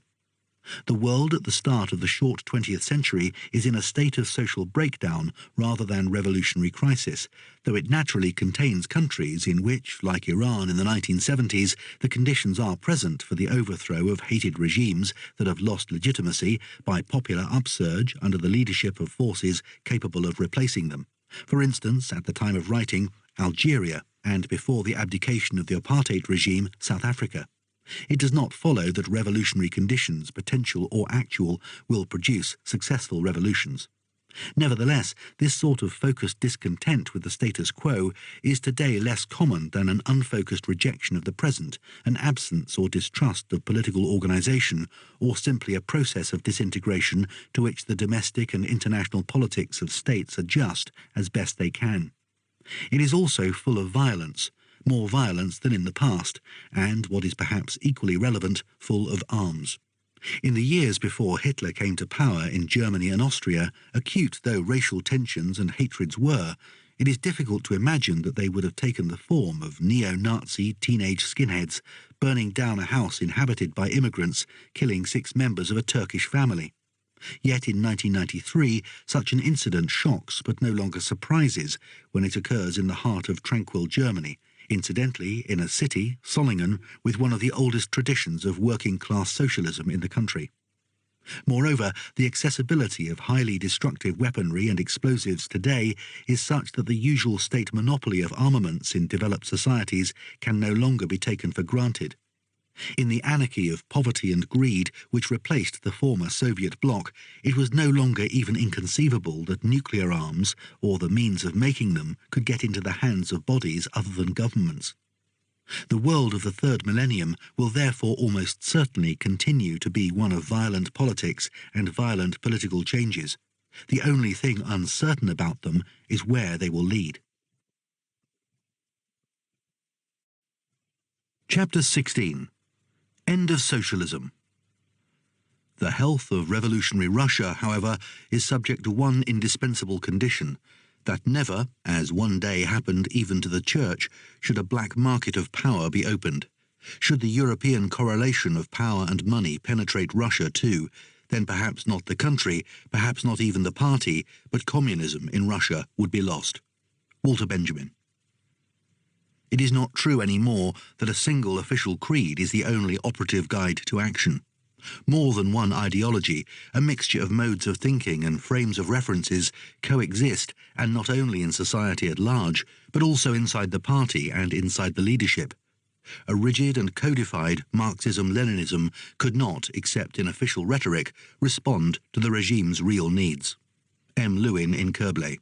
The world at the start of the short 20th century is in a state of social breakdown rather than revolutionary crisis, though it naturally contains countries in which, like Iran in the 1970s, the conditions are present for the overthrow of hated regimes that have lost legitimacy by popular upsurge under the leadership of forces capable of replacing them. For instance, at the time of writing, Algeria, and before the abdication of the apartheid regime, South Africa. It does not follow that revolutionary conditions, potential or actual, will produce successful revolutions. Nevertheless, this sort of focused discontent with the status quo is today less common than an unfocused rejection of the present, an absence or distrust of political organization, or simply a process of disintegration to which the domestic and international politics of states adjust as best they can. It is also full of violence, more violence than in the past, and, what is perhaps equally relevant, full of arms. In the years before Hitler came to power in Germany and Austria, acute though racial tensions and hatreds were, it is difficult to imagine that they would have taken the form of neo-Nazi teenage skinheads burning down a house inhabited by immigrants, killing 6 members of a Turkish family. Yet in 1993, such an incident shocks but no longer surprises when it occurs in the heart of tranquil Germany, incidentally in a city, Solingen, with one of the oldest traditions of working-class socialism in the country. Moreover, the accessibility of highly destructive weaponry and explosives today is such that the usual state monopoly of armaments in developed societies can no longer be taken for granted. In the anarchy of poverty and greed which replaced the former Soviet bloc, it was no longer even inconceivable that nuclear arms, or the means of making them, could get into the hands of bodies other than governments. The world of the third millennium will therefore almost certainly continue to be one of violent politics and violent political changes. The only thing uncertain about them is where they will lead. Chapter 16. End of Socialism. The health of revolutionary Russia, however, is subject to one indispensable condition, that never, as one day happened even to the Church, should a black market of power be opened. Should the European correlation of power and money penetrate Russia too, then perhaps not the country, perhaps not even the party, but communism in Russia would be lost. Walter Benjamin. It is not true anymore that a single official creed is the only operative guide to action. More than one ideology, a mixture of modes of thinking and frames of references coexist, and not only in society at large, but also inside the party and inside the leadership. A rigid and codified Marxism-Leninism could not, except in official rhetoric, respond to the regime's real needs. M. Lewin in Kerbley.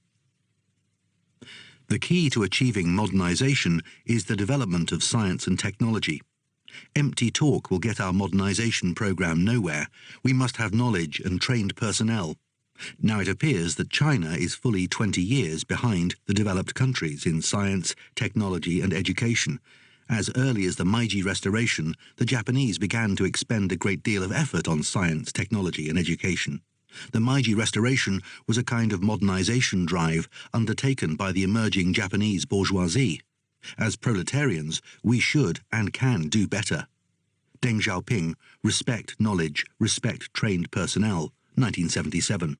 The key to achieving modernization is the development of science and technology. Empty talk will get our modernization program nowhere. We must have knowledge and trained personnel. Now it appears that China is fully 20 years behind the developed countries in science, technology and education, As early as the Meiji Restoration, the Japanese began to expend a great deal of effort on science, technology and education. The Meiji Restoration was a kind of modernization drive undertaken by the emerging Japanese bourgeoisie. As proletarians, we should and can do better. Deng Xiaoping, Respect Knowledge, Respect Trained Personnel, 1977.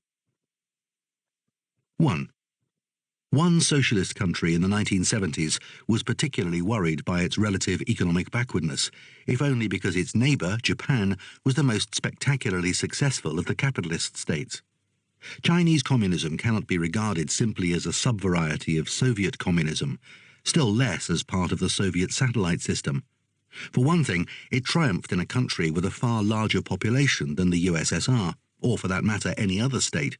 1. One socialist country in the 1970s was particularly worried by its relative economic backwardness, if only because its neighbour, Japan, was the most spectacularly successful of the capitalist states. Chinese communism cannot be regarded simply as a subvariety of Soviet communism, still less as part of the Soviet satellite system. For one thing, it triumphed in a country with a far larger population than the USSR, or for that matter any other state.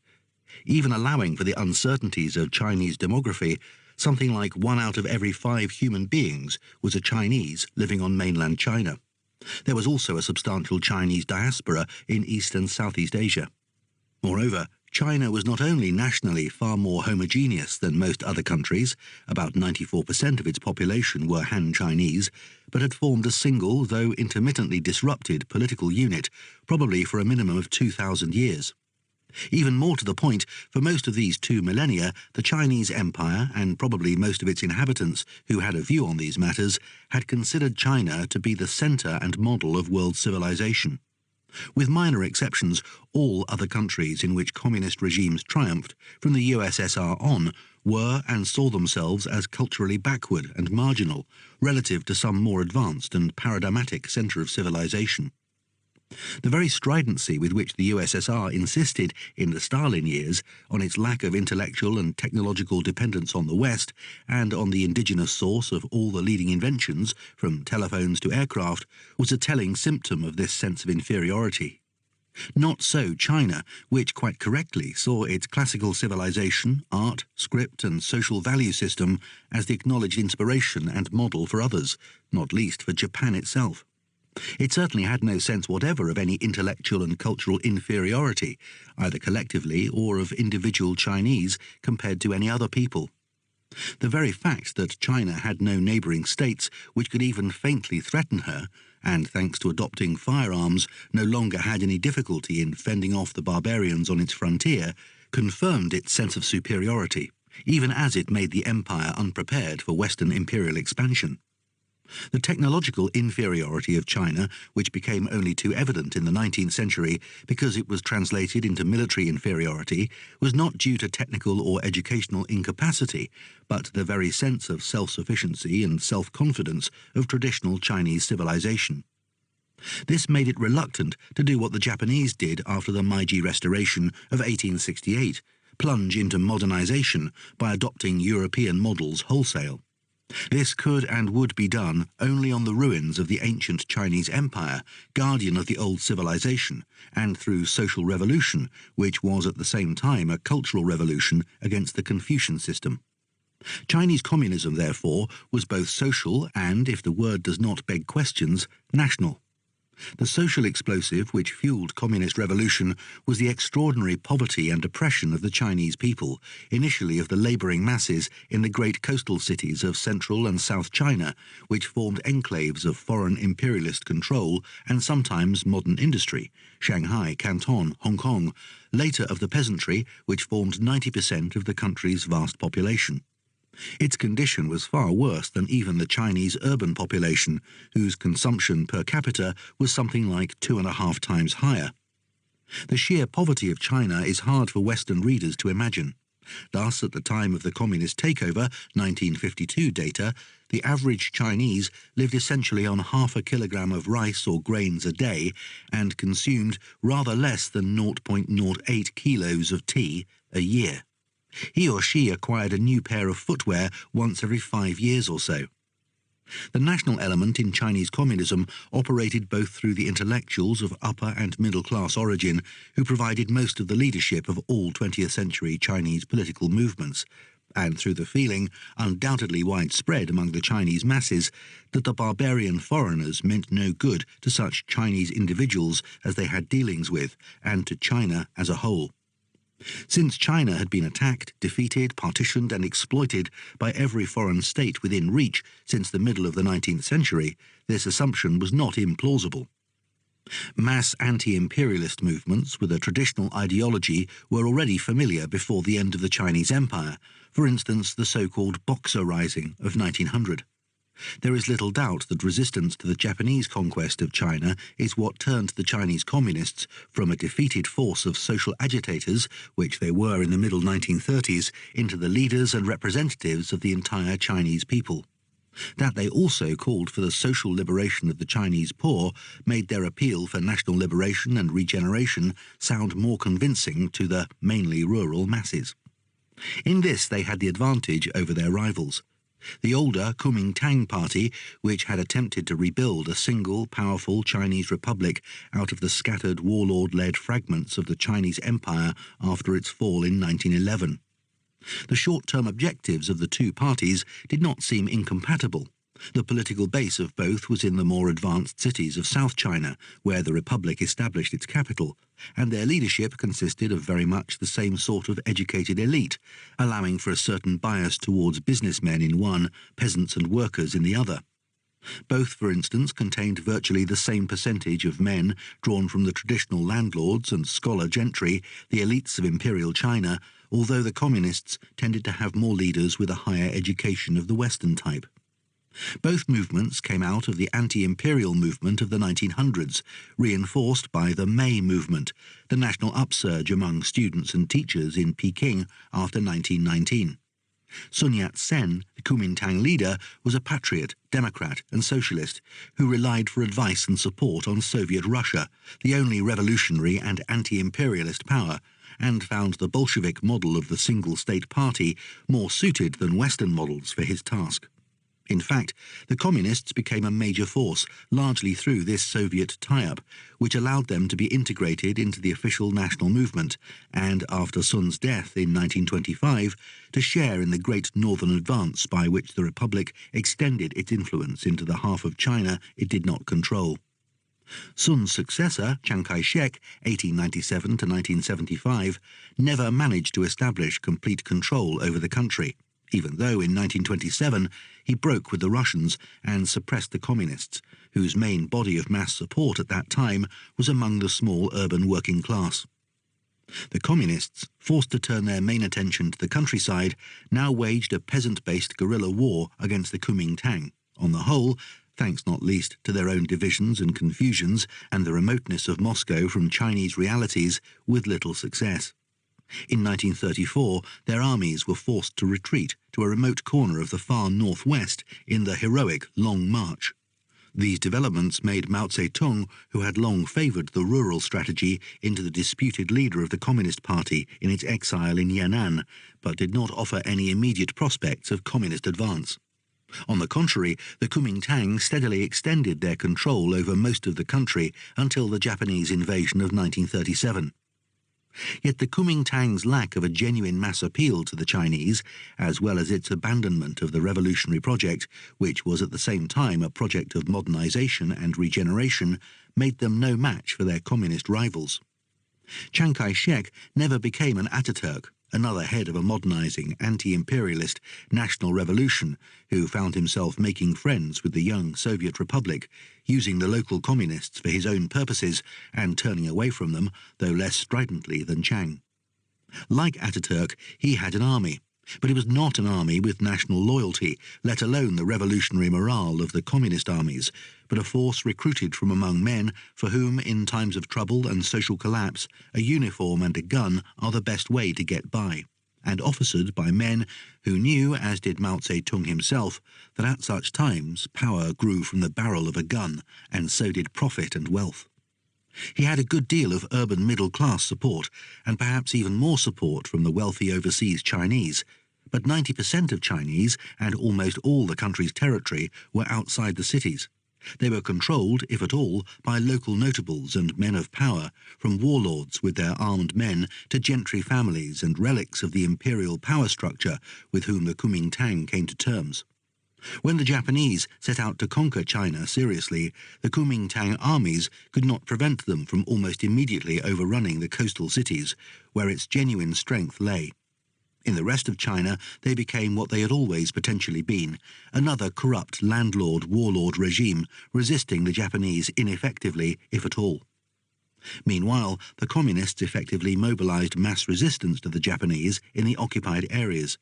Even allowing for the uncertainties of Chinese demography, something like 1 out of every 5 human beings was a Chinese living on mainland China. There was also a substantial Chinese diaspora in East and Southeast Asia. Moreover, China was not only nationally far more homogeneous than most other countries, about 94% of its population were Han Chinese, but had formed a single, though intermittently disrupted, political unit, probably for a minimum of 2,000 years. Even more to the point, for most of these 2 millennia, the Chinese Empire, and probably most of its inhabitants who had a view on these matters, had considered China to be the centre and model of world civilization. With minor exceptions, all other countries in which communist regimes triumphed, from the USSR on, were and saw themselves as culturally backward and marginal, relative to some more advanced and paradigmatic centre of civilization. The very stridency with which the USSR insisted in the Stalin years on its lack of intellectual and technological dependence on the West and on the indigenous source of all the leading inventions, from telephones to aircraft, was a telling symptom of this sense of inferiority. Not so China, which quite correctly saw its classical civilization, art, script and social value system as the acknowledged inspiration and model for others, not least for Japan itself. It certainly had no sense whatever of any intellectual and cultural inferiority, either collectively or of individual Chinese compared to any other people. The very fact that China had no neighbouring states which could even faintly threaten her, and thanks to adopting firearms no longer had any difficulty in fending off the barbarians on its frontier, confirmed its sense of superiority, even as it made the empire unprepared for Western imperial expansion. The technological inferiority of China, which became only too evident in the 19th century because it was translated into military inferiority, was not due to technical or educational incapacity, but the very sense of self-sufficiency and self-confidence of traditional Chinese civilization. This made it reluctant to do what the Japanese did after the Meiji Restoration of 1868, plunge into modernization by adopting European models wholesale. This could and would be done only on the ruins of the ancient Chinese Empire, guardian of the old civilization, and through social revolution, which was at the same time a cultural revolution against the Confucian system. Chinese communism, therefore, was both social and, if the word does not beg questions, national. The social explosive which fueled communist revolution was the extraordinary poverty and oppression of the Chinese people, initially of the labouring masses in the great coastal cities of central and South China, which formed enclaves of foreign imperialist control and sometimes modern industry, Shanghai, Canton, Hong Kong, later of the peasantry, which formed 90% of the country's vast population. Its condition was far worse than even the Chinese urban population, whose consumption per capita was something like 2.5 times higher. The sheer poverty of China is hard for Western readers to imagine. Thus, at the time of the communist takeover, 1952 data, the average Chinese lived essentially on 0.5 kilogram of rice or grains a day and consumed rather less than 0.08 kilos of tea a year. He or she acquired a new pair of footwear once every 5 years or so. The national element in Chinese communism operated both through the intellectuals of upper and middle-class origin, who provided most of the leadership of all 20th century Chinese political movements, and through the feeling, undoubtedly widespread among the Chinese masses, that the barbarian foreigners meant no good to such Chinese individuals as they had dealings with, and to China as a whole. Since China had been attacked, defeated, partitioned and exploited by every foreign state within reach since the middle of the 19th century, this assumption was not implausible. Mass anti-imperialist movements with a traditional ideology were already familiar before the end of the Chinese Empire, for instance the so-called Boxer Rising of 1900. There is little doubt that resistance to the Japanese conquest of China is what turned the Chinese communists from a defeated force of social agitators, which they were in the middle 1930s, into the leaders and representatives of the entire Chinese people. That they also called for the social liberation of the Chinese poor made their appeal for national liberation and regeneration sound more convincing to the mainly rural masses. In this they had the advantage over their rivals. The older Kuomintang party, which had attempted to rebuild a single, powerful Chinese republic out of the scattered warlord-led fragments of the Chinese Empire after its fall in 1911. The short-term objectives of the two parties did not seem incompatible. The political base of both was in the more advanced cities of South China, where the republic established its capital, and their leadership consisted of very much the same sort of educated elite, allowing for a certain bias towards businessmen in one, peasants and workers in the other. Both, for instance, contained virtually the same percentage of men drawn from the traditional landlords and scholar gentry, the elites of imperial China, although the communists tended to have more leaders with a higher education of the Western type. Both movements came out of the anti-imperial movement of the 1900s, reinforced by the May movement, the national upsurge among students and teachers in Peking after 1919. Sun Yat-sen, the Kuomintang leader, was a patriot, democrat and socialist who relied for advice and support on Soviet Russia, the only revolutionary and anti-imperialist power, and found the Bolshevik model of the single-state party more suited than Western models for his task. In fact, the communists became a major force, largely through this Soviet tie-up, which allowed them to be integrated into the official national movement, and after Sun's death in 1925, to share in the Great Northern Advance by which the Republic extended its influence into the half of China it did not control. Sun's successor, Chiang Kai-shek, 1897 to 1975, never managed to establish complete control over the country, even though in 1927 he broke with the Russians and suppressed the communists, whose main body of mass support at that time was among the small urban working class. The communists, forced to turn their main attention to the countryside, now waged a peasant-based guerrilla war against the Kuomintang, on the whole, thanks not least to their own divisions and confusions and the remoteness of Moscow from Chinese realities, with little success. In 1934, their armies were forced to retreat to a remote corner of the far northwest in the heroic Long March. These developments made Mao Zedong, who had long favoured the rural strategy, into the disputed leader of the Communist Party in its exile in Yan'an, but did not offer any immediate prospects of communist advance. On the contrary, the Kuomintang steadily extended their control over most of the country until the Japanese invasion of 1937. Yet the Kuomintang's lack of a genuine mass appeal to the Chinese, as well as its abandonment of the revolutionary project, which was at the same time a project of modernization and regeneration, made them no match for their communist rivals. Chiang Kai-shek never became an Ataturk, another head of a modernizing, anti-imperialist national revolution who found himself making friends with the young Soviet Republic, using the local communists for his own purposes and turning away from them, though less stridently than Chiang. Like Ataturk, he had an army, but it was not an army with national loyalty, let alone the revolutionary morale of the communist armies, but a force recruited from among men for whom, in times of trouble and social collapse, a uniform and a gun are the best way to get by, and officered by men who knew, as did Mao Zedong himself, that at such times power grew from the barrel of a gun, and so did profit and wealth. He had a good deal of urban middle-class support, and perhaps even more support from the wealthy overseas Chinese, but 90% of Chinese, and almost all the country's territory, were outside the cities. They were controlled, if at all, by local notables and men of power, from warlords with their armed men to gentry families and relics of the imperial power structure with whom the Kuomintang came to terms. When the Japanese set out to conquer China seriously, the Kuomintang armies could not prevent them from almost immediately overrunning the coastal cities, where its genuine strength lay. In the rest of China, they became what they had always potentially been, another corrupt landlord-warlord regime resisting the Japanese ineffectively, if at all. Meanwhile, the communists effectively mobilized mass resistance to the Japanese in the occupied areas.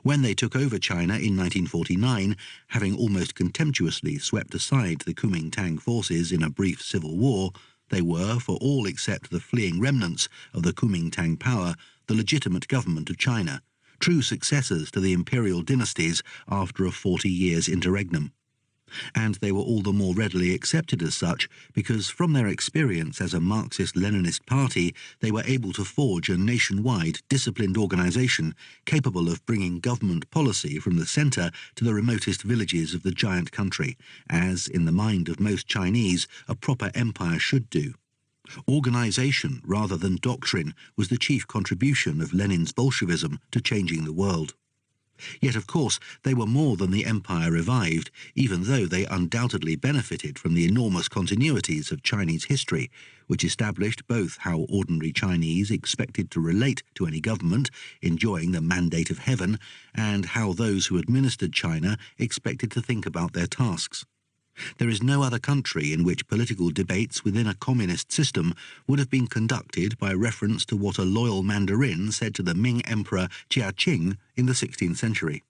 When they took over China in 1949, having almost contemptuously swept aside the Kuomintang forces in a brief civil war, they were, for all except the fleeing remnants of the Kuomintang power, the legitimate government of China, true successors to the imperial dynasties after a 40 years interregnum. And they were all the more readily accepted as such because from their experience as a Marxist-Leninist party, they were able to forge a nationwide, disciplined organization capable of bringing government policy from the center to the remotest villages of the giant country, as, in the mind of most Chinese, a proper empire should do. Organization rather than doctrine was the chief contribution of Lenin's Bolshevism to changing the world. Yet, of course, they were more than the empire revived, even though they undoubtedly benefited from the enormous continuities of Chinese history, which established both how ordinary Chinese expected to relate to any government, enjoying the mandate of heaven, and how those who administered China expected to think about their tasks. There is no other country in which political debates within a communist system would have been conducted by reference to what a loyal mandarin said to the Ming Emperor Jia in the 16th century.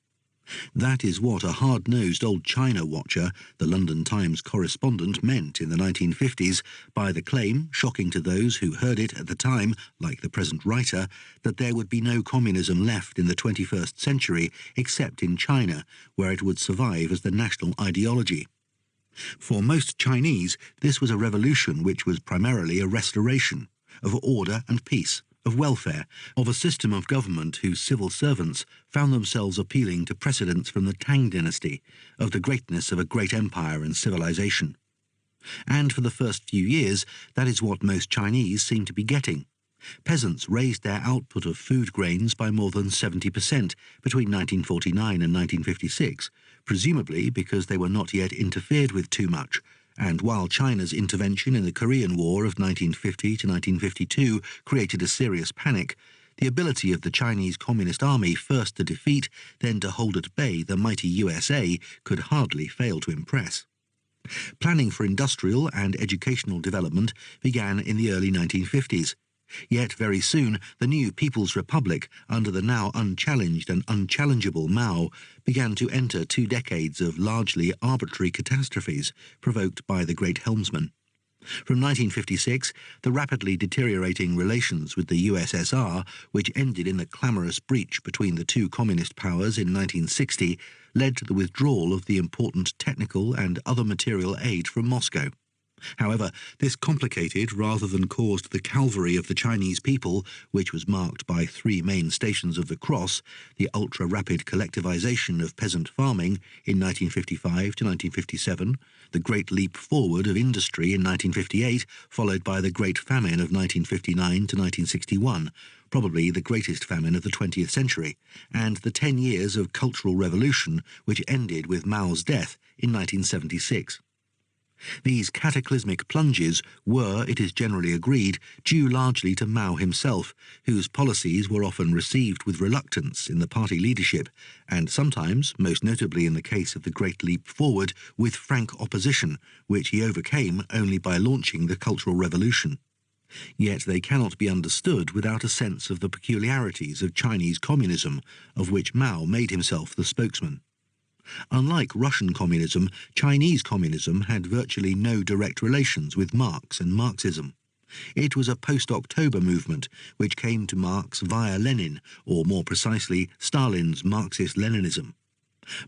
That is what a hard-nosed old China watcher, the London Times correspondent, meant in the 1950s by the claim, shocking to those who heard it at the time, like the present writer, that there would be no communism left in the 21st century except in China, where it would survive as the national ideology. For most Chinese, this was a revolution which was primarily a restoration of order and peace, of welfare, of a system of government whose civil servants found themselves appealing to precedents from the Tang dynasty, of the greatness of a great empire and civilization. And for the first few years, that is what most Chinese seem to be getting. Peasants raised their output of food grains by more than 70% between 1949 and 1956, presumably because they were not yet interfered with too much, and while China's intervention in the Korean War of 1950 to 1952 created a serious panic, the ability of the Chinese Communist Army first to defeat, then to hold at bay the mighty USA could hardly fail to impress. Planning for industrial and educational development began in the early 1950s. Yet very soon the new People's Republic, under the now unchallenged and unchallengeable Mao, began to enter 2 decades of largely arbitrary catastrophes provoked by the great helmsman. From 1956, the rapidly deteriorating relations with the USSR, which ended in the clamorous breach between the two communist powers in 1960, led to the withdrawal of the important technical and other material aid from Moscow. However, this complicated rather than caused the calvary of the Chinese people, which was marked by 3 main stations of the cross, the ultra-rapid collectivization of peasant farming in 1955 to 1957, the great leap forward of industry in 1958, followed by the Great Famine of 1959 to 1961, probably the greatest famine of the 20th century, and the 10 years of Cultural Revolution, which ended with Mao's death in 1976. These cataclysmic plunges were, it is generally agreed, due largely to Mao himself, whose policies were often received with reluctance in the party leadership, and sometimes, most notably in the case of the Great Leap Forward, with frank opposition, which he overcame only by launching the Cultural Revolution. Yet they cannot be understood without a sense of the peculiarities of Chinese communism, of which Mao made himself the spokesman. Unlike Russian communism, Chinese communism had virtually no direct relations with Marx and Marxism. It was a post-October movement which came to Marx via Lenin, or more precisely, Stalin's Marxist-Leninism.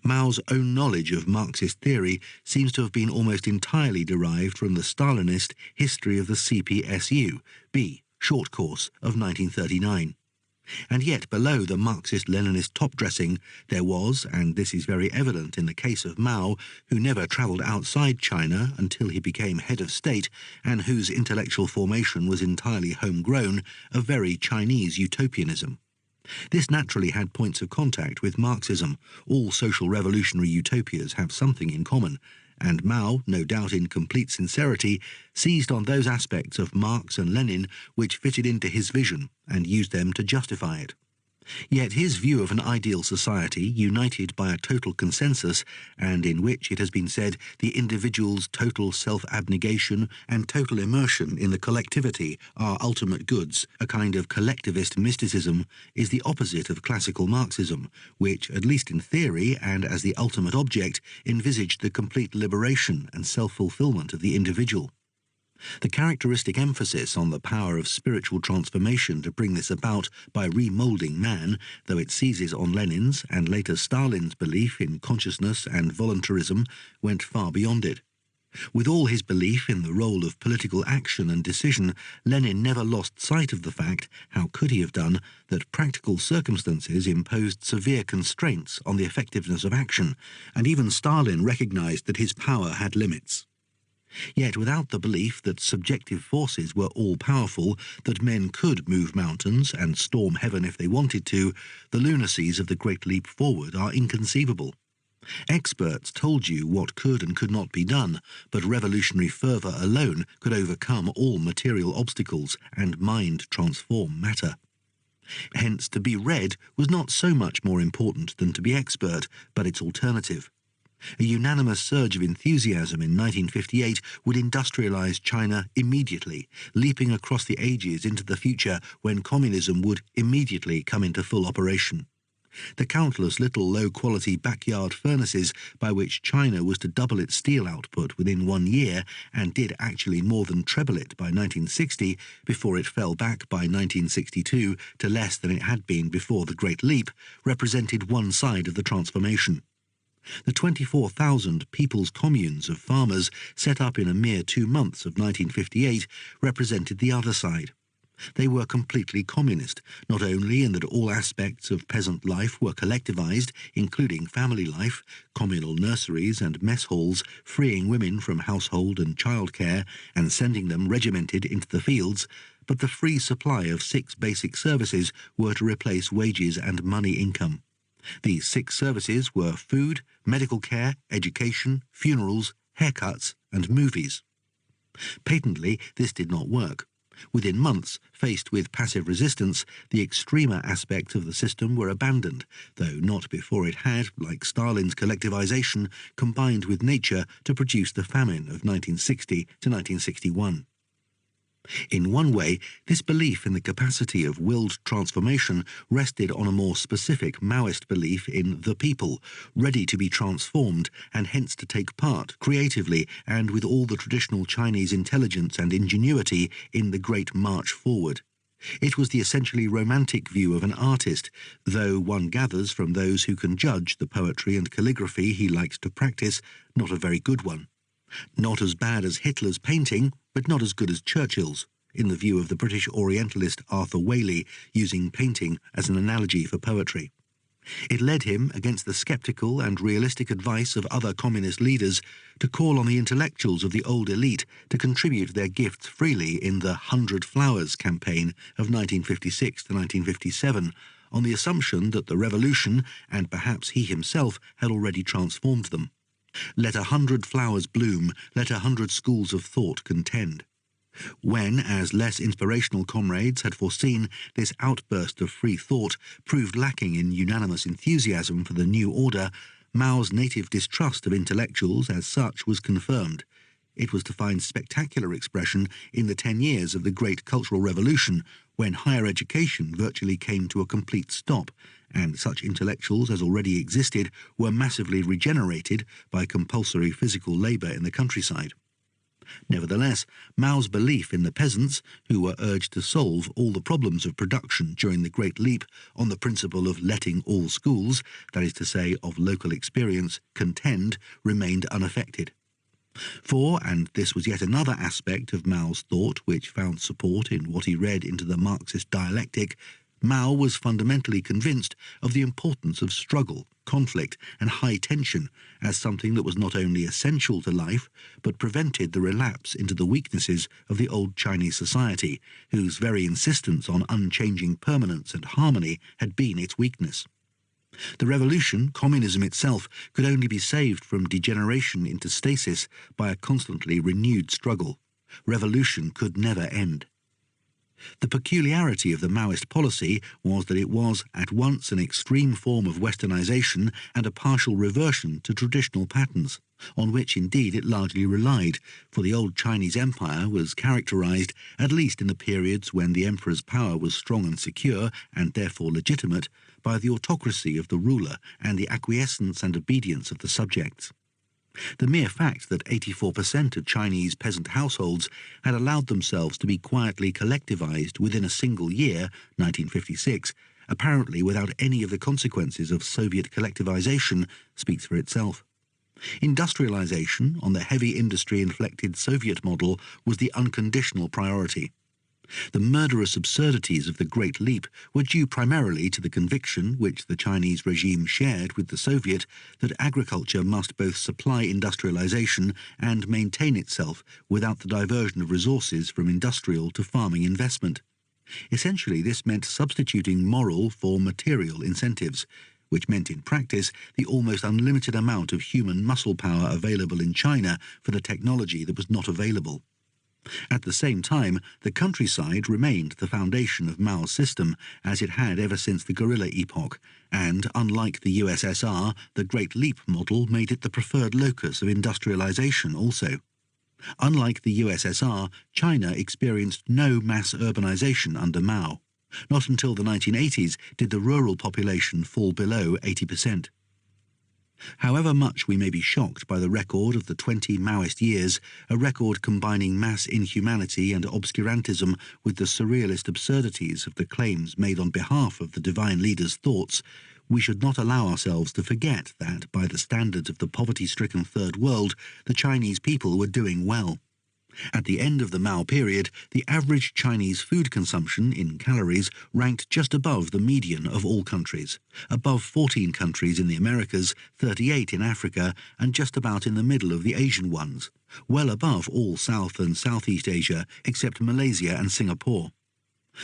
Mao's own knowledge of Marxist theory seems to have been almost entirely derived from the Stalinist History of the CPSU, B, short course, of 1939. And yet below the Marxist-Leninist top-dressing there was, and this is very evident in the case of Mao, who never travelled outside China until he became head of state and whose intellectual formation was entirely homegrown, a very Chinese utopianism. This naturally had points of contact with Marxism. All social revolutionary utopias have something in common, and Mao, no doubt in complete sincerity, seized on those aspects of Marx and Lenin which fitted into his vision and used them to justify it. Yet his view of an ideal society united by a total consensus, and in which, it has been said, the individual's total self-abnegation and total immersion in the collectivity are ultimate goods, a kind of collectivist mysticism, is the opposite of classical Marxism, which, at least in theory and as the ultimate object, envisaged the complete liberation and self-fulfillment of the individual. The characteristic emphasis on the power of spiritual transformation to bring this about by remoulding man, though it seizes on Lenin's and later Stalin's belief in consciousness and voluntarism, went far beyond it. With all his belief in the role of political action and decision, Lenin never lost sight of the fact, how could he have done, that practical circumstances imposed severe constraints on the effectiveness of action, and even Stalin recognized that his power had limits. Yet without the belief that subjective forces were all-powerful, that men could move mountains and storm heaven if they wanted to, the lunacies of the Great Leap Forward are inconceivable. Experts told you what could and could not be done, but revolutionary fervour alone could overcome all material obstacles and mind transform matter. Hence, to be read was not so much more important than to be expert, but its alternative. A unanimous surge of enthusiasm in 1958 would industrialize China immediately, leaping across the ages into the future when communism would immediately come into full operation. The countless little low-quality backyard furnaces by which China was to double its steel output within 1 year, and did actually more than treble it by 1960, before it fell back by 1962 to less than it had been before the Great Leap, represented one side of the transformation. The 24,000 people's communes of farmers set up in a mere 2 months of 1958 represented the other side. They were completely communist, not only in that all aspects of peasant life were collectivized, including family life, communal nurseries and mess halls, freeing women from household and childcare and sending them regimented into the fields, but the free supply of 6 basic services were to replace wages and money income. These 6 services were food, medical care, education, funerals, haircuts, and movies. Patently, this did not work. Within months, faced with passive resistance, the extremer aspects of the system were abandoned, though not before it had, like Stalin's collectivization, combined with nature to produce the famine of 1960 to 1961. In one way, this belief in the capacity of willed transformation rested on a more specific Maoist belief in the people, ready to be transformed and hence to take part creatively and with all the traditional Chinese intelligence and ingenuity in the great march forward. It was the essentially romantic view of an artist, though one gathers from those who can judge the poetry and calligraphy he likes to practice, not a very good one. Not as bad as Hitler's painting, but not as good as Churchill's, in the view of the British Orientalist Arthur Waley, using painting as an analogy for poetry. It led him, against the sceptical and realistic advice of other communist leaders, to call on the intellectuals of the old elite to contribute their gifts freely in the 100 Flowers campaign of 1956 to 1957, on the assumption that the revolution, and perhaps he himself, had already transformed them. Let 100 flowers bloom, let 100 schools of thought contend. When, as less inspirational comrades had foreseen, this outburst of free thought proved lacking in unanimous enthusiasm for the new order, Mao's native distrust of intellectuals as such was confirmed. It was to find spectacular expression in the 10 years of the Great Cultural Revolution, when higher education virtually came to a complete stop, and such intellectuals as already existed were massively regenerated by compulsory physical labour in the countryside. Nevertheless, Mao's belief in the peasants, who were urged to solve all the problems of production during the Great Leap on the principle of letting all schools, that is to say, of local experience, contend, remained unaffected. For, and this was yet another aspect of Mao's thought which found support in what he read into the Marxist dialectic, Mao was fundamentally convinced of the importance of struggle, conflict, and high tension as something that was not only essential to life, but prevented the relapse into the weaknesses of the old Chinese society, whose very insistence on unchanging permanence and harmony had been its weakness. The revolution, communism itself, could only be saved from degeneration into stasis by a constantly renewed struggle. Revolution could never end. The peculiarity of the Maoist policy was that it was at once an extreme form of westernization and a partial reversion to traditional patterns, on which indeed it largely relied, for the old Chinese empire was characterized, at least in the periods when the emperor's power was strong and secure, and therefore legitimate, by the autocracy of the ruler and the acquiescence and obedience of the subjects. The mere fact that 84% of Chinese peasant households had allowed themselves to be quietly collectivized within a single year, 1956, apparently without any of the consequences of Soviet collectivization, speaks for itself. Industrialization, on the heavy industry-inflected Soviet model, was the unconditional priority. The murderous absurdities of the Great Leap were due primarily to the conviction, which the Chinese regime shared with the Soviet, that agriculture must both supply industrialization and maintain itself without the diversion of resources from industrial to farming investment. Essentially, this meant substituting moral for material incentives, which meant in practice the almost unlimited amount of human muscle power available in China for the technology that was not available. At the same time, the countryside remained the foundation of Mao's system, as it had ever since the guerrilla epoch, and, unlike the USSR, the Great Leap model made it the preferred locus of industrialization also. Unlike the USSR, China experienced no mass urbanization under Mao. Not until the 1980s did the rural population fall below 80%. However much we may be shocked by the record of the 20 Maoist years, a record combining mass inhumanity and obscurantism with the surrealist absurdities of the claims made on behalf of the divine leader's thoughts, we should not allow ourselves to forget that, by the standards of the poverty-stricken Third World, the Chinese people were doing well. At the end of the Mao period, the average Chinese food consumption in calories ranked just above the median of all countries, above 14 countries in the Americas, 38 in Africa, and just about in the middle of the Asian ones, well above all South and Southeast Asia except Malaysia and Singapore.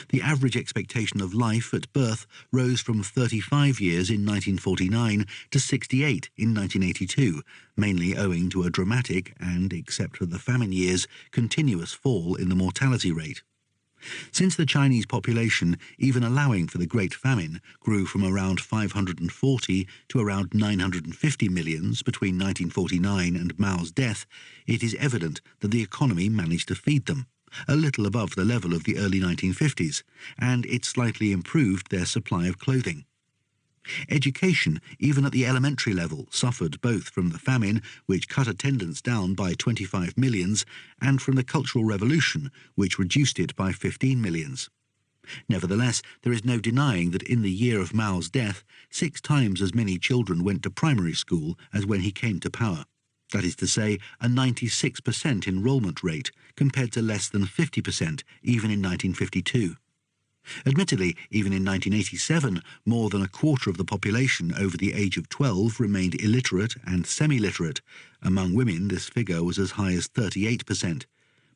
The average expectation of life at birth rose from 35 years in 1949 to 68 in 1982, mainly owing to a dramatic and, except for the famine years, continuous fall in the mortality rate. Since the Chinese population, even allowing for the Great Famine, grew from around 540 to around 950 millions between 1949 and Mao's death, it is evident that the economy managed to feed them, a little above the level of the early 1950s, and it slightly improved their supply of clothing. Education, even at the elementary level, suffered both from the famine, which cut attendance down by 25 millions, and from the Cultural Revolution, which reduced it by 15 millions. Nevertheless, there is no denying that in the year of Mao's death, 6 times as many children went to primary school as when he came to power. That is to say, a 96% enrollment rate, compared to less than 50% even in 1952. Admittedly, even in 1987, more than a quarter of the population over the age of 12 remained illiterate and semi-literate. Among women, this figure was as high as 38%.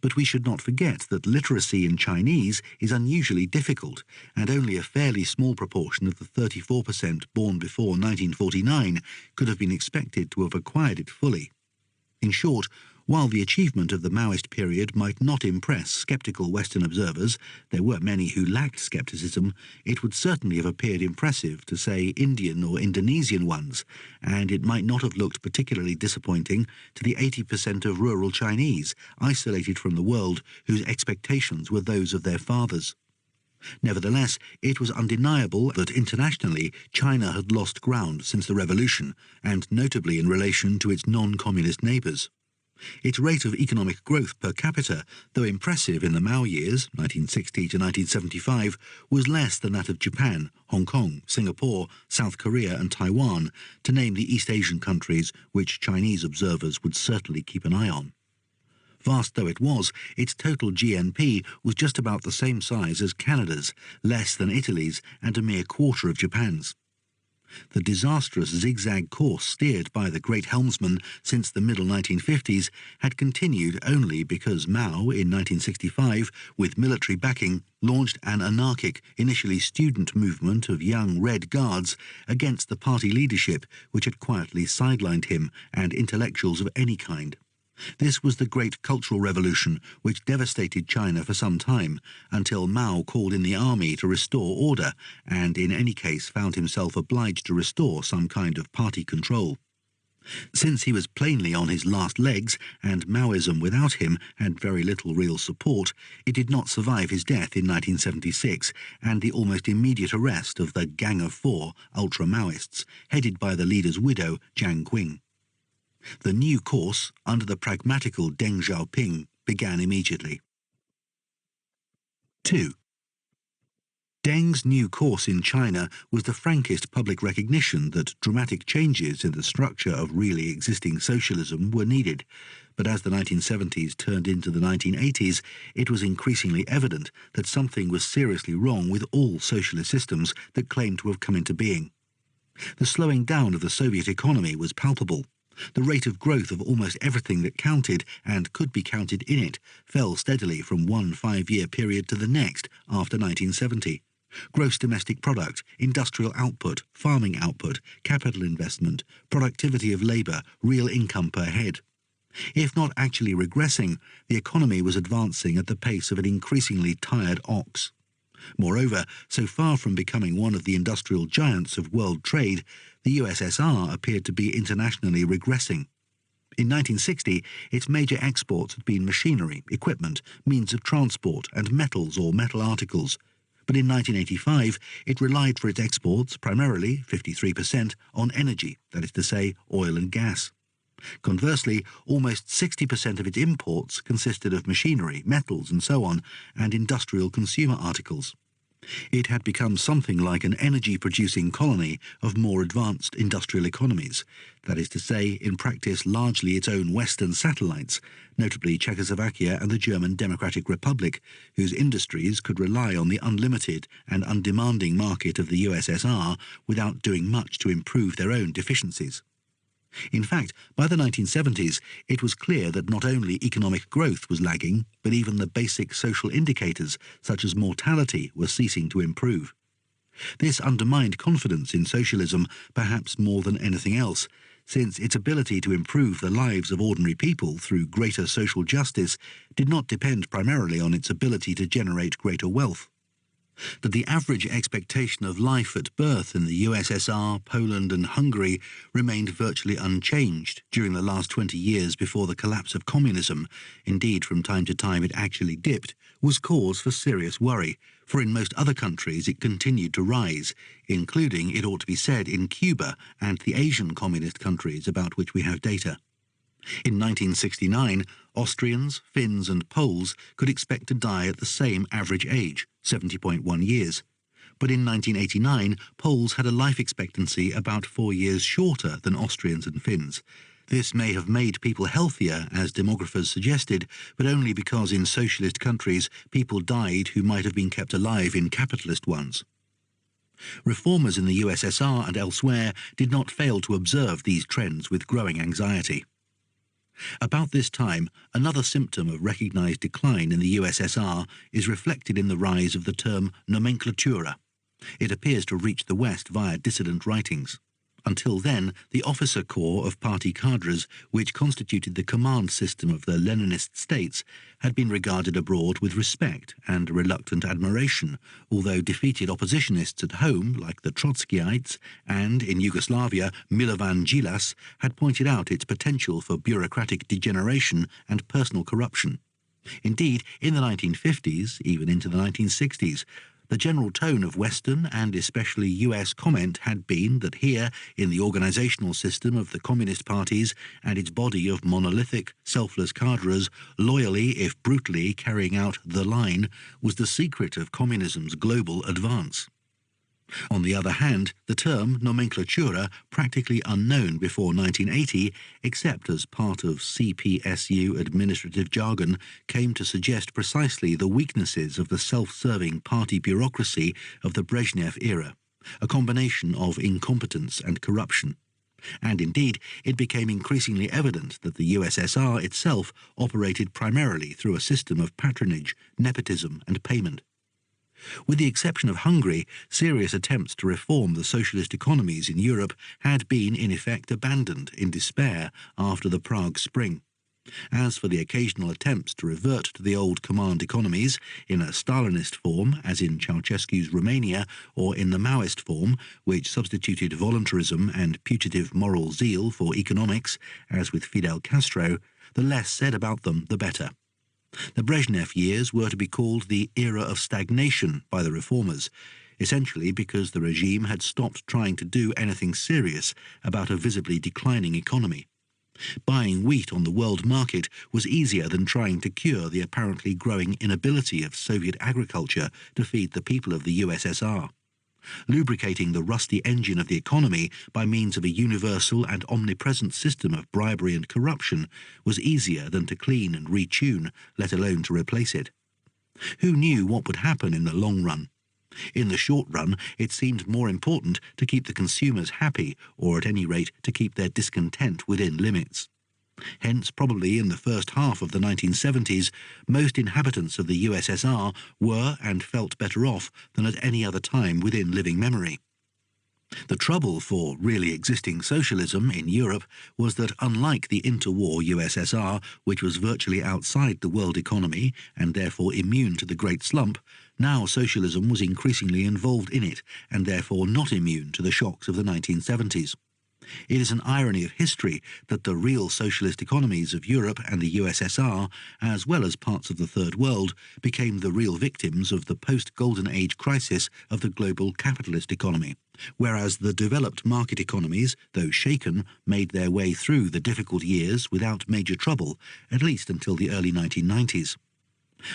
But we should not forget that literacy in Chinese is unusually difficult, and only a fairly small proportion of the 34% born before 1949 could have been expected to have acquired it fully. In short, while the achievement of the Maoist period might not impress sceptical Western observers, there were many who lacked scepticism, it would certainly have appeared impressive to, say, Indian or Indonesian ones, and it might not have looked particularly disappointing to the 80% of rural Chinese, isolated from the world, whose expectations were those of their fathers. Nevertheless, it was undeniable that internationally China had lost ground since the revolution, and notably in relation to its non-communist neighbours. Its rate of economic growth per capita, though impressive in the Mao years, 1960 to 1975, was less than that of Japan, Hong Kong, Singapore, South Korea and Taiwan, to name the East Asian countries which Chinese observers would certainly keep an eye on. Vast though it was, its total GNP was just about the same size as Canada's, less than Italy's, and a mere quarter of Japan's. The disastrous zigzag course steered by the great helmsman since the middle 1950s had continued only because Mao, in 1965, with military backing, launched an anarchic, initially student movement of young Red Guards against the party leadership which had quietly sidelined him and intellectuals of any kind. This was the Great Cultural Revolution, which devastated China for some time, until Mao called in the army to restore order, and in any case found himself obliged to restore some kind of party control. Since he was plainly on his last legs, and Maoism without him had very little real support, it did not survive his death in 1976 and the almost immediate arrest of the Gang of Four ultra-Maoists, headed by the leader's widow, Jiang Qing. The new course, under the pragmatical Deng Xiaoping, began immediately. 2. Deng's new course in China was the frankest public recognition that dramatic changes in the structure of really existing socialism were needed, but as the 1970s turned into the 1980s, it was increasingly evident that something was seriously wrong with all socialist systems that claimed to have come into being. The slowing down of the Soviet economy was palpable. The rate of growth of almost everything that counted and could be counted in it fell steadily from one 5-year period to the next after 1970. Gross domestic product, industrial output, farming output, capital investment, productivity of labour, real income per head. If not actually regressing, the economy was advancing at the pace of an increasingly tired ox. Moreover, so far from becoming one of the industrial giants of world trade, the USSR appeared to be internationally regressing. In 1960, its major exports had been machinery, equipment, means of transport, and metals or metal articles. But in 1985, it relied for its exports, primarily, 53%, on energy, that is to say, oil and gas. Conversely, almost 60% of its imports consisted of machinery, metals and so on, and industrial consumer articles. It had become something like an energy-producing colony of more advanced industrial economies, that is to say, in practice largely its own Western satellites, notably Czechoslovakia and the German Democratic Republic, whose industries could rely on the unlimited and undemanding market of the USSR without doing much to improve their own deficiencies. In fact, by the 1970s, it was clear that not only economic growth was lagging, but even the basic social indicators, such as mortality, were ceasing to improve. This undermined confidence in socialism, perhaps more than anything else, since its ability to improve the lives of ordinary people through greater social justice did not depend primarily on its ability to generate greater wealth. That the average expectation of life at birth in the USSR, Poland and Hungary remained virtually unchanged during the last 20 years before the collapse of communism, indeed from time to time it actually dipped, was cause for serious worry, for in most other countries it continued to rise, including, it ought to be said, in Cuba and the Asian communist countries about which we have data. In 1969, Austrians, Finns and Poles could expect to die at the same average age, 70.1 years. But in 1989, Poles had a life expectancy about 4 years shorter than Austrians and Finns. This may have made people healthier, as demographers suggested, but only because in socialist countries people died who might have been kept alive in capitalist ones. Reformers in the USSR and elsewhere did not fail to observe these trends with growing anxiety. About this time, another symptom of recognized decline in the USSR is reflected in the rise of the term nomenklatura. It appears to reach the West via dissident writings. Until then, the officer corps of party cadres, which constituted the command system of the Leninist states, had been regarded abroad with respect and reluctant admiration, although defeated oppositionists at home, like the Trotskyites, and, in Yugoslavia, Milovan Djilas, had pointed out its potential for bureaucratic degeneration and personal corruption. Indeed, in the 1950s, even into the 1960s, the general tone of Western and especially US comment had been that here, in the organizational system of the Communist parties and its body of monolithic, selfless cadres, loyally, if brutally, carrying out the line, was the secret of communism's global advance. On the other hand, the term nomenclatura, practically unknown before 1980, except as part of CPSU administrative jargon, came to suggest precisely the weaknesses of the self-serving party bureaucracy of the Brezhnev era, a combination of incompetence and corruption. And indeed, it became increasingly evident that the USSR itself operated primarily through a system of patronage, nepotism and payment. With the exception of Hungary, serious attempts to reform the socialist economies in Europe had been in effect abandoned in despair after the Prague Spring. As for the occasional attempts to revert to the old command economies in a Stalinist form, as in Ceausescu's Romania, or in the Maoist form, which substituted voluntarism and putative moral zeal for economics, as with Fidel Castro, the less said about them the better. The Brezhnev years were to be called the era of stagnation by the reformers, essentially because the regime had stopped trying to do anything serious about a visibly declining economy. Buying wheat on the world market was easier than trying to cure the apparently growing inability of Soviet agriculture to feed the people of the USSR. Lubricating the rusty engine of the economy by means of a universal and omnipresent system of bribery and corruption was easier than to clean and retune, let alone to replace it. Who knew what would happen in the long run? In the short run, it seemed more important to keep the consumers happy, or at any rate to keep their discontent within limits. Hence, probably in the first half of the 1970s, most inhabitants of the USSR were and felt better off than at any other time within living memory. The trouble for really existing socialism in Europe was that, unlike the interwar USSR, which was virtually outside the world economy and therefore immune to the Great Slump, now socialism was increasingly involved in it and therefore not immune to the shocks of the 1970s. It is an irony of history that the real socialist economies of Europe and the USSR, as well as parts of the Third World, became the real victims of the post-Golden Age crisis of the global capitalist economy, whereas the developed market economies, though shaken, made their way through the difficult years without major trouble, at least until the early 1990s.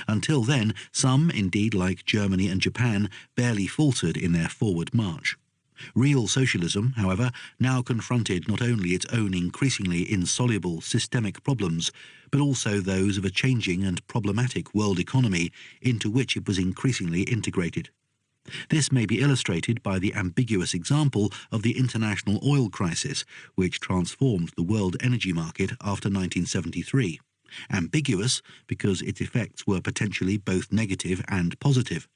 Until then, some, indeed like Germany and Japan, barely faltered in their forward march. Real socialism, however, now confronted not only its own increasingly insoluble systemic problems, but also those of a changing and problematic world economy into which it was increasingly integrated. This may be illustrated by the ambiguous example of the international oil crisis, which transformed the world energy market after 1973. Ambiguous because its effects were potentially both negative and positive.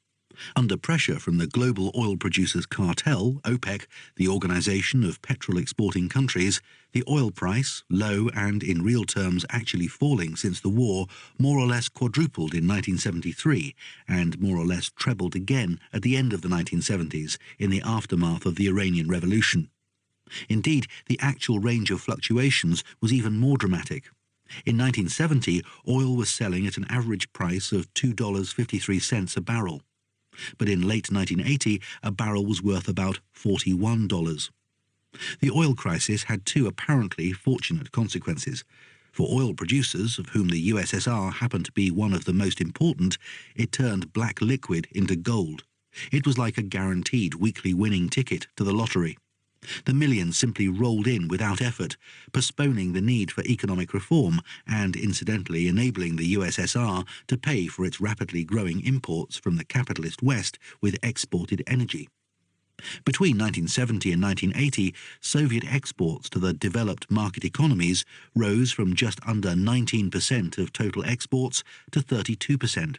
Under pressure from the global oil producers cartel, OPEC, the Organization of Petrol Exporting Countries, the oil price, low and in real terms actually falling since the war, more or less quadrupled in 1973 and more or less trebled again at the end of the 1970s in the aftermath of the Iranian Revolution. Indeed, the actual range of fluctuations was even more dramatic. In 1970, oil was selling at an average price of $2.53 a barrel. But in late 1980, a barrel was worth about $41. The oil crisis had two apparently fortunate consequences. For oil producers, of whom the USSR happened to be one of the most important, it turned black liquid into gold. It was like a guaranteed weekly winning ticket to the lottery. The millions simply rolled in without effort, postponing the need for economic reform and, incidentally, enabling the USSR to pay for its rapidly growing imports from the capitalist West with exported energy. Between 1970 and 1980, Soviet exports to the developed market economies rose from just under 19% of total exports to 32%.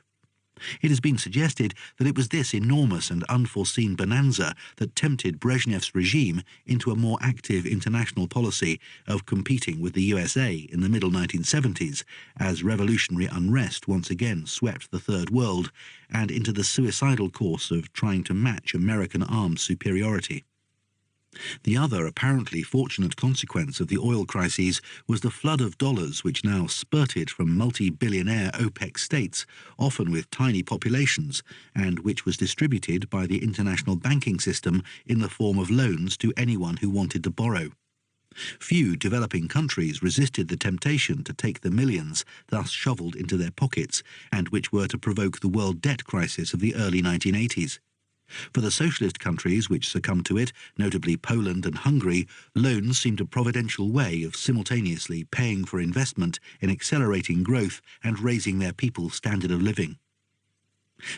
It has been suggested that it was this enormous and unforeseen bonanza that tempted Brezhnev's regime into a more active international policy of competing with the USA in the middle 1970s, as revolutionary unrest once again swept the Third World, and into the suicidal course of trying to match American armed superiority. The other apparently fortunate consequence of the oil crises was the flood of dollars which now spurted from multi-billionaire OPEC states, often with tiny populations, and which was distributed by the international banking system in the form of loans to anyone who wanted to borrow. Few developing countries resisted the temptation to take the millions thus shovelled into their pockets, and which were to provoke the world debt crisis of the early 1980s. For the socialist countries which succumbed to it, notably Poland and Hungary, loans seemed a providential way of simultaneously paying for investment in accelerating growth and raising their people's standard of living.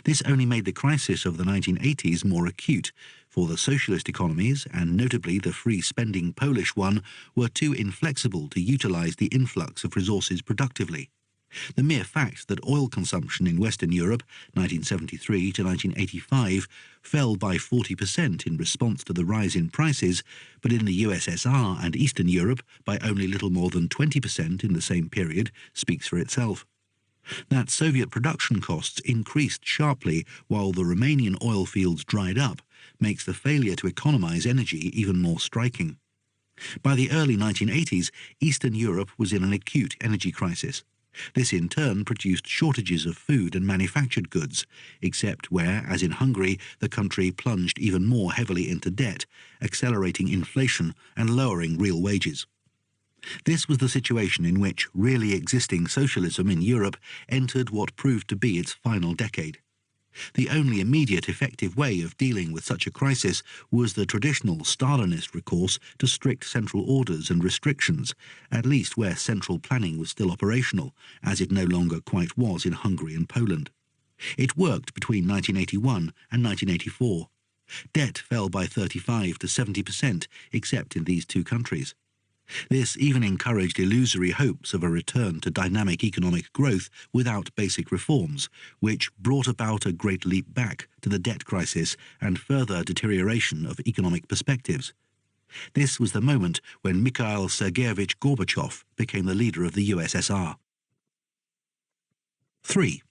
This only made the crisis of the 1980s more acute, for the socialist economies, and notably the free-spending Polish one, were too inflexible to utilise the influx of resources productively. The mere fact that oil consumption in Western Europe, 1973 to 1985, fell by 40% in response to the rise in prices, but in the USSR and Eastern Europe by only little more than 20% in the same period, speaks for itself. That Soviet production costs increased sharply while the Romanian oil fields dried up makes the failure to economize energy even more striking. By the early 1980s, Eastern Europe was in an acute energy crisis. This in turn produced shortages of food and manufactured goods, except where, as in Hungary, the country plunged even more heavily into debt, accelerating inflation and lowering real wages. This was the situation in which really existing socialism in Europe entered what proved to be its final decade. The only immediate effective way of dealing with such a crisis was the traditional Stalinist recourse to strict central orders and restrictions, at least where central planning was still operational, as it no longer quite was in Hungary and Poland. It worked between 1981 and 1984. Debt fell by 35 to 70%, except in these two countries. This even encouraged illusory hopes of a return to dynamic economic growth without basic reforms, which brought about a great leap back to the debt crisis and further deterioration of economic perspectives. This was the moment when Mikhail Sergeyevich Gorbachev became the leader of the USSR. 3.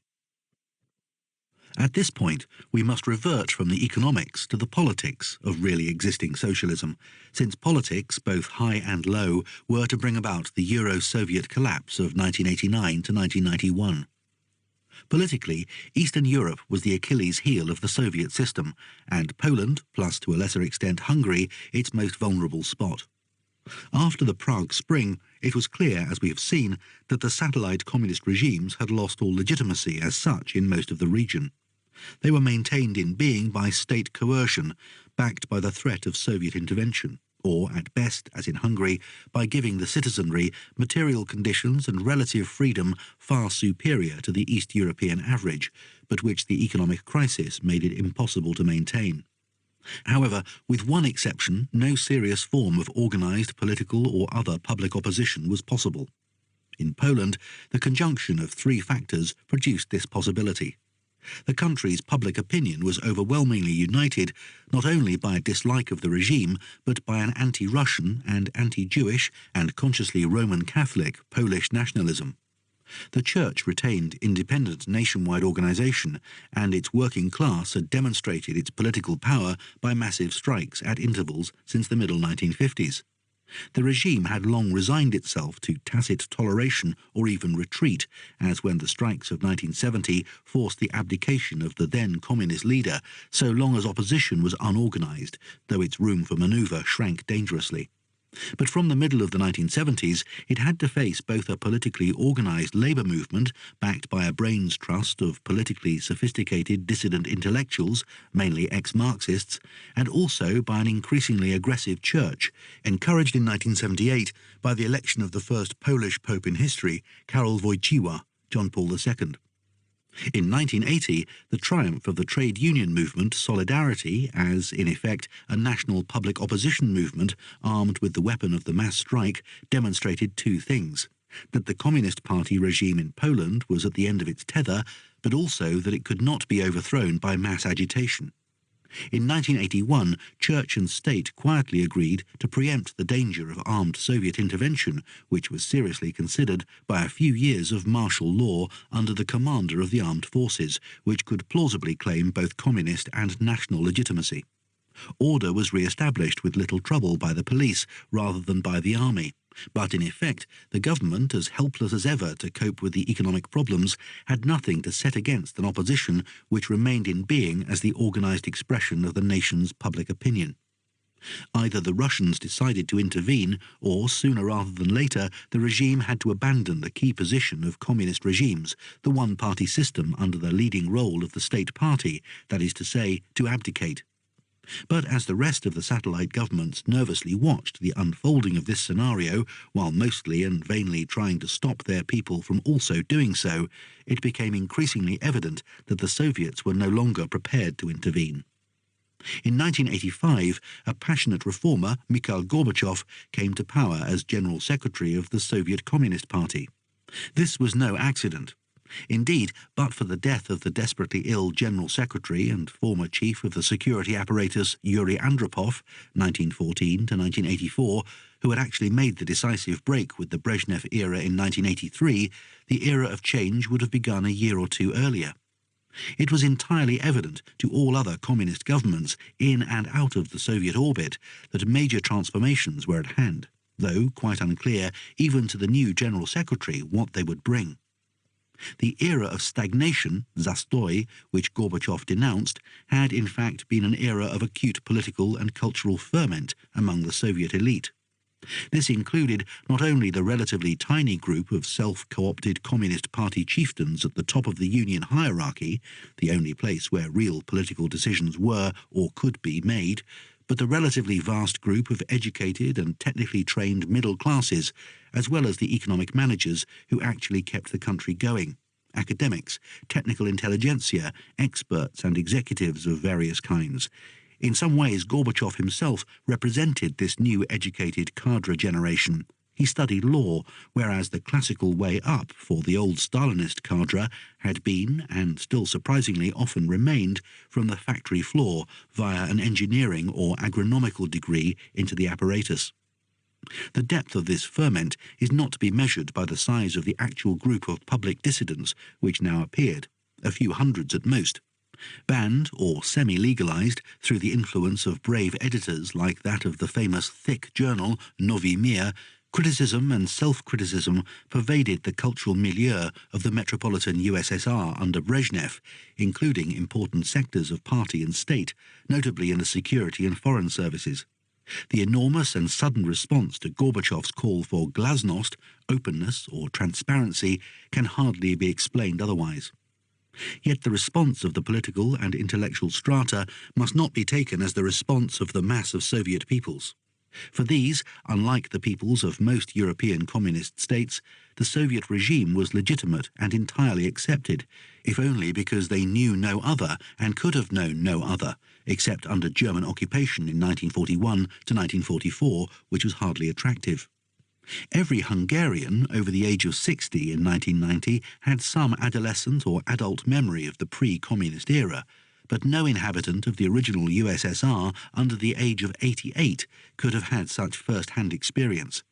At this point, we must revert from the economics to the politics of really existing socialism, since politics, both high and low, were to bring about the Euro-Soviet collapse of 1989 to 1991. Politically, Eastern Europe was the Achilles heel of the Soviet system, and Poland, plus to a lesser extent Hungary, its most vulnerable spot. After the Prague Spring, it was clear, as we have seen, that the satellite communist regimes had lost all legitimacy as such in most of the region. They were maintained in being by state coercion, backed by the threat of Soviet intervention, or, at best, as in Hungary, by giving the citizenry material conditions and relative freedom far superior to the East European average, but which the economic crisis made it impossible to maintain. However, with one exception, no serious form of organised political or other public opposition was possible. In Poland, the conjunction of three factors produced this possibility. The country's public opinion was overwhelmingly united not only by a dislike of the regime, but by an anti-Russian and anti-Jewish and consciously Roman Catholic Polish nationalism. The church retained independent nationwide organisation, and its working class had demonstrated its political power by massive strikes at intervals since the middle 1950s. The regime had long resigned itself to tacit toleration or even retreat, as when the strikes of 1970 forced the abdication of the then communist leader, so long as opposition was unorganised, though its room for manoeuvre shrank dangerously. But from the middle of the 1970s, it had to face both a politically organised labour movement, backed by a brains trust of politically sophisticated dissident intellectuals, mainly ex-Marxists, and also by an increasingly aggressive church, encouraged in 1978 by the election of the first Polish pope in history, Karol Wojtyła, John Paul II. In 1980, the triumph of the trade union movement Solidarity as, in effect, a national public opposition movement armed with the weapon of the mass strike demonstrated two things: that the Communist Party regime in Poland was at the end of its tether, but also that it could not be overthrown by mass agitation. In 1981, church and state quietly agreed to preempt the danger of armed Soviet intervention, which was seriously considered, by a few years of martial law under the commander of the armed forces, which could plausibly claim both communist and national legitimacy. Order was re-established with little trouble by the police rather than by the army. But in effect, the government, as helpless as ever to cope with the economic problems, had nothing to set against an opposition which remained in being as the organised expression of the nation's public opinion. Either the Russians decided to intervene, or sooner rather than later, the regime had to abandon the key position of communist regimes, the one-party system under the leading role of the state party, that is to say, to abdicate. But as the rest of the satellite governments nervously watched the unfolding of this scenario, while mostly and vainly trying to stop their people from also doing so, it became increasingly evident that the Soviets were no longer prepared to intervene. In 1985, a passionate reformer, Mikhail Gorbachev, came to power as General Secretary of the Soviet Communist Party. This was no accident. Indeed, but for the death of the desperately ill General Secretary and former chief of the security apparatus Yuri Andropov, 1914 to 1984, who had actually made the decisive break with the Brezhnev era in 1983, the era of change would have begun a year or two earlier. It was entirely evident to all other communist governments in and out of the Soviet orbit that major transformations were at hand, though quite unclear even to the new General Secretary what they would bring. The era of stagnation, zastoy, which Gorbachev denounced, had in fact been an era of acute political and cultural ferment among the Soviet elite. This included not only the relatively tiny group of self-co-opted Communist Party chieftains at the top of the Union hierarchy, the only place where real political decisions were or could be made, but the relatively vast group of educated and technically trained middle classes, as well as the economic managers who actually kept the country going, academics, technical intelligentsia, experts and executives of various kinds. In some ways, Gorbachev himself represented this new educated cadre generation. He studied law, whereas the classical way up for the old Stalinist cadre had been, and still surprisingly often remained, from the factory floor via an engineering or agronomical degree into the apparatus. The depth of this ferment is not to be measured by the size of the actual group of public dissidents which now appeared, a few hundreds at most. Banned or semi-legalized through the influence of brave editors like that of the famous thick journal Novy Mir, criticism and self-criticism pervaded the cultural milieu of the metropolitan USSR under Brezhnev, including important sectors of party and state, notably in the security and foreign services. The enormous and sudden response to Gorbachev's call for glasnost, openness or transparency, can hardly be explained otherwise. Yet the response of the political and intellectual strata must not be taken as the response of the mass of Soviet peoples. For these, unlike the peoples of most European communist states, the Soviet regime was legitimate and entirely accepted, if only because they knew no other and could have known no other, except under German occupation in 1941 to 1944, which was hardly attractive. Every Hungarian over the age of 60 in 1990 had some adolescent or adult memory of the pre-communist era, but no inhabitant of the original USSR under the age of 88 could have had such first-hand experience.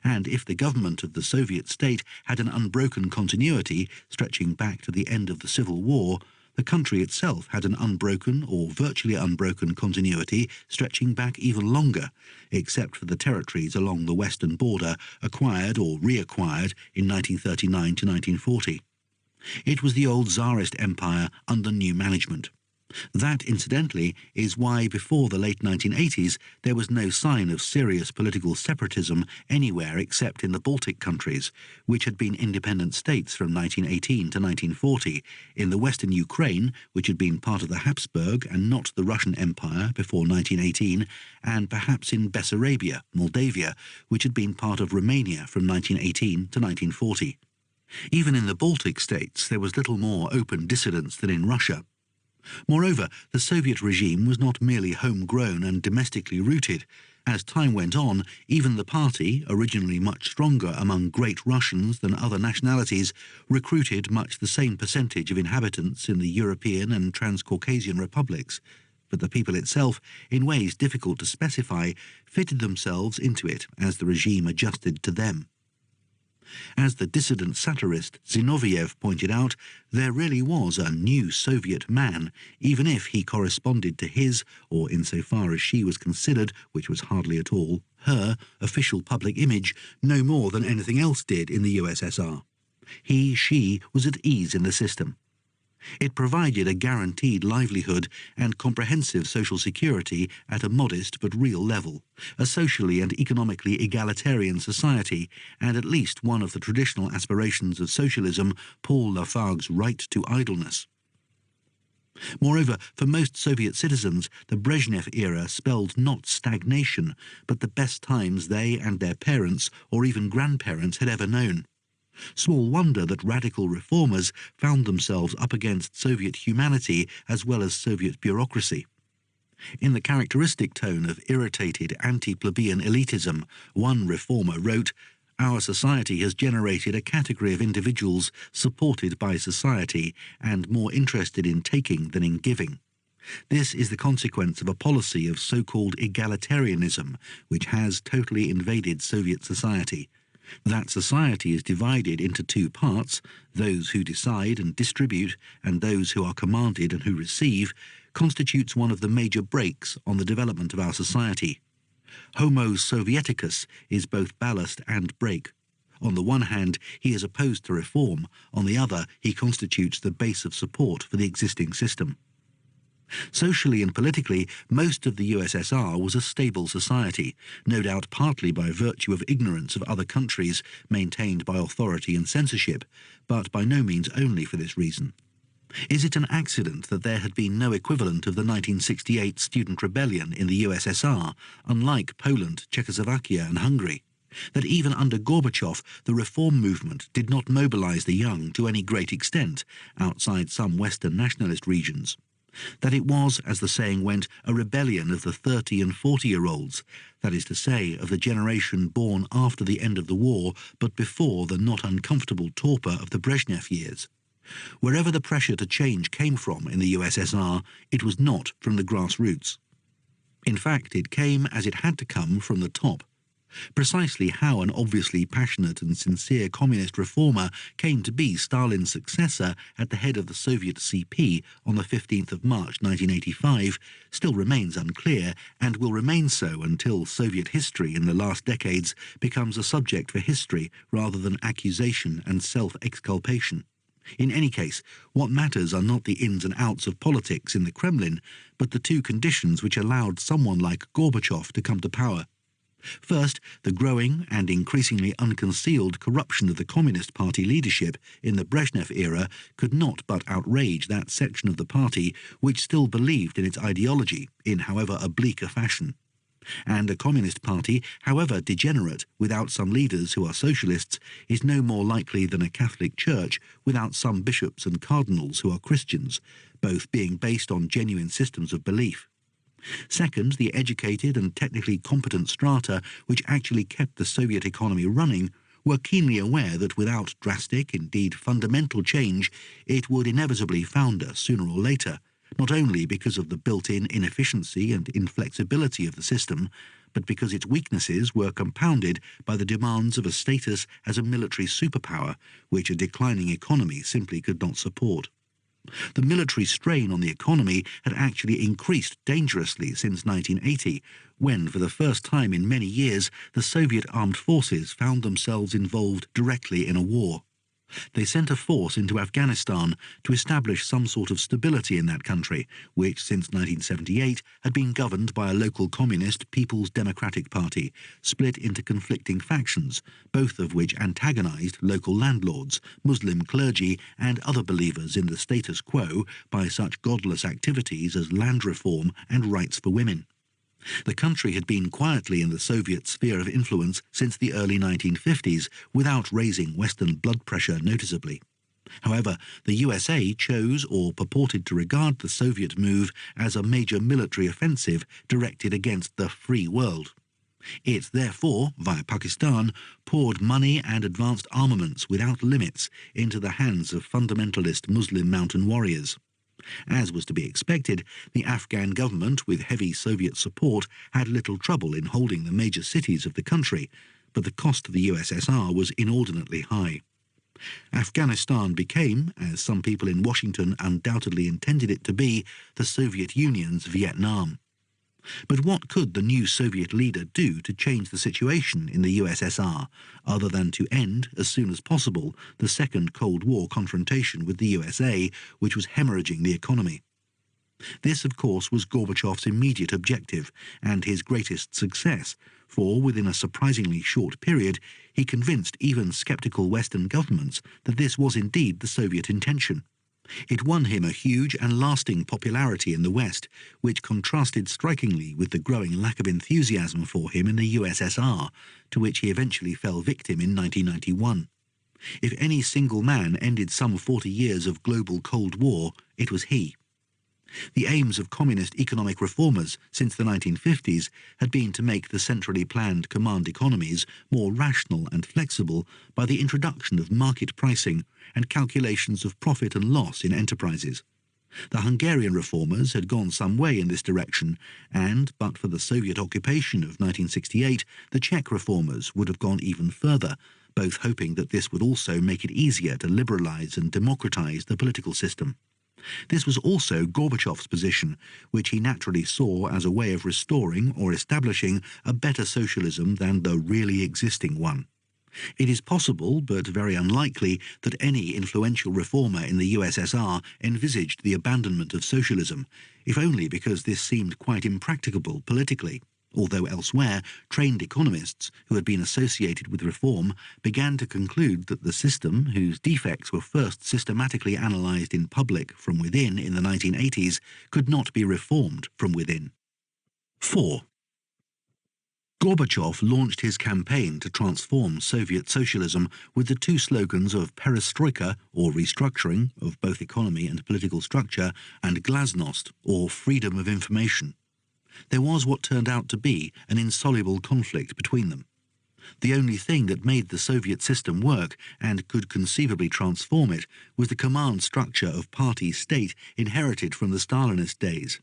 And if the government of the Soviet state had an unbroken continuity stretching back to the end of the Civil War, the country itself had an unbroken or virtually unbroken continuity stretching back even longer, except for the territories along the western border acquired or reacquired in 1939 to 1940. It was the old Tsarist empire under new management. That, incidentally, is why before the late 1980s there was no sign of serious political separatism anywhere except in the Baltic countries, which had been independent states from 1918 to 1940, in the western Ukraine, which had been part of the Habsburg and not the Russian Empire before 1918, and perhaps in Bessarabia, Moldavia, which had been part of Romania from 1918 to 1940. Even in the Baltic states there was little more open dissidence than in Russia. Moreover, the Soviet regime was not merely homegrown and domestically rooted. As time went on, even the party, originally much stronger among Great Russians than other nationalities, recruited much the same percentage of inhabitants in the European and Transcaucasian republics. But the people itself, in ways difficult to specify, fitted themselves into it as the regime adjusted to them. As the dissident satirist Zinoviev pointed out, there really was a new Soviet man, even if he corresponded to his, or insofar as she was considered, which was hardly at all, her official public image, no more than anything else did in the USSR. She was at ease in the system. It provided a guaranteed livelihood and comprehensive social security at a modest but real level, a socially and economically egalitarian society, and at least one of the traditional aspirations of socialism, Paul Lafargue's right to idleness. Moreover, for most Soviet citizens, the Brezhnev era spelled not stagnation, but the best times they and their parents or even grandparents had ever known. Small wonder that radical reformers found themselves up against Soviet humanity as well as Soviet bureaucracy. In the characteristic tone of irritated anti-plebeian elitism, one reformer wrote, "Our society has generated a category of individuals supported by society and more interested in taking than in giving. This is the consequence of a policy of so-called egalitarianism, which has totally invaded Soviet society. That society is divided into two parts, those who decide and distribute and those who are commanded and who receive, constitutes one of the major breaks on the development of our society. Homo Sovieticus is both ballast and brake. On the one hand, he is opposed to reform, on the other, he constitutes the base of support for the existing system." Socially and politically, most of the USSR was a stable society, no doubt partly by virtue of ignorance of other countries maintained by authority and censorship, but by no means only for this reason. Is it an accident that there had been no equivalent of the 1968 student rebellion in the USSR, unlike Poland, Czechoslovakia and Hungary? That even under Gorbachev, the reform movement did not mobilize the young to any great extent, outside some Western nationalist regions? That it was, as the saying went, a rebellion of the 30- and 40-year-olds, that is to say, of the generation born after the end of the war but before the not uncomfortable torpor of the Brezhnev years? Wherever the pressure to change came from in the USSR, it was not from the grassroots. In fact, it came as it had to come from the top. Precisely how an obviously passionate and sincere communist reformer came to be Stalin's successor at the head of the Soviet CP on the 15th of March 1985 still remains unclear and will remain so until Soviet history in the last decades becomes a subject for history rather than accusation and self-exculpation. In any case, what matters are not the ins and outs of politics in the Kremlin, but the two conditions which allowed someone like Gorbachev to come to power. First, the growing and increasingly unconcealed corruption of the Communist Party leadership in the Brezhnev era could not but outrage that section of the party which still believed in its ideology in however oblique a fashion. And a Communist Party, however degenerate, without some leaders who are socialists, is no more likely than a Catholic Church without some bishops and cardinals who are Christians, both being based on genuine systems of belief. Second, the educated and technically competent strata which actually kept the Soviet economy running were keenly aware that without drastic, indeed fundamental change, it would inevitably founder sooner or later, not only because of the built-in inefficiency and inflexibility of the system, but because its weaknesses were compounded by the demands of a status as a military superpower, which a declining economy simply could not support. The military strain on the economy had actually increased dangerously since 1980, when, for the first time in many years, the Soviet armed forces found themselves involved directly in a war. They sent a force into Afghanistan to establish some sort of stability in that country, which since 1978 had been governed by a local communist People's Democratic Party, split into conflicting factions, both of which antagonized local landlords, Muslim clergy and other believers in the status quo by such godless activities as land reform and rights for women. The country had been quietly in the Soviet sphere of influence since the early 1950s without raising Western blood pressure noticeably. However, the USA chose or purported to regard the Soviet move as a major military offensive directed against the free world. It, therefore, via Pakistan, poured money and advanced armaments without limits into the hands of fundamentalist Muslim mountain warriors. As was to be expected, the Afghan government, with heavy Soviet support, had little trouble in holding the major cities of the country, but the cost to the USSR was inordinately high. Afghanistan became, as some people in Washington undoubtedly intended it to be, the Soviet Union's Vietnam. But what could the new Soviet leader do to change the situation in the USSR, other than to end, as soon as possible, the Second Cold War confrontation with the USA, which was hemorrhaging the economy? This, of course, was Gorbachev's immediate objective and his greatest success, for within a surprisingly short period he convinced even sceptical Western governments that this was indeed the Soviet intention. It won him a huge and lasting popularity in the West, which contrasted strikingly with the growing lack of enthusiasm for him in the USSR, to which he eventually fell victim in 1991. If any single man ended some 40 years of global Cold War, it was he. The aims of communist economic reformers since the 1950s had been to make the centrally planned command economies more rational and flexible by the introduction of market pricing and calculations of profit and loss in enterprises. The Hungarian reformers had gone some way in this direction, and, but for the Soviet occupation of 1968, the Czech reformers would have gone even further, both hoping that this would also make it easier to liberalize and democratize the political system. This was also Gorbachev's position, which he naturally saw as a way of restoring or establishing a better socialism than the really existing one. It is possible, but very unlikely, that any influential reformer in the USSR envisaged the abandonment of socialism, if only because this seemed quite impracticable politically. Although elsewhere, trained economists who had been associated with reform began to conclude that the system, whose defects were first systematically analysed in public from within in the 1980s, could not be reformed from within. 4. Gorbachev launched his campaign to transform Soviet socialism with the two slogans of perestroika, or restructuring, of both economy and political structure, and glasnost, or freedom of information. There was what turned out to be an insoluble conflict between them. The only thing that made the Soviet system work and could conceivably transform it was the command structure of party state inherited from the Stalinist days.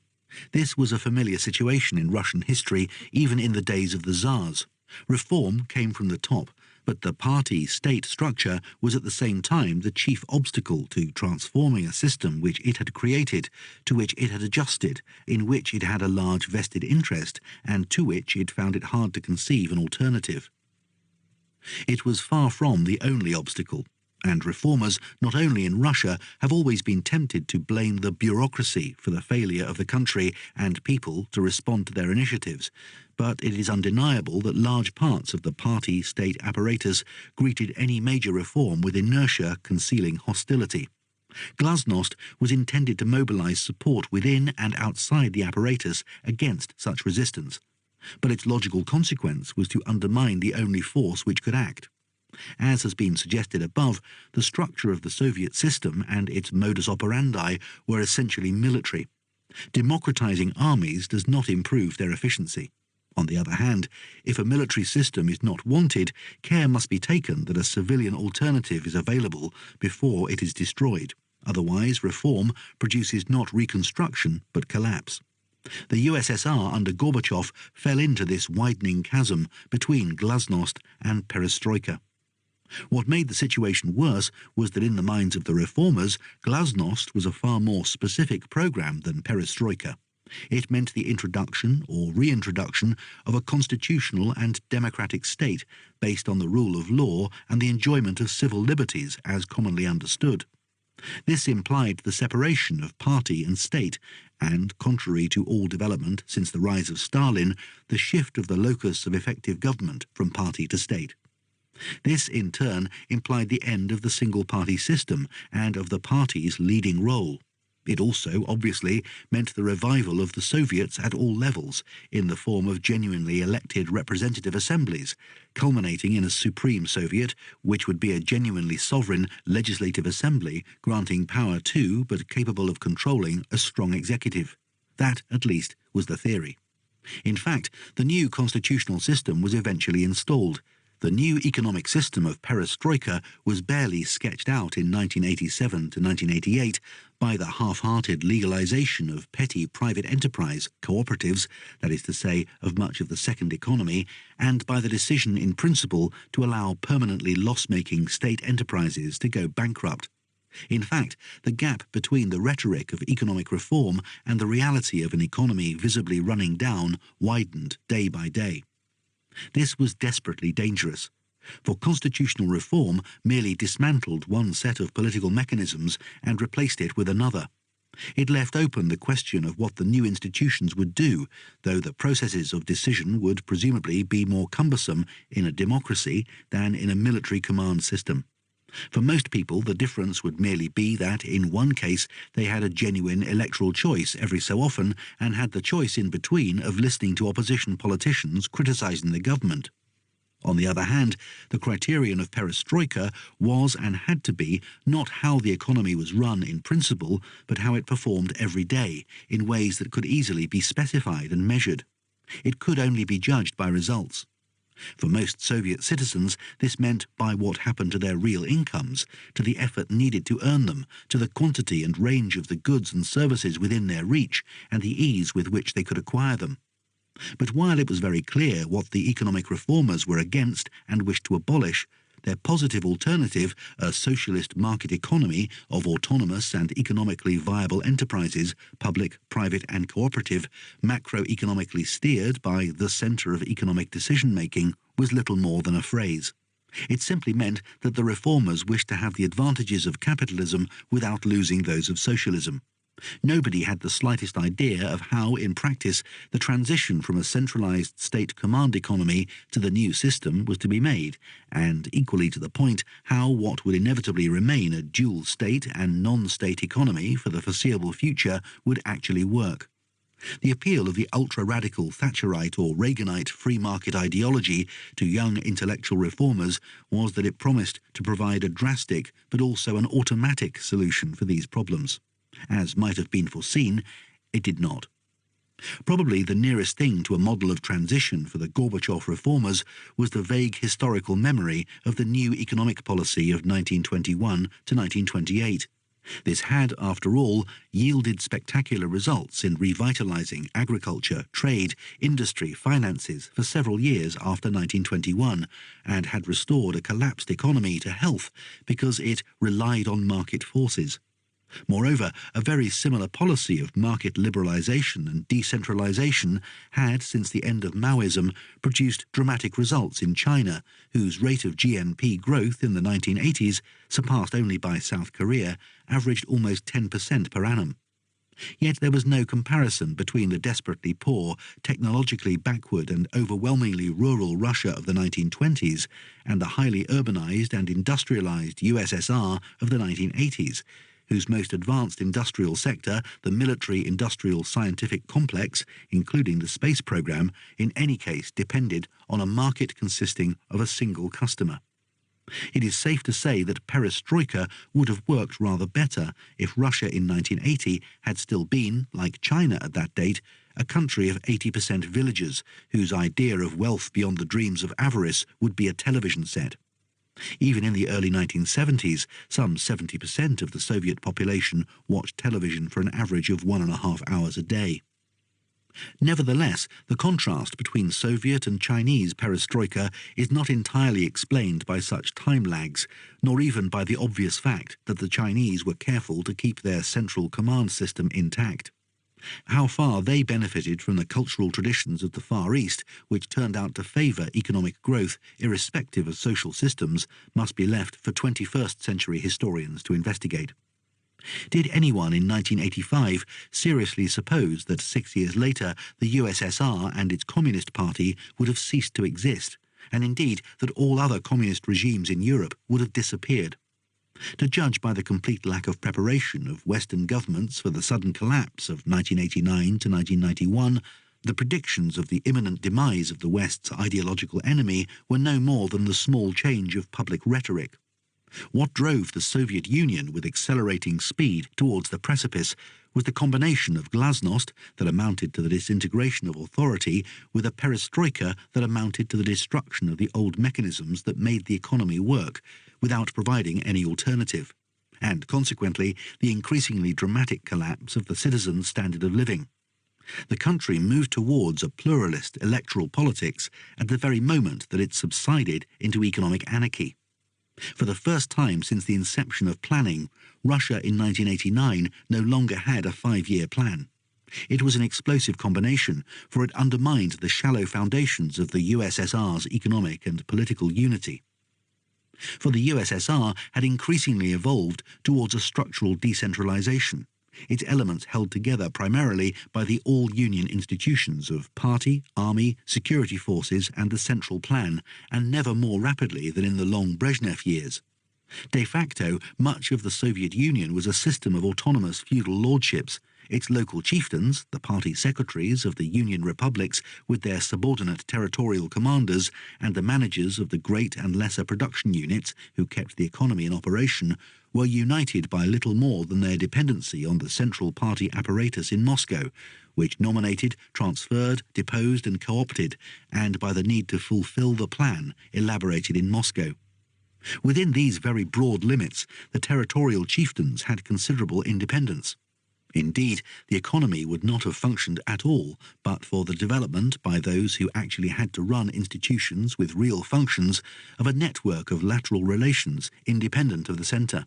This was a familiar situation in Russian history, even in the days of the Tsars. Reform came from the top, but the party-state structure was at the same time the chief obstacle to transforming a system which it had created, to which it had adjusted, in which it had a large vested interest, and to which it found it hard to conceive an alternative. It was far from the only obstacle, and reformers, not only in Russia, have always been tempted to blame the bureaucracy for the failure of the country and people to respond to their initiatives, but it is undeniable that large parts of the party-state apparatus greeted any major reform with inertia concealing hostility. Glasnost was intended to mobilize support within and outside the apparatus against such resistance, but its logical consequence was to undermine the only force which could act. As has been suggested above, the structure of the Soviet system and its modus operandi were essentially military. Democratizing armies does not improve their efficiency. On the other hand, if a military system is not wanted, care must be taken that a civilian alternative is available before it is destroyed. Otherwise, reform produces not reconstruction but collapse. The USSR under Gorbachev fell into this widening chasm between glasnost and perestroika. What made the situation worse was that in the minds of the reformers, glasnost was a far more specific program than perestroika. It meant the introduction or reintroduction of a constitutional and democratic state based on the rule of law and the enjoyment of civil liberties as commonly understood. This implied the separation of party and state and, contrary to all development since the rise of Stalin, the shift of the locus of effective government from party to state. This, in turn, implied the end of the single-party system and of the party's leading role. It also, obviously, meant the revival of the Soviets at all levels, in the form of genuinely elected representative assemblies, culminating in a supreme Soviet, which would be a genuinely sovereign legislative assembly, granting power to, but capable of controlling, a strong executive. That, at least, was the theory. In fact, the new constitutional system was eventually installed. The new economic system of perestroika was barely sketched out in 1987 to 1988 by the half-hearted legalization of petty private enterprise, cooperatives, that is to say, of much of the second economy, and by the decision in principle to allow permanently loss-making state enterprises to go bankrupt. In fact, the gap between the rhetoric of economic reform and the reality of an economy visibly running down widened day by day. This was desperately dangerous, for constitutional reform merely dismantled one set of political mechanisms and replaced it with another. It left open the question of what the new institutions would do, though the processes of decision would presumably be more cumbersome in a democracy than in a military command system. For most people, the difference would merely be that in one case they had a genuine electoral choice every so often and had the choice in between of listening to opposition politicians criticising the government. On the other hand, the criterion of perestroika was and had to be not how the economy was run in principle, but how it performed every day, in ways that could easily be specified and measured. It could only be judged by results. For most Soviet citizens, this meant by what happened to their real incomes, to the effort needed to earn them, to the quantity and range of the goods and services within their reach, and the ease with which they could acquire them. But while it was very clear what the economic reformers were against and wished to abolish, their positive alternative, a socialist market economy of autonomous and economically viable enterprises, public, private and cooperative, macroeconomically steered by the centre of economic decision-making, was little more than a phrase. It simply meant that the reformers wished to have the advantages of capitalism without losing those of socialism. Nobody had the slightest idea of how, in practice, the transition from a centralised state command economy to the new system was to be made, and, equally to the point, how what would inevitably remain a dual state and non-state economy for the foreseeable future would actually work. The appeal of the ultra-radical Thatcherite or Reaganite free market ideology to young intellectual reformers was that it promised to provide a drastic but also an automatic solution for these problems. As might have been foreseen, it did not. Probably the nearest thing to a model of transition for the Gorbachev reformers was the vague historical memory of the new economic policy of 1921 to 1928. This had, after all, yielded spectacular results in revitalizing agriculture, trade, industry, finances for several years after 1921, and had restored a collapsed economy to health because it relied on market forces. Moreover, a very similar policy of market liberalisation and decentralisation had, since the end of Maoism, produced dramatic results in China, whose rate of GNP growth in the 1980s, surpassed only by South Korea, averaged almost 10% per annum. Yet there was no comparison between the desperately poor, technologically backward and overwhelmingly rural Russia of the 1920s and the highly urbanised and industrialised USSR of the 1980s, whose most advanced industrial sector, the military-industrial scientific complex, including the space program, in any case depended on a market consisting of a single customer. It is safe to say that perestroika would have worked rather better if Russia in 1980 had still been, like China at that date, a country of 80% villagers whose idea of wealth beyond the dreams of avarice would be a television set. Even in the early 1970s, some 70% of the Soviet population watched television for an average of 1.5 hours a day. Nevertheless, the contrast between Soviet and Chinese perestroika is not entirely explained by such time lags, nor even by the obvious fact that the Chinese were careful to keep their central command system intact. How far they benefited from the cultural traditions of the Far East, which turned out to favour economic growth irrespective of social systems, must be left for 21st century historians to investigate. Did anyone in 1985 seriously suppose that 6 years later the USSR and its Communist Party would have ceased to exist, and indeed that all other communist regimes in Europe would have disappeared? To judge by the complete lack of preparation of Western governments for the sudden collapse of 1989 to 1991, the predictions of the imminent demise of the West's ideological enemy were no more than the small change of public rhetoric. What drove the Soviet Union with accelerating speed towards the precipice was the combination of glasnost that amounted to the disintegration of authority with a perestroika that amounted to the destruction of the old mechanisms that made the economy work, without providing any alternative, and consequently the increasingly dramatic collapse of the citizens' standard of living. The country moved towards a pluralist electoral politics at the very moment that it subsided into economic anarchy. For the first time since the inception of planning, Russia in 1989 no longer had a 5-year plan. It was an explosive combination, for it undermined the shallow foundations of the USSR's economic and political unity. For the USSR had increasingly evolved towards a structural decentralization, its elements held together primarily by the all-union institutions of party, army, security forces and the central plan, and never more rapidly than in the long Brezhnev years. De facto, much of the Soviet Union was a system of autonomous feudal lordships, its local chieftains, the party secretaries of the Union republics with their subordinate territorial commanders, and the managers of the great and lesser production units who kept the economy in operation, were united by little more than their dependency on the central party apparatus in Moscow, which nominated, transferred, deposed and co-opted, and by the need to fulfill the plan elaborated in Moscow. Within these very broad limits, the territorial chieftains had considerable independence. Indeed, the economy would not have functioned at all but for the development by those who actually had to run institutions with real functions of a network of lateral relations independent of the centre.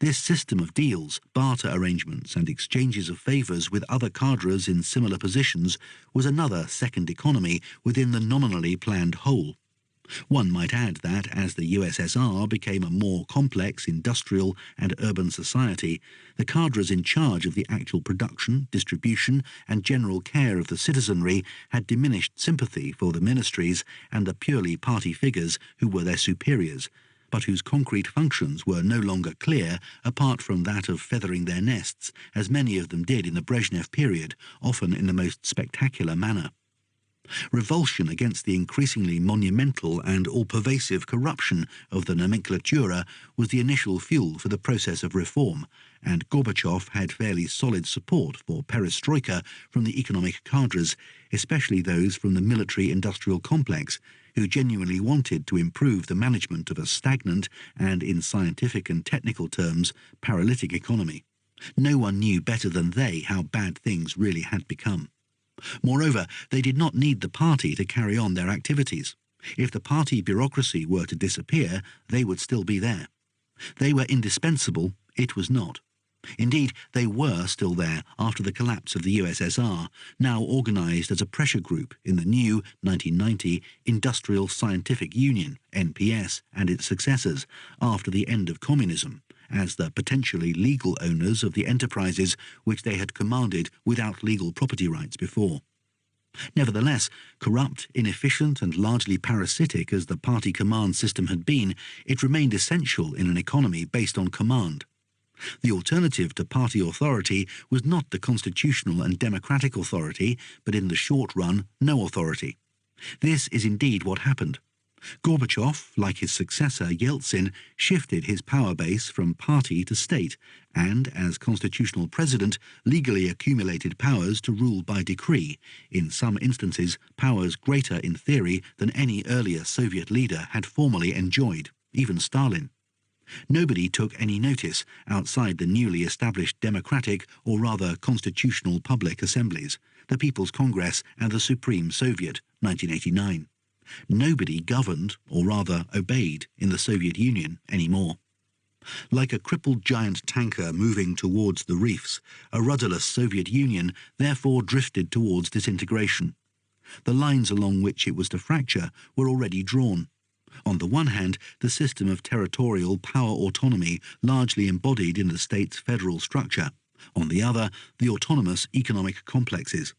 This system of deals, barter arrangements and exchanges of favours with other cadres in similar positions was another second economy within the nominally planned whole. One might add that as the USSR became a more complex industrial and urban society, the cadres in charge of the actual production, distribution and general care of the citizenry had diminished sympathy for the ministries and the purely party figures who were their superiors, but whose concrete functions were no longer clear apart from that of feathering their nests, as many of them did in the Brezhnev period, often in the most spectacular manner. Revulsion against the increasingly monumental and all-pervasive corruption of the nomenklatura was the initial fuel for the process of reform, and Gorbachev had fairly solid support for perestroika from the economic cadres, especially those from the military-industrial complex, who genuinely wanted to improve the management of a stagnant and, in scientific and technical terms, paralytic economy. No one knew better than they how bad things really had become. Moreover, they did not need the party to carry on their activities. If the party bureaucracy were to disappear, they would still be there. They were indispensable, it was not. Indeed, they were still there after the collapse of the USSR, now organised as a pressure group in the new 1990 Industrial Scientific Union, NPS, and its successors, after the end of communism, as the potentially legal owners of the enterprises which they had commanded without legal property rights before. Nevertheless, corrupt, inefficient and largely parasitic as the party command system had been, it remained essential in an economy based on command. The alternative to party authority was not the constitutional and democratic authority, but in the short run, no authority. This is indeed what happened. Gorbachev, like his successor Yeltsin, shifted his power base from party to state and, as constitutional president, legally accumulated powers to rule by decree, in some instances powers greater in theory than any earlier Soviet leader had formally enjoyed, even Stalin. Nobody took any notice outside the newly established democratic, or rather constitutional public assemblies, the People's Congress and the Supreme Soviet, 1989. Nobody governed, or rather obeyed, in the Soviet Union anymore. Like a crippled giant tanker moving towards the reefs, a rudderless Soviet Union therefore drifted towards disintegration. The lines along which it was to fracture were already drawn. On the one hand, the system of territorial power autonomy largely embodied in the state's federal structure. On the other, the autonomous economic complexes.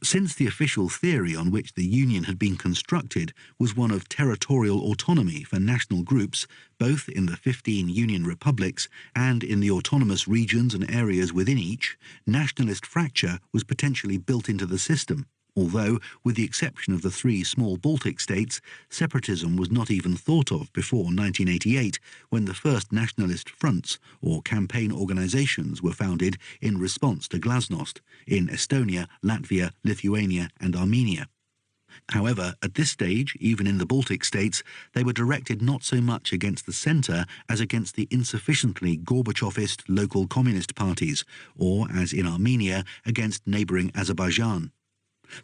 Since the official theory on which the Union had been constructed was one of territorial autonomy for national groups, both in the 15 Union republics and in the autonomous regions and areas within each, nationalist fracture was potentially built into the system, although, with the exception of the 3 small Baltic states, separatism was not even thought of before 1988, when the first nationalist fronts, or campaign organizations, were founded in response to Glasnost, in Estonia, Latvia, Lithuania and Armenia. However, at this stage, even in the Baltic states, they were directed not so much against the centre as against the insufficiently Gorbachevist local communist parties, or, as in Armenia, against neighbouring Azerbaijan.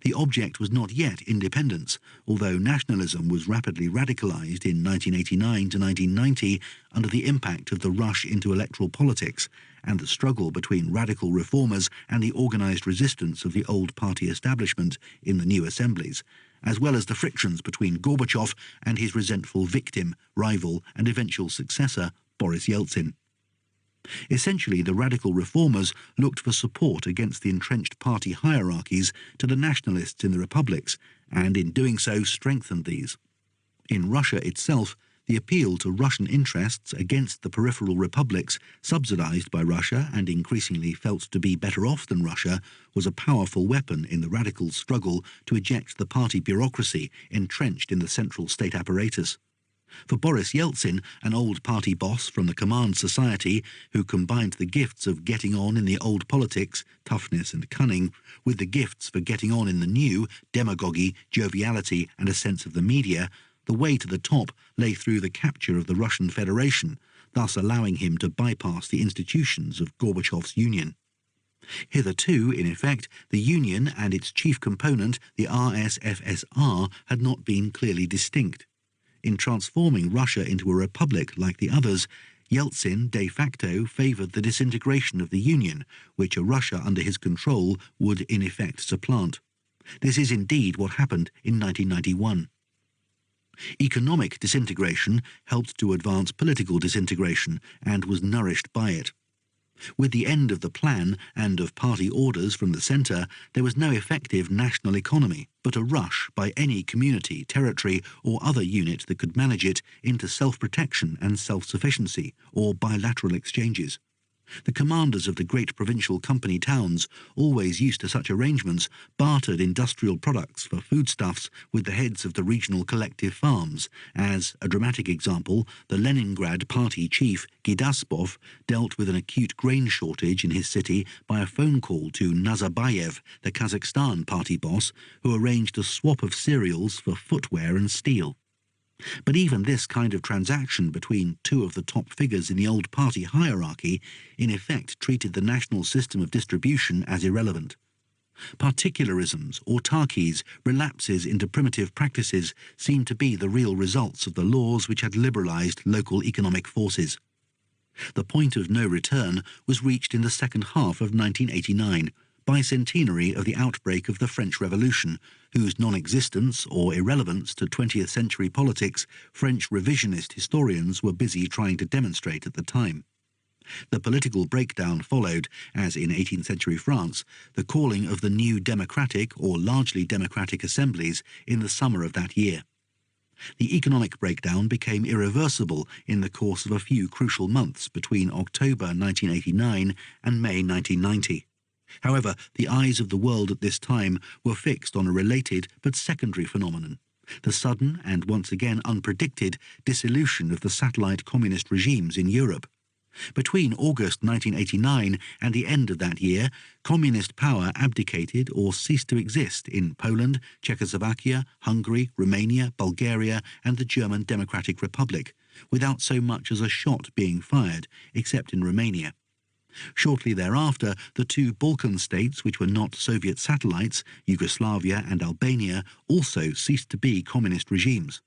The object was not yet independence, although nationalism was rapidly radicalized in 1989 to 1990 under the impact of the rush into electoral politics and the struggle between radical reformers and the organized resistance of the old party establishment in the new assemblies, as well as the frictions between Gorbachev and his resentful victim, rival and eventual successor, Boris Yeltsin. Essentially, the radical reformers looked for support against the entrenched party hierarchies to the nationalists in the republics, and in doing so strengthened these. In Russia itself, the appeal to Russian interests against the peripheral republics, subsidized by Russia and increasingly felt to be better off than Russia, was a powerful weapon in the radical struggle to eject the party bureaucracy entrenched in the central state apparatus. For Boris Yeltsin, an old party boss from the command society who combined the gifts of getting on in the old politics, toughness and cunning, with the gifts for getting on in the new, demagogy, joviality and a sense of the media, the way to the top lay through the capture of the Russian Federation, thus allowing him to bypass the institutions of Gorbachev's Union. Hitherto, in effect, the Union and its chief component, the RSFSR, had not been clearly distinct. In transforming Russia into a republic like the others, Yeltsin de facto favoured the disintegration of the Union, which a Russia under his control would in effect supplant. This is indeed what happened in 1991. Economic disintegration helped to advance political disintegration and was nourished by it. With the end of the plan and of party orders from the centre, there was no effective national economy, but a rush by any community, territory or other unit that could manage it into self-protection and self-sufficiency, or bilateral exchanges. The commanders of the great provincial company towns, always used to such arrangements, bartered industrial products for foodstuffs with the heads of the regional collective farms, as, a dramatic example, the Leningrad party chief Gidaspov dealt with an acute grain shortage in his city by a phone call to Nazarbayev, the Kazakhstan party boss, who arranged a swap of cereals for footwear and steel. But even this kind of transaction between two of the top figures in the old party hierarchy in effect treated the national system of distribution as irrelevant. Particularisms, autarkies, relapses into primitive practices seemed to be the real results of the laws which had liberalized local economic forces. The point of no return was reached in the second half of 1989, bicentenary of the outbreak of the French Revolution, whose non-existence or irrelevance to 20th century politics French revisionist historians were busy trying to demonstrate at the time. The political breakdown followed, as in 18th century France, the calling of the new democratic or largely democratic assemblies in the summer of that year. The economic breakdown became irreversible in the course of a few crucial months between October 1989 and May 1990. However, the eyes of the world at this time were fixed on a related but secondary phenomenon, the sudden and once again unpredicted dissolution of the satellite communist regimes in Europe. Between August 1989 and the end of that year, communist power abdicated or ceased to exist in Poland, Czechoslovakia, Hungary, Romania, Bulgaria and the German Democratic Republic, without so much as a shot being fired, except in Romania. Shortly thereafter, the two Balkan states which were not Soviet satellites, Yugoslavia and Albania, also ceased to be communist regimes.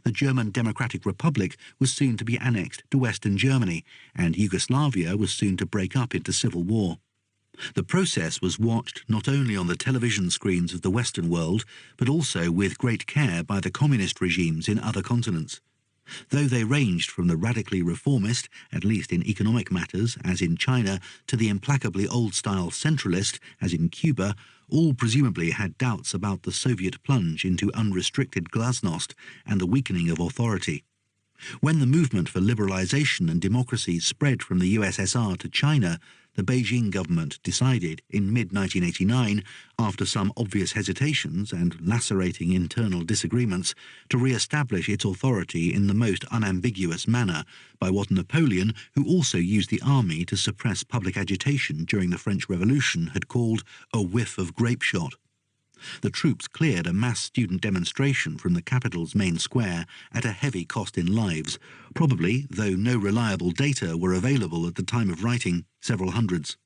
The German Democratic Republic was soon to be annexed to Western Germany, and Yugoslavia was soon to break up into civil war. The process was watched not only on the television screens of the Western world, but also with great care by the communist regimes in other continents. Though they ranged from the radically reformist, at least in economic matters, as in China, to the implacably old-style centralist, as in Cuba, all presumably had doubts about the Soviet plunge into unrestricted glasnost and the weakening of authority. When the movement for liberalization and democracy spread from the USSR to China, the Beijing government decided in mid-1989, after some obvious hesitations and lacerating internal disagreements, to re-establish its authority in the most unambiguous manner by what Napoleon, who also used the army to suppress public agitation during the French Revolution, had called a whiff of grapeshot. The troops cleared a mass student demonstration from the capital's main square at a heavy cost in lives, probably, though no reliable data were available at the time of writing, several hundreds.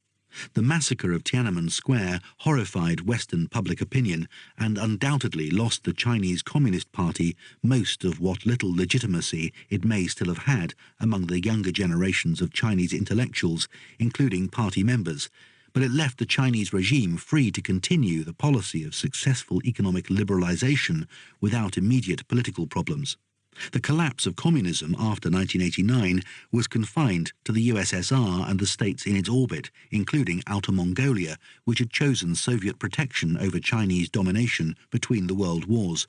The massacre of Tiananmen Square horrified Western public opinion and undoubtedly lost the Chinese Communist Party most of what little legitimacy it may still have had among the younger generations of Chinese intellectuals, including party members, but it left the Chinese regime free to continue the policy of successful economic liberalization without immediate political problems. The collapse of communism after 1989 was confined to the USSR and the states in its orbit, including Outer Mongolia, which had chosen Soviet protection over Chinese domination between the world wars.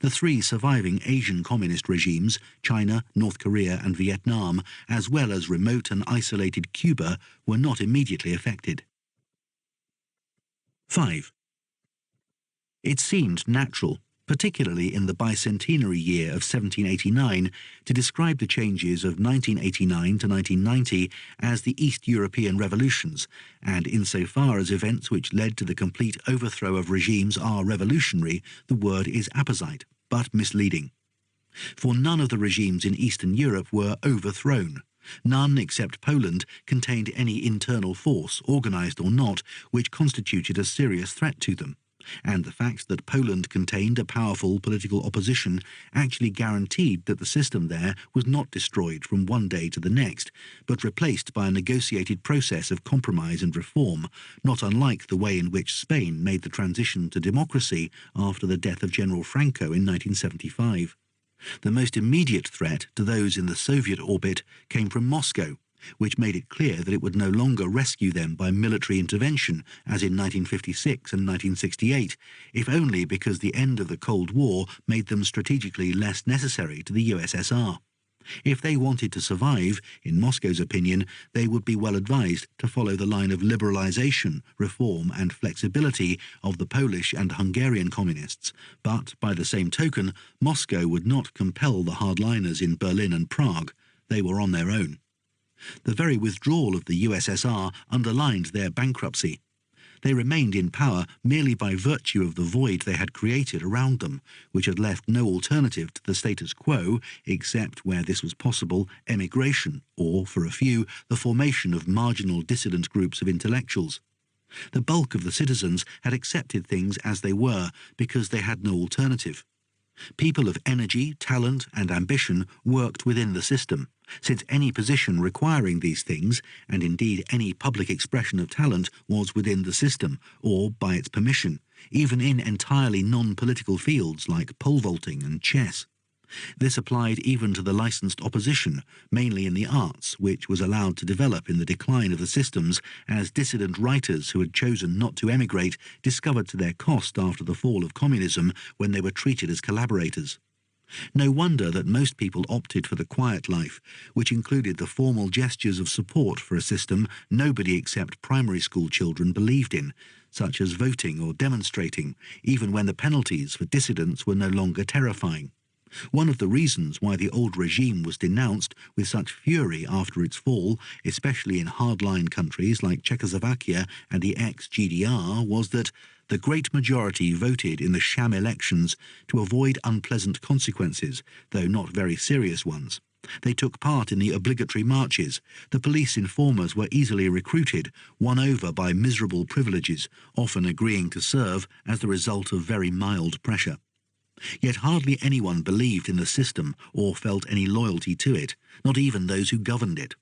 The three surviving Asian communist regimes, China, North Korea and Vietnam, as well as remote and isolated Cuba, were not immediately affected. 5. It seemed natural, particularly in the bicentenary year of 1789, to describe the changes of 1989 to 1990 as the East European revolutions, and insofar as events which led to the complete overthrow of regimes are revolutionary, the word is apposite, but misleading. For none of the regimes in Eastern Europe were overthrown. None except Poland contained any internal force, organised or not, which constituted a serious threat to them. And the fact that Poland contained a powerful political opposition actually guaranteed that the system there was not destroyed from one day to the next, but replaced by a negotiated process of compromise and reform, not unlike the way in which Spain made the transition to democracy after the death of General Franco in 1975. The most immediate threat to those in the Soviet orbit came from Moscow, which made it clear that it would no longer rescue them by military intervention, as in 1956 and 1968, if only because the end of the Cold War made them strategically less necessary to the USSR. If they wanted to survive, in Moscow's opinion, they would be well advised to follow the line of liberalization, reform and flexibility of the Polish and Hungarian communists, but, by the same token, Moscow would not compel the hardliners in Berlin and Prague. They were on their own. The very withdrawal of the USSR underlined their bankruptcy. They remained in power merely by virtue of the void they had created around them, which had left no alternative to the status quo, except, where this was possible, emigration, or, for a few, the formation of marginal dissident groups of intellectuals. The bulk of the citizens had accepted things as they were because they had no alternative. People of energy, talent and ambition worked within the system, since any position requiring these things, and indeed any public expression of talent, was within the system, or by its permission, even in entirely non-political fields like pole vaulting and chess. This applied even to the licensed opposition, mainly in the arts, which was allowed to develop in the decline of the systems as dissident writers who had chosen not to emigrate discovered to their cost after the fall of communism when they were treated as collaborators. No wonder that most people opted for the quiet life, which included the formal gestures of support for a system nobody except primary school children believed in, such as voting or demonstrating, even when the penalties for dissidents were no longer terrifying. One of the reasons why the old regime was denounced with such fury after its fall, especially in hardline countries like Czechoslovakia and the ex-GDR, was that the great majority voted in the sham elections to avoid unpleasant consequences, though not very serious ones. They took part in the obligatory marches. The police informers were easily recruited, won over by miserable privileges, often agreeing to serve as the result of very mild pressure. Yet hardly anyone believed in the system or felt any loyalty to it, not even those who governed it.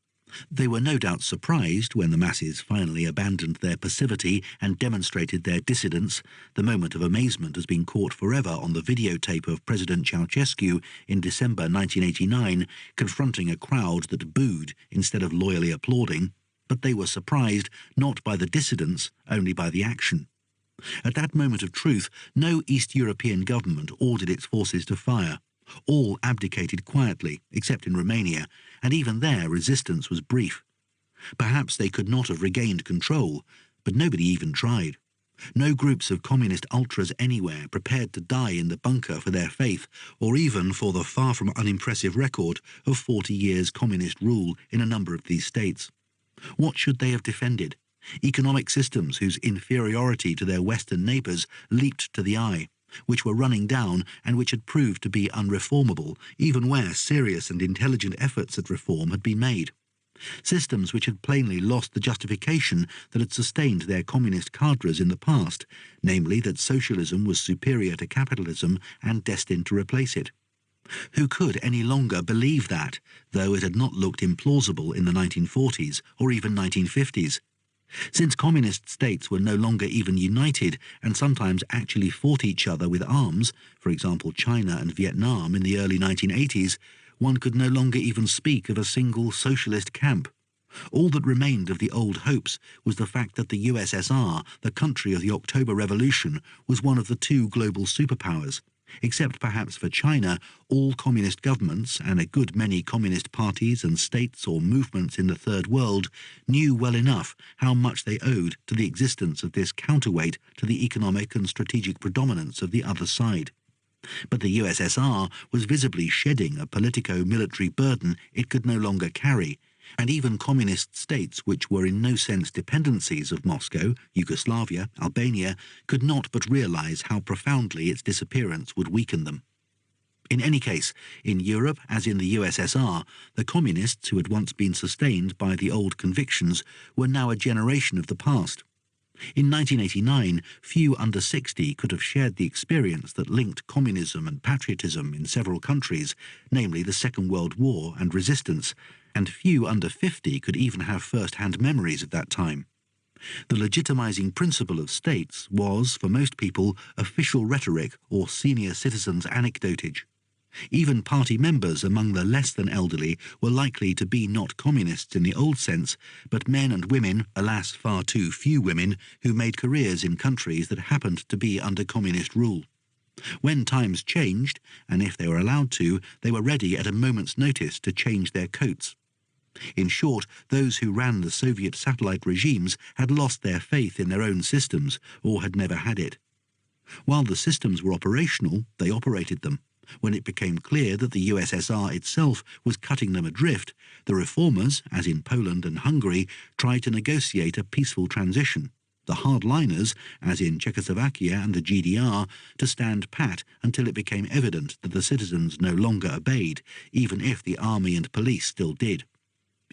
They were no doubt surprised when the masses finally abandoned their passivity and demonstrated their dissidence. The moment of amazement has been caught forever on the videotape of President Ceausescu in December 1989, confronting a crowd that booed instead of loyally applauding. But they were surprised not by the dissidents, only by the action. At that moment of truth, no East European government ordered its forces to fire. All abdicated quietly, except in Romania, and even there resistance was brief. Perhaps they could not have regained control, but nobody even tried. No groups of communist ultras anywhere prepared to die in the bunker for their faith, or even for the far from unimpressive record of 40 years communist rule in a number of these states. What should they have defended? Economic systems whose inferiority to their Western neighbours leaped to the eye, which were running down and which had proved to be unreformable, even where serious and intelligent efforts at reform had been made. systems which had plainly lost the justification that had sustained their communist cadres in the past, namely that socialism was superior to capitalism and destined to replace it. Who could any longer believe that, though it had not looked implausible in the 1940s or even 1950s? Since communist states were no longer even united and sometimes actually fought each other with arms, for example China and Vietnam in the early 1980s, one could no longer even speak of a single socialist camp. All that remained of the old hopes was the fact that the USSR, the country of the October Revolution, was one of the two global superpowers. Except perhaps for China, all communist governments and a good many communist parties and states or movements in the Third World knew well enough how much they owed to the existence of this counterweight to the economic and strategic predominance of the other side. But the USSR was visibly shedding a politico-military burden it could no longer carry, and even communist states which were in no sense dependencies of Moscow, Yugoslavia, Albania, could not but realize how profoundly its disappearance would weaken them. In any case, in Europe as in the USSR, the communists who had once been sustained by the old convictions were now a generation of the past. In 1989, few under 60 could have shared the experience that linked communism and patriotism in several countries, namely the Second World War and resistance, and few under 50 could even have first-hand memories of that time. The legitimizing principle of states was, for most people, official rhetoric or senior citizens' anecdotage. Even party members among the less than elderly were likely to be not communists in the old sense, but men and women, alas far too few women, who made careers in countries that happened to be under communist rule. When times changed, and if they were allowed to, they were ready at a moment's notice to change their coats. In short, those who ran the Soviet satellite regimes had lost their faith in their own systems, or had never had it. While the systems were operational, they operated them. When it became clear that the USSR itself was cutting them adrift, the reformers, as in Poland and Hungary, tried to negotiate a peaceful transition. The hardliners, as in Czechoslovakia and the GDR, to stand pat until it became evident that the citizens no longer obeyed, even if the army and police still did.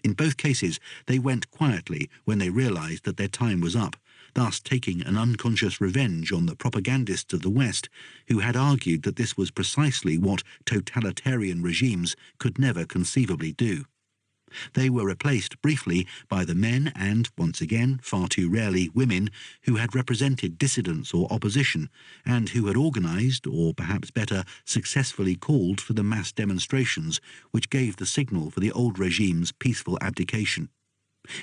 In both cases, they went quietly when they realized that their time was up, thus taking an unconscious revenge on the propagandists of the West, who had argued that this was precisely what totalitarian regimes could never conceivably do. They were replaced briefly by the men and, once again, far too rarely, women who had represented dissidents or opposition and who had organized, or perhaps better, successfully called for the mass demonstrations which gave the signal for the old regime's peaceful abdication.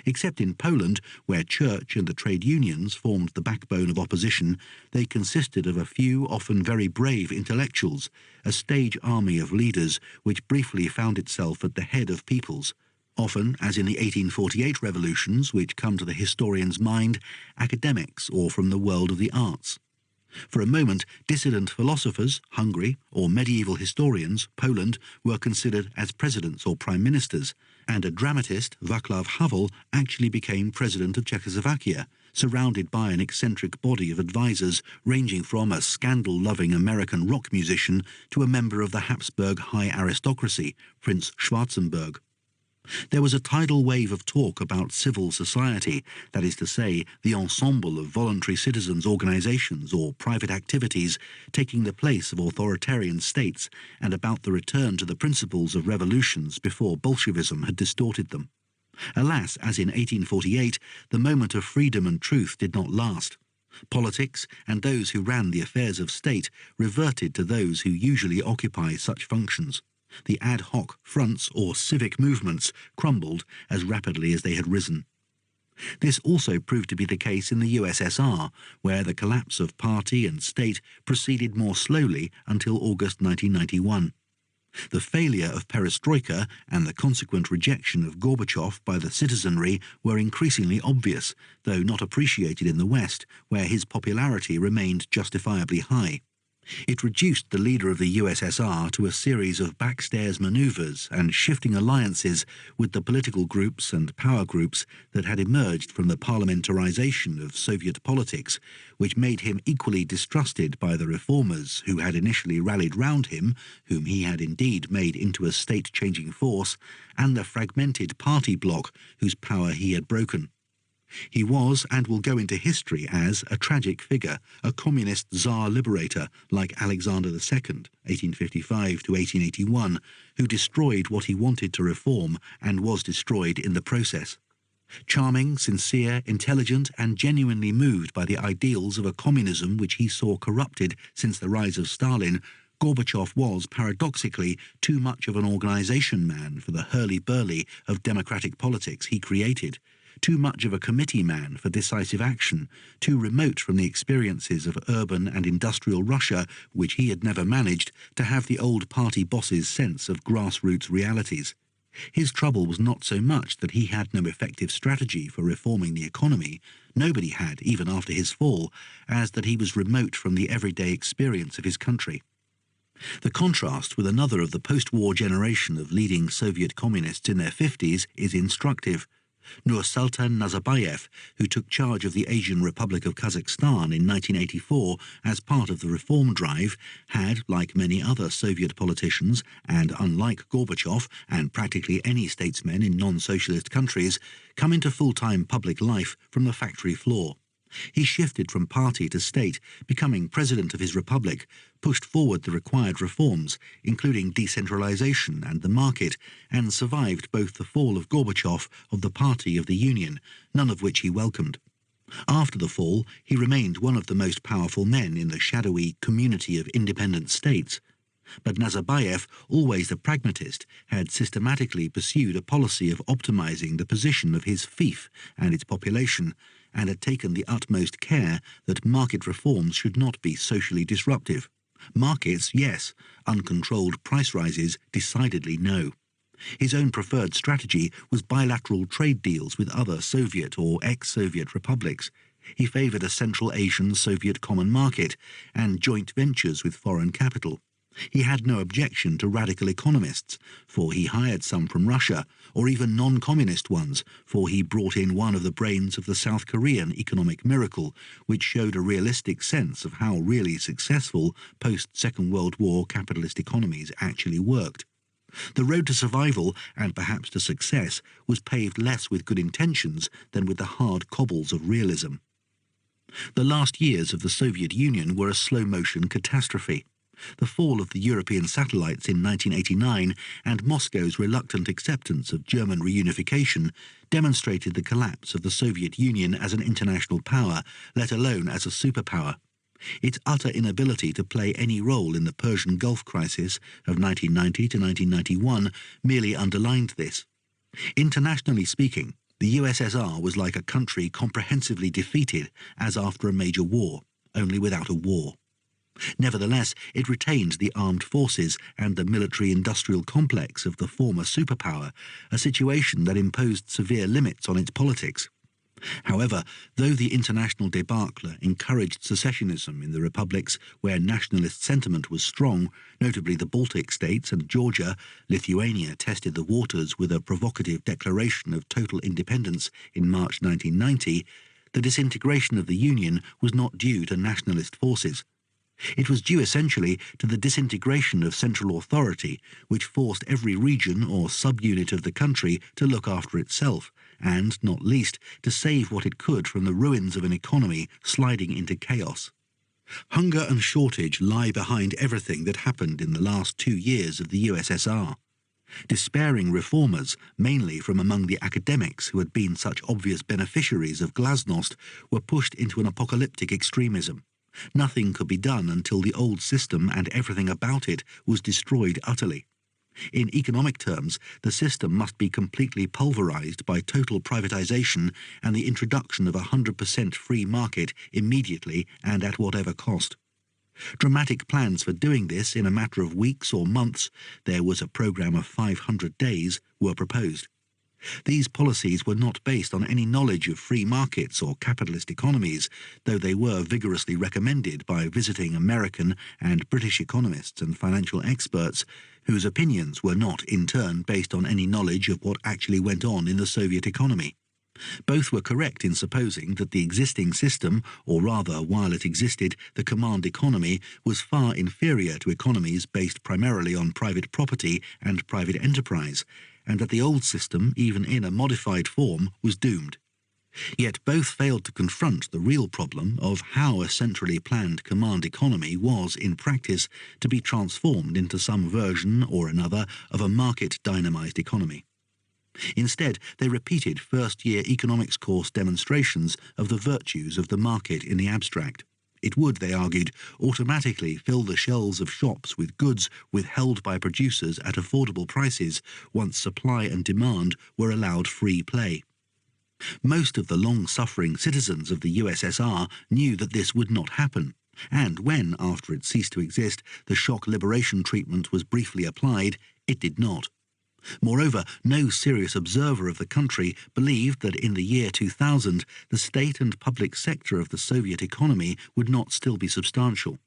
Except in Poland, where church and the trade unions formed the backbone of opposition, they consisted of a few, often very brave intellectuals, a stage army of leaders which briefly found itself at the head of peoples, often, as in the 1848 revolutions which come to the historian's mind, academics or from the world of the arts. For a moment, dissident philosophers, Hungary, or medieval historians, Poland, were considered as presidents or prime ministers, and a dramatist, Václav Havel, actually became president of Czechoslovakia, surrounded by an eccentric body of advisers ranging from a scandal-loving American rock musician to a member of the Habsburg high aristocracy, Prince Schwarzenberg. There was a tidal wave of talk about civil society, that is to say, the ensemble of voluntary citizens' organizations or private activities taking the place of authoritarian states, and about the return to the principles of revolutions before Bolshevism had distorted them. Alas, as in 1848, the moment of freedom and truth did not last. Politics, and those who ran the affairs of state, reverted to those who usually occupy such functions. The ad hoc fronts or civic movements crumbled as rapidly as they had risen. This also proved to be the case in the USSR, where the collapse of party and state proceeded more slowly until August 1991. The failure of perestroika and the consequent rejection of Gorbachev by the citizenry were increasingly obvious, though not appreciated in the West, where his popularity remained justifiably high. It reduced the leader of the USSR to a series of backstairs maneuvers and shifting alliances with the political groups and power groups that had emerged from the parliamentarization of Soviet politics, which made him equally distrusted by the reformers who had initially rallied round him, whom he had indeed made into a state-changing force, and the fragmented party bloc whose power he had broken. He was and will go into history as a tragic figure, a communist Tsar liberator like Alexander II, 1855 to 1881, who destroyed what he wanted to reform and was destroyed in the process. Charming, sincere, intelligent, and genuinely moved by the ideals of a communism which he saw corrupted since the rise of Stalin, Gorbachev was, paradoxically, too much of an organization man for the hurly-burly of democratic politics he created, too much of a committee man for decisive action, too remote from the experiences of urban and industrial Russia, which he had never managed, to have the old party boss's sense of grassroots realities. His trouble was not so much that he had no effective strategy for reforming the economy, nobody had, even after his fall, as that he was remote from the everyday experience of his country. The contrast with another of the post-war generation of leading Soviet communists in their 50s is instructive. Nursultan Nazarbayev, who took charge of the Asian Republic of Kazakhstan in 1984 as part of the reform drive, had, like many other Soviet politicians, and unlike Gorbachev and practically any statesmen in non-socialist countries, come into full-time public life from the factory floor. He shifted from party to state, becoming president of his republic, pushed forward the required reforms, including decentralization and the market, and survived both the fall of Gorbachev of the Party of the Union, none of which he welcomed. After the fall, he remained one of the most powerful men in the shadowy community of independent states. But Nazarbayev, always a pragmatist, had systematically pursued a policy of optimizing the position of his fief and its population, and had taken the utmost care that market reforms should not be socially disruptive. Markets, yes; uncontrolled price rises, decidedly no. His own preferred strategy was bilateral trade deals with other Soviet or ex-Soviet republics. He favoured a Central Asian Soviet common market and joint ventures with foreign capital. He had no objection to radical economists, for he hired some from Russia, or even non-communist ones, for he brought in one of the brains of the South Korean economic miracle, which showed a realistic sense of how really successful post-Second World War capitalist economies actually worked. The road to survival, and perhaps to success, was paved less with good intentions than with the hard cobbles of realism. The last years of the Soviet Union were a slow-motion catastrophe. The fall of the European satellites in 1989 and Moscow's reluctant acceptance of German reunification demonstrated the collapse of the Soviet Union as an international power, let alone as a superpower. Its utter inability to play any role in the Persian Gulf crisis of 1990 to 1991 merely underlined this. Internationally speaking, the USSR was like a country comprehensively defeated as after a major war, only without a war. Nevertheless, it retained the armed forces and the military-industrial complex of the former superpower, a situation that imposed severe limits on its politics. However, though the international debacle encouraged secessionism in the republics where nationalist sentiment was strong, notably the Baltic states and Georgia, Lithuania tested the waters with a provocative declaration of total independence in March 1990, the disintegration of the Union was not due to nationalist forces. It was due essentially to the disintegration of central authority, which forced every region or subunit of the country to look after itself, and, not least, to save what it could from the ruins of an economy sliding into chaos. Hunger and shortage lie behind everything that happened in the last 2 years of the USSR. Despairing reformers, mainly from among the academics who had been such obvious beneficiaries of glasnost, were pushed into an apocalyptic extremism. Nothing could be done until the old system and everything about it was destroyed utterly. In economic terms, the system must be completely pulverized by total privatization and the introduction of a 100% free market immediately and at whatever cost. Dramatic plans for doing this in a matter of weeks or months, there was a program of 500 days, were proposed. These policies were not based on any knowledge of free markets or capitalist economies, though they were vigorously recommended by visiting American and British economists and financial experts, whose opinions were not, in turn, based on any knowledge of what actually went on in the Soviet economy. Both were correct in supposing that the existing system, or rather, while it existed, the command economy, was far inferior to economies based primarily on private property and private enterprise, and that the old system, even in a modified form, was doomed. Yet both failed to confront the real problem of how a centrally planned command economy was, in practice, to be transformed into some version or another of a market-dynamized economy. Instead, they repeated first-year economics course demonstrations of the virtues of the market in the abstract. It would, they argued, automatically fill the shelves of shops with goods withheld by producers at affordable prices once supply and demand were allowed free play. Most of the long-suffering citizens of the USSR knew that this would not happen, and when, after it ceased to exist, the shock liberation treatment was briefly applied, it did not. Moreover, no serious observer of the country believed that in the year 2000 the state and public sector of the Soviet economy would not still be substantial.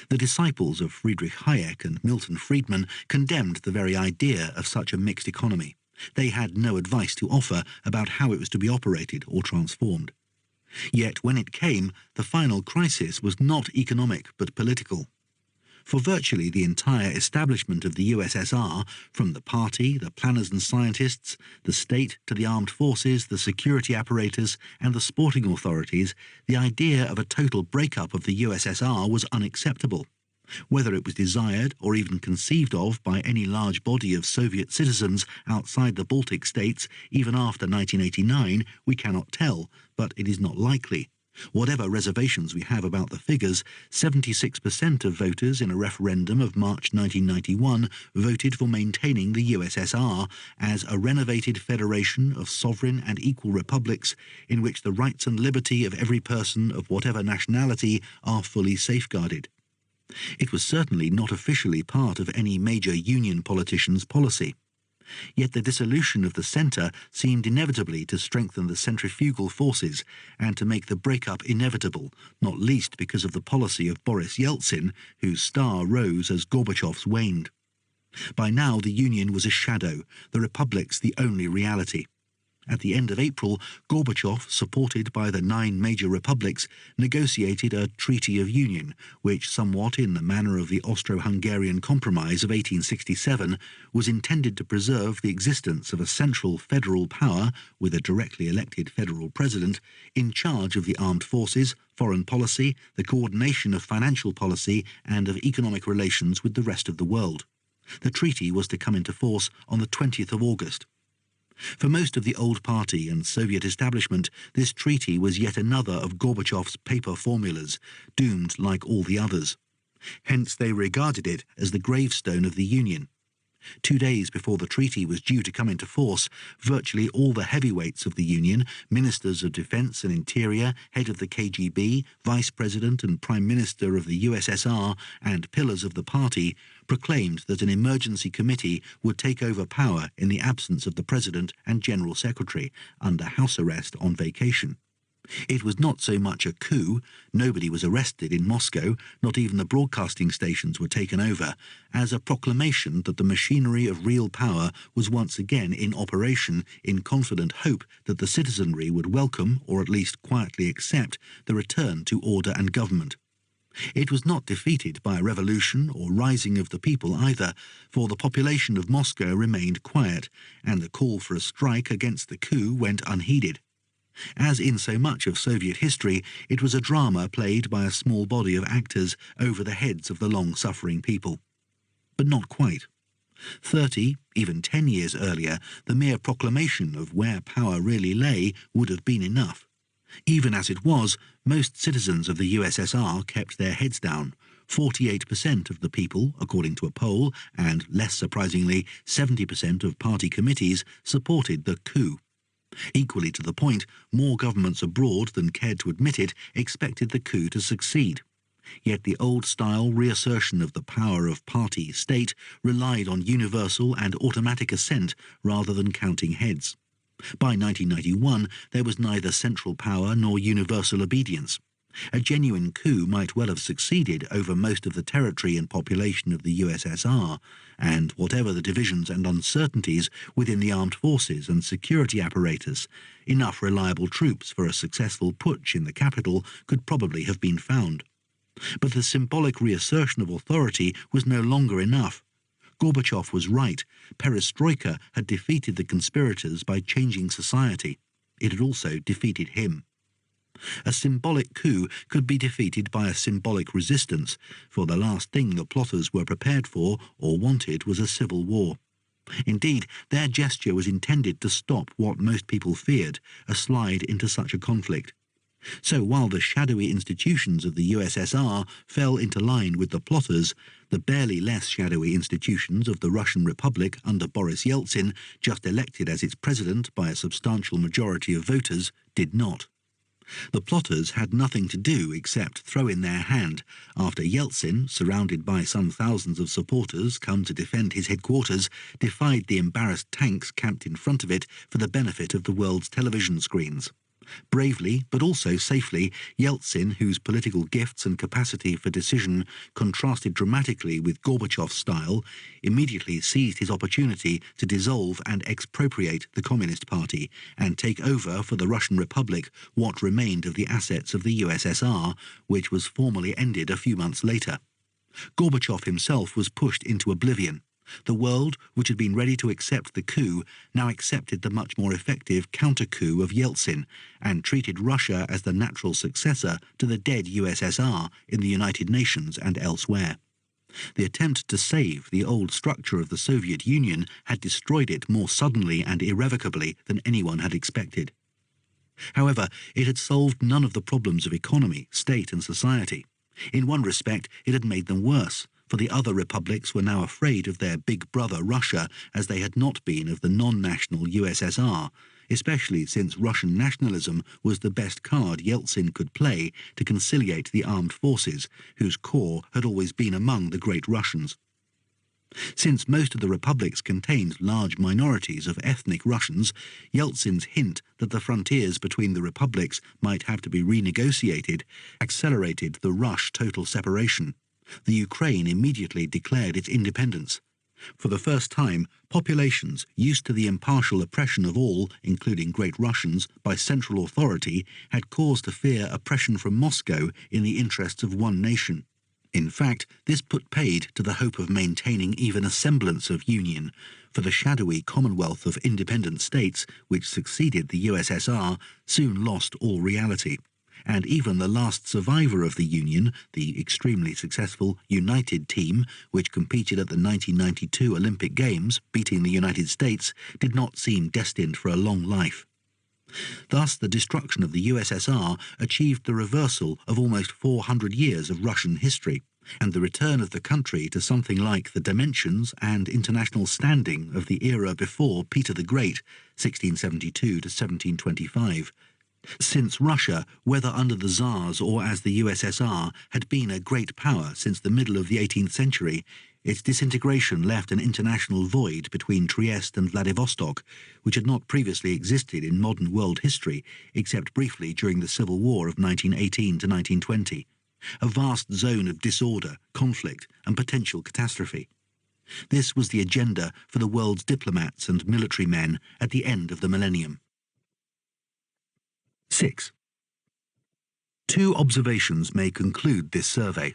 The disciples of Friedrich Hayek and Milton Friedman condemned the very idea of such a mixed economy. They had no advice to offer about how it was to be operated or transformed. Yet when it came, the final crisis was not economic but political. For virtually the entire establishment of the USSR, from the party, the planners and scientists, the state to the armed forces, the security apparatus and the sporting authorities, the idea of a total breakup of the USSR was unacceptable. Whether it was desired or even conceived of by any large body of Soviet citizens outside the Baltic states, even after 1989, we cannot tell, but it is not likely. Whatever reservations we have about the figures, 76% of voters in a referendum of March 1991 voted for maintaining the USSR as a renovated federation of sovereign and equal republics in which the rights and liberty of every person of whatever nationality are fully safeguarded. It was certainly not officially part of any major Union politician's policy. Yet the dissolution of the centre seemed inevitably to strengthen the centrifugal forces and to make the breakup inevitable, not least because of the policy of Boris Yeltsin, whose star rose as Gorbachev's waned. By now the Union was a shadow, the republics the only reality. At the end of April, Gorbachev, supported by the 9 major republics, negotiated a Treaty of Union, which, somewhat in the manner of the Austro-Hungarian Compromise of 1867, was intended to preserve the existence of a central federal power, with a directly elected federal president, in charge of the armed forces, foreign policy, the coordination of financial policy, and of economic relations with the rest of the world. The treaty was to come into force on the 20th of August. For most of the old party and Soviet establishment, this treaty was yet another of Gorbachev's paper formulas, doomed like all the others. Hence they regarded it as the gravestone of the Union. 2 days before the treaty was due to come into force, virtually all the heavyweights of the Union, ministers of defence and interior, head of the KGB, vice president and prime minister of the USSR, and pillars of the party, proclaimed that an emergency committee would take over power in the absence of the president and general secretary, under house arrest on vacation. It was not so much a coup, nobody was arrested in Moscow, not even the broadcasting stations were taken over, as a proclamation that the machinery of real power was once again in operation, in confident hope that the citizenry would welcome, or at least quietly accept, the return to order and government. It was not defeated by a revolution or rising of the people either, for the population of Moscow remained quiet, and the call for a strike against the coup went unheeded. As in so much of Soviet history, it was a drama played by a small body of actors over the heads of the long-suffering people. But not quite. 30, even 10 years earlier, the mere proclamation of where power really lay would have been enough. Even as it was, most citizens of the USSR kept their heads down. 48% of the people, according to a poll, and, less surprisingly, 70% of party committees supported the coup. Equally to the point, more governments abroad than cared to admit it expected the coup to succeed. Yet the old-style reassertion of the power of party-state relied on universal and automatic assent rather than counting heads. By 1991, there was neither central power nor universal obedience. A genuine coup might well have succeeded over most of the territory and population of the USSR, and whatever the divisions and uncertainties within the armed forces and security apparatus, enough reliable troops for a successful putsch in the capital could probably have been found. But the symbolic reassertion of authority was no longer enough. Gorbachev was right. Perestroika had defeated the conspirators by changing society. It had also defeated him. A symbolic coup could be defeated by a symbolic resistance, for the last thing the plotters were prepared for or wanted was a civil war. Indeed, their gesture was intended to stop what most people feared, a slide into such a conflict. So while the shadowy institutions of the USSR fell into line with the plotters, the barely less shadowy institutions of the Russian Republic under Boris Yeltsin, just elected as its president by a substantial majority of voters, did not. The plotters had nothing to do except throw in their hand after Yeltsin, surrounded by some thousands of supporters come to defend his headquarters, defied the embarrassed tanks camped in front of it for the benefit of the world's television screens. Bravely, but also safely, Yeltsin, whose political gifts and capacity for decision contrasted dramatically with Gorbachev's style, immediately seized his opportunity to dissolve and expropriate the Communist Party and take over for the Russian Republic what remained of the assets of the USSR, which was formally ended a few months later. Gorbachev himself was pushed into oblivion. The world, which had been ready to accept the coup, now accepted the much more effective counter-coup of Yeltsin and treated Russia as the natural successor to the dead USSR in the United Nations and elsewhere. The attempt to save the old structure of the Soviet Union had destroyed it more suddenly and irrevocably than anyone had expected. However, it had solved none of the problems of economy, state and society. In one respect, it had made them worse, for the other republics were now afraid of their big brother Russia as they had not been of the non-national USSR, especially since Russian nationalism was the best card Yeltsin could play to conciliate the armed forces, whose core had always been among the great Russians. Since most of the republics contained large minorities of ethnic Russians, Yeltsin's hint that the frontiers between the republics might have to be renegotiated accelerated the Rush total separation. The Ukraine immediately declared its independence. For the first time, populations used to the impartial oppression of all, including Great Russians, by central authority, had cause to fear oppression from Moscow in the interests of one nation. In fact, this put paid to the hope of maintaining even a semblance of union, for the shadowy Commonwealth of Independent States, which succeeded the USSR, soon lost all reality. And even the last survivor of the Union, the extremely successful United team, which competed at the 1992 Olympic Games, beating the United States, did not seem destined for a long life. Thus, the destruction of the USSR achieved the reversal of almost 400 years of Russian history, and the return of the country to something like the dimensions and international standing of the era before Peter the Great, 1672 to 1725. Since Russia, whether under the Tsars or as the USSR, had been a great power since the middle of the 18th century, its disintegration left an international void between Trieste and Vladivostok, which had not previously existed in modern world history, except briefly during the Civil War of 1918 to 1920, a vast zone of disorder, conflict, and potential catastrophe. This was the agenda for the world's diplomats and military men at the end of the millennium. 6. Two observations may conclude this survey.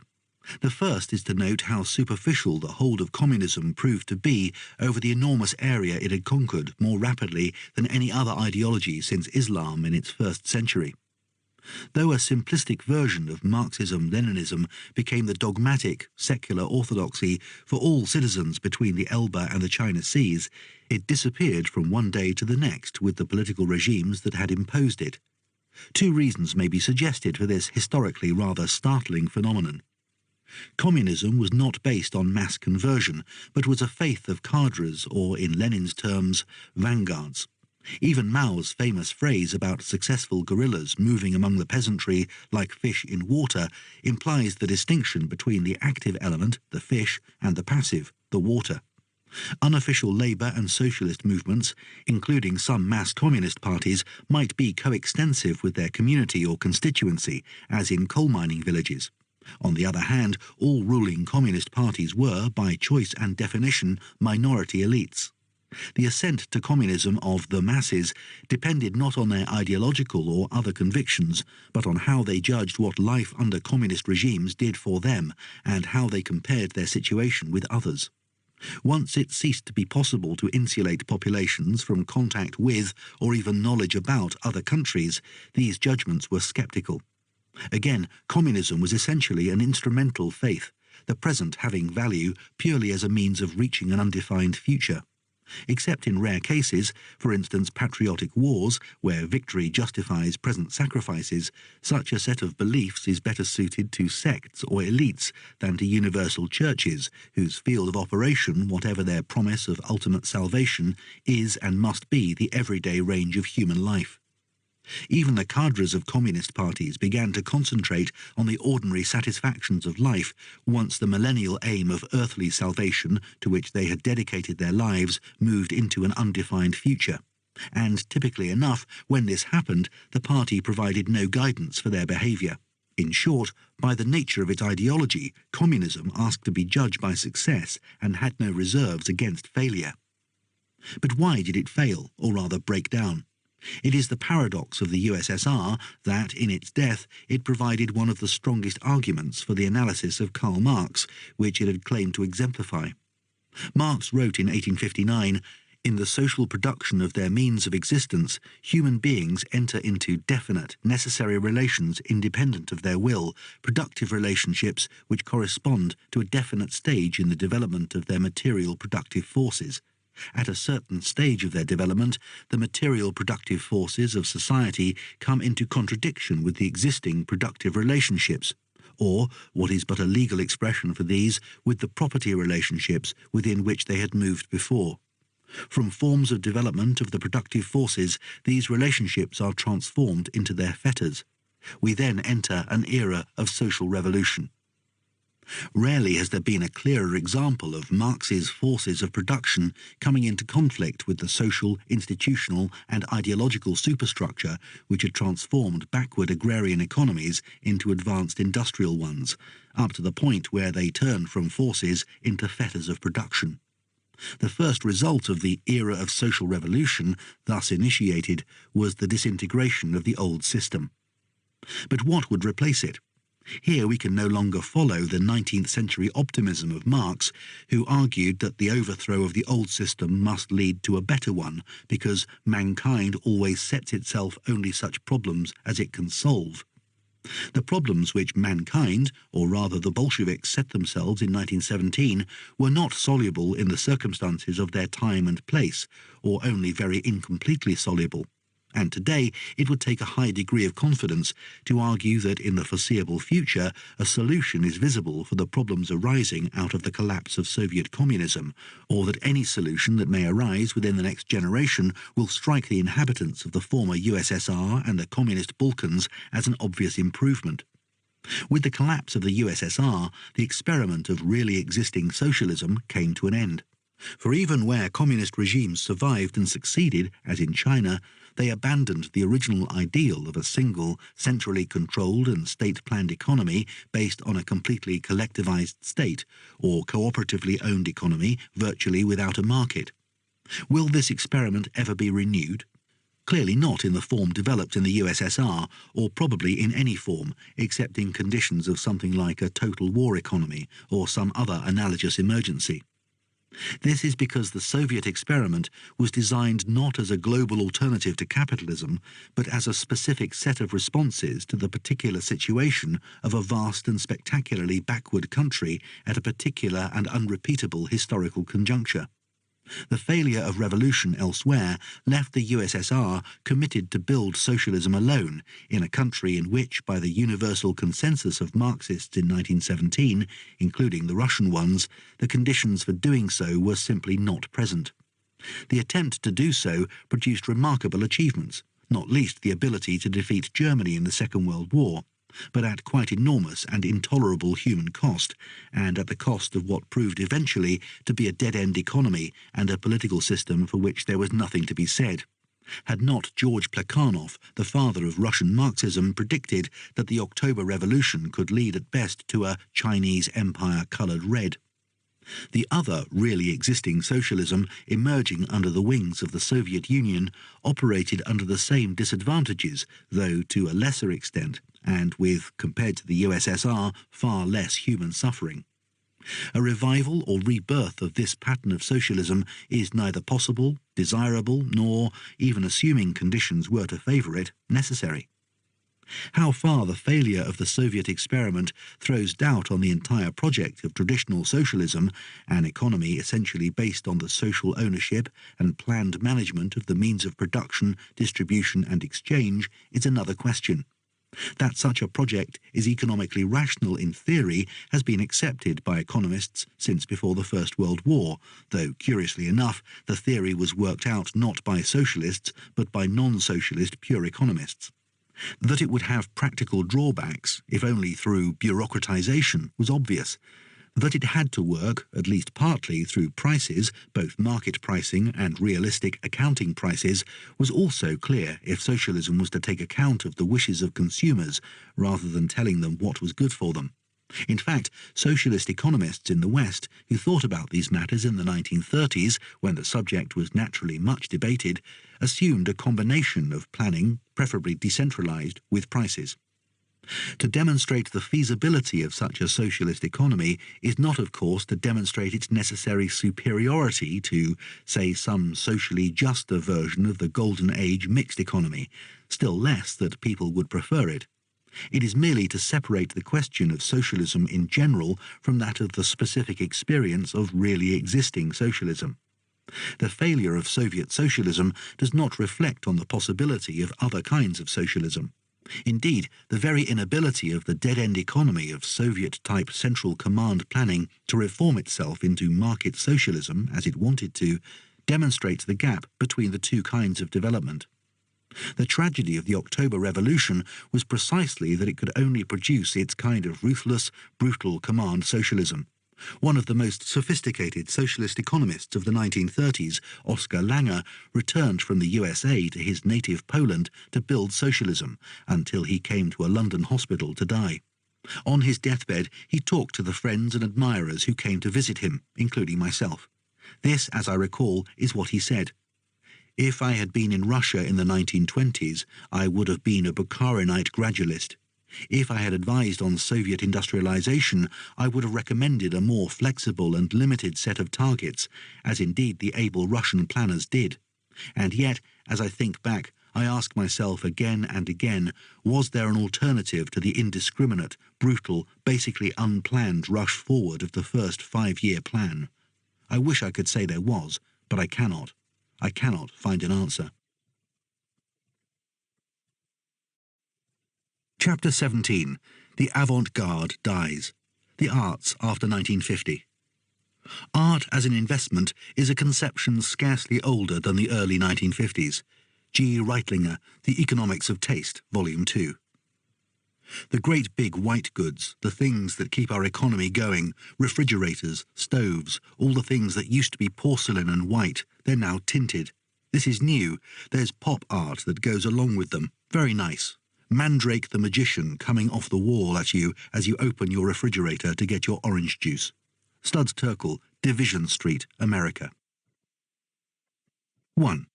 The first is to note how superficial the hold of communism proved to be over the enormous area it had conquered more rapidly than any other ideology since Islam in its first century. Though a simplistic version of Marxism-Leninism became the dogmatic, secular orthodoxy for all citizens between the Elbe and the China Seas, it disappeared from one day to the next with the political regimes that had imposed it. Two reasons may be suggested for this historically rather startling phenomenon. Communism was not based on mass conversion, but was a faith of cadres, or in Lenin's terms, vanguards. Even Mao's famous phrase about successful guerrillas moving among the peasantry like fish in water implies the distinction between the active element, the fish, and the passive, the water. Unofficial labour and socialist movements, including some mass communist parties, might be coextensive with their community or constituency, as in coal mining villages. On the other hand, all ruling communist parties were, by choice and definition, minority elites. The assent to communism of the masses depended not on their ideological or other convictions, but on how they judged what life under communist regimes did for them and how they compared their situation with others. Once it ceased to be possible to insulate populations from contact with or even knowledge about other countries, these judgments were sceptical. Again, communism was essentially an instrumental faith, the present having value purely as a means of reaching an undefined future. Except in rare cases, for instance patriotic wars, where victory justifies present sacrifices, such a set of beliefs is better suited to sects or elites than to universal churches, whose field of operation, whatever their promise of ultimate salvation, is and must be the everyday range of human life. Even the cadres of communist parties began to concentrate on the ordinary satisfactions of life once the millennial aim of earthly salvation, to which they had dedicated their lives, moved into an undefined future. And, typically enough, when this happened, the party provided no guidance for their behaviour. In short, by the nature of its ideology, communism asked to be judged by success and had no reserves against failure. But why did it fail, or rather break down? It is the paradox of the USSR that, in its death, it provided one of the strongest arguments for the analysis of Karl Marx, which it had claimed to exemplify. Marx wrote in 1859, "In the social production of their means of existence, human beings enter into definite, necessary relations independent of their will, productive relationships which correspond to a definite stage in the development of their material productive forces. At a certain stage of their development, the material productive forces of society come into contradiction with the existing productive relationships, or, what is but a legal expression for these, with the property relationships within which they had moved before. From forms of development of the productive forces, these relationships are transformed into their fetters. We then enter an era of social revolution." Rarely has there been a clearer example of Marx's forces of production coming into conflict with the social, institutional and ideological superstructure which had transformed backward agrarian economies into advanced industrial ones, up to the point where they turn from forces into fetters of production. The first result of the era of social revolution, thus initiated, was the disintegration of the old system. But what would replace it? Here we can no longer follow the 19th century optimism of Marx, who argued that the overthrow of the old system must lead to a better one, because mankind always sets itself only such problems as it can solve. The problems which mankind, or rather the Bolsheviks, set themselves in 1917 were not soluble in the circumstances of their time and place, or only very incompletely soluble. And today it would take a high degree of confidence to argue that in the foreseeable future a solution is visible for the problems arising out of the collapse of Soviet communism, or that any solution that may arise within the next generation will strike the inhabitants of the former USSR and the communist Balkans as an obvious improvement. With the collapse of the USSR, the experiment of really existing socialism came to an end. For even where communist regimes survived and succeeded, as in China, they abandoned the original ideal of a single, centrally controlled and state-planned economy based on a completely collectivized state, or cooperatively owned economy virtually without a market. Will this experiment ever be renewed? Clearly not in the form developed in the USSR, or probably in any form, except in conditions of something like a total war economy or some other analogous emergency. This is because the Soviet experiment was designed not as a global alternative to capitalism, but as a specific set of responses to the particular situation of a vast and spectacularly backward country at a particular and unrepeatable historical conjuncture. The failure of revolution elsewhere left the USSR committed to build socialism alone in a country in which, by the universal consensus of Marxists in 1917, including the Russian ones, the conditions for doing so were simply not present. The attempt to do so produced remarkable achievements, not least the ability to defeat Germany in the Second World War. but at quite enormous and intolerable human cost, and at the cost of what proved eventually to be a dead-end economy and a political system for which there was nothing to be said. Had not George Plekhanov, the father of Russian Marxism, predicted that the October Revolution could lead at best to a Chinese empire coloured red? The other really existing socialism, emerging under the wings of the Soviet Union, operated under the same disadvantages, though to a lesser extent, and with, compared to the USSR, far less human suffering. A revival or rebirth of this pattern of socialism is neither possible, desirable, nor, even assuming conditions were to favour it, necessary. How far the failure of the Soviet experiment throws doubt on the entire project of traditional socialism, an economy essentially based on the social ownership and planned management of the means of production, distribution and exchange, is another question. That such a project is economically rational in theory has been accepted by economists since before the First World War, though, curiously enough, the theory was worked out not by socialists but by non-socialist pure economists. That it would have practical drawbacks, if only through bureaucratization, was obvious. That it had to work, at least partly through prices, both market pricing and realistic accounting prices, was also clear if socialism was to take account of the wishes of consumers rather than telling them what was good for them. In fact, socialist economists in the West who thought about these matters in the 1930s, when the subject was naturally much debated, assumed a combination of planning, preferably decentralized, with prices. To demonstrate the feasibility of such a socialist economy is not, of course, to demonstrate its necessary superiority to, say, some socially juster version of the Golden Age mixed economy, still less that people would prefer it. It is merely to separate the question of socialism in general from that of the specific experience of really existing socialism. The failure of Soviet socialism does not reflect on the possibility of other kinds of socialism. Indeed, the very inability of the dead-end economy of Soviet-type central command planning to reform itself into market socialism, as it wanted to, demonstrates the gap between the two kinds of development. The tragedy of the October Revolution was precisely that it could only produce its kind of ruthless, brutal command socialism. One of the most sophisticated socialist economists of the 1930s, Oskar Lange, returned from the USA to his native Poland to build socialism, until he came to a London hospital to die. On his deathbed, he talked to the friends and admirers who came to visit him, including myself. This, as I recall, is what he said. "If I had been in Russia in the 1920s, I would have been a Bukharinite gradualist. If I had advised on Soviet industrialization, I would have recommended a more flexible and limited set of targets, as indeed the able Russian planners did. And yet, as I think back, I ask myself again and again, was there an alternative to the indiscriminate, brutal, basically unplanned rush forward of the first 5-year plan? I wish I could say there was, but I cannot. I cannot find an answer." Chapter 17. The Avant-Garde Dies. The Arts After 1950. Art as an investment is a conception scarcely older than the early 1950s. G. Reitlinger, The Economics of Taste, Volume 2. The great big white goods, the things that keep our economy going, refrigerators, stoves, all the things that used to be porcelain and white, they're now tinted. This is new. There's pop art that goes along with them. Very nice. Mandrake the Magician coming off the wall at you as you open your refrigerator to get your orange juice. Studs Terkel, Division Street, America. 1.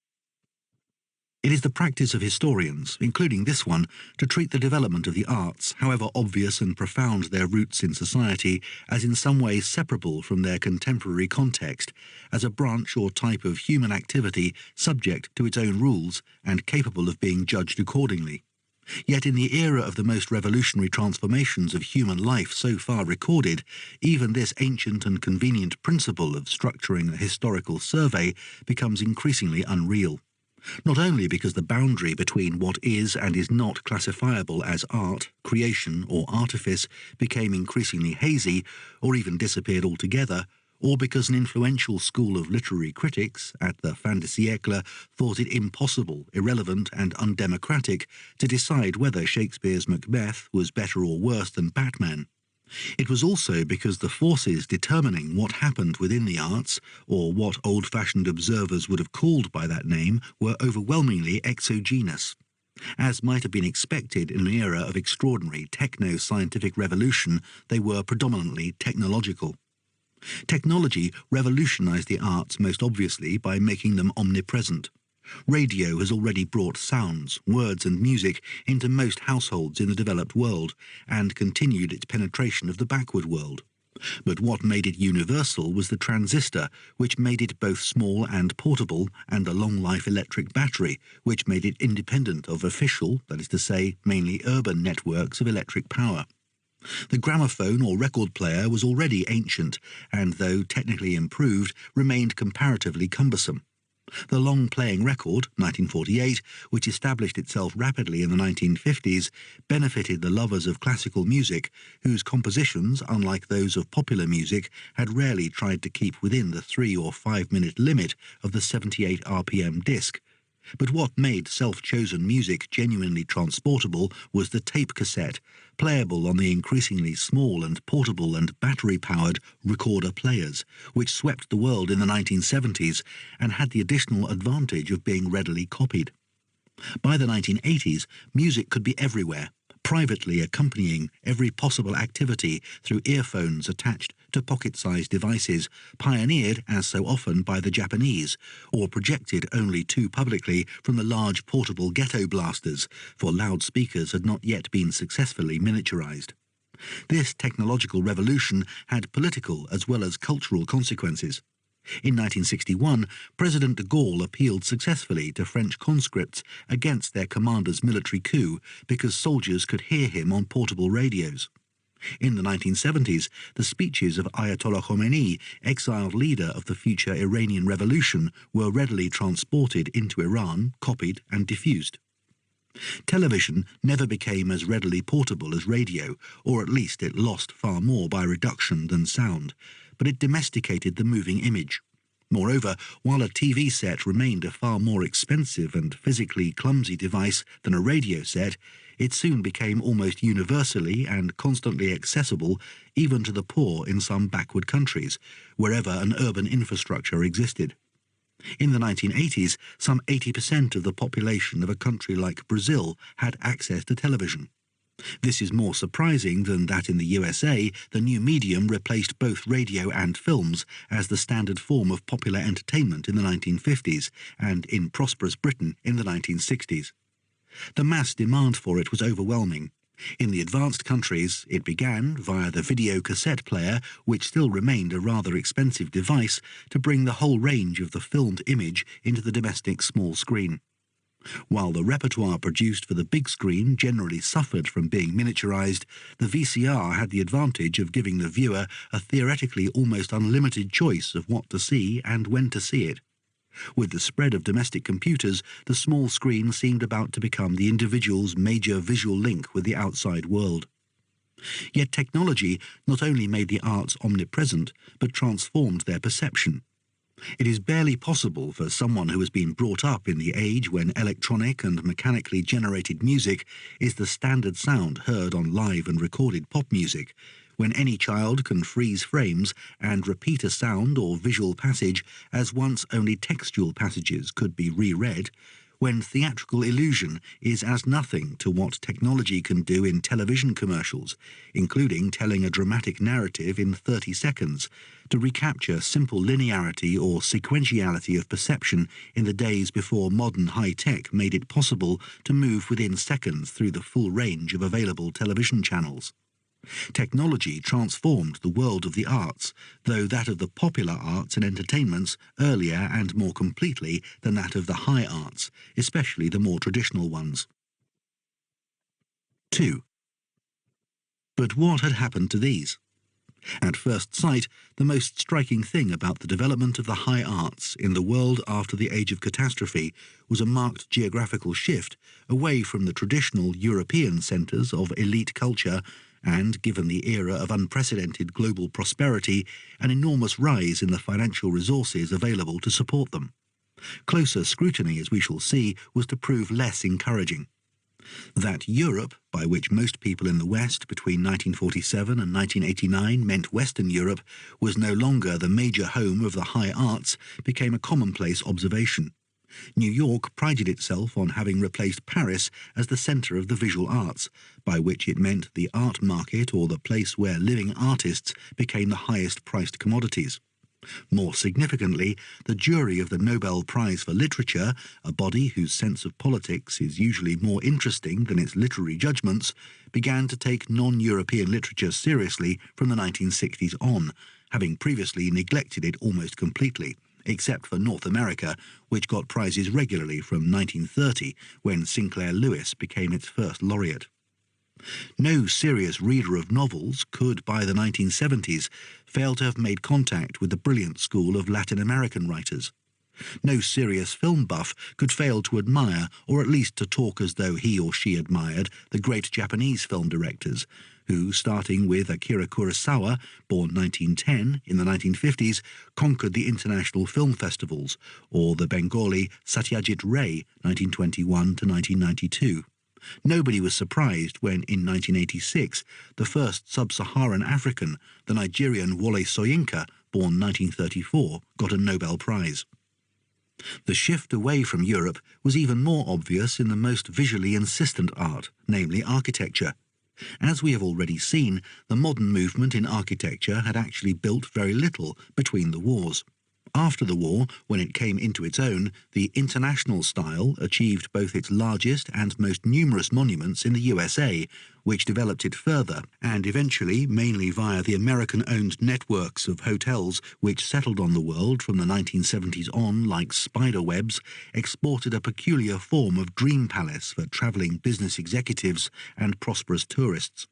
It is the practice of historians, including this one, to treat the development of the arts, however obvious and profound their roots in society, as in some way separable from their contemporary context, as a branch or type of human activity subject to its own rules and capable of being judged accordingly. Yet in the era of the most revolutionary transformations of human life so far recorded, even this ancient and convenient principle of structuring a historical survey becomes increasingly unreal. Not only because the boundary between what is and is not classifiable as art, creation or artifice became increasingly hazy, or even disappeared altogether, or because an influential school of literary critics at the fin de siècle thought it impossible, irrelevant and undemocratic to decide whether Shakespeare's Macbeth was better or worse than Batman. It was also because the forces determining what happened within the arts, or what old-fashioned observers would have called by that name, were overwhelmingly exogenous. As might have been expected in an era of extraordinary techno-scientific revolution, they were predominantly technological. Technology revolutionized the arts most obviously by making them omnipresent. Radio has already brought sounds, words and music into most households in the developed world, and continued its penetration of the backward world. But what made it universal was the transistor, which made it both small and portable, and a long-life electric battery, which made it independent of official, that is to say, mainly urban networks of electric power. The gramophone or record player was already ancient, and though technically improved, remained comparatively cumbersome. The long-playing record, 1948, which established itself rapidly in the 1950s, benefited the lovers of classical music, whose compositions, unlike those of popular music, had rarely tried to keep within the 3 or 5 minute limit of the 78 RPM disc. But what made self-chosen music genuinely transportable was the tape cassette, playable on the increasingly small and portable and battery-powered recorder players, which swept the world in the 1970s and had the additional advantage of being readily copied. By the 1980s, music could be everywhere, privately accompanying every possible activity through earphones attached to pocket-sized devices, pioneered, as so often, by the Japanese, or projected only too publicly from the large portable ghetto blasters, for loudspeakers had not yet been successfully miniaturized. This technological revolution had political as well as cultural consequences. In 1961, President de Gaulle appealed successfully to French conscripts against their commander's military coup because soldiers could hear him on portable radios. In the 1970s, the speeches of Ayatollah Khomeini, exiled leader of the future Iranian Revolution, were readily transported into Iran, copied and diffused. Television never became as readily portable as radio, or at least it lost far more by reduction than sound, but it domesticated the moving image. Moreover, while a TV set remained a far more expensive and physically clumsy device than a radio set, it soon became almost universally and constantly accessible even to the poor in some backward countries, wherever an urban infrastructure existed. In the 1980s, some 80% of the population of a country like Brazil had access to television. This is more surprising than that in the USA, the new medium replaced both radio and films as the standard form of popular entertainment in the 1950s, and in prosperous Britain in the 1960s. The mass demand for it was overwhelming. In the advanced countries, it began, via the video cassette player, which still remained a rather expensive device, to bring the whole range of the filmed image into the domestic small screen. While the repertoire produced for the big screen generally suffered from being miniaturized, the VCR had the advantage of giving the viewer a theoretically almost unlimited choice of what to see and when to see it. With the spread of domestic computers, the small screen seemed about to become the individual's major visual link with the outside world. Yet technology not only made the arts omnipresent, but transformed their perception. It is barely possible for someone who has been brought up in the age when electronic and mechanically generated music is the standard sound heard on live and recorded pop music, when any child can freeze frames and repeat a sound or visual passage as once only textual passages could be reread, when theatrical illusion is as nothing to what technology can do in television commercials, including telling a dramatic narrative in 30 seconds, to recapture simple linearity or sequentiality of perception in the days before modern high-tech made it possible to move within seconds through the full range of available television channels. Technology transformed the world of the arts, though that of the popular arts and entertainments earlier and more completely than that of the high arts, especially the more traditional ones. 2. But what had happened to these? At first sight, the most striking thing about the development of the high arts in the world after the Age of Catastrophe was a marked geographical shift away from the traditional European centres of elite culture and, given the era of unprecedented global prosperity, an enormous rise in the financial resources available to support them. Closer scrutiny, as we shall see, was to prove less encouraging. That Europe, by which most people in the West between 1947 and 1989 meant Western Europe, was no longer the major home of the high arts, became a commonplace observation. New York prided itself on having replaced Paris as the centre of the visual arts, by which it meant the art market or the place where living artists became the highest-priced commodities. More significantly, the jury of the Nobel Prize for Literature, a body whose sense of politics is usually more interesting than its literary judgments, began to take non-European literature seriously from the 1960s on, having previously neglected it almost completely, except for North America, which got prizes regularly from 1930, when Sinclair Lewis became its first laureate. No serious reader of novels could, by the 1970s, fail to have made contact with the brilliant school of Latin American writers. No serious film buff could fail to admire, or at least to talk as though he or she admired, the great Japanese film directors, who, starting with Akira Kurosawa, born 1910, in the 1950s, conquered the international film festivals, or the Bengali Satyajit Ray, 1921 to 1992. Nobody was surprised when, in 1986, the first sub-Saharan African, the Nigerian Wole Soyinka, born 1934, got a Nobel Prize. The shift away from Europe was even more obvious in the most visually insistent art, namely architecture. As we have already seen, the modern movement in architecture had actually built very little between the wars. After the war, when it came into its own, the international style achieved both its largest and most numerous monuments in the USA, which developed it further, and eventually, mainly via the American-owned networks of hotels which settled on the world from the 1970s on like spider webs, exported a peculiar form of dream palace for travelling business executives and prosperous tourists.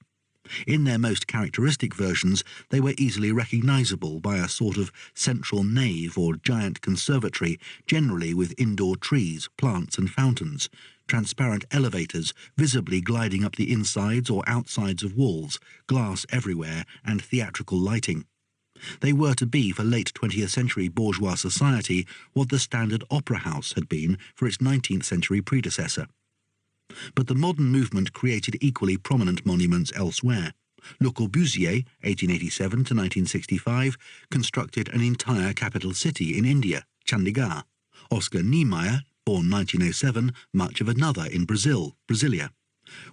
In their most characteristic versions, they were easily recognizable by a sort of central nave or giant conservatory, generally with indoor trees, plants and fountains, transparent elevators visibly gliding up the insides or outsides of walls, glass everywhere, and theatrical lighting. They were to be for late 20th century bourgeois society what the standard opera house had been for its 19th century predecessor. But the modern movement created equally prominent monuments elsewhere. Le Corbusier, 1887 to 1965, constructed an entire capital city in India, Chandigarh. Oscar Niemeyer, born 1907, much of another in Brasilia.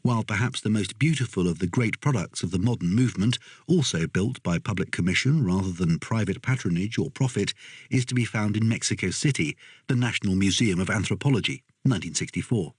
While perhaps the most beautiful of the great products of the modern movement, also built by public commission rather than private patronage or profit, is to be found in Mexico City, the National Museum of Anthropology, 1964.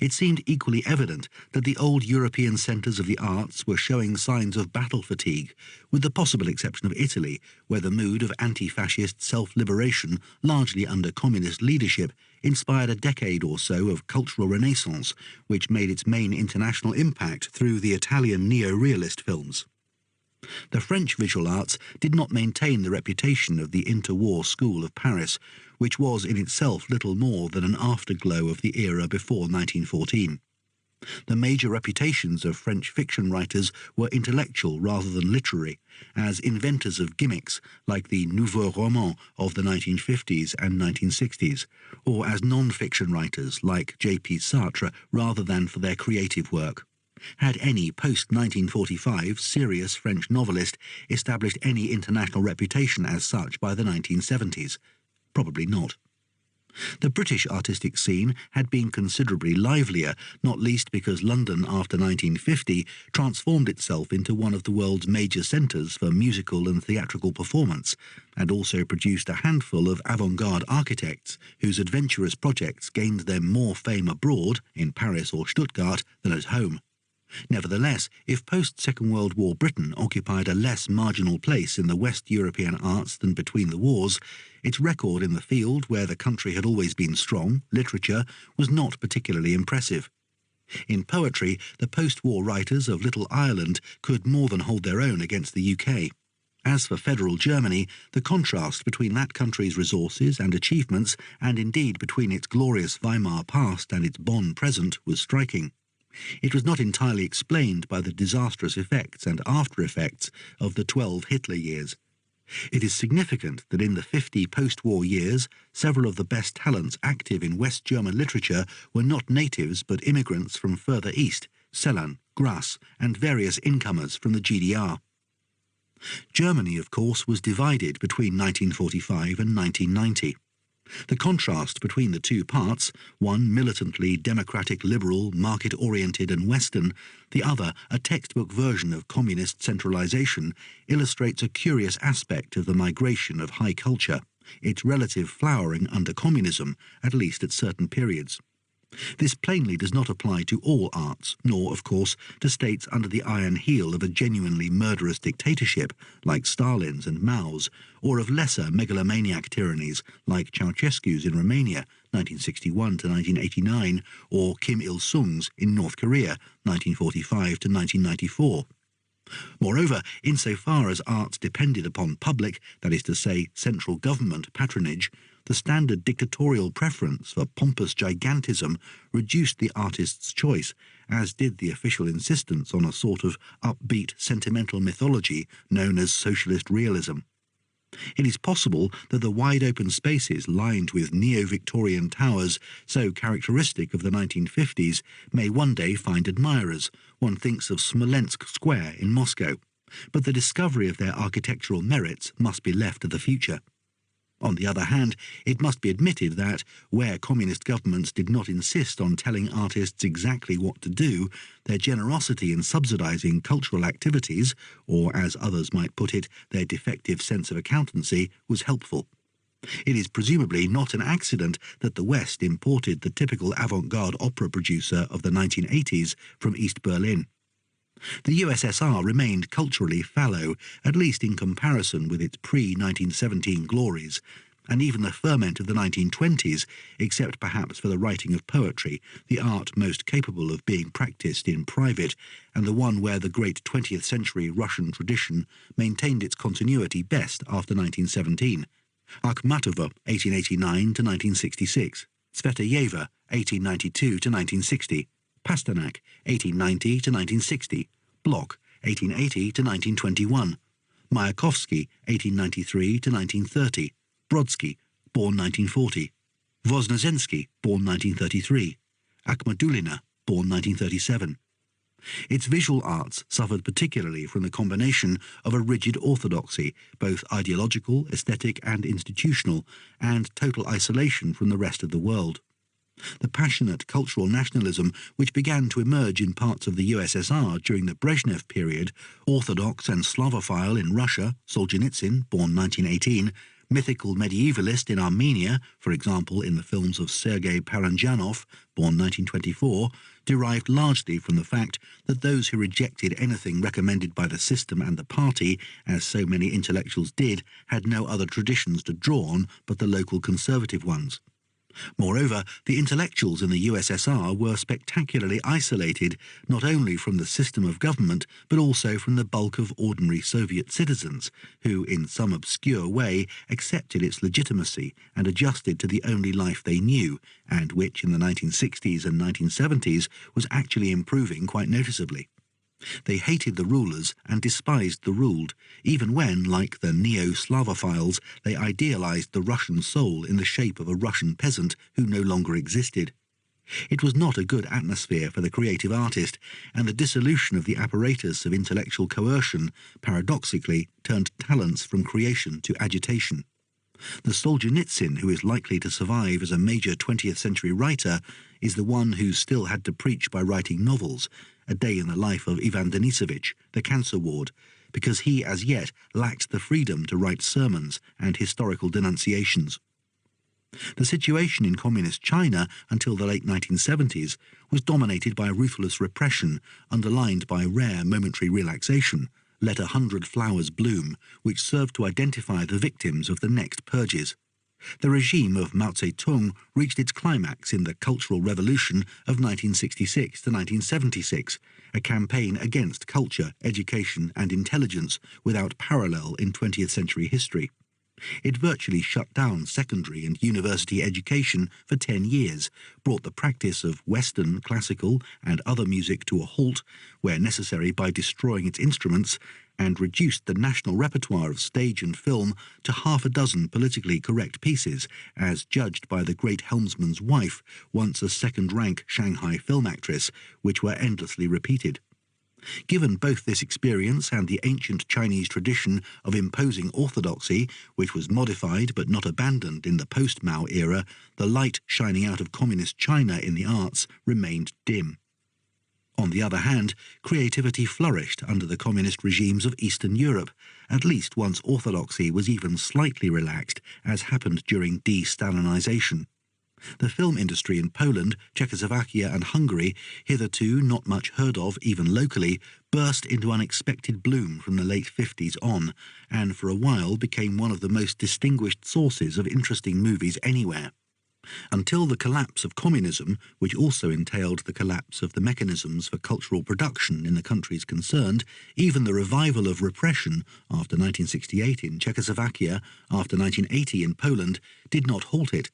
It seemed equally evident that the old European centres of the arts were showing signs of battle fatigue, with the possible exception of Italy, where the mood of anti-fascist self-liberation, largely under communist leadership, inspired a decade or so of cultural renaissance, which made its main international impact through the Italian neo-realist films. The French visual arts did not maintain the reputation of the interwar school of Paris, which was in itself little more than an afterglow of the era before 1914. The major reputations of French fiction writers were intellectual rather than literary, as inventors of gimmicks like the nouveau roman of the 1950s and 1960s, or as non-fiction writers like J.P. Sartre rather than for their creative work. Had any post-1945 serious French novelist established any international reputation as such by the 1970s? Probably not. The British artistic scene had been considerably livelier, not least because London after 1950 transformed itself into one of the world's major centres for musical and theatrical performance, and also produced a handful of avant-garde architects whose adventurous projects gained them more fame abroad, in Paris or Stuttgart, than at home. Nevertheless, if post-Second World War Britain occupied a less marginal place in the West European arts than between the wars, its record in the field where the country had always been strong, literature, was not particularly impressive. In poetry, the post-war writers of Little Ireland could more than hold their own against the UK. As for federal Germany, the contrast between that country's resources and achievements, and indeed between its glorious Weimar past and its Bonn present, was striking. It was not entirely explained by the disastrous effects and after-effects of the 12 Hitler years. It is significant that in the 50 post-war years, several of the best talents active in West German literature were not natives but immigrants from further east, Celan, Grass, and various incomers from the GDR. Germany, of course, was divided between 1945 and 1990. The contrast between the two parts, one militantly democratic, liberal, market-oriented and Western, the other a textbook version of communist centralization, illustrates a curious aspect of the migration of high culture, its relative flowering under communism, at least at certain periods. This plainly does not apply to all arts, nor, of course, to states under the iron heel of a genuinely murderous dictatorship like Stalin's and Mao's, or of lesser megalomaniac tyrannies like Ceausescu's in Romania, 1961 to 1989, or Kim Il-sung's in North Korea, 1945 to 1994. Moreover, insofar as arts depended upon public, that is to say, central government patronage, the standard dictatorial preference for pompous gigantism reduced the artist's choice, as did the official insistence on a sort of upbeat, sentimental mythology known as socialist realism. It is possible that the wide-open spaces lined with neo-Victorian towers, so characteristic of the 1950s, may one day find admirers. One thinks of Smolensk Square in Moscow. But the discovery of their architectural merits must be left to the future. On the other hand, it must be admitted that, where communist governments did not insist on telling artists exactly what to do, their generosity in subsidizing cultural activities, or as others might put it, their defective sense of accountancy, was helpful. It is presumably not an accident that the West imported the typical avant-garde opera producer of the 1980s from East Berlin. The USSR remained culturally fallow, at least in comparison with its pre-1917 glories, and even the ferment of the 1920s, except perhaps for the writing of poetry, the art most capable of being practiced in private, and the one where the great 20th century Russian tradition maintained its continuity best after 1917. Akhmatova, 1889 to 1966, Tsvetayeva, 1892 to 1960, Pasternak, 1890 to 1960, Bloch, 1880 to 1921, Mayakovsky, 1893 to 1930, Brodsky, born 1940, Voznesensky, born 1933, Akhmadulina, born 1937. Its visual arts suffered particularly from the combination of a rigid orthodoxy, both ideological, aesthetic and institutional, and total isolation from the rest of the world. The passionate cultural nationalism which began to emerge in parts of the USSR during the Brezhnev period, orthodox and Slavophile in Russia, Solzhenitsyn, born 1918, mythical medievalist in Armenia, for example in the films of Sergei Paranjanov, born 1924, derived largely from the fact that those who rejected anything recommended by the system and the party, as so many intellectuals did, had no other traditions to draw on but the local conservative ones. Moreover, the intellectuals in the USSR were spectacularly isolated not only from the system of government but also from the bulk of ordinary Soviet citizens, who in some obscure way accepted its legitimacy and adjusted to the only life they knew, and which in the 1960s and 1970s was actually improving quite noticeably. They hated the rulers and despised the ruled, even when, like the neo-Slavophiles, they idealized the Russian soul in the shape of a Russian peasant who no longer existed. It was not a good atmosphere for the creative artist, and the dissolution of the apparatus of intellectual coercion paradoxically turned talents from creation to agitation. The Solzhenitsyn who is likely to survive as a major 20th century writer is the one who still had to preach by writing novels, A Day in the Life of Ivan Denisovich, The Cancer Ward, because he as yet lacked the freedom to write sermons and historical denunciations. The situation in communist China until the late 1970s was dominated by ruthless repression, underlined by rare momentary relaxation, Let 100 Flowers Bloom, which served to identify the victims of the next purges. The regime of Mao Zedong reached its climax in the Cultural Revolution of 1966 to 1976, a campaign against culture, education and intelligence without parallel in 20th century history. It virtually shut down secondary and university education for 10 years, brought the practice of Western, classical and other music to a halt, where necessary by destroying its instruments, and reduced the national repertoire of stage and film to half a dozen politically correct pieces, as judged by the great helmsman's wife, once a second-rank Shanghai film actress, which were endlessly repeated. Given both this experience and the ancient Chinese tradition of imposing orthodoxy, which was modified but not abandoned in the post-Mao era, the light shining out of communist China in the arts remained dim. On the other hand, creativity flourished under the communist regimes of Eastern Europe, at least once orthodoxy was even slightly relaxed, as happened during de-Stalinization. The film industry in Poland, Czechoslovakia and Hungary, hitherto not much heard of even locally, burst into unexpected bloom from the late 50s on, and for a while became one of the most distinguished sources of interesting movies anywhere. Until the collapse of communism, which also entailed the collapse of the mechanisms for cultural production in the countries concerned, even the revival of repression after 1968 in Czechoslovakia, after 1980 in Poland, did not halt it,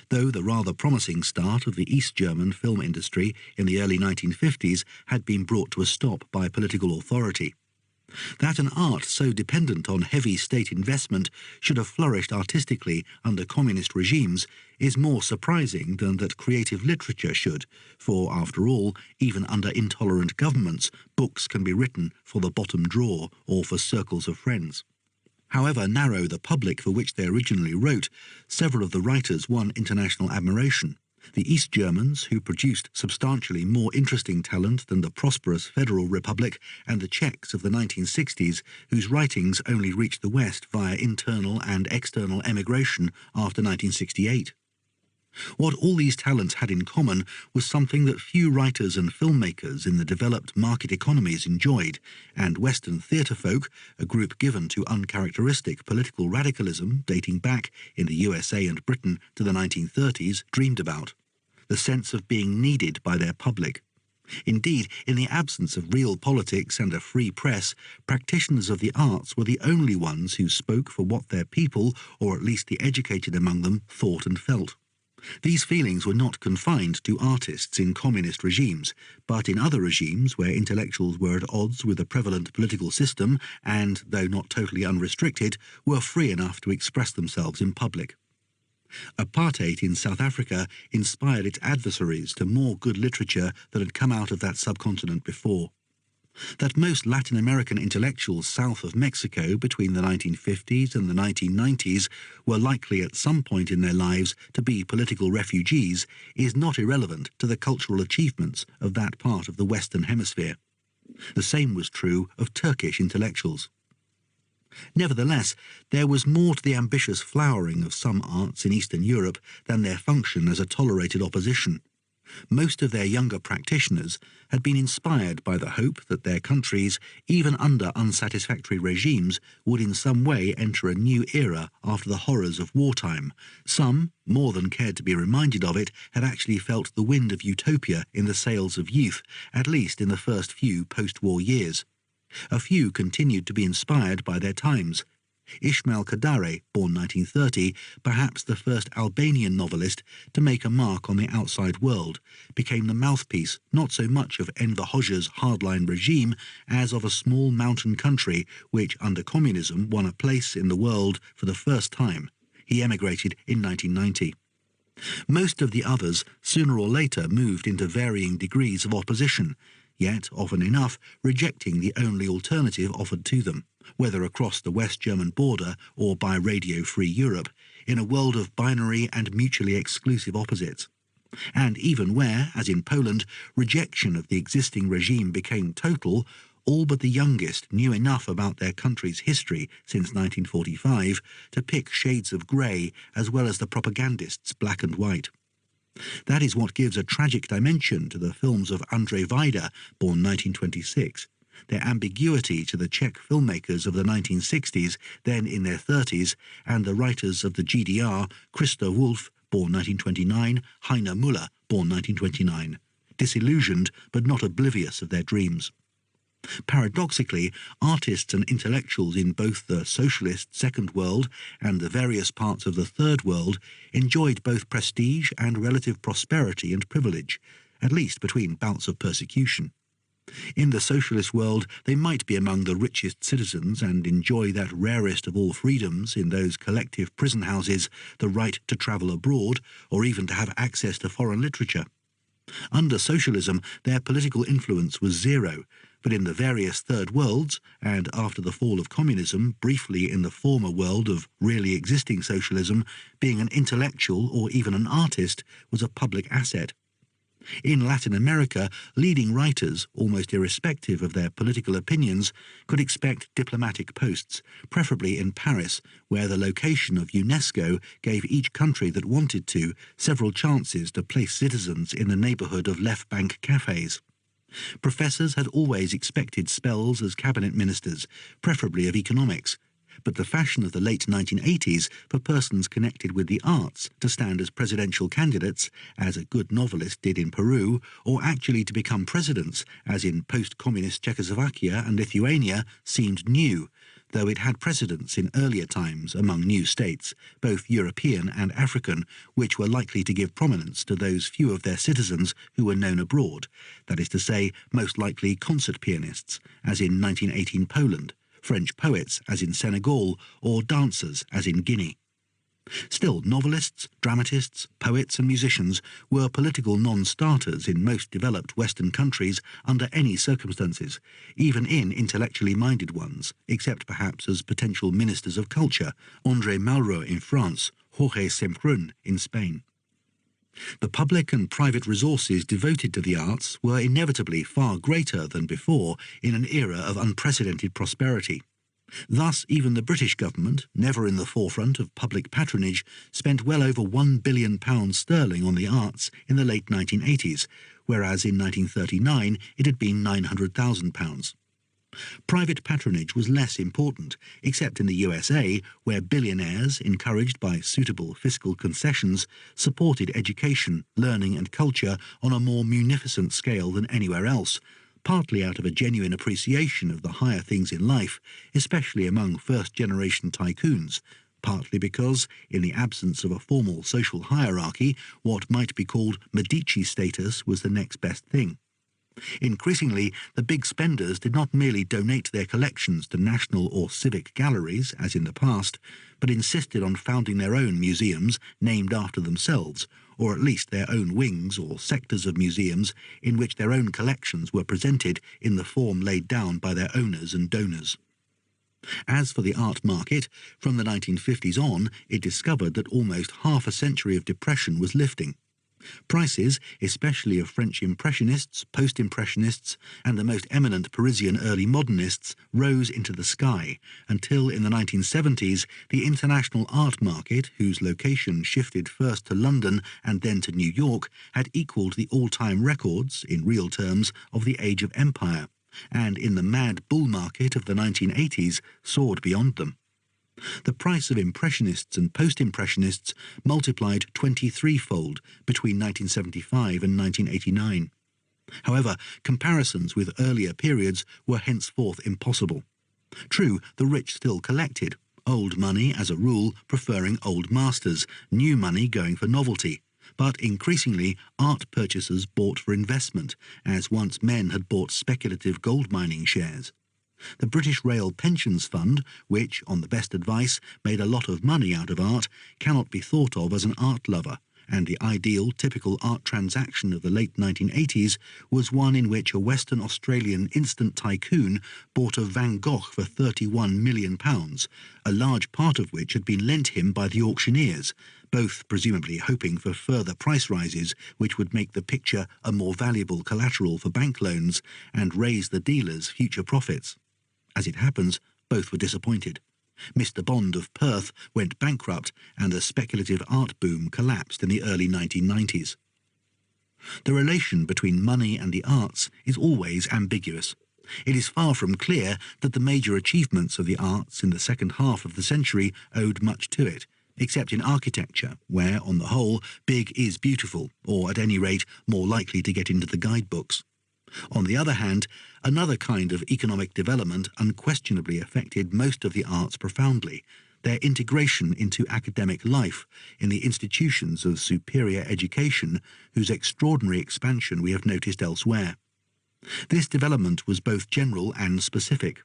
though the rather promising start of the East German film industry in the early 1950s had been brought to a stop by political authority. That an art so dependent on heavy state investment should have flourished artistically under communist regimes is more surprising than that creative literature should, for, after all, even under intolerant governments, books can be written for the bottom drawer or for circles of friends. However narrow the public for which they originally wrote, several of the writers won international admiration. The East Germans, who produced substantially more interesting talent than the prosperous Federal Republic, and the Czechs of the 1960s, whose writings only reached the West via internal and external emigration after 1968. What all these talents had in common was something that few writers and filmmakers in the developed market economies enjoyed, and Western theatre folk, a group given to uncharacteristic political radicalism dating back in the USA and Britain to the 1930s, dreamed about: the sense of being needed by their public. Indeed, in the absence of real politics and a free press, practitioners of the arts were the only ones who spoke for what their people, or at least the educated among them, thought and felt. These feelings were not confined to artists in communist regimes, but in other regimes where intellectuals were at odds with the prevalent political system and, though not totally unrestricted, were free enough to express themselves in public. Apartheid in South Africa inspired its adversaries to more good literature than had come out of that subcontinent before. That most Latin American intellectuals south of Mexico between the 1950s and the 1990s were likely at some point in their lives to be political refugees is not irrelevant to the cultural achievements of that part of the Western Hemisphere. The same was true of Turkish intellectuals. Nevertheless, there was more to the ambitious flowering of some arts in Eastern Europe than their function as a tolerated opposition. Most of their younger practitioners had been inspired by the hope that their countries, even under unsatisfactory regimes, would in some way enter a new era after the horrors of wartime. Some, more than cared to be reminded of it, had actually felt the wind of utopia in the sails of youth, at least in the first few post-war years. A few continued to be inspired by their times. Ismail Kadare, born 1930, perhaps the first Albanian novelist to make a mark on the outside world, became the mouthpiece not so much of Enver Hoxha's hardline regime as of a small mountain country which, under communism, won a place in the world for the first time. He emigrated in 1990. Most of the others, sooner or later, moved into varying degrees of opposition, yet, often enough, rejecting the only alternative offered to them, whether across the West German border or by Radio Free Europe, in a world of binary and mutually exclusive opposites. And even where, as in Poland, rejection of the existing regime became total, all but the youngest knew enough about their country's history since 1945 to pick shades of grey as well as the propagandists' black and white. That is what gives a tragic dimension to the films of Andrzej Wajda, born 1926, their ambiguity to the Czech filmmakers of the 1960s, then in their 30s, and the writers of the GDR, Christa Wolf, born 1929, Heiner Müller, born 1929, disillusioned but not oblivious of their dreams. Paradoxically, artists and intellectuals in both the socialist Second World and the various parts of the Third World enjoyed both prestige and relative prosperity and privilege, at least between bouts of persecution. In the socialist world, they might be among the richest citizens and enjoy that rarest of all freedoms in those collective prison houses, the right to travel abroad, or even to have access to foreign literature. Under socialism, their political influence was zero, but in the various third worlds, and after the fall of communism, briefly in the former world of really existing socialism, being an intellectual or even an artist was a public asset. In Latin America, leading writers, almost irrespective of their political opinions, could expect diplomatic posts, preferably in Paris, where the location of UNESCO gave each country that wanted to several chances to place citizens in the neighbourhood of left-bank cafes. Professors had always expected spells as cabinet ministers, preferably of economics, but the fashion of the late 1980s for persons connected with the arts to stand as presidential candidates, as a good novelist did in Peru, or actually to become presidents, as in post-communist Czechoslovakia and Lithuania, seemed new, though it had precedents in earlier times among new states, both European and African, which were likely to give prominence to those few of their citizens who were known abroad, that is to say, most likely concert pianists, as in 1918 Poland, French poets, as in Senegal, or dancers, as in Guinea. Still, novelists, dramatists, poets and musicians were political non-starters in most developed Western countries under any circumstances, even in intellectually minded ones, except perhaps as potential ministers of culture, André Malraux in France, Jorge Semprún in Spain. The public and private resources devoted to the arts were inevitably far greater than before in an era of unprecedented prosperity. Thus, even the British government, never in the forefront of public patronage, spent well over £1 billion on the arts in the late 1980s, whereas in 1939 it had been £900,000. Private patronage was less important, except in the USA, where billionaires, encouraged by suitable fiscal concessions, supported education, learning and culture on a more munificent scale than anywhere else, partly out of a genuine appreciation of the higher things in life, especially among first-generation tycoons, partly because, in the absence of a formal social hierarchy, what might be called Medici status was the next best thing. Increasingly, the big spenders did not merely donate their collections to national or civic galleries, as in the past, but insisted on founding their own museums named after themselves, or at least their own wings or sectors of museums in which their own collections were presented in the form laid down by their owners and donors. As for the art market, from the 1950s on, it discovered that almost half a century of depression was lifting. Prices, especially of French Impressionists, Post-Impressionists, and the most eminent Parisian early modernists, rose into the sky, until in the 1970s the international art market, whose location shifted first to London and then to New York, had equalled the all-time records, in real terms, of the Age of Empire, and in the mad bull market of the 1980s soared beyond them. The price of Impressionists and Post-Impressionists multiplied 23-fold between 1975 and 1989. However, comparisons with earlier periods were henceforth impossible. True, the rich still collected, old money, as a rule, preferring old masters, new money going for novelty. But increasingly, art purchasers bought for investment, as once men had bought speculative gold mining shares. The British Rail Pensions Fund, which, on the best advice, made a lot of money out of art, cannot be thought of as an art lover, and the ideal, typical art transaction of the late 1980s was one in which a Western Australian instant tycoon bought a Van Gogh for £31 million, a large part of which had been lent him by the auctioneers, both presumably hoping for further price rises which would make the picture a more valuable collateral for bank loans and raise the dealers' future profits. As it happens, both were disappointed. Mr. Bond of Perth went bankrupt and the speculative art boom collapsed in the early 1990s. The relation between money and the arts is always ambiguous. It is far from clear that the major achievements of the arts in the second half of the century owed much to it, except in architecture, where, on the whole, big is beautiful, or at any rate more likely to get into the guidebooks. On the other hand, another kind of economic development unquestionably affected most of the arts profoundly: their integration into academic life in the institutions of superior education whose extraordinary expansion we have noticed elsewhere. This development was both general and specific.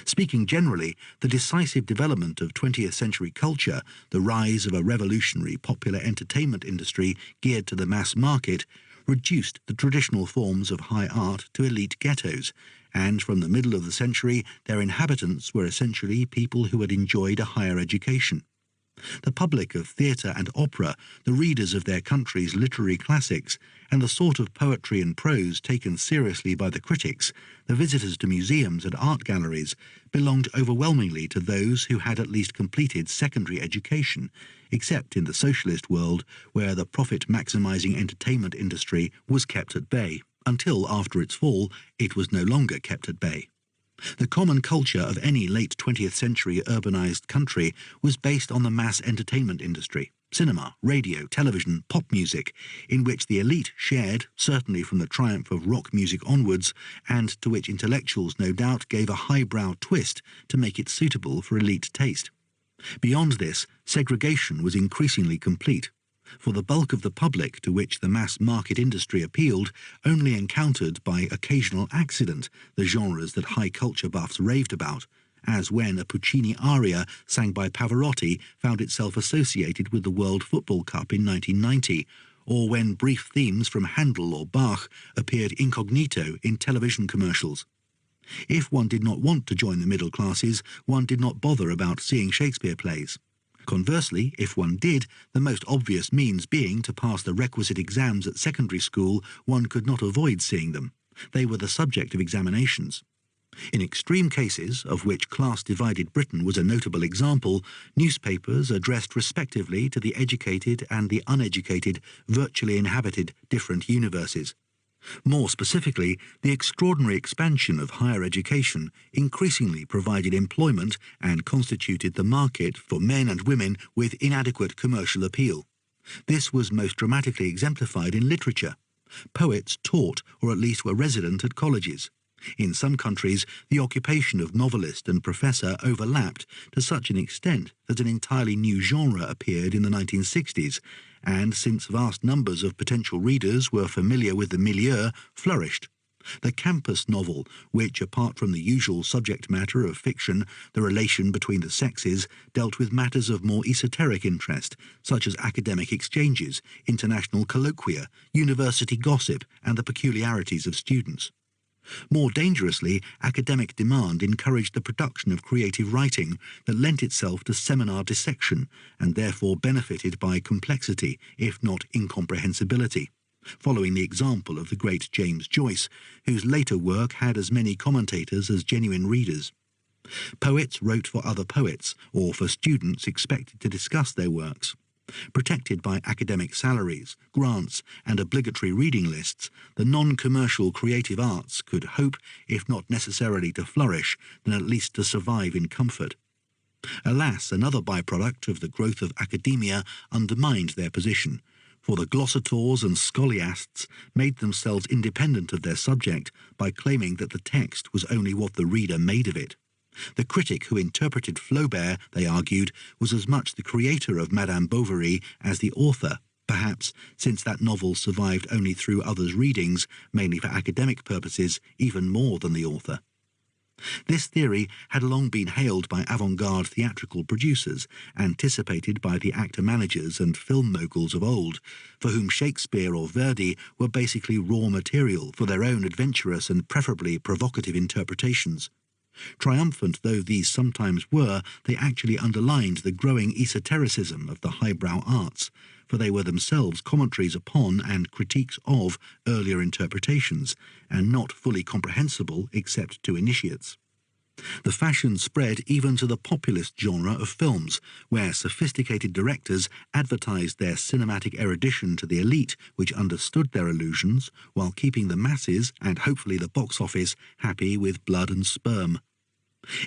Speaking generally, the decisive development of 20th century culture, the rise of a revolutionary popular entertainment industry geared to the mass market, reduced the traditional forms of high art to elite ghettos, and from the middle of the century their inhabitants were essentially people who had enjoyed a higher education. The public of theatre and opera, the readers of their country's literary classics, and the sort of poetry and prose taken seriously by the critics, the visitors to museums and art galleries, belonged overwhelmingly to those who had at least completed secondary education, except in the socialist world, where the profit-maximising entertainment industry was kept at bay, until after its fall it was no longer kept at bay. The common culture of any late 20th century urbanized country was based on the mass entertainment industry, cinema, radio, television, pop music, in which the elite shared, certainly from the triumph of rock music onwards, and to which intellectuals no doubt gave a highbrow twist to make it suitable for elite taste. Beyond this, segregation was increasingly complete, for the bulk of the public to which the mass market industry appealed only encountered by occasional accident the genres that high culture buffs raved about, as when a Puccini aria sang by Pavarotti found itself associated with the World Football Cup in 1990, or when brief themes from Handel or Bach appeared incognito in television commercials. If one did not want to join the middle classes, one did not bother about seeing Shakespeare plays. Conversely, if one did, the most obvious means being to pass the requisite exams at secondary school, one could not avoid seeing them. They were the subject of examinations. In extreme cases, of which class-divided Britain was a notable example, newspapers addressed respectively to the educated and the uneducated virtually inhabited different universes. More specifically, the extraordinary expansion of higher education increasingly provided employment and constituted the market for men and women with inadequate commercial appeal. This was most dramatically exemplified in literature. Poets taught, or at least were resident at colleges. In some countries, the occupation of novelist and professor overlapped to such an extent that an entirely new genre appeared in the 1960s, and since vast numbers of potential readers were familiar with the milieu, flourished. The campus novel, which, apart from the usual subject matter of fiction, the relation between the sexes, dealt with matters of more esoteric interest, such as academic exchanges, international colloquia, university gossip, and the peculiarities of students. More dangerously, academic demand encouraged the production of creative writing that lent itself to seminar dissection and therefore benefited by complexity, if not incomprehensibility, following the example of the great James Joyce, whose later work had as many commentators as genuine readers. Poets wrote for other poets, or for students expected to discuss their works. Protected by academic salaries, grants, and obligatory reading lists, the non-commercial creative arts could hope, if not necessarily to flourish, then at least to survive in comfort. Alas, another byproduct of the growth of academia undermined their position, for the glossators and scholiasts made themselves independent of their subject by claiming that the text was only what the reader made of it. The critic who interpreted Flaubert, they argued, was as much the creator of Madame Bovary as the author, perhaps, since that novel survived only through others' readings, mainly for academic purposes, even more than the author. This theory had long been hailed by avant-garde theatrical producers, anticipated by the actor-managers and film moguls of old, for whom Shakespeare or Verdi were basically raw material for their own adventurous and preferably provocative interpretations. Triumphant though these sometimes were, they actually underlined the growing esotericism of the highbrow arts, for they were themselves commentaries upon and critiques of earlier interpretations, and not fully comprehensible except to initiates. The fashion spread even to the populist genre of films, where sophisticated directors advertised their cinematic erudition to the elite, which understood their allusions, while keeping the masses, and hopefully the box office, happy with blood and sperm.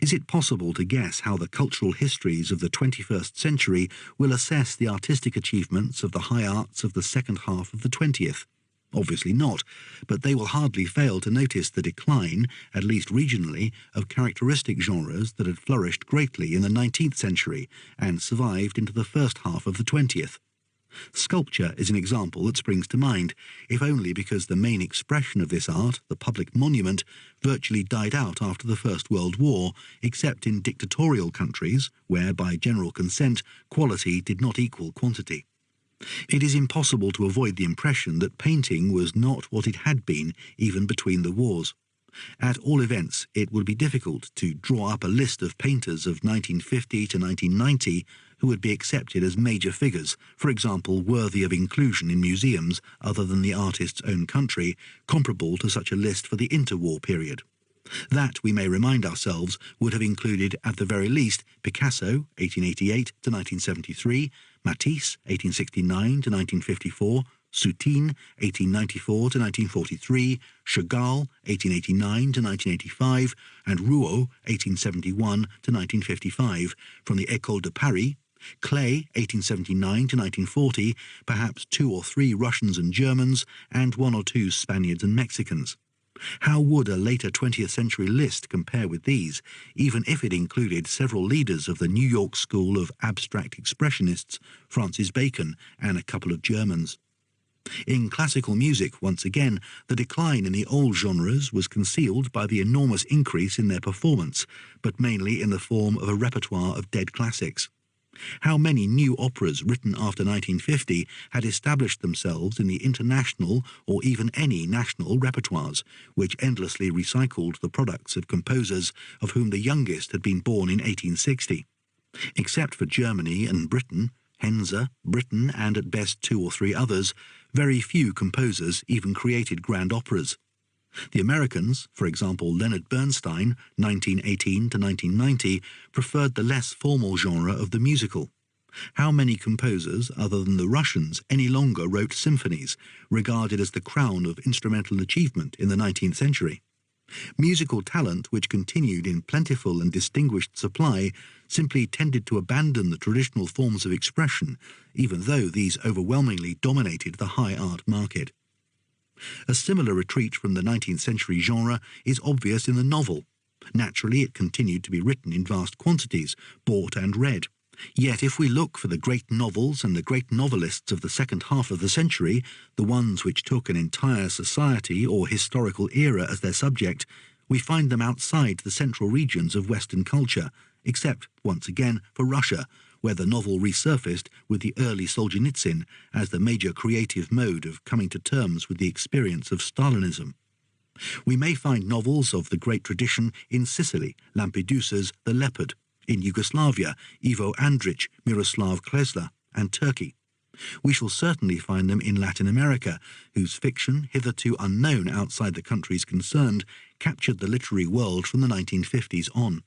Is it possible to guess how the cultural histories of the 21st century will assess the artistic achievements of the high arts of the second half of the 20th? Obviously not, but they will hardly fail to notice the decline, at least regionally, of characteristic genres that had flourished greatly in the 19th century and survived into the first half of the 20th. Sculpture is an example that springs to mind, if only because the main expression of this art, the public monument, virtually died out after the First World War, except in dictatorial countries where, by general consent, quality did not equal quantity. It is impossible to avoid the impression that painting was not what it had been even between the wars. At all events, it would be difficult to draw up a list of painters of 1950 to 1990 who would be accepted as major figures, for example, worthy of inclusion in museums other than the artist's own country, comparable to such a list for the interwar period. That, we may remind ourselves, would have included, at the very least, Picasso, 1888 to 1973, Matisse, 1869 to 1954, Soutine, 1894 to 1943, Chagall, 1889 to 1985, and Rouault, 1871 to 1955, from the École de Paris, Klee, 1879 to 1940, perhaps 2 or 3 Russians and Germans, and 1 or 2 Spaniards and Mexicans. How would a later 20th century list compare with these, even if it included several leaders of the New York school of abstract expressionists, Francis Bacon, and a couple of Germans? In classical music, once again, the decline in the old genres was concealed by the enormous increase in their performance, but mainly in the form of a repertoire of dead classics. How many new operas written after 1950 had established themselves in the international or even any national repertoires, which endlessly recycled the products of composers of whom the youngest had been born in 1860. Except for Germany and Britain, Henze, Britain, and at best 2 or 3 others, very few composers even created grand operas. The Americans, for example Leonard Bernstein, 1918 to 1990, preferred the less formal genre of the musical. How many composers, other than the Russians, any longer wrote symphonies, regarded as the crown of instrumental achievement in the 19th century? Musical talent, which continued in plentiful and distinguished supply, simply tended to abandon the traditional forms of expression, even though these overwhelmingly dominated the high art market. A similar retreat from the 19th century genre is obvious in the novel. Naturally, it continued to be written in vast quantities, bought and read. Yet if we look for the great novels and the great novelists of the second half of the century, the ones which took an entire society or historical era as their subject, we find them outside the central regions of Western culture, except, once again, for Russia, where the novel resurfaced with the early Solzhenitsyn as the major creative mode of coming to terms with the experience of Stalinism. We may find novels of the great tradition in Sicily, Lampedusa's The Leopard, in Yugoslavia, Ivo Andrić, Miroslav Klesla, and Turkey. We shall certainly find them in Latin America, whose fiction, hitherto unknown outside the countries concerned, captured the literary world from the 1950s on.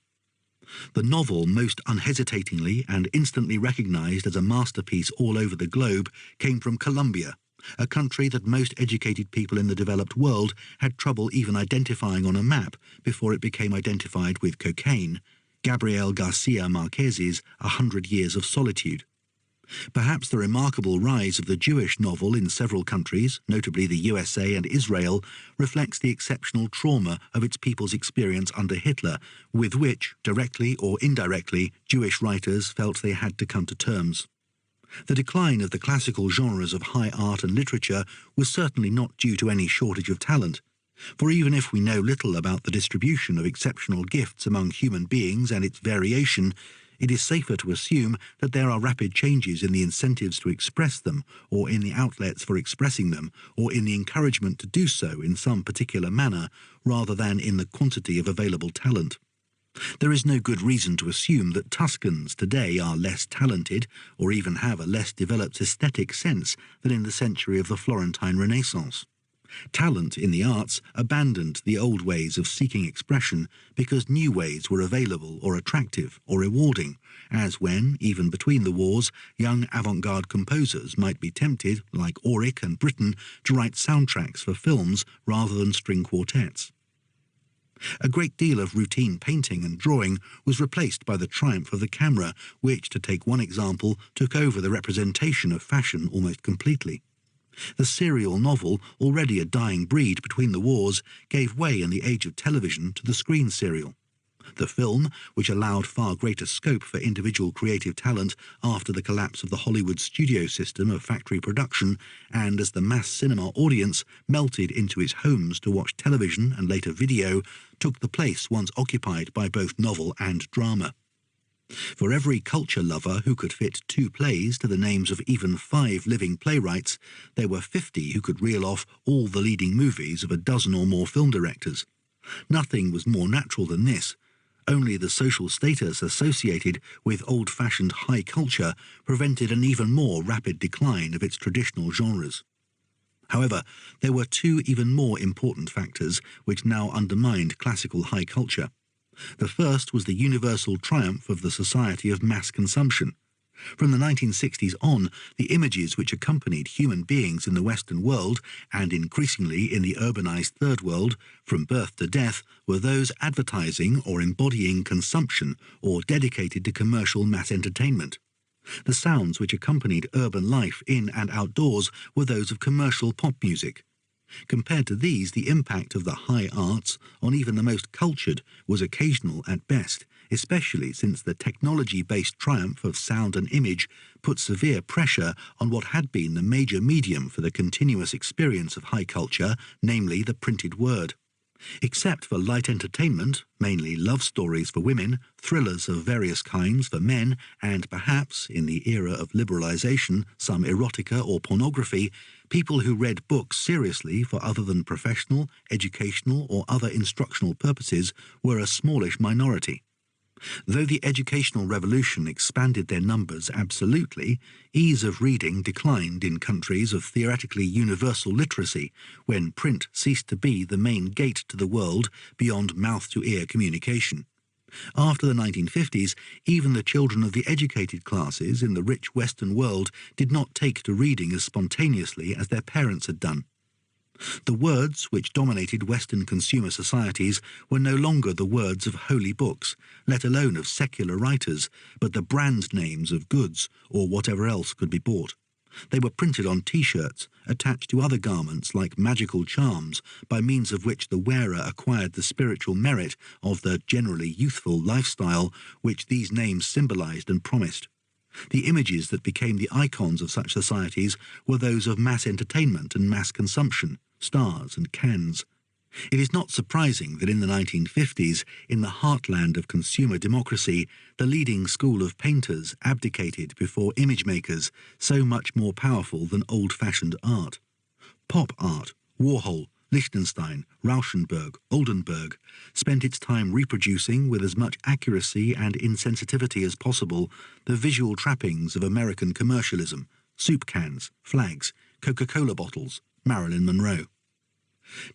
The novel most unhesitatingly and instantly recognized as a masterpiece all over the globe came from Colombia, a country that most educated people in the developed world had trouble even identifying on a map before it became identified with cocaine, Gabriel Garcia Marquez's 100 Years of Solitude. Perhaps the remarkable rise of the Jewish novel in several countries, notably the USA and Israel, reflects the exceptional trauma of its people's experience under Hitler, with which, directly or indirectly, Jewish writers felt they had to come to terms. The decline of the classical genres of high art and literature was certainly not due to any shortage of talent. For even if we know little about the distribution of exceptional gifts among human beings and its variation, it is safer to assume that there are rapid changes in the incentives to express them, or in the outlets for expressing them, or in the encouragement to do so in some particular manner, rather than in the quantity of available talent. There is no good reason to assume that Tuscans today are less talented, or even have a less developed aesthetic sense than in the century of the Florentine Renaissance. Talent in the arts abandoned the old ways of seeking expression because new ways were available or attractive or rewarding, as when, even between the wars, young avant-garde composers might be tempted, like Auric and Britten, to write soundtracks for films rather than string quartets. A great deal of routine painting and drawing was replaced by the triumph of the camera, which, to take one example, took over the representation of fashion almost completely. The serial novel, already a dying breed between the wars, gave way in the age of television to the screen serial. The film, which allowed far greater scope for individual creative talent after the collapse of the Hollywood studio system of factory production, and as the mass cinema audience melted into its homes to watch television and later video, took the place once occupied by both novel and drama. For every culture lover who could fit 2 plays to the names of even 5 living playwrights, there were 50 who could reel off all the leading movies of a dozen or more film directors. Nothing was more natural than this. Only the social status associated with old-fashioned high culture prevented an even more rapid decline of its traditional genres. However, there were 2 even more important factors which now undermined classical high culture. The first was the universal triumph of the society of mass consumption. From the 1960s on, the images which accompanied human beings in the Western world, and increasingly in the urbanized Third World, from birth to death, were those advertising or embodying consumption or dedicated to commercial mass entertainment. The sounds which accompanied urban life in and outdoors were those of commercial pop music. Compared to these, the impact of the high arts on even the most cultured was occasional at best, especially since the technology-based triumph of sound and image put severe pressure on what had been the major medium for the continuous experience of high culture, namely the printed word. Except for light entertainment, mainly love stories for women, thrillers of various kinds for men, and perhaps, in the era of liberalization, some erotica or pornography, people who read books seriously for other than professional, educational, or other instructional purposes were a smallish minority. Though the educational revolution expanded their numbers absolutely, ease of reading declined in countries of theoretically universal literacy when print ceased to be the main gate to the world beyond mouth-to-ear communication. After the 1950s, even the children of the educated classes in the rich Western world did not take to reading as spontaneously as their parents had done. The words which dominated Western consumer societies were no longer the words of holy books, let alone of secular writers, but the brand names of goods or whatever else could be bought. They were printed on T-shirts, attached to other garments like magical charms, by means of which the wearer acquired the spiritual merit of the generally youthful lifestyle which these names symbolized and promised. The images that became the icons of such societies were those of mass entertainment and mass consumption, stars and cans. It is not surprising that in the 1950s, in the heartland of consumer democracy, the leading school of painters abdicated before image makers, so much more powerful than old-fashioned art. Pop art, Warhol, Lichtenstein, Rauschenberg, Oldenburg, spent its time reproducing with as much accuracy and insensitivity as possible the visual trappings of American commercialism, soup cans, flags, Coca-Cola bottles, Marilyn Monroe.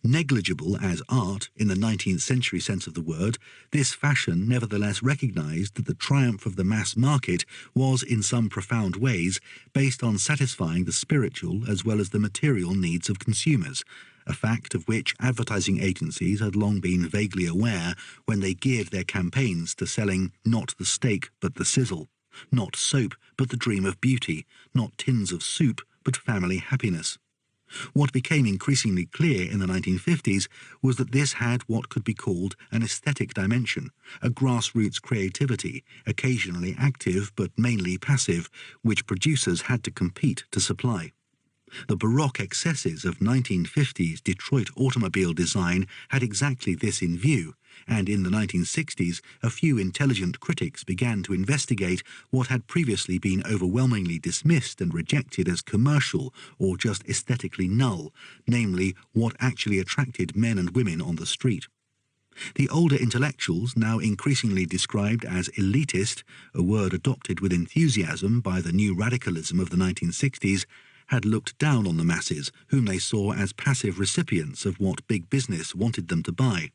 Negligible as art in the 19th century sense of the word, this fashion nevertheless recognized that the triumph of the mass market was in some profound ways based on satisfying the spiritual as well as the material needs of consumers, a fact of which advertising agencies had long been vaguely aware when they geared their campaigns to selling not the steak but the sizzle, not soap but the dream of beauty, not tins of soup but family happiness. What became increasingly clear in the 1950s was that this had what could be called an aesthetic dimension, a grassroots creativity, occasionally active but mainly passive, which producers had to compete to supply. The Baroque excesses of 1950s Detroit automobile design had exactly this in view, and in the 1960s a few intelligent critics began to investigate what had previously been overwhelmingly dismissed and rejected as commercial or just aesthetically null, namely what actually attracted men and women on the street. The older intellectuals, now increasingly described as elitist, a word adopted with enthusiasm by the new radicalism of the 1960s, had looked down on the masses, whom they saw as passive recipients of what big business wanted them to buy.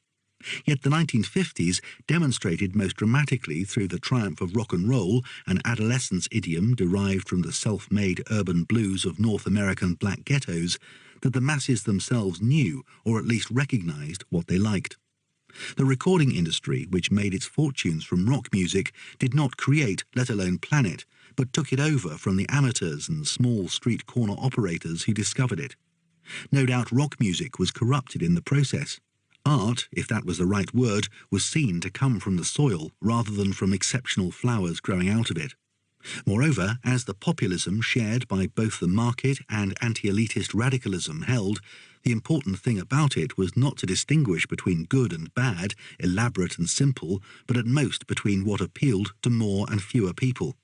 Yet the 1950s demonstrated most dramatically through the triumph of rock and roll, an adolescence idiom derived from the self-made urban blues of North American black ghettos, that the masses themselves knew, or at least recognized, what they liked. The recording industry, which made its fortunes from rock music, did not create, let alone plan it, but took it over from the amateurs and small street corner operators who discovered it. No doubt rock music was corrupted in the process. Art, if that was the right word, was seen to come from the soil rather than from exceptional flowers growing out of it. Moreover, as the populism shared by both the market and anti-elitist radicalism held, the important thing about it was not to distinguish between good and bad, elaborate and simple, but at most between what appealed to more and fewer people.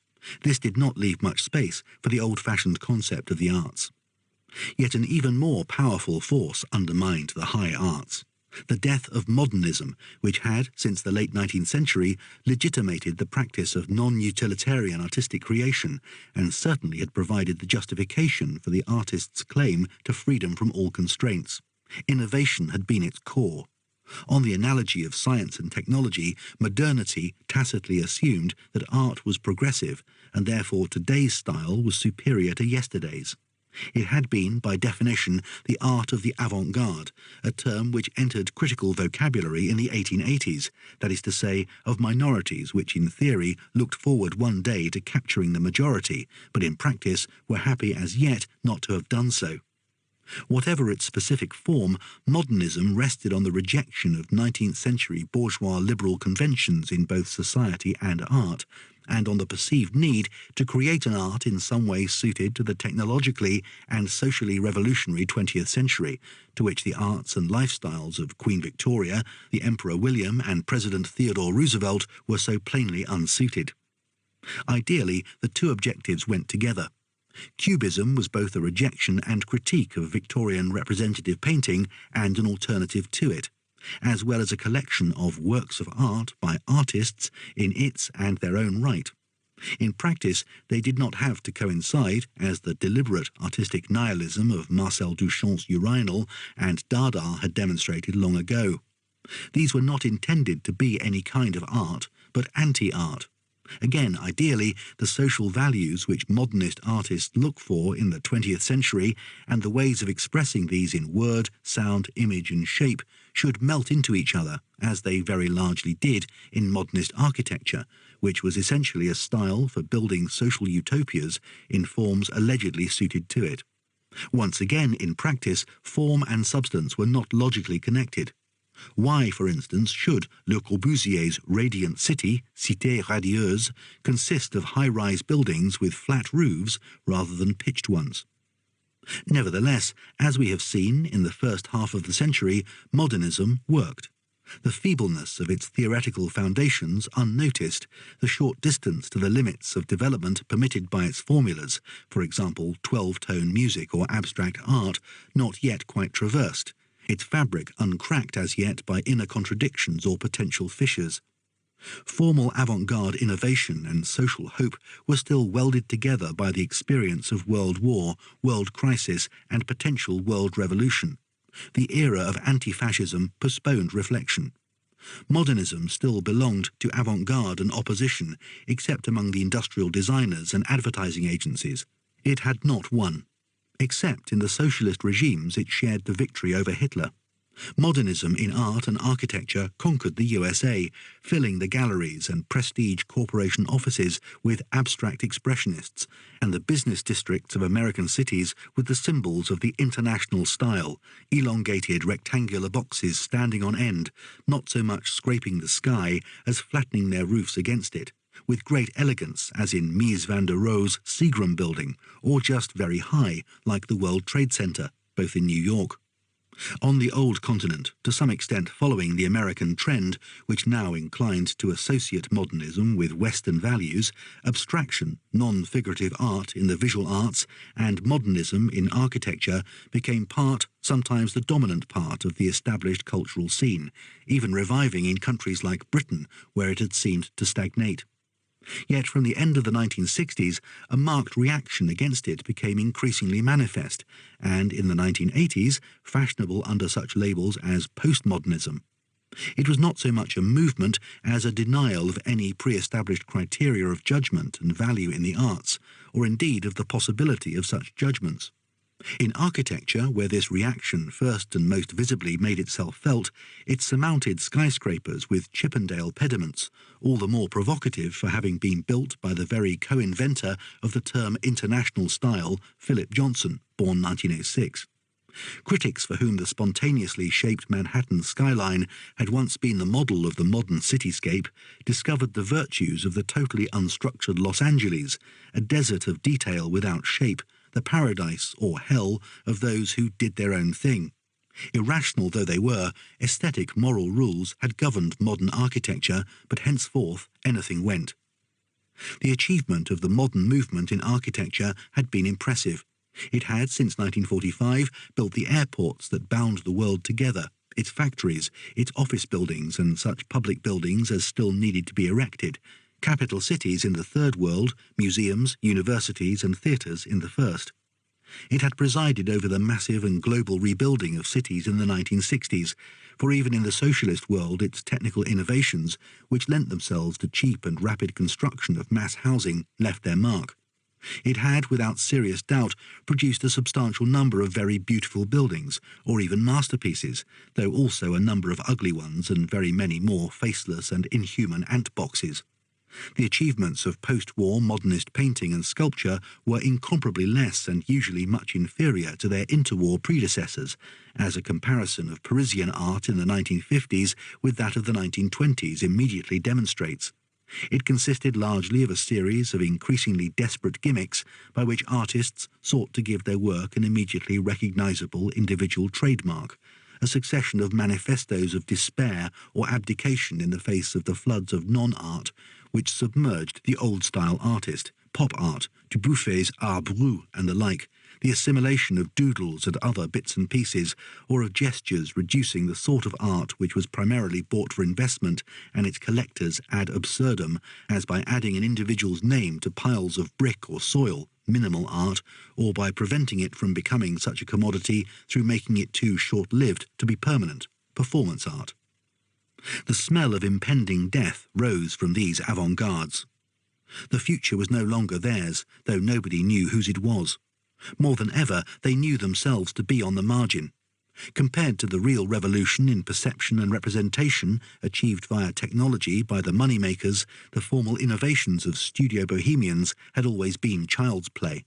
This did not leave much space for the old-fashioned concept of the arts. Yet an even more powerful force undermined the high arts: the death of modernism, which had, since the late 19th century, legitimated the practice of non-utilitarian artistic creation, and certainly had provided the justification for the artist's claim to freedom from all constraints. Innovation had been its core. On the analogy of science and technology, modernity tacitly assumed that art was progressive, and therefore today's style was superior to yesterday's. It had been, by definition, the art of the avant-garde, a term which entered critical vocabulary in the 1880s, that is to say, of minorities which in theory looked forward one day to capturing the majority, but in practice were happy as yet not to have done so. Whatever its specific form, modernism rested on the rejection of 19th century bourgeois liberal conventions in both society and art, and on the perceived need to create an art in some way suited to the technologically and socially revolutionary 20th century, to which the arts and lifestyles of Queen Victoria, the Emperor William, and President Theodore Roosevelt were so plainly unsuited. Ideally, the two objectives went together. Cubism was both a rejection and critique of Victorian representative painting and an alternative to it, as well as a collection of works of art by artists in its and their own right. In practice, they did not have to coincide, as the deliberate artistic nihilism of Marcel Duchamp's urinal and Dada had demonstrated long ago. These were not intended to be any kind of art, but anti-art. Again, ideally, the social values which modernist artists look for in the 20th century and the ways of expressing these in word, sound, image and shape should melt into each other, as they very largely did in modernist architecture, which was essentially a style for building social utopias in forms allegedly suited to it. Once again, in practice, form and substance were not logically connected. Why, for instance, should Le Corbusier's radiant city, Cité radieuse, consist of high-rise buildings with flat roofs rather than pitched ones? Nevertheless, as we have seen in the first half of the century, modernism worked. The feebleness of its theoretical foundations unnoticed, the short distance to the limits of development permitted by its formulas, for example 12-tone music or abstract art, not yet quite traversed, its fabric uncracked as yet by inner contradictions or potential fissures. Formal avant-garde innovation and social hope were still welded together by the experience of world war, world crisis, and potential world revolution. The era of anti-fascism postponed reflection. Modernism still belonged to avant-garde and opposition, except among the industrial designers and advertising agencies. It had not won. Except in the socialist regimes it shared the victory over Hitler. Modernism in art and architecture conquered the USA, filling the galleries and prestige corporation offices with abstract expressionists, and the business districts of American cities with the symbols of the international style, elongated rectangular boxes standing on end, not so much scraping the sky as flattening their roofs against it, with great elegance, as in Mies van der Rohe's Seagram building, or just very high, like the World Trade Center, both in New York. On the old continent, to some extent following the American trend, which now inclined to associate modernism with Western values, abstraction, non-figurative art in the visual arts, and modernism in architecture became part, sometimes the dominant part, of the established cultural scene, even reviving in countries like Britain, where it had seemed to stagnate. Yet from the end of the 1960s, a marked reaction against it became increasingly manifest, and in the 1980s, fashionable under such labels as postmodernism. It was not so much a movement as a denial of any pre-established criteria of judgment and value in the arts, or indeed of the possibility of such judgments. In architecture, where this reaction first and most visibly made itself felt, it surmounted skyscrapers with Chippendale pediments, all the more provocative for having been built by the very co-inventor of the term international style, Philip Johnson, born 1906. Critics for whom the spontaneously shaped Manhattan skyline had once been the model of the modern cityscape discovered the virtues of the totally unstructured Los Angeles, a desert of detail without shape, the paradise or hell of those who did their own thing. Irrational though they were, aesthetic moral rules had governed modern architecture, but henceforth anything went. The achievement of the modern movement in architecture had been impressive. It had, since 1945, built the airports that bound the world together, its factories, its office buildings and such public buildings as still needed to be erected, capital cities in the Third World, museums, universities and theatres in the First. It had presided over the massive and global rebuilding of cities in the 1960s, for even in the socialist world its technical innovations, which lent themselves to cheap and rapid construction of mass housing, left their mark. It had, without serious doubt, produced a substantial number of very beautiful buildings, or even masterpieces, though also a number of ugly ones and very many more faceless and inhuman ant boxes. The achievements of post-war modernist painting and sculpture were incomparably less and usually much inferior to their interwar predecessors, as a comparison of Parisian art in the 1950s with that of the 1920s immediately demonstrates. It consisted largely of a series of increasingly desperate gimmicks by which artists sought to give their work an immediately recognizable individual trademark, a succession of manifestos of despair or abdication in the face of the floods of non-art which submerged the old-style artist, pop art, Dubuffin's Art Brut and the like, the assimilation of doodles and other bits and pieces, or of gestures reducing the sort of art which was primarily bought for investment and its collectors ad absurdum, as by adding an individual's name to piles of brick or soil, minimal art, or by preventing it from becoming such a commodity through making it too short-lived to be permanent, performance art. The smell of impending death rose from these avant-gardes. The future was no longer theirs, though nobody knew whose it was. More than ever, they knew themselves to be on the margin. Compared to the real revolution in perception and representation achieved via technology by the moneymakers, the formal innovations of studio bohemians had always been child's play.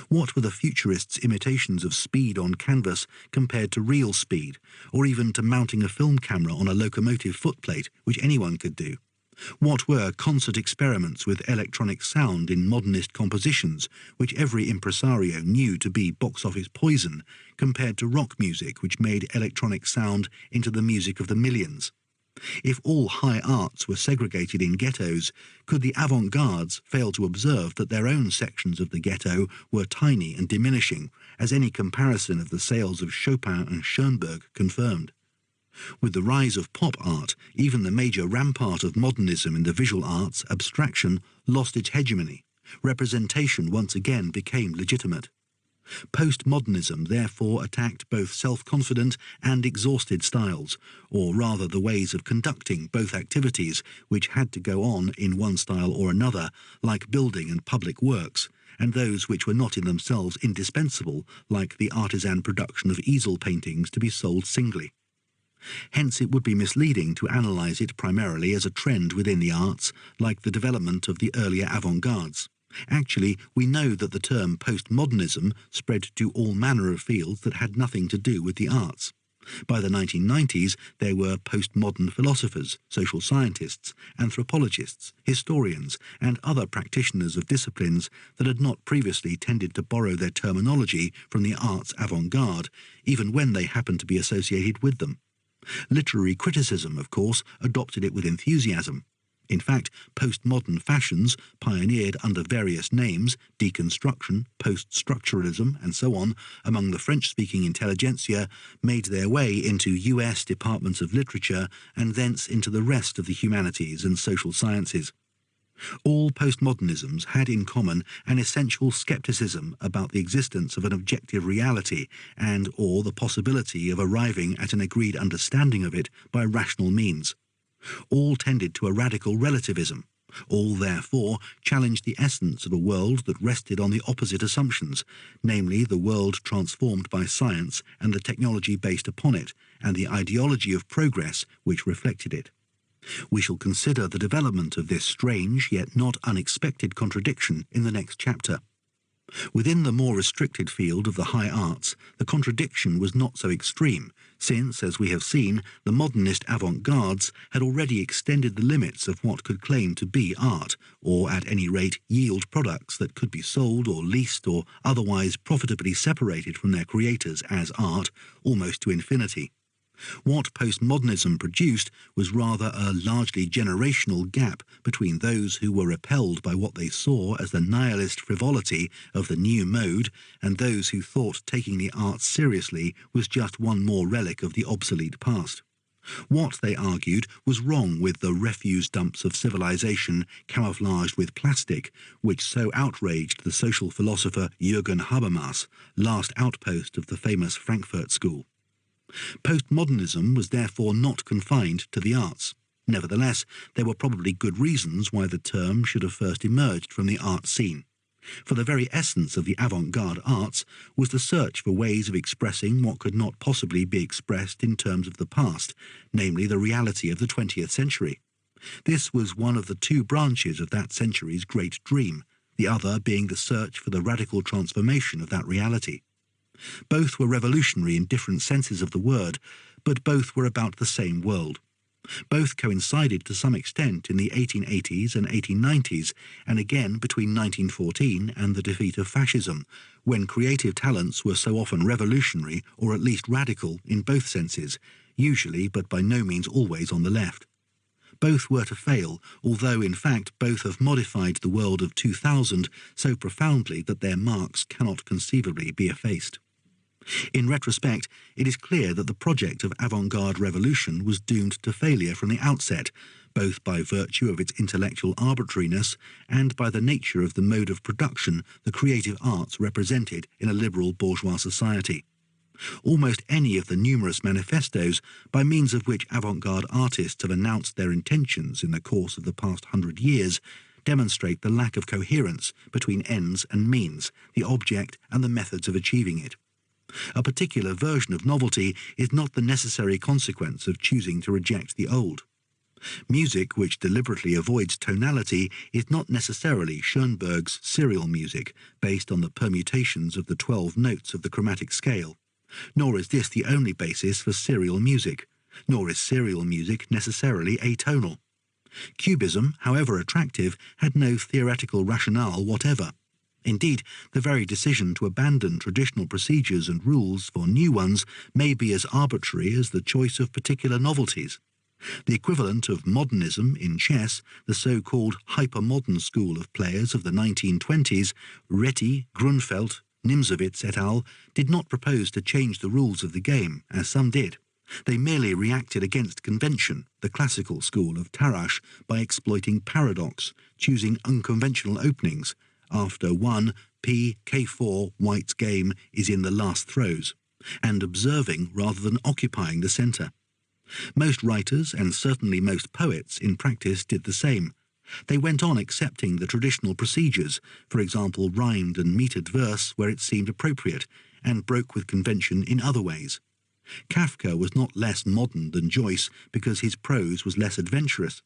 What were the futurists' imitations of speed on canvas compared to real speed, or even to mounting a film camera on a locomotive footplate, which anyone could do? What were concert experiments with electronic sound in modernist compositions, which every impresario knew to be box-office poison, compared to rock music which made electronic sound into the music of the millions? If all high arts were segregated in ghettos, could the avant-gardes fail to observe that their own sections of the ghetto were tiny and diminishing, as any comparison of the sales of Chopin and Schoenberg confirmed? With the rise of pop art, even the major rampart of modernism in the visual arts, abstraction, lost its hegemony. Representation once again became legitimate. Postmodernism therefore attacked both self-confident and exhausted styles, or rather the ways of conducting both activities which had to go on in one style or another, like building and public works, and those which were not in themselves indispensable, like the artisan production of easel paintings to be sold singly. Hence it would be misleading to analyse it primarily as a trend within the arts, like the development of the earlier avant-gardes. Actually, we know that the term postmodernism spread to all manner of fields that had nothing to do with the arts. By the 1990s, there were postmodern philosophers, social scientists, anthropologists, historians, and other practitioners of disciplines that had not previously tended to borrow their terminology from the arts avant-garde, even when they happened to be associated with them. Literary criticism, of course, adopted it with enthusiasm. In fact, postmodern fashions, pioneered under various names, deconstruction, post-structuralism, and so on, among the French-speaking intelligentsia, made their way into US departments of literature and thence into the rest of the humanities and social sciences. All postmodernisms had in common an essential skepticism about the existence of an objective reality and or the possibility of arriving at an agreed understanding of it by rational means. All tended to a radical relativism. All, therefore, challenged the essence of a world that rested on the opposite assumptions, namely the world transformed by science and the technology based upon it, and the ideology of progress which reflected it. We shall consider the development of this strange yet not unexpected contradiction in the next chapter. Within the more restricted field of the high arts, the contradiction was not so extreme, since, as we have seen, the modernist avant-gardes had already extended the limits of what could claim to be art, or at any rate yield products that could be sold or leased or otherwise profitably separated from their creators as art, almost to infinity. What postmodernism produced was rather a largely generational gap between those who were repelled by what they saw as the nihilist frivolity of the new mode and those who thought taking the arts seriously was just one more relic of the obsolete past. What, they argued, was wrong with the refuse dumps of civilization camouflaged with plastic, which so outraged the social philosopher Jürgen Habermas, last outpost of the famous Frankfurt School. Postmodernism was therefore not confined to the arts. Nevertheless, there were probably good reasons why the term should have first emerged from the art scene. For the very essence of the avant-garde arts was the search for ways of expressing what could not possibly be expressed in terms of the past, namely the reality of the 20th century. This was one of the two branches of that century's great dream, the other being the search for the radical transformation of that reality. Both were revolutionary in different senses of the word, but both were about the same world. Both coincided to some extent in the 1880s and 1890s, and again between 1914 and the defeat of fascism, when creative talents were so often revolutionary or at least radical in both senses, usually but by no means always on the left. Both were to fail, although in fact both have modified the world of 2000 so profoundly that their marks cannot conceivably be effaced. In retrospect, it is clear that the project of avant-garde revolution was doomed to failure from the outset, both by virtue of its intellectual arbitrariness and by the nature of the mode of production the creative arts represented in a liberal bourgeois society. Almost any of the numerous manifestos by means of which avant-garde artists have announced their intentions in the course of the past 100 years demonstrate the lack of coherence between ends and means, the object and the methods of achieving it. A particular version of novelty is not the necessary consequence of choosing to reject the old. Music which deliberately avoids tonality is not necessarily Schoenberg's serial music, based on the permutations of the 12 notes of the chromatic scale. Nor is this the only basis for serial music, nor is serial music necessarily atonal. Cubism, however attractive, had no theoretical rationale whatever. Indeed, the very decision to abandon traditional procedures and rules for new ones may be as arbitrary as the choice of particular novelties. The equivalent of modernism in chess, the so-called hyper-modern school of players of the 1920s, Reti, Grunfeld, Nimzowitsch et al., did not propose to change the rules of the game, as some did. They merely reacted against convention, the classical school of Tarrasch, by exploiting paradox, choosing unconventional openings, after one K4 White's game is in the last throws, and observing rather than occupying the centre. Most writers, and certainly most poets, in practice did the same. They went on accepting the traditional procedures, for example rhymed and metered verse where it seemed appropriate, and broke with convention in other ways. Kafka was not less modern than Joyce because his prose was less adventurous.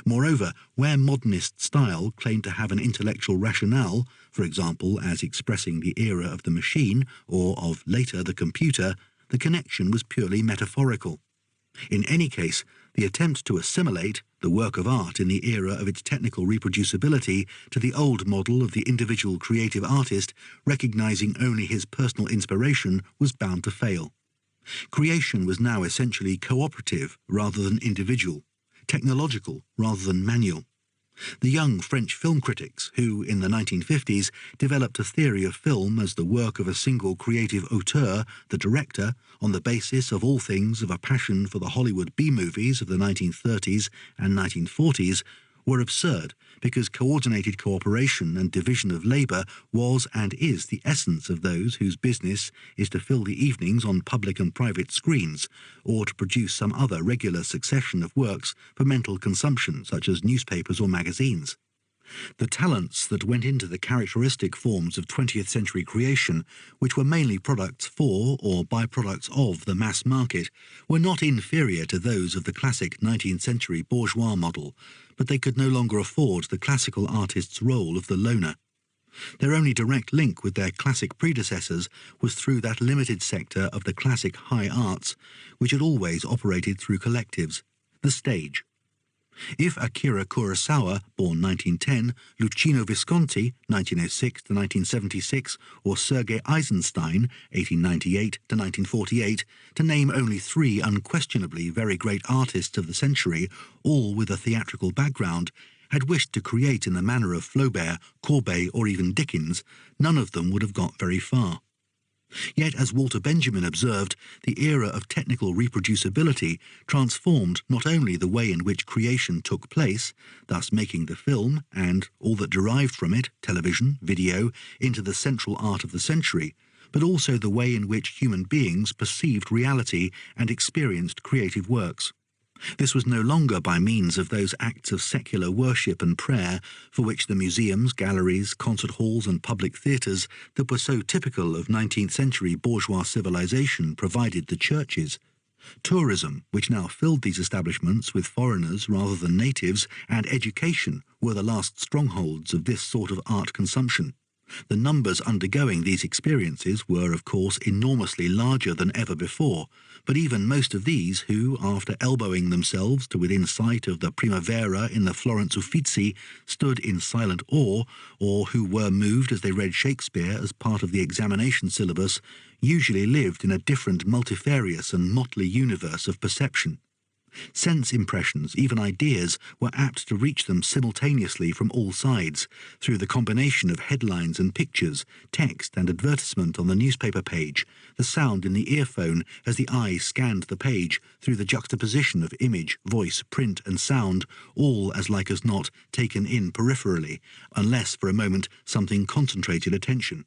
Moreover, where modernist style claimed to have an intellectual rationale, for example as expressing the era of the machine or of later the computer, the connection was purely metaphorical. In any case, the attempt to assimilate the work of art in the era of its technical reproducibility to the old model of the individual creative artist, recognizing only his personal inspiration, was bound to fail. Creation was now essentially cooperative rather than individual, technological rather than manual. The young French film critics who, in the 1950s, developed a theory of film as the work of a single creative auteur, the director, on the basis of all things of a passion for the Hollywood B-movies of the 1930s and 1940s, were absurd because coordinated cooperation and division of labour was and is the essence of those whose business is to fill the evenings on public and private screens, or to produce some other regular succession of works for mental consumption, such as newspapers or magazines. The talents that went into the characteristic forms of 20th century creation, which were mainly products for or byproducts of the mass market, were not inferior to those of the classic 19th century bourgeois model, but they could no longer afford the classical artist's role of the loner. Their only direct link with their classic predecessors was through that limited sector of the classic high arts, which had always operated through collectives, the stage. If Akira Kurosawa, born 1910, Luchino Visconti, 1906 to 1976, or Sergei Eisenstein, 1898 to 1948, to name only three unquestionably very great artists of the century, all with a theatrical background, had wished to create in the manner of Flaubert, Courbet, or even Dickens, none of them would have got very far. Yet, as Walter Benjamin observed, the era of technical reproducibility transformed not only the way in which creation took place, thus making the film, and all that derived from it, television, video, into the central art of the century, but also the way in which human beings perceived reality and experienced creative works. This was no longer by means of those acts of secular worship and prayer for which the museums, galleries, concert halls and public theatres that were so typical of 19th century bourgeois civilization provided the churches. Tourism, which now filled these establishments with foreigners rather than natives, and education were the last strongholds of this sort of art consumption. The numbers undergoing these experiences were, of course, enormously larger than ever before, but even most of these who, after elbowing themselves to within sight of the Primavera in the Florence Uffizi, stood in silent awe, or who were moved as they read Shakespeare as part of the examination syllabus, usually lived in a different multifarious and motley universe of perception. Sense impressions, even ideas, were apt to reach them simultaneously from all sides, through the combination of headlines and pictures, text and advertisement on the newspaper page, the sound in the earphone as the eye scanned the page, through the juxtaposition of image, voice, print and sound, all as like as not taken in peripherally, unless for a moment something concentrated attention.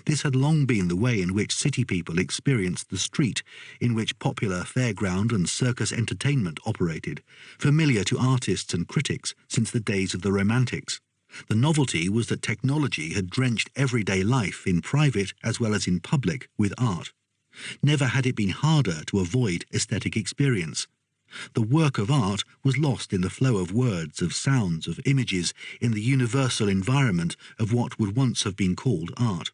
This had long been the way in which city people experienced the street, in which popular fairground and circus entertainment operated, familiar to artists and critics since the days of the Romantics. The novelty was that technology had drenched everyday life, in private as well as in public, with art. Never had it been harder to avoid aesthetic experience. The work of art was lost in the flow of words, of sounds, of images, in the universal environment of what would once have been called art.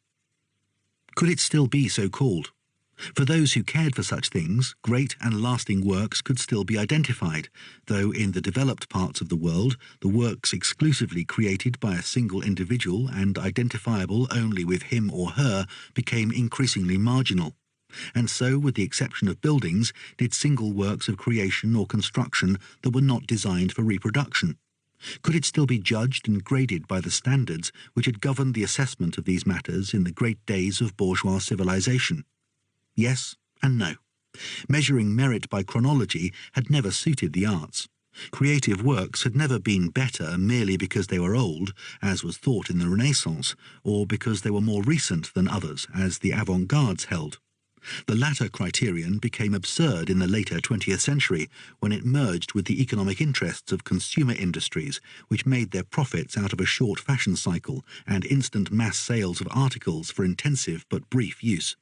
Could it still be so called? For those who cared for such things, great and lasting works could still be identified, though in the developed parts of the world, the works exclusively created by a single individual and identifiable only with him or her became increasingly marginal. And so, with the exception of buildings, did single works of creation or construction that were not designed for reproduction. Could it still be judged and graded by the standards which had governed the assessment of these matters in the great days of bourgeois civilization? Yes and no. Measuring merit by chronology had never suited the arts. Creative works had never been better merely because they were old, as was thought in the Renaissance, or because they were more recent than others, as the avant-gardes held. The latter criterion became absurd in the later 20th century, when it merged with the economic interests of consumer industries, which made their profits out of a short fashion cycle and instant mass sales of articles for intensive but brief use.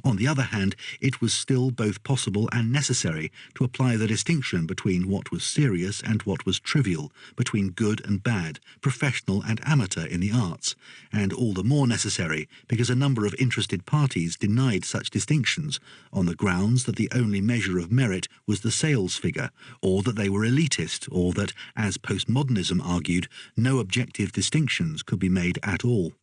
On the other hand, it was still both possible and necessary to apply the distinction between what was serious and what was trivial, between good and bad, professional and amateur in the arts, and all the more necessary because a number of interested parties denied such distinctions on the grounds that the only measure of merit was the sales figure, or that they were elitist, or that, as postmodernism argued, no objective distinctions could be made at all.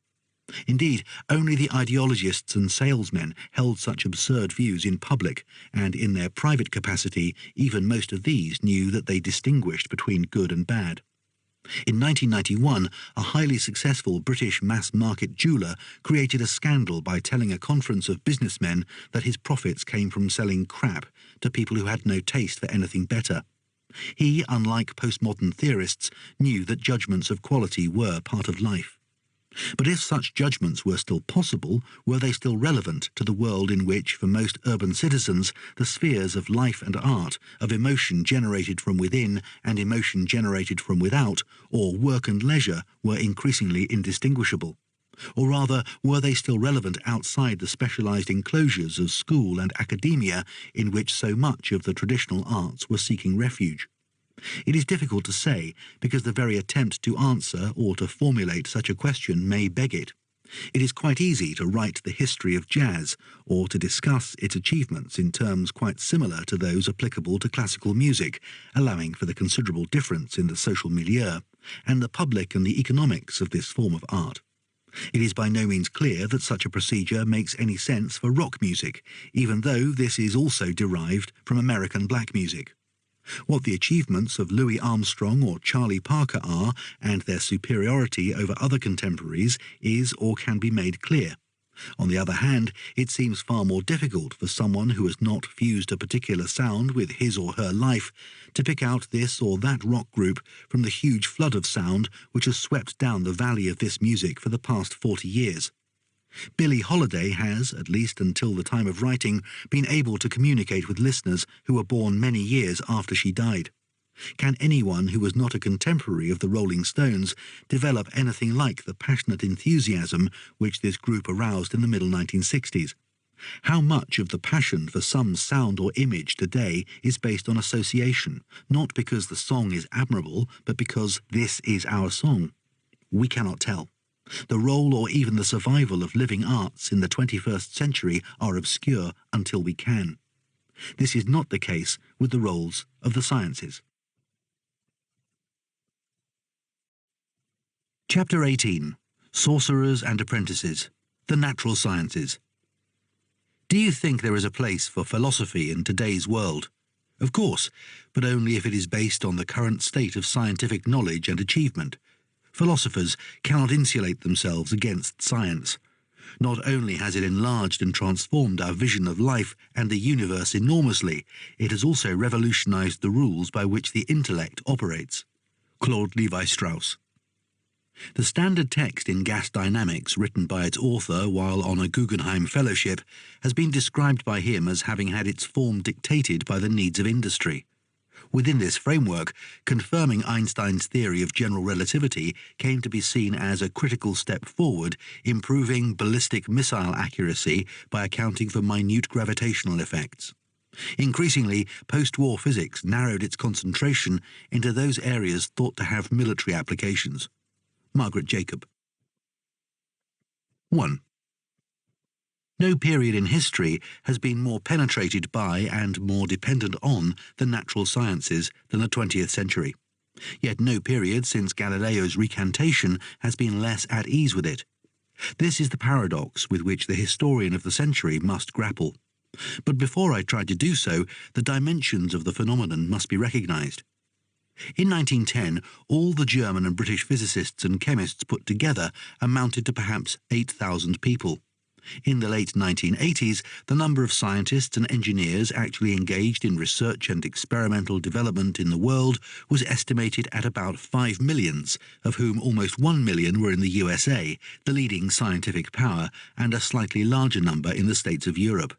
Indeed, only the ideologists and salesmen held such absurd views in public, and in their private capacity even most of these knew that they distinguished between good and bad. In 1991, a highly successful British mass-market jeweller created a scandal by telling a conference of businessmen that his profits came from selling crap to people who had no taste for anything better. He, unlike postmodern theorists, knew that judgments of quality were part of life. But if such judgments were still possible, were they still relevant to the world in which, for most urban citizens, the spheres of life and art, of emotion generated from within and emotion generated from without, or work and leisure, were increasingly indistinguishable? Or rather, were they still relevant outside the specialized enclosures of school and academia in which so much of the traditional arts were seeking refuge? It is difficult to say, because the very attempt to answer or to formulate such a question may beg it. It is quite easy to write the history of jazz, or to discuss its achievements in terms quite similar to those applicable to classical music, allowing for the considerable difference in the social milieu, and the public and the economics of this form of art. It is by no means clear that such a procedure makes any sense for rock music, even though this is also derived from American black music. What the achievements of Louis Armstrong or Charlie Parker are, and their superiority over other contemporaries, is or can be made clear. On the other hand, it seems far more difficult for someone who has not fused a particular sound with his or her life to pick out this or that rock group from the huge flood of sound which has swept down the valley of this music for the past 40 years. Billie Holiday has, at least until the time of writing, been able to communicate with listeners who were born many years after she died. Can anyone who was not a contemporary of the Rolling Stones develop anything like the passionate enthusiasm which this group aroused in the middle 1960s? How much of the passion for some sound or image today is based on association, not because the song is admirable, but because this is our song? We cannot tell. The role or even the survival of living arts in the 21st century are obscure until we can. This is not the case with the roles of the sciences. Chapter 18. Sorcerers and Apprentices. The Natural Sciences. Do you think there is a place for philosophy in today's world? Of course, but only if it is based on the current state of scientific knowledge and achievement. Philosophers cannot insulate themselves against science. Not only has it enlarged and transformed our vision of life and the universe enormously, it has also revolutionized the rules by which the intellect operates. Claude Lévi-Strauss. The standard text in gas dynamics written by its author while on a Guggenheim Fellowship has been described by him as having had its form dictated by the needs of industry. Within this framework, confirming Einstein's theory of general relativity came to be seen as a critical step forward, improving ballistic missile accuracy by accounting for minute gravitational effects. Increasingly, post-war physics narrowed its concentration into those areas thought to have military applications. Margaret Jacob. 1. No period in history has been more penetrated by and more dependent on the natural sciences than the 20th century. Yet no period since Galileo's recantation has been less at ease with it. This is the paradox with which the historian of the century must grapple. But before I try to do so, the dimensions of the phenomenon must be recognized. In 1910, all the German and British physicists and chemists put together amounted to perhaps 8,000 people. In the late 1980s, the number of scientists and engineers actually engaged in research and experimental development in the world was estimated at about 5 million, of whom almost 1 million were in the USA, the leading scientific power, and a slightly larger number in the states of Europe.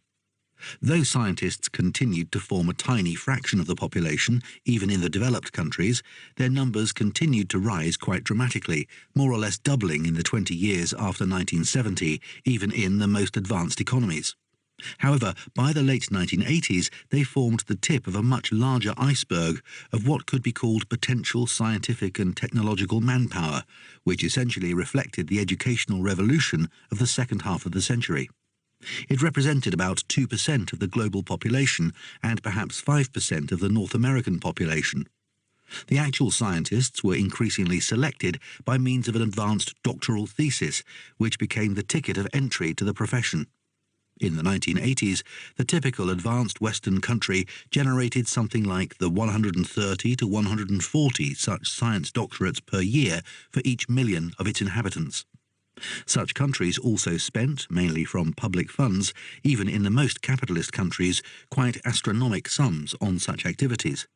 Though scientists continued to form a tiny fraction of the population, even in the developed countries, their numbers continued to rise quite dramatically, more or less doubling in the 20 years after 1970, even in the most advanced economies. However, by the late 1980s, they formed the tip of a much larger iceberg of what could be called potential scientific and technological manpower, which essentially reflected the educational revolution of the second half of the century. It represented about 2% of the global population and perhaps 5% of the North American population. The actual scientists were increasingly selected by means of an advanced doctoral thesis, which became the ticket of entry to the profession. In the 1980s, the typical advanced Western country generated something like the 130 to 140 such science doctorates per year for each million of its inhabitants. Such countries also spent, mainly from public funds, even in the most capitalist countries, quite astronomical sums on such activities.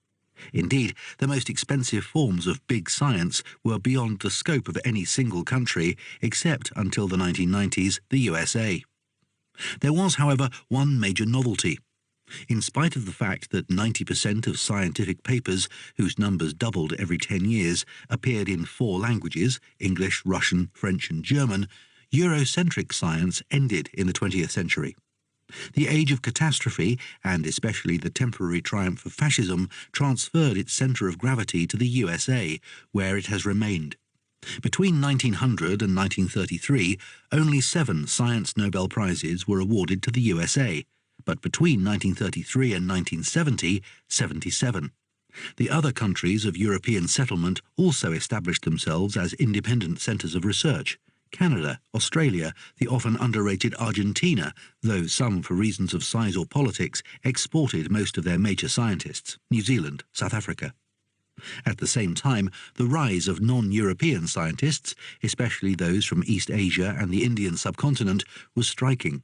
Indeed, the most expensive forms of big science were beyond the scope of any single country, except until the 1990s, the USA. There was, however, one major novelty. In spite of the fact that 90% of scientific papers, whose numbers doubled every 10 years, appeared in 4 languages, English, Russian, French and German, Eurocentric science ended in the 20th century. The age of catastrophe, and especially the temporary triumph of fascism, transferred its centre of gravity to the USA, where it has remained. Between 1900 and 1933, only 7 Science Nobel Prizes were awarded to the USA, but between 1933 and 1970, 77. The other countries of European settlement also established themselves as independent centres of research. Canada, Australia, the often underrated Argentina, though some, for reasons of size or politics, exported most of their major scientists, New Zealand, South Africa. At the same time, the rise of non-European scientists, especially those from East Asia and the Indian subcontinent, was striking.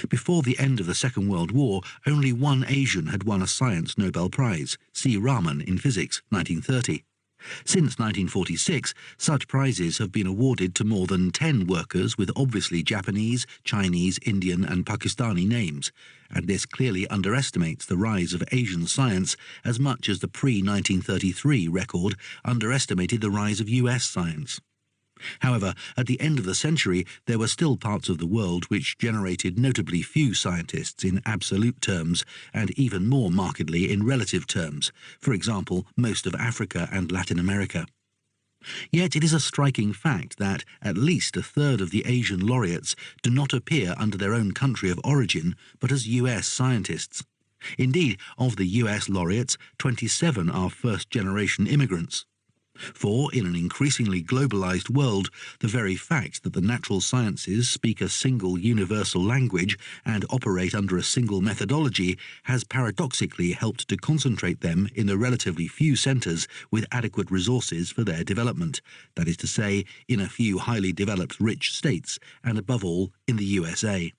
Before the end of the Second World War, only one Asian had won a Science Nobel Prize, C. Raman in physics, 1930. Since 1946, such prizes have been awarded to more than 10 workers with obviously Japanese, Chinese, Indian and Pakistani names, and this clearly underestimates the rise of Asian science as much as the pre-1933 record underestimated the rise of US science. However, at the end of the century, there were still parts of the world which generated notably few scientists in absolute terms, and even more markedly in relative terms, for example, most of Africa and Latin America. Yet it is a striking fact that at least a third of the Asian laureates do not appear under their own country of origin, but as US scientists. Indeed, of the US laureates, 27 are first-generation immigrants. For, in an increasingly globalized world, the very fact that the natural sciences speak a single universal language and operate under a single methodology has paradoxically helped to concentrate them in the relatively few centers with adequate resources for their development, that is to say, in a few highly developed rich states, and above all, in the USA.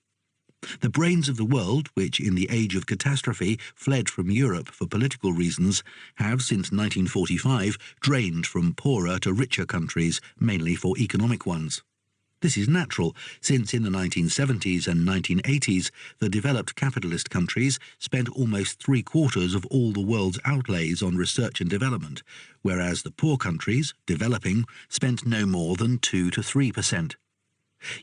The brains of the world, which in the age of catastrophe fled from Europe for political reasons, have since 1945 drained from poorer to richer countries, mainly for economic ones. This is natural, since in the 1970s and 1980s the developed capitalist countries spent almost 3/4 of all the world's outlays on research and development, whereas the poor countries, developing, spent no more than 2 to 3%.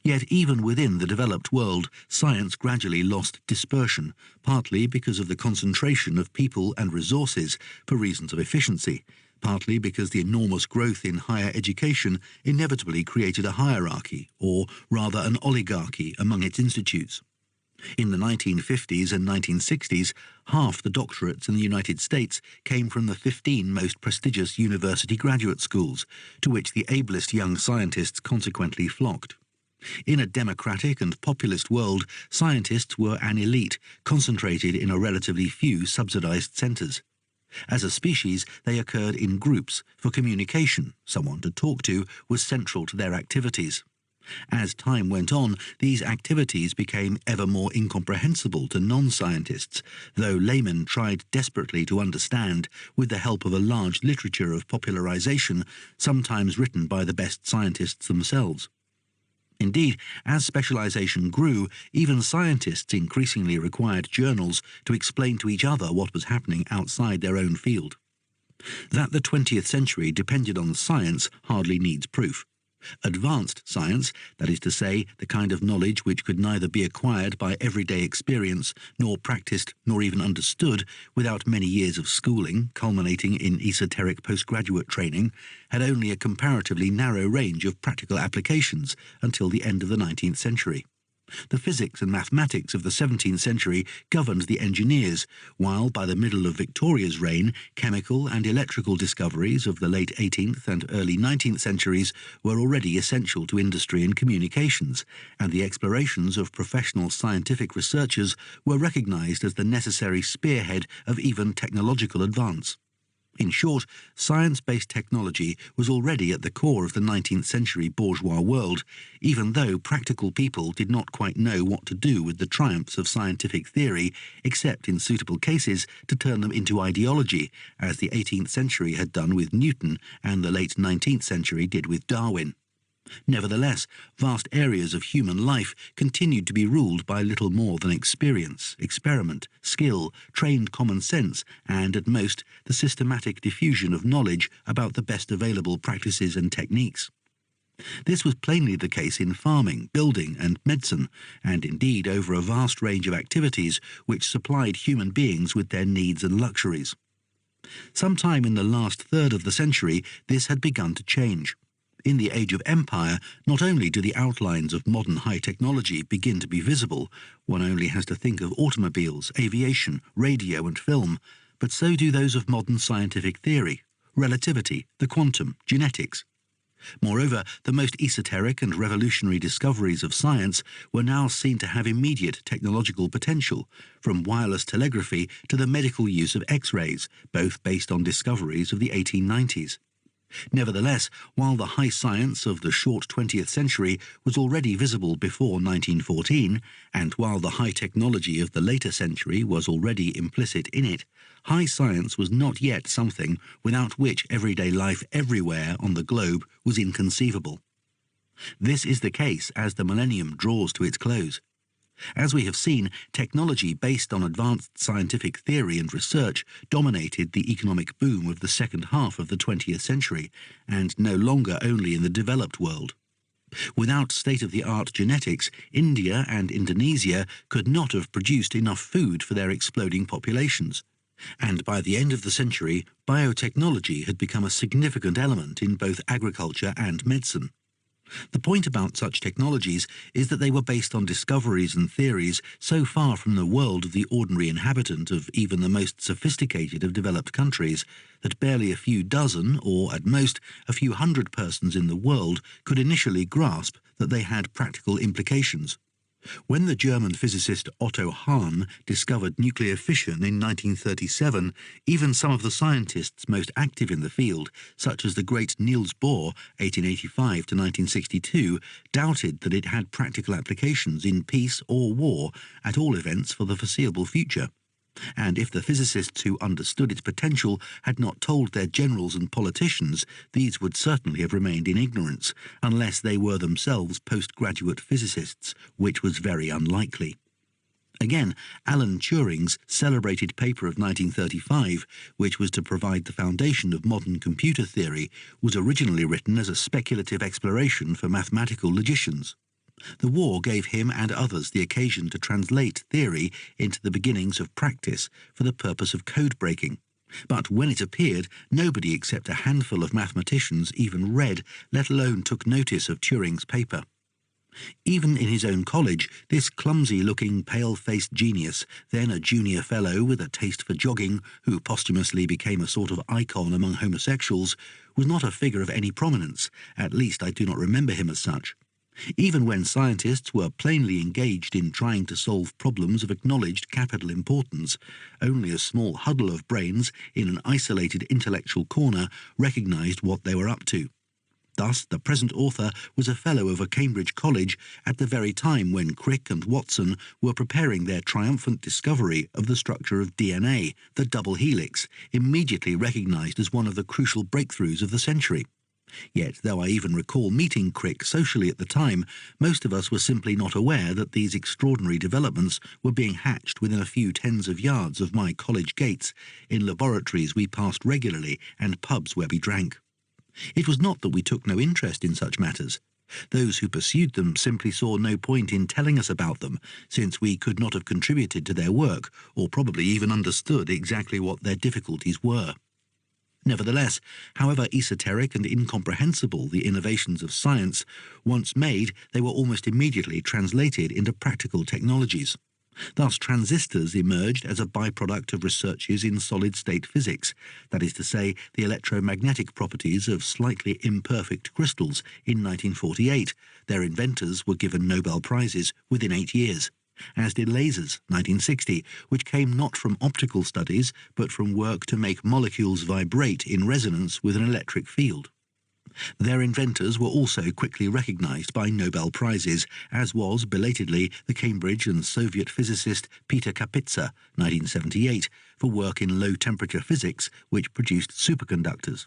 Yet even within the developed world, science gradually lost dispersion, partly because of the concentration of people and resources for reasons of efficiency, partly because the enormous growth in higher education inevitably created a hierarchy, or rather an oligarchy, among its institutes. In the 1950s and 1960s, half the doctorates in the United States came from the 15 most prestigious university graduate schools, to which the ablest young scientists consequently flocked. In a democratic and populist world, scientists were an elite, concentrated in a relatively few subsidized centers. As a species, they occurred in groups, for communication, someone to talk to, was central to their activities. As time went on, these activities became ever more incomprehensible to non-scientists, though laymen tried desperately to understand, with the help of a large literature of popularization, sometimes written by the best scientists themselves. Indeed, as specialization grew, even scientists increasingly required journals to explain to each other what was happening outside their own field. That the 20th century depended on science hardly needs proof. Advanced science, that is to say, the kind of knowledge which could neither be acquired by everyday experience, nor practiced, nor even understood, without many years of schooling, culminating in esoteric postgraduate training, had only a comparatively narrow range of practical applications until the end of the 19th century. The physics and mathematics of the 17th century governed the engineers, while by the middle of Victoria's reign, chemical and electrical discoveries of the late 18th and early 19th centuries were already essential to industry and communications, and the explorations of professional scientific researchers were recognized as the necessary spearhead of even technological advance. In short, science-based technology was already at the core of the 19th century bourgeois world, even though practical people did not quite know what to do with the triumphs of scientific theory, except in suitable cases to turn them into ideology, as the 18th century had done with Newton and the late 19th century did with Darwin. Nevertheless, vast areas of human life continued to be ruled by little more than experience, experiment, skill, trained common sense, and, at most, the systematic diffusion of knowledge about the best available practices and techniques. This was plainly the case in farming, building, and medicine, and indeed over a vast range of activities which supplied human beings with their needs and luxuries. Sometime in the last third of the century, this had begun to change. In the Age of Empire, not only do the outlines of modern high technology begin to be visible, one only has to think of automobiles, aviation, radio and film, but so do those of modern scientific theory, relativity, the quantum, genetics. Moreover, the most esoteric and revolutionary discoveries of science were now seen to have immediate technological potential, from wireless telegraphy to the medical use of X-rays, both based on discoveries of the 1890s. Nevertheless, while the high science of the short 20th century was already visible before 1914, and while the high technology of the later century was already implicit in it, high science was not yet something without which everyday life everywhere on the globe was inconceivable. This is the case as the millennium draws to its close. As we have seen, technology based on advanced scientific theory and research dominated the economic boom of the second half of the 20th century, and no longer only in the developed world. Without state-of-the-art genetics, India and Indonesia could not have produced enough food for their exploding populations. And by the end of the century, biotechnology had become a significant element in both agriculture and medicine. The point about such technologies is that they were based on discoveries and theories so far from the world of the ordinary inhabitant of even the most sophisticated of developed countries that barely a few dozen, or at most a few hundred persons in the world could initially grasp that they had practical implications. When the German physicist Otto Hahn discovered nuclear fission in 1937, even some of the scientists most active in the field, such as the great Niels Bohr, 1885 to 1962, doubted that it had practical applications in peace or war, at all events for the foreseeable future. And if the physicists who understood its potential had not told their generals and politicians, these would certainly have remained in ignorance, unless they were themselves postgraduate physicists, which was very unlikely. Again, Alan Turing's celebrated paper of 1935, which was to provide the foundation of modern computer theory, was originally written as a speculative exploration for mathematical logicians. The war gave him and others the occasion to translate theory into the beginnings of practice for the purpose of code breaking. But when it appeared, nobody except a handful of mathematicians even read, let alone took notice of Turing's paper. Even in his own college, this clumsy-looking, pale-faced genius, then a junior fellow with a taste for jogging, who posthumously became a sort of icon among homosexuals, was not a figure of any prominence. At least I do not remember him as such. Even when scientists were plainly engaged in trying to solve problems of acknowledged capital importance, only a small huddle of brains in an isolated intellectual corner recognized what they were up to. Thus, the present author was a fellow of a Cambridge college at the very time when Crick and Watson were preparing their triumphant discovery of the structure of DNA, the double helix, immediately recognized as one of the crucial breakthroughs of the century. Yet, though I even recall meeting Crick socially at the time, most of us were simply not aware that these extraordinary developments were being hatched within a few tens of yards of my college gates, in laboratories we passed regularly and pubs where we drank. It was not that we took no interest in such matters. Those who pursued them simply saw no point in telling us about them, since we could not have contributed to their work, or probably even understood exactly what their difficulties were. Nevertheless, however esoteric and incomprehensible the innovations of science, once made, they were almost immediately translated into practical technologies. Thus, transistors emerged as a byproduct of researches in solid-state physics, that is to say, the electromagnetic properties of slightly imperfect crystals, in 1948. Their inventors were given Nobel Prizes within 8 years. as did lasers, 1960, which came not from optical studies but from work to make molecules vibrate in resonance with an electric field. Their inventors were also quickly recognized by Nobel Prizes, as was, belatedly, the Cambridge and Soviet physicist Peter Kapitsa, 1978, for work in low-temperature physics, which produced superconductors.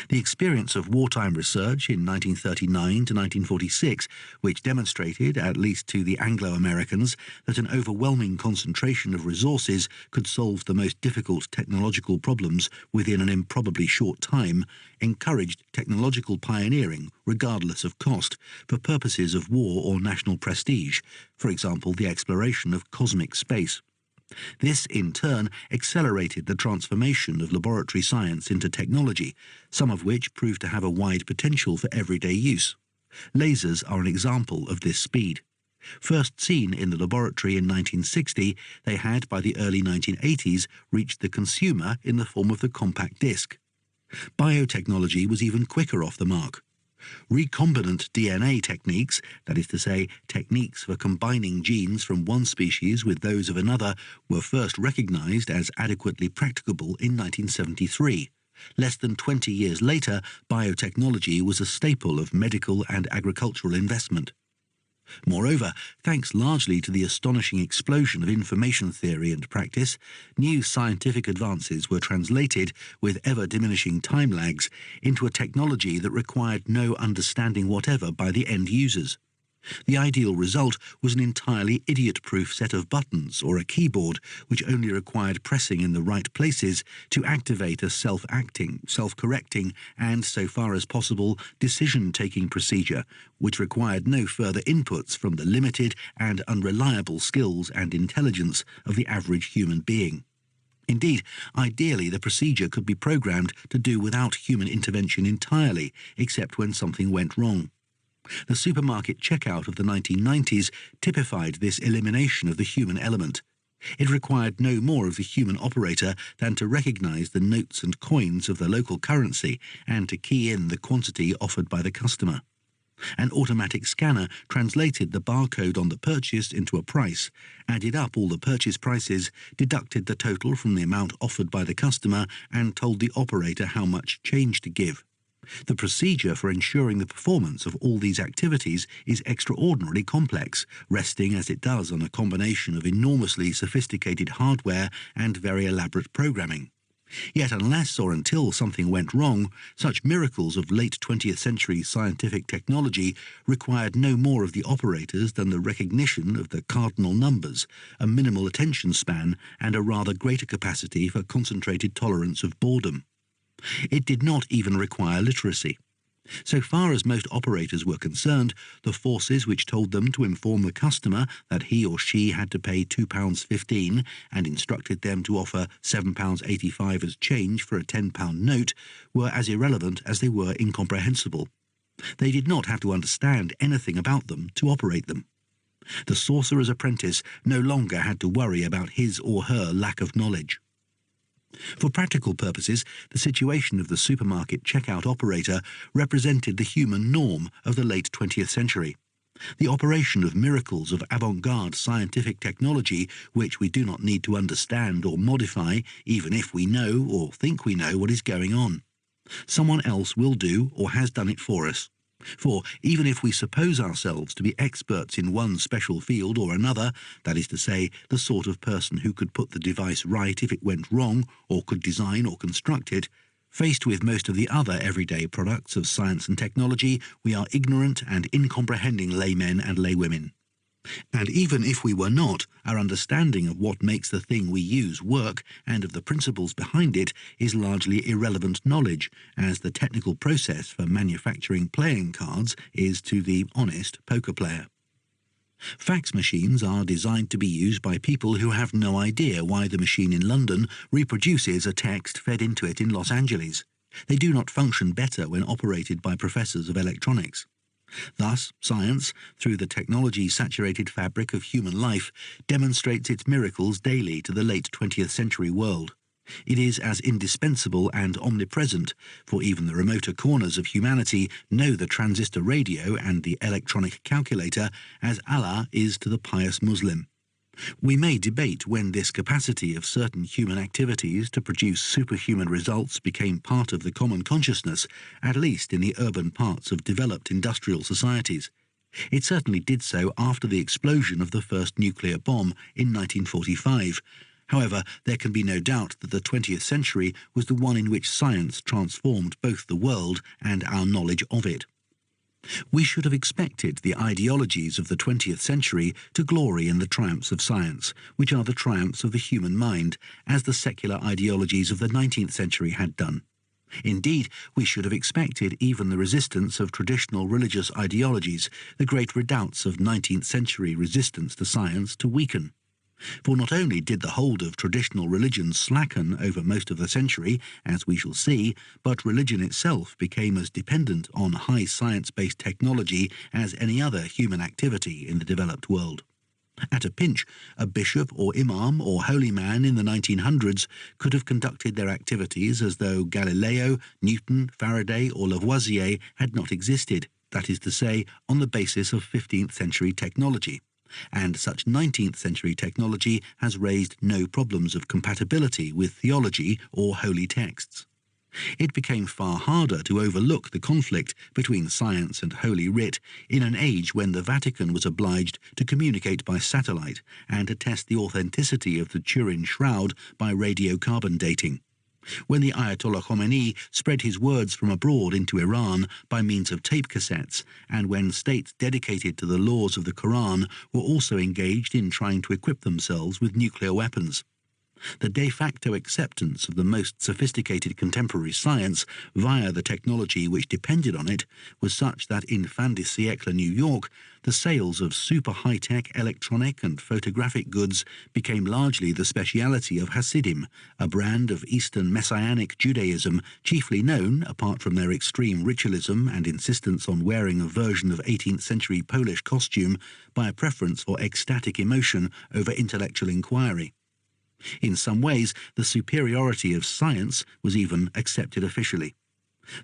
The experience of wartime research in 1939 to 1946, which demonstrated, at least to the Anglo-Americans, that an overwhelming concentration of resources could solve the most difficult technological problems within an improbably short time, encouraged technological pioneering, regardless of cost, for purposes of war or national prestige, for example, the exploration of cosmic space. This, in turn, accelerated the transformation of laboratory science into technology, some of which proved to have a wide potential for everyday use. Lasers are an example of this speed. First seen in the laboratory in 1960, they had, by the early 1980s, reached the consumer in the form of the compact disc. Biotechnology was even quicker off the mark. Recombinant DNA techniques, that is to say, techniques for combining genes from one species with those of another, were first recognized as adequately practicable in 1973. Less than 20 years later, biotechnology was a staple of medical and agricultural investment. Moreover, thanks largely to the astonishing explosion of information theory and practice, new scientific advances were translated, with ever-diminishing time lags, into a technology that required no understanding whatever by the end users. The ideal result was an entirely idiot-proof set of buttons or a keyboard which only required pressing in the right places to activate a self-acting, self-correcting and, so far as possible, decision-taking procedure which required no further inputs from the limited and unreliable skills and intelligence of the average human being. Indeed, ideally the procedure could be programmed to do without human intervention entirely, except when something went wrong. The supermarket checkout of the 1990s typified this elimination of the human element. It required no more of the human operator than to recognize the notes and coins of the local currency and to key in the quantity offered by the customer. An automatic scanner translated the barcode on the purchase into a price, added up all the purchase prices, deducted the total from the amount offered by the customer, and told the operator how much change to give. The procedure for ensuring the performance of all these activities is extraordinarily complex, resting as it does on a combination of enormously sophisticated hardware and very elaborate programming. Yet unless or until something went wrong, such miracles of late 20th century scientific technology required no more of the operators than the recognition of the cardinal numbers, a minimal attention span, and a rather greater capacity for concentrated tolerance of boredom. It did not even require literacy. So far as most operators were concerned, the forces which told them to inform the customer that he or she had to pay £2.15 and instructed them to offer £7.85 as change for a £10 note were as irrelevant as they were incomprehensible. They did not have to understand anything about them to operate them. The sorcerer's apprentice no longer had to worry about his or her lack of knowledge. For practical purposes, the situation of the supermarket checkout operator represented the human norm of the late 20th century. The operation of miracles of avant-garde scientific technology which we do not need to understand or modify, even if we know or think we know what is going on. Someone else will do or has done it for us. For even if we suppose ourselves to be experts in one special field or another, that is to say, the sort of person who could put the device right if it went wrong, or could design or construct it, faced with most of the other everyday products of science and technology, we are ignorant and incomprehending laymen and laywomen. And even if we were not, our understanding of what makes the thing we use work and of the principles behind it is largely irrelevant knowledge, as the technical process for manufacturing playing cards is to the honest poker player. Fax machines are designed to be used by people who have no idea why the machine in London reproduces a text fed into it in Los Angeles. They do not function better when operated by professors of electronics. Thus, science, through the technology-saturated fabric of human life, demonstrates its miracles daily to the late 20th century world. It is as indispensable and omnipresent, for even the remoter corners of humanity know the transistor radio and the electronic calculator, as Allah is to the pious Muslim. We may debate when this capacity of certain human activities to produce superhuman results became part of the common consciousness, at least in the urban parts of developed industrial societies. It certainly did so after the explosion of the first nuclear bomb in 1945. However, there can be no doubt that the 20th century was the one in which science transformed both the world and our knowledge of it. We should have expected the ideologies of the 20th century to glory in the triumphs of science, which are the triumphs of the human mind, as the secular ideologies of the 19th century had done. Indeed, we should have expected even the resistance of traditional religious ideologies, the great redoubts of 19th century resistance to science, to weaken. For not only did the hold of traditional religion slacken over most of the century, as we shall see, but religion itself became as dependent on high science-based technology as any other human activity in the developed world. At a pinch, a bishop or imam or holy man in the 1900s could have conducted their activities as though Galileo, Newton, Faraday or Lavoisier had not existed, that is to say, on the basis of 15th century technology. And such 19th century technology has raised no problems of compatibility with theology or holy texts. It became far harder to overlook the conflict between science and Holy Writ in an age when the Vatican was obliged to communicate by satellite and to test the authenticity of the Turin Shroud by radiocarbon dating. When the Ayatollah Khomeini spread his words from abroad into Iran by means of tape cassettes, and when states dedicated to the laws of the Quran were also engaged in trying to equip themselves with nuclear weapons. The de facto acceptance of the most sophisticated contemporary science via the technology which depended on it was such that in fin de siècle New York, the sales of super high-tech electronic and photographic goods became largely the speciality of Hasidim, a brand of Eastern Messianic Judaism chiefly known, apart from their extreme ritualism and insistence on wearing a version of 18th century Polish costume, by a preference for ecstatic emotion over intellectual inquiry. In some ways, the superiority of science was even accepted officially.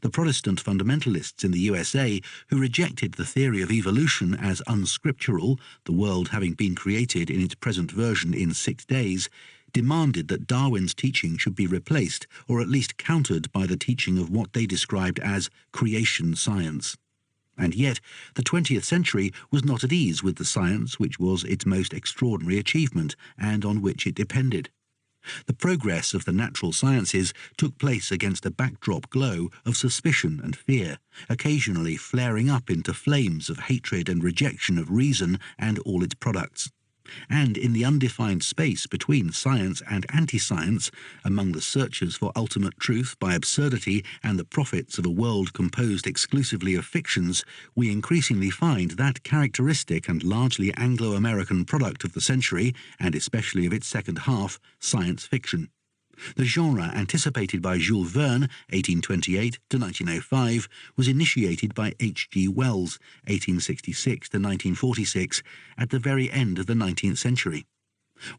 The Protestant fundamentalists in the USA, who rejected the theory of evolution as unscriptural, the world having been created in its present version in 6 days, demanded that Darwin's teaching should be replaced, or at least countered by the teaching of what they described as creation science. And yet, the 20th century was not at ease with the science which was its most extraordinary achievement, and on which it depended. The progress of the natural sciences took place against a backdrop glow of suspicion and fear, occasionally flaring up into flames of hatred and rejection of reason and all its products. And in the undefined space between science and anti-science, among the searchers for ultimate truth by absurdity and the prophets of a world composed exclusively of fictions, we increasingly find that characteristic and largely Anglo-American product of the century, and especially of its second half, science fiction. The genre anticipated by Jules Verne, 1828 to 1905, was initiated by H.G. Wells, 1866 to 1946, at the very end of the 19th century.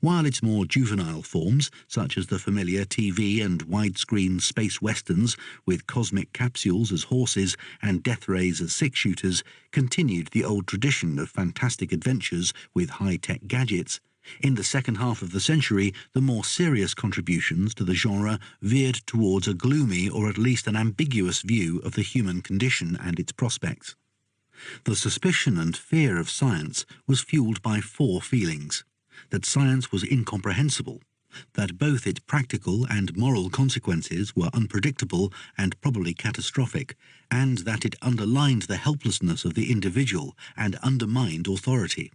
While its more juvenile forms, such as the familiar TV and widescreen space westerns with cosmic capsules as horses and death rays as six-shooters, continued the old tradition of fantastic adventures with high-tech gadgets, in the second half of the century, the more serious contributions to the genre veered towards a gloomy or at least an ambiguous view of the human condition and its prospects. The suspicion and fear of science was fueled by 4 feelings: that science was incomprehensible, that both its practical and moral consequences were unpredictable and probably catastrophic, and that it underlined the helplessness of the individual and undermined authority.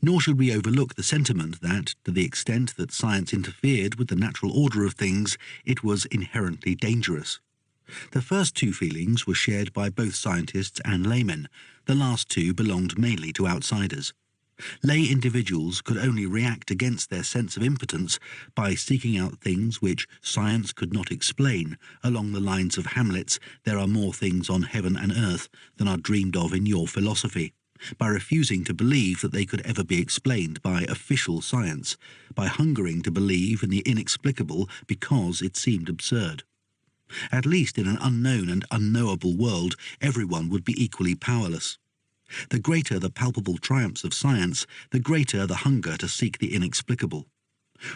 Nor should we overlook the sentiment that, to the extent that science interfered with the natural order of things, it was inherently dangerous. The first 2 feelings were shared by both scientists and laymen. The last 2 belonged mainly to outsiders. Lay individuals could only react against their sense of impotence by seeking out things which science could not explain, along the lines of Hamlet's "There are more things on heaven and earth than are dreamed of in your philosophy," by refusing to believe that they could ever be explained by official science, by hungering to believe in the inexplicable because it seemed absurd. At least in an unknown and unknowable world, everyone would be equally powerless. The greater the palpable triumphs of science, the greater the hunger to seek the inexplicable.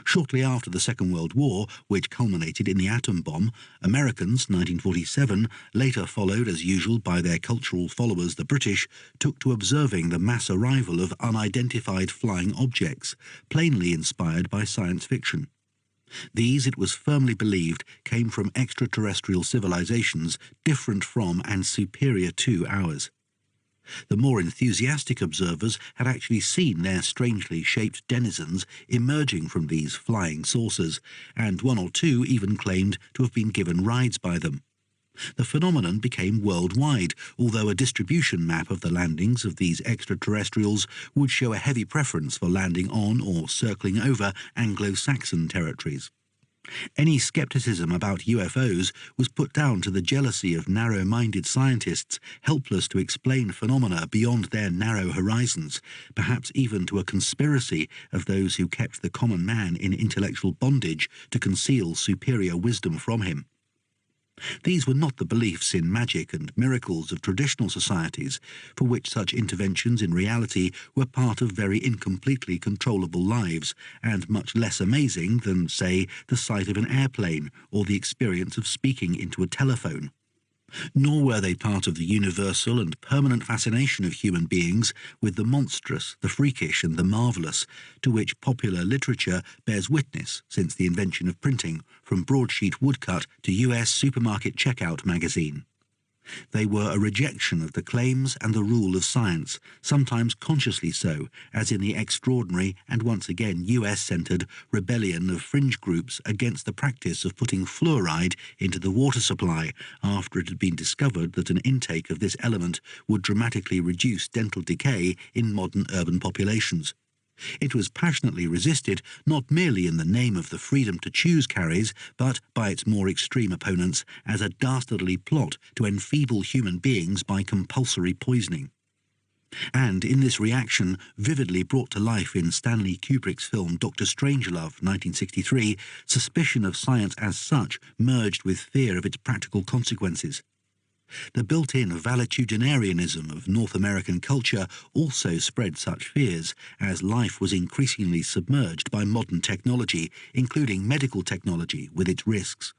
Shortly after the Second World War, which culminated in the atom bomb, Americans, 1947, later followed as usual by their cultural followers the British, took to observing the mass arrival of unidentified flying objects, plainly inspired by science fiction. These, it was firmly believed, came from extraterrestrial civilizations different from and superior to ours. The more enthusiastic observers had actually seen their strangely shaped denizens emerging from these flying saucers, and one or two even claimed to have been given rides by them. The phenomenon became worldwide, although a distribution map of the landings of these extraterrestrials would show a heavy preference for landing on or circling over Anglo-Saxon territories. Any skepticism about UFOs was put down to the jealousy of narrow-minded scientists, helpless to explain phenomena beyond their narrow horizons, perhaps even to a conspiracy of those who kept the common man in intellectual bondage to conceal superior wisdom from him. These were not the beliefs in magic and miracles of traditional societies, for which such interventions in reality were part of very incompletely controllable lives, and much less amazing than, say, the sight of an airplane or the experience of speaking into a telephone. Nor were they part of the universal and permanent fascination of human beings with the monstrous, the freakish and the marvellous, to which popular literature bears witness since the invention of printing, from broadsheet woodcut to US supermarket checkout magazine. They were a rejection of the claims and the rule of science, sometimes consciously so, as in the extraordinary and once again US-centred rebellion of fringe groups against the practice of putting fluoride into the water supply after it had been discovered that an intake of this element would dramatically reduce dental decay in modern urban populations. It was passionately resisted not merely in the name of the freedom to choose carries, but by its more extreme opponents as a dastardly plot to enfeeble human beings by compulsory poisoning. And in this reaction, vividly brought to life in Stanley Kubrick's film Dr. Strangelove, 1963, suspicion of science as such merged with fear of its practical consequences. The built-in valetudinarianism of North American culture also spread such fears, as life was increasingly submerged by modern technology, including medical technology with its risks.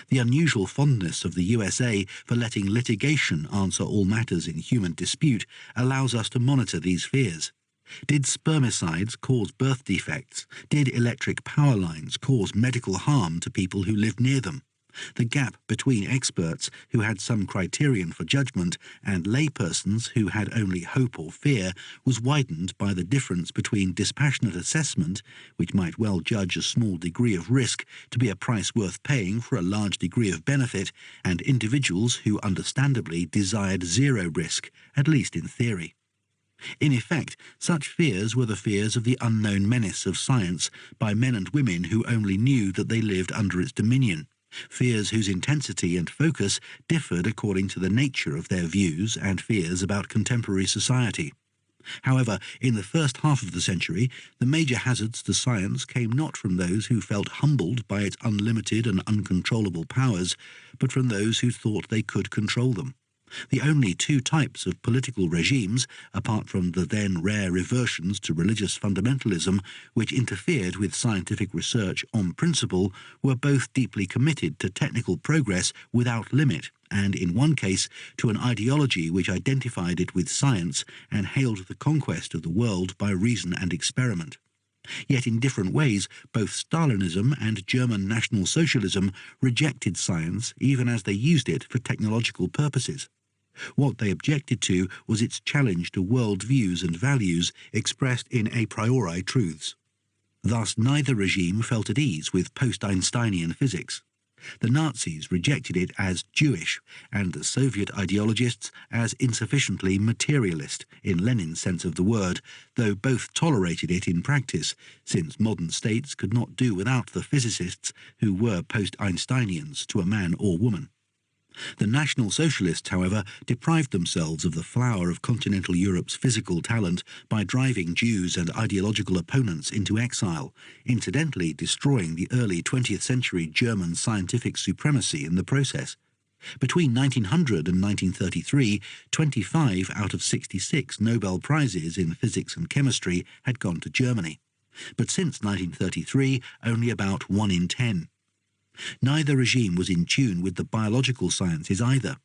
The unusual fondness of the USA for letting litigation answer all matters in human dispute allows us to monitor these fears. Did spermicides cause birth defects? Did electric power lines cause medical harm to people who lived near them? The gap between experts who had some criterion for judgment and laypersons who had only hope or fear was widened by the difference between dispassionate assessment, which might well judge a small degree of risk to be a price worth paying for a large degree of benefit, and individuals who understandably desired zero risk, at least in theory. In effect, such fears were the fears of the unknown menace of science by men and women who only knew that they lived under its dominion. Fears whose intensity and focus differed according to the nature of their views and fears about contemporary society. However, in the first half of the century, the major hazards to science came not from those who felt humbled by its unlimited and uncontrollable powers, but from those who thought they could control them. The only two types of political regimes, apart from the then rare reversions to religious fundamentalism, which interfered with scientific research on principle, were both deeply committed to technical progress without limit, and in one case to an ideology which identified it with science and hailed the conquest of the world by reason and experiment. Yet in different ways, both Stalinism and German National Socialism rejected science even as they used it for technological purposes. What they objected to was its challenge to world views and values expressed in a priori truths. Thus neither regime felt at ease with post-Einsteinian physics. The Nazis rejected it as Jewish, and the Soviet ideologists as insufficiently materialist, in Lenin's sense of the word, though both tolerated it in practice, since modern states could not do without the physicists who were post-Einsteinians to a man or woman. The National Socialists, however, deprived themselves of the flower of continental Europe's physical talent by driving Jews and ideological opponents into exile, incidentally destroying the early 20th century German scientific supremacy in the process. Between 1900 and 1933, 25 out of 66 Nobel Prizes in physics and chemistry had gone to Germany. But since 1933, only about 1 in 10. Neither regime was in tune with the biological sciences either.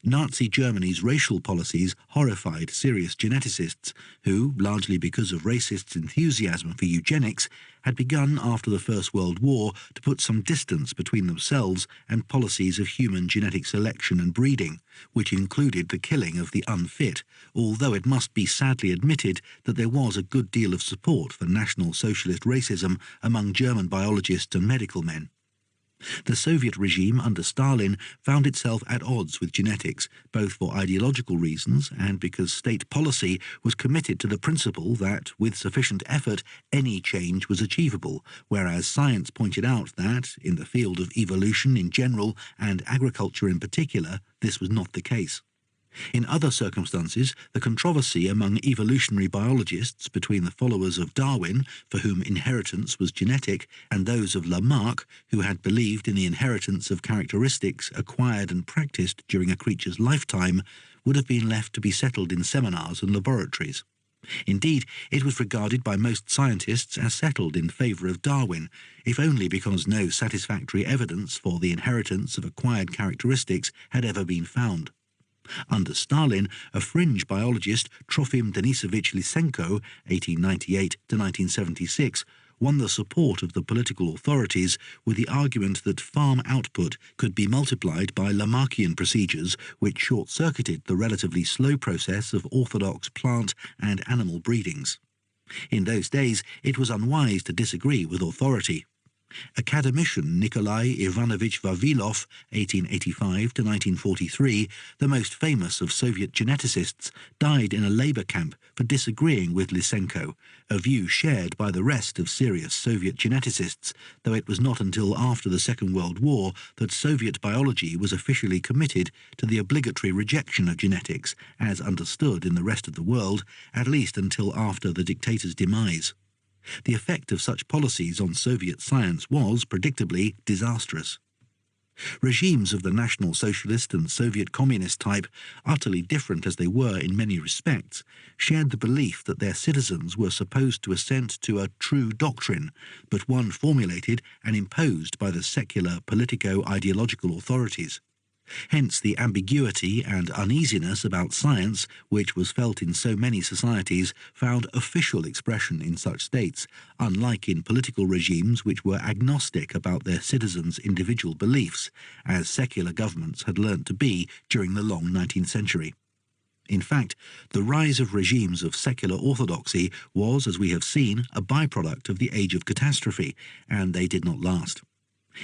Nazi Germany's racial policies horrified serious geneticists who, largely because of racists' enthusiasm for eugenics, had begun after the First World War to put some distance between themselves and policies of human genetic selection and breeding, which included the killing of the unfit, although it must be sadly admitted that there was a good deal of support for National Socialist racism among German biologists and medical men. The Soviet regime under Stalin found itself at odds with genetics, both for ideological reasons and because state policy was committed to the principle that, with sufficient effort, any change was achievable, whereas science pointed out that, in the field of evolution in general and agriculture in particular, this was not the case. In other circumstances, the controversy among evolutionary biologists between the followers of Darwin, for whom inheritance was genetic, and those of Lamarck, who had believed in the inheritance of characteristics acquired and practiced during a creature's lifetime, would have been left to be settled in seminars and laboratories. Indeed, it was regarded by most scientists as settled in favour of Darwin, if only because no satisfactory evidence for the inheritance of acquired characteristics had ever been found. Under Stalin, a fringe biologist, Trofim Denisovich Lysenko, 1898 to 1976, won the support of the political authorities with the argument that farm output could be multiplied by Lamarckian procedures which short-circuited the relatively slow process of orthodox plant and animal breedings. In those days, it was unwise to disagree with authority. Academician Nikolai Ivanovich Vavilov, 1885 to 1943, the most famous of Soviet geneticists, died in a labour camp for disagreeing with Lysenko, a view shared by the rest of serious Soviet geneticists, though it was not until after the Second World War that Soviet biology was officially committed to the obligatory rejection of genetics, as understood in the rest of the world, at least until after the dictator's demise. The effect of such policies on Soviet science was, predictably, disastrous. Regimes of the National Socialist and Soviet Communist type, utterly different as they were in many respects, shared the belief that their citizens were supposed to assent to a true doctrine, but one formulated and imposed by the secular politico-ideological authorities. Hence the ambiguity and uneasiness about science, which was felt in so many societies, found official expression in such states, unlike in political regimes which were agnostic about their citizens' individual beliefs, as secular governments had learnt to be during the long 19th century. In fact, the rise of regimes of secular orthodoxy was, as we have seen, a byproduct of the age of catastrophe, and they did not last.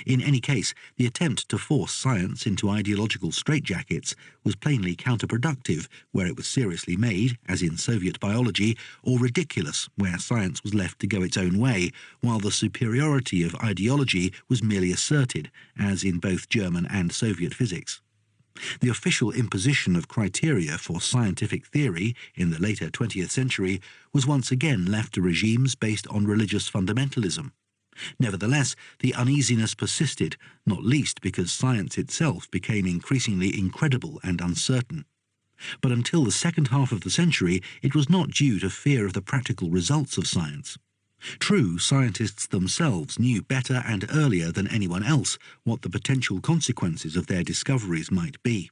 In any case, the attempt to force science into ideological straitjackets was plainly counterproductive where it was seriously made, as in Soviet biology, or ridiculous where science was left to go its own way, while the superiority of ideology was merely asserted, as in both German and Soviet physics. The official imposition of criteria for scientific theory in the later 20th century was once again left to regimes based on religious fundamentalism. Nevertheless, the uneasiness persisted, not least because science itself became increasingly incredible and uncertain. But until the second half of the century, it was not due to fear of the practical results of science. True, scientists themselves knew better and earlier than anyone else what the potential consequences of their discoveries might be.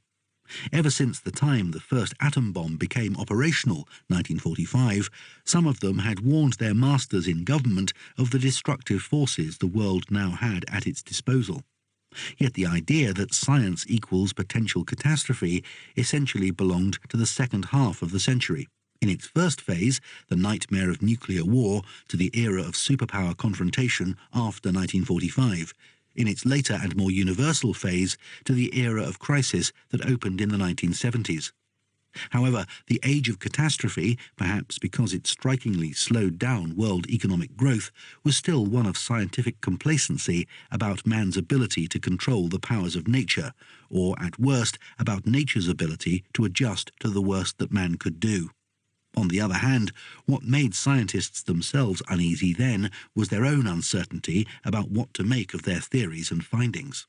Ever since the time the first atom bomb became operational, 1945, some of them had warned their masters in government of the destructive forces the world now had at its disposal. Yet the idea that science equals potential catastrophe essentially belonged to the second half of the century. In its first phase, the nightmare of nuclear war, to the era of superpower confrontation after 1945, in its later and more universal phase to the era of crisis that opened in the 1970s. However, the age of catastrophe, perhaps because it strikingly slowed down world economic growth, was still one of scientific complacency about man's ability to control the powers of nature, or at worst, about nature's ability to adjust to the worst that man could do. On the other hand, what made scientists themselves uneasy then was their own uncertainty about what to make of their theories and findings.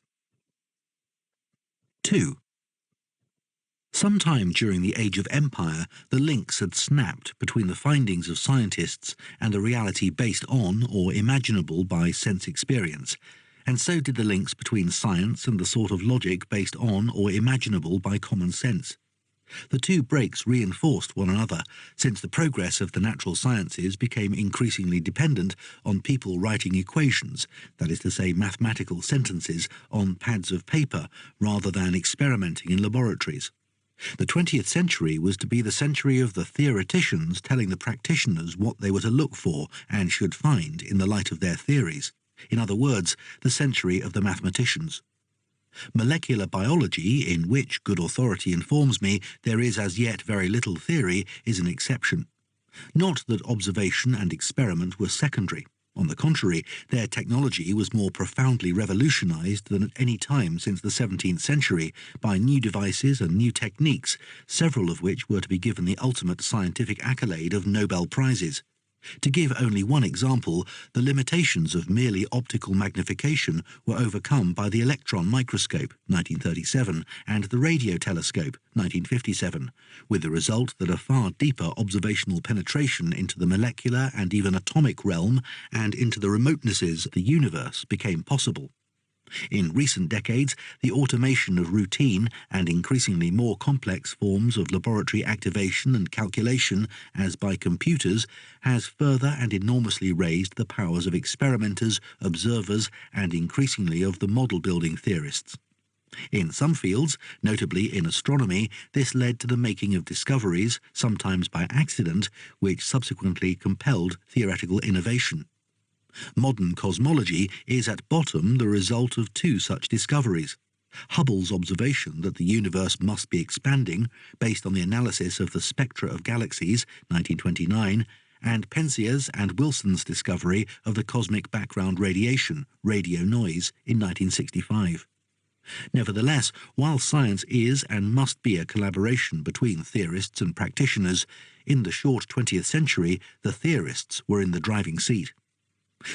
2. Sometime during the Age of Empire, the links had snapped between the findings of scientists and a reality based on or imaginable by sense experience, and so did the links between science and the sort of logic based on or imaginable by common sense. The two breaks reinforced one another, since the progress of the natural sciences became increasingly dependent on people writing equations, that is to say mathematical sentences, on pads of paper, rather than experimenting in laboratories. The 20th century was to be the century of the theoreticians telling the practitioners what they were to look for and should find in the light of their theories. In other words, the century of the mathematicians. Molecular biology, in which, good authority informs me, there is as yet very little theory, is an exception. Not that observation and experiment were secondary. On the contrary, their technology was more profoundly revolutionized than at any time since the 17th century by new devices and new techniques, several of which were to be given the ultimate scientific accolade of Nobel Prizes. To give only one example, the limitations of merely optical magnification were overcome by the electron microscope, 1937, and the radio telescope, 1957, with the result that a far deeper observational penetration into the molecular and even atomic realm and into the remotenesses of the universe became possible. In recent decades, the automation of routine and increasingly more complex forms of laboratory activation and calculation, as by computers, has further and enormously raised the powers of experimenters, observers, and increasingly of the model-building theorists. In some fields, notably in astronomy, this led to the making of discoveries, sometimes by accident, which subsequently compelled theoretical innovation. Modern cosmology is at bottom the result of two such discoveries. Hubble's observation that the universe must be expanding, based on the analysis of the spectra of galaxies, 1929, and Penzias and Wilson's discovery of the cosmic background radiation, radio noise, in 1965. Nevertheless, while science is and must be a collaboration between theorists and practitioners, in the short 20th century the theorists were in the driving seat.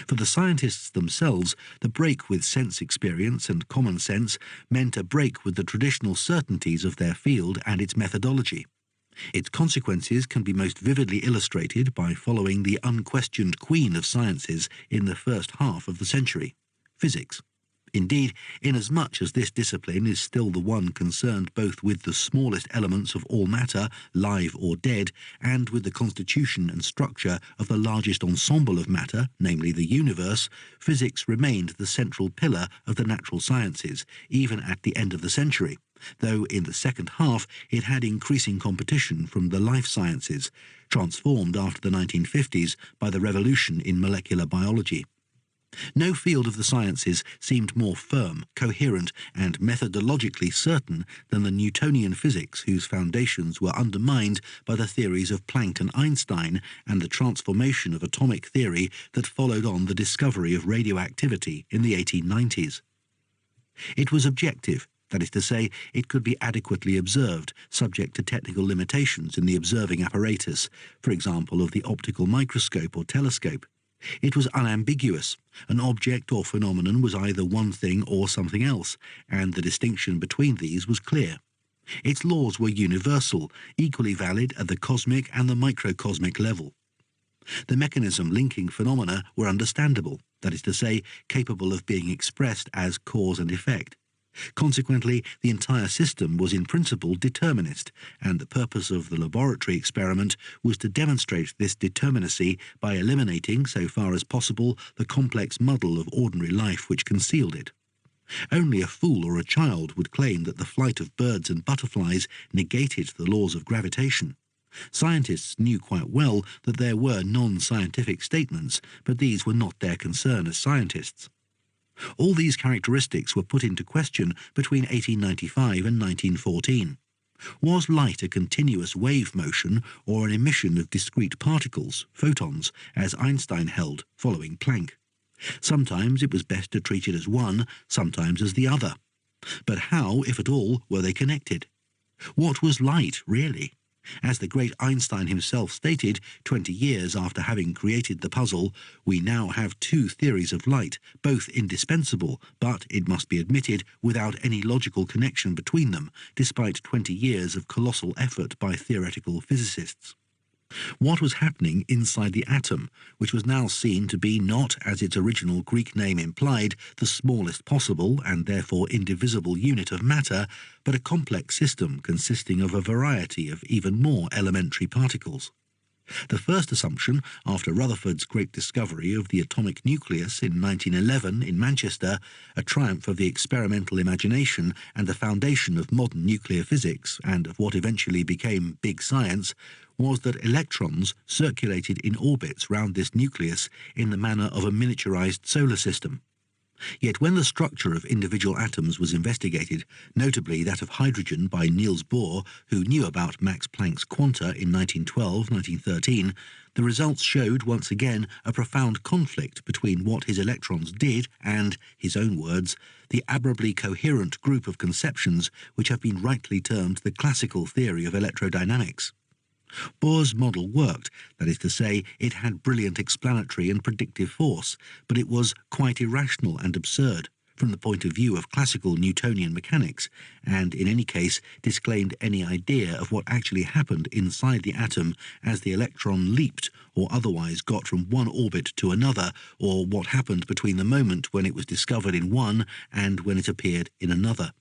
For the scientists themselves, the break with sense experience and common sense meant a break with the traditional certainties of their field and its methodology. Its consequences can be most vividly illustrated by following the unquestioned queen of sciences in the first half of the century, physics. Indeed, inasmuch as this discipline is still the one concerned both with the smallest elements of all matter, live or dead, and with the constitution and structure of the largest ensemble of matter, namely the universe, physics remained the central pillar of the natural sciences, even at the end of the century, though in the second half it had increasing competition from the life sciences, transformed after the 1950s by the revolution in molecular biology. No field of the sciences seemed more firm, coherent, and methodologically certain than the Newtonian physics whose foundations were undermined by the theories of Planck and Einstein and the transformation of atomic theory that followed on the discovery of radioactivity in the 1890s. It was objective, that is to say, it could be adequately observed, subject to technical limitations in the observing apparatus, for example of the optical microscope or telescope. It was unambiguous. An object or phenomenon was either one thing or something else, and the distinction between these was clear. Its laws were universal, equally valid at the cosmic and the microcosmic level. The mechanism linking phenomena were understandable, that is to say, capable of being expressed as cause and effect. Consequently, the entire system was in principle determinist, and the purpose of the laboratory experiment was to demonstrate this determinacy by eliminating, so far as possible, the complex muddle of ordinary life which concealed it. Only a fool or a child would claim that the flight of birds and butterflies negated the laws of gravitation. Scientists knew quite well that there were non-scientific statements, but these were not their concern as scientists. All these characteristics were put into question between 1895 and 1914. Was light a continuous wave motion or an emission of discrete particles, photons, as Einstein held, following Planck? Sometimes it was best to treat it as one, sometimes as the other. But how, if at all, were they connected? What was light, really? As the great Einstein himself stated 20 years after having created the puzzle, we now have two theories of light, both indispensable, but, it must be admitted, without any logical connection between them, despite 20 years of colossal effort by theoretical physicists. What was happening inside the atom, which was now seen to be not, as its original Greek name implied, the smallest possible and therefore indivisible unit of matter, but a complex system consisting of a variety of even more elementary particles? The first assumption, after Rutherford's great discovery of the atomic nucleus in 1911 in Manchester, a triumph of the experimental imagination and the foundation of modern nuclear physics and of what eventually became big science, was that electrons circulated in orbits round this nucleus in the manner of a miniaturized solar system. Yet when the structure of individual atoms was investigated, notably that of hydrogen by Niels Bohr, who knew about Max Planck's quanta in 1912-1913, the results showed once again a profound conflict between what his electrons did and, his own words, the admirably coherent group of conceptions which have been rightly termed the classical theory of electrodynamics. Bohr's model worked, that is to say, it had brilliant explanatory and predictive force, but it was quite irrational and absurd from the point of view of classical Newtonian mechanics, and in any case disclaimed any idea of what actually happened inside the atom as the electron leaped or otherwise got from one orbit to another, or what happened between the moment when it was discovered in one and when it appeared in another.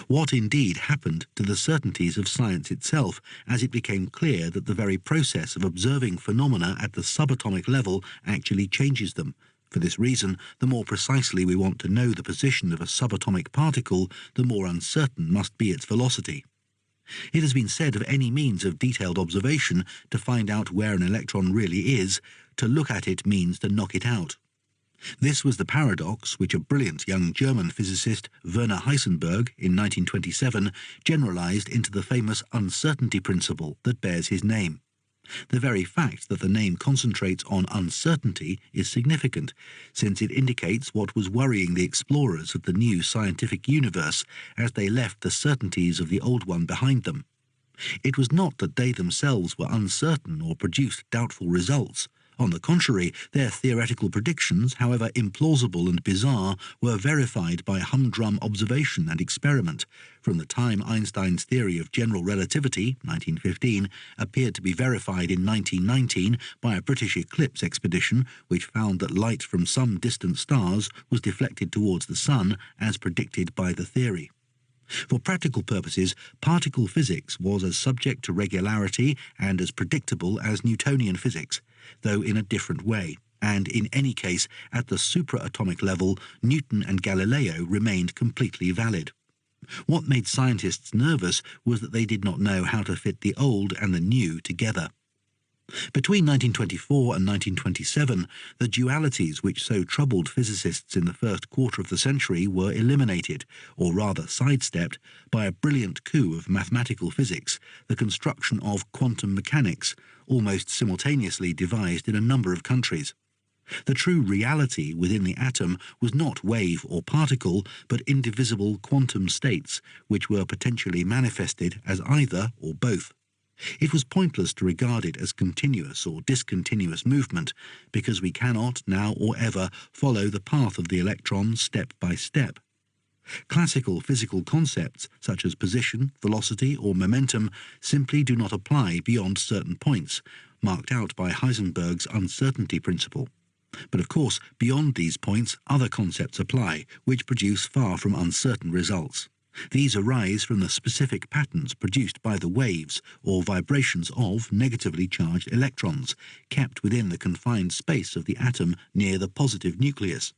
What indeed happened to the certainties of science itself as it became clear that the very process of observing phenomena at the subatomic level actually changes them? For this reason, the more precisely we want to know the position of a subatomic particle, the more uncertain must be its velocity. It has been said of any means of detailed observation to find out where an electron really is, to look at it means to knock it out. This was the paradox which a brilliant young German physicist, Werner Heisenberg, in 1927, generalized into the famous uncertainty principle that bears his name. The very fact that the name concentrates on uncertainty is significant, since it indicates what was worrying the explorers of the new scientific universe as they left the certainties of the old one behind them. It was not that they themselves were uncertain or produced doubtful results. On the contrary, their theoretical predictions, however implausible and bizarre, were verified by humdrum observation and experiment, from the time Einstein's theory of general relativity, 1915, appeared to be verified in 1919 by a British eclipse expedition which found that light from some distant stars was deflected towards the sun, as predicted by the theory. For practical purposes, particle physics was as subject to regularity and as predictable as Newtonian physics, though in a different way, and in any case, at the supraatomic level, Newton and Galileo remained completely valid. What made scientists nervous was that they did not know how to fit the old and the new together. Between 1924 and 1927, the dualities which so troubled physicists in the first quarter of the century were eliminated, or rather sidestepped, by a brilliant coup of mathematical physics, the construction of quantum mechanics, almost simultaneously devised in a number of countries. The true reality within the atom was not wave or particle, but indivisible quantum states, which were potentially manifested as either or both. It was pointless to regard it as continuous or discontinuous movement, because we cannot, now or ever, follow the path of the electron step by step. Classical physical concepts, such as position, velocity, or momentum, simply do not apply beyond certain points, marked out by Heisenberg's uncertainty principle. But of course, beyond these points, other concepts apply, which produce far from uncertain results. These arise from the specific patterns produced by the waves or vibrations of negatively charged electrons, kept within the confined space of the atom near the positive nucleus.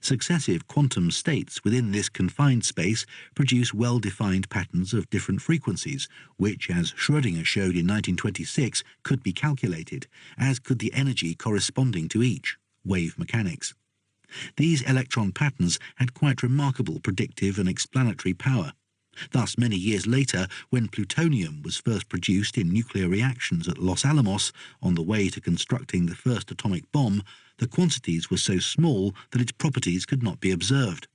Successive quantum states within this confined space produce well-defined patterns of different frequencies, which, as Schrödinger showed in 1926, could be calculated, as could the energy corresponding to each, wave mechanics. These electron patterns had quite remarkable predictive and explanatory power. Thus, many years later, when plutonium was first produced in nuclear reactions at Los Alamos on the way to constructing the first atomic bomb, the quantities were so small that its properties could not be observed.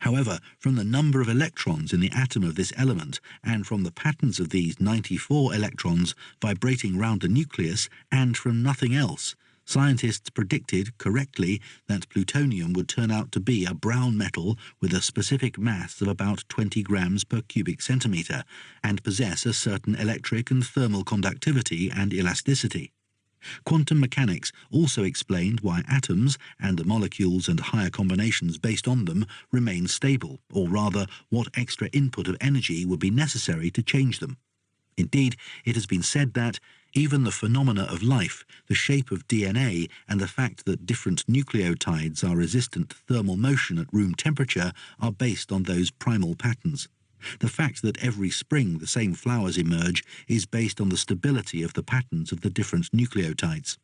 However, from the number of electrons in the atom of this element, and from the patterns of these 94 electrons vibrating round the nucleus, and from nothing else, scientists predicted correctly that plutonium would turn out to be a brown metal with a specific mass of about 20 grams per cubic centimetre, and possess a certain electric and thermal conductivity and elasticity. Quantum mechanics also explained why atoms and the molecules and higher combinations based on them remain stable, or rather what extra input of energy would be necessary to change them. Indeed, it has been said that even the phenomena of life, the shape of DNA, and the fact that different nucleotides are resistant to thermal motion at room temperature are based on those primal patterns. The fact that every spring the same flowers emerge is based on the stability of the patterns of the different nucleotides.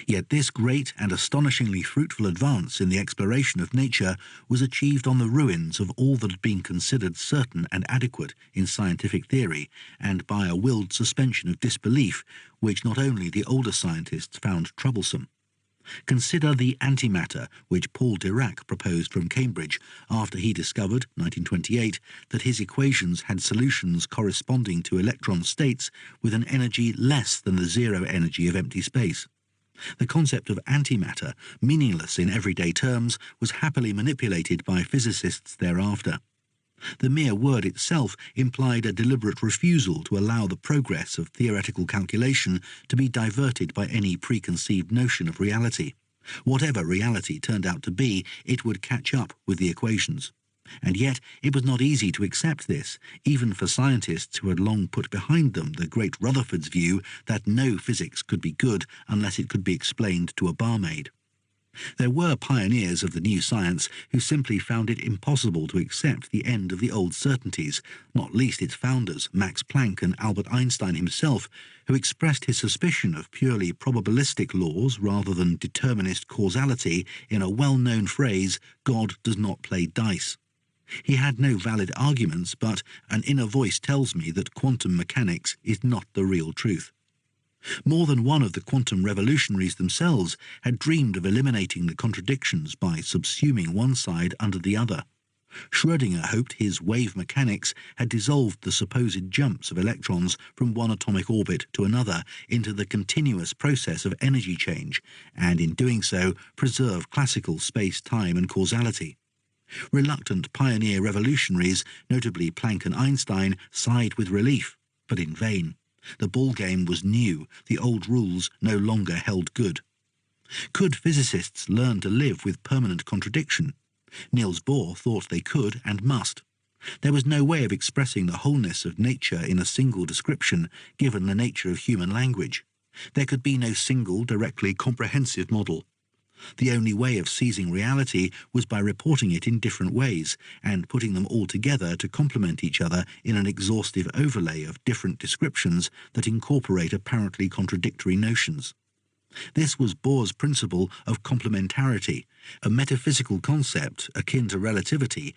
Yet this great and astonishingly fruitful advance in the exploration of nature was achieved on the ruins of all that had been considered certain and adequate in scientific theory, and by a willed suspension of disbelief, which not only the older scientists found troublesome. Consider the antimatter which Paul Dirac proposed from Cambridge after he discovered, 1928, that his equations had solutions corresponding to electron states with an energy less than the zero energy of empty space. The concept of antimatter, meaningless in everyday terms, was happily manipulated by physicists thereafter. The mere word itself implied a deliberate refusal to allow the progress of theoretical calculation to be diverted by any preconceived notion of reality. Whatever reality turned out to be, it would catch up with the equations. And yet it was not easy to accept this, even for scientists who had long put behind them the great Rutherford's view that no physics could be good unless it could be explained to a barmaid. There were pioneers of the new science who simply found it impossible to accept the end of the old certainties, not least its founders, Max Planck and Albert Einstein himself, who expressed his suspicion of purely probabilistic laws rather than determinist causality in a well-known phrase, "God does not play dice." He had no valid arguments, but an inner voice tells me that quantum mechanics is not the real truth. More than one of the quantum revolutionaries themselves had dreamed of eliminating the contradictions by subsuming one side under the other. Schrödinger hoped his wave mechanics had dissolved the supposed jumps of electrons from one atomic orbit to another into the continuous process of energy change, and in doing so preserve classical space-time and causality. Reluctant pioneer revolutionaries, notably Planck and Einstein, sighed with relief, but in vain. The ballgame was new, the old rules no longer held good. Could physicists learn to live with permanent contradiction? Niels Bohr thought they could and must. There was no way of expressing the wholeness of nature in a single description, given the nature of human language. There could be no single, directly comprehensive model. The only way of seizing reality was by reporting it in different ways, and putting them all together to complement each other in an exhaustive overlay of different descriptions that incorporate apparently contradictory notions. This was Bohr's principle of complementarity, a metaphysical concept akin to relativity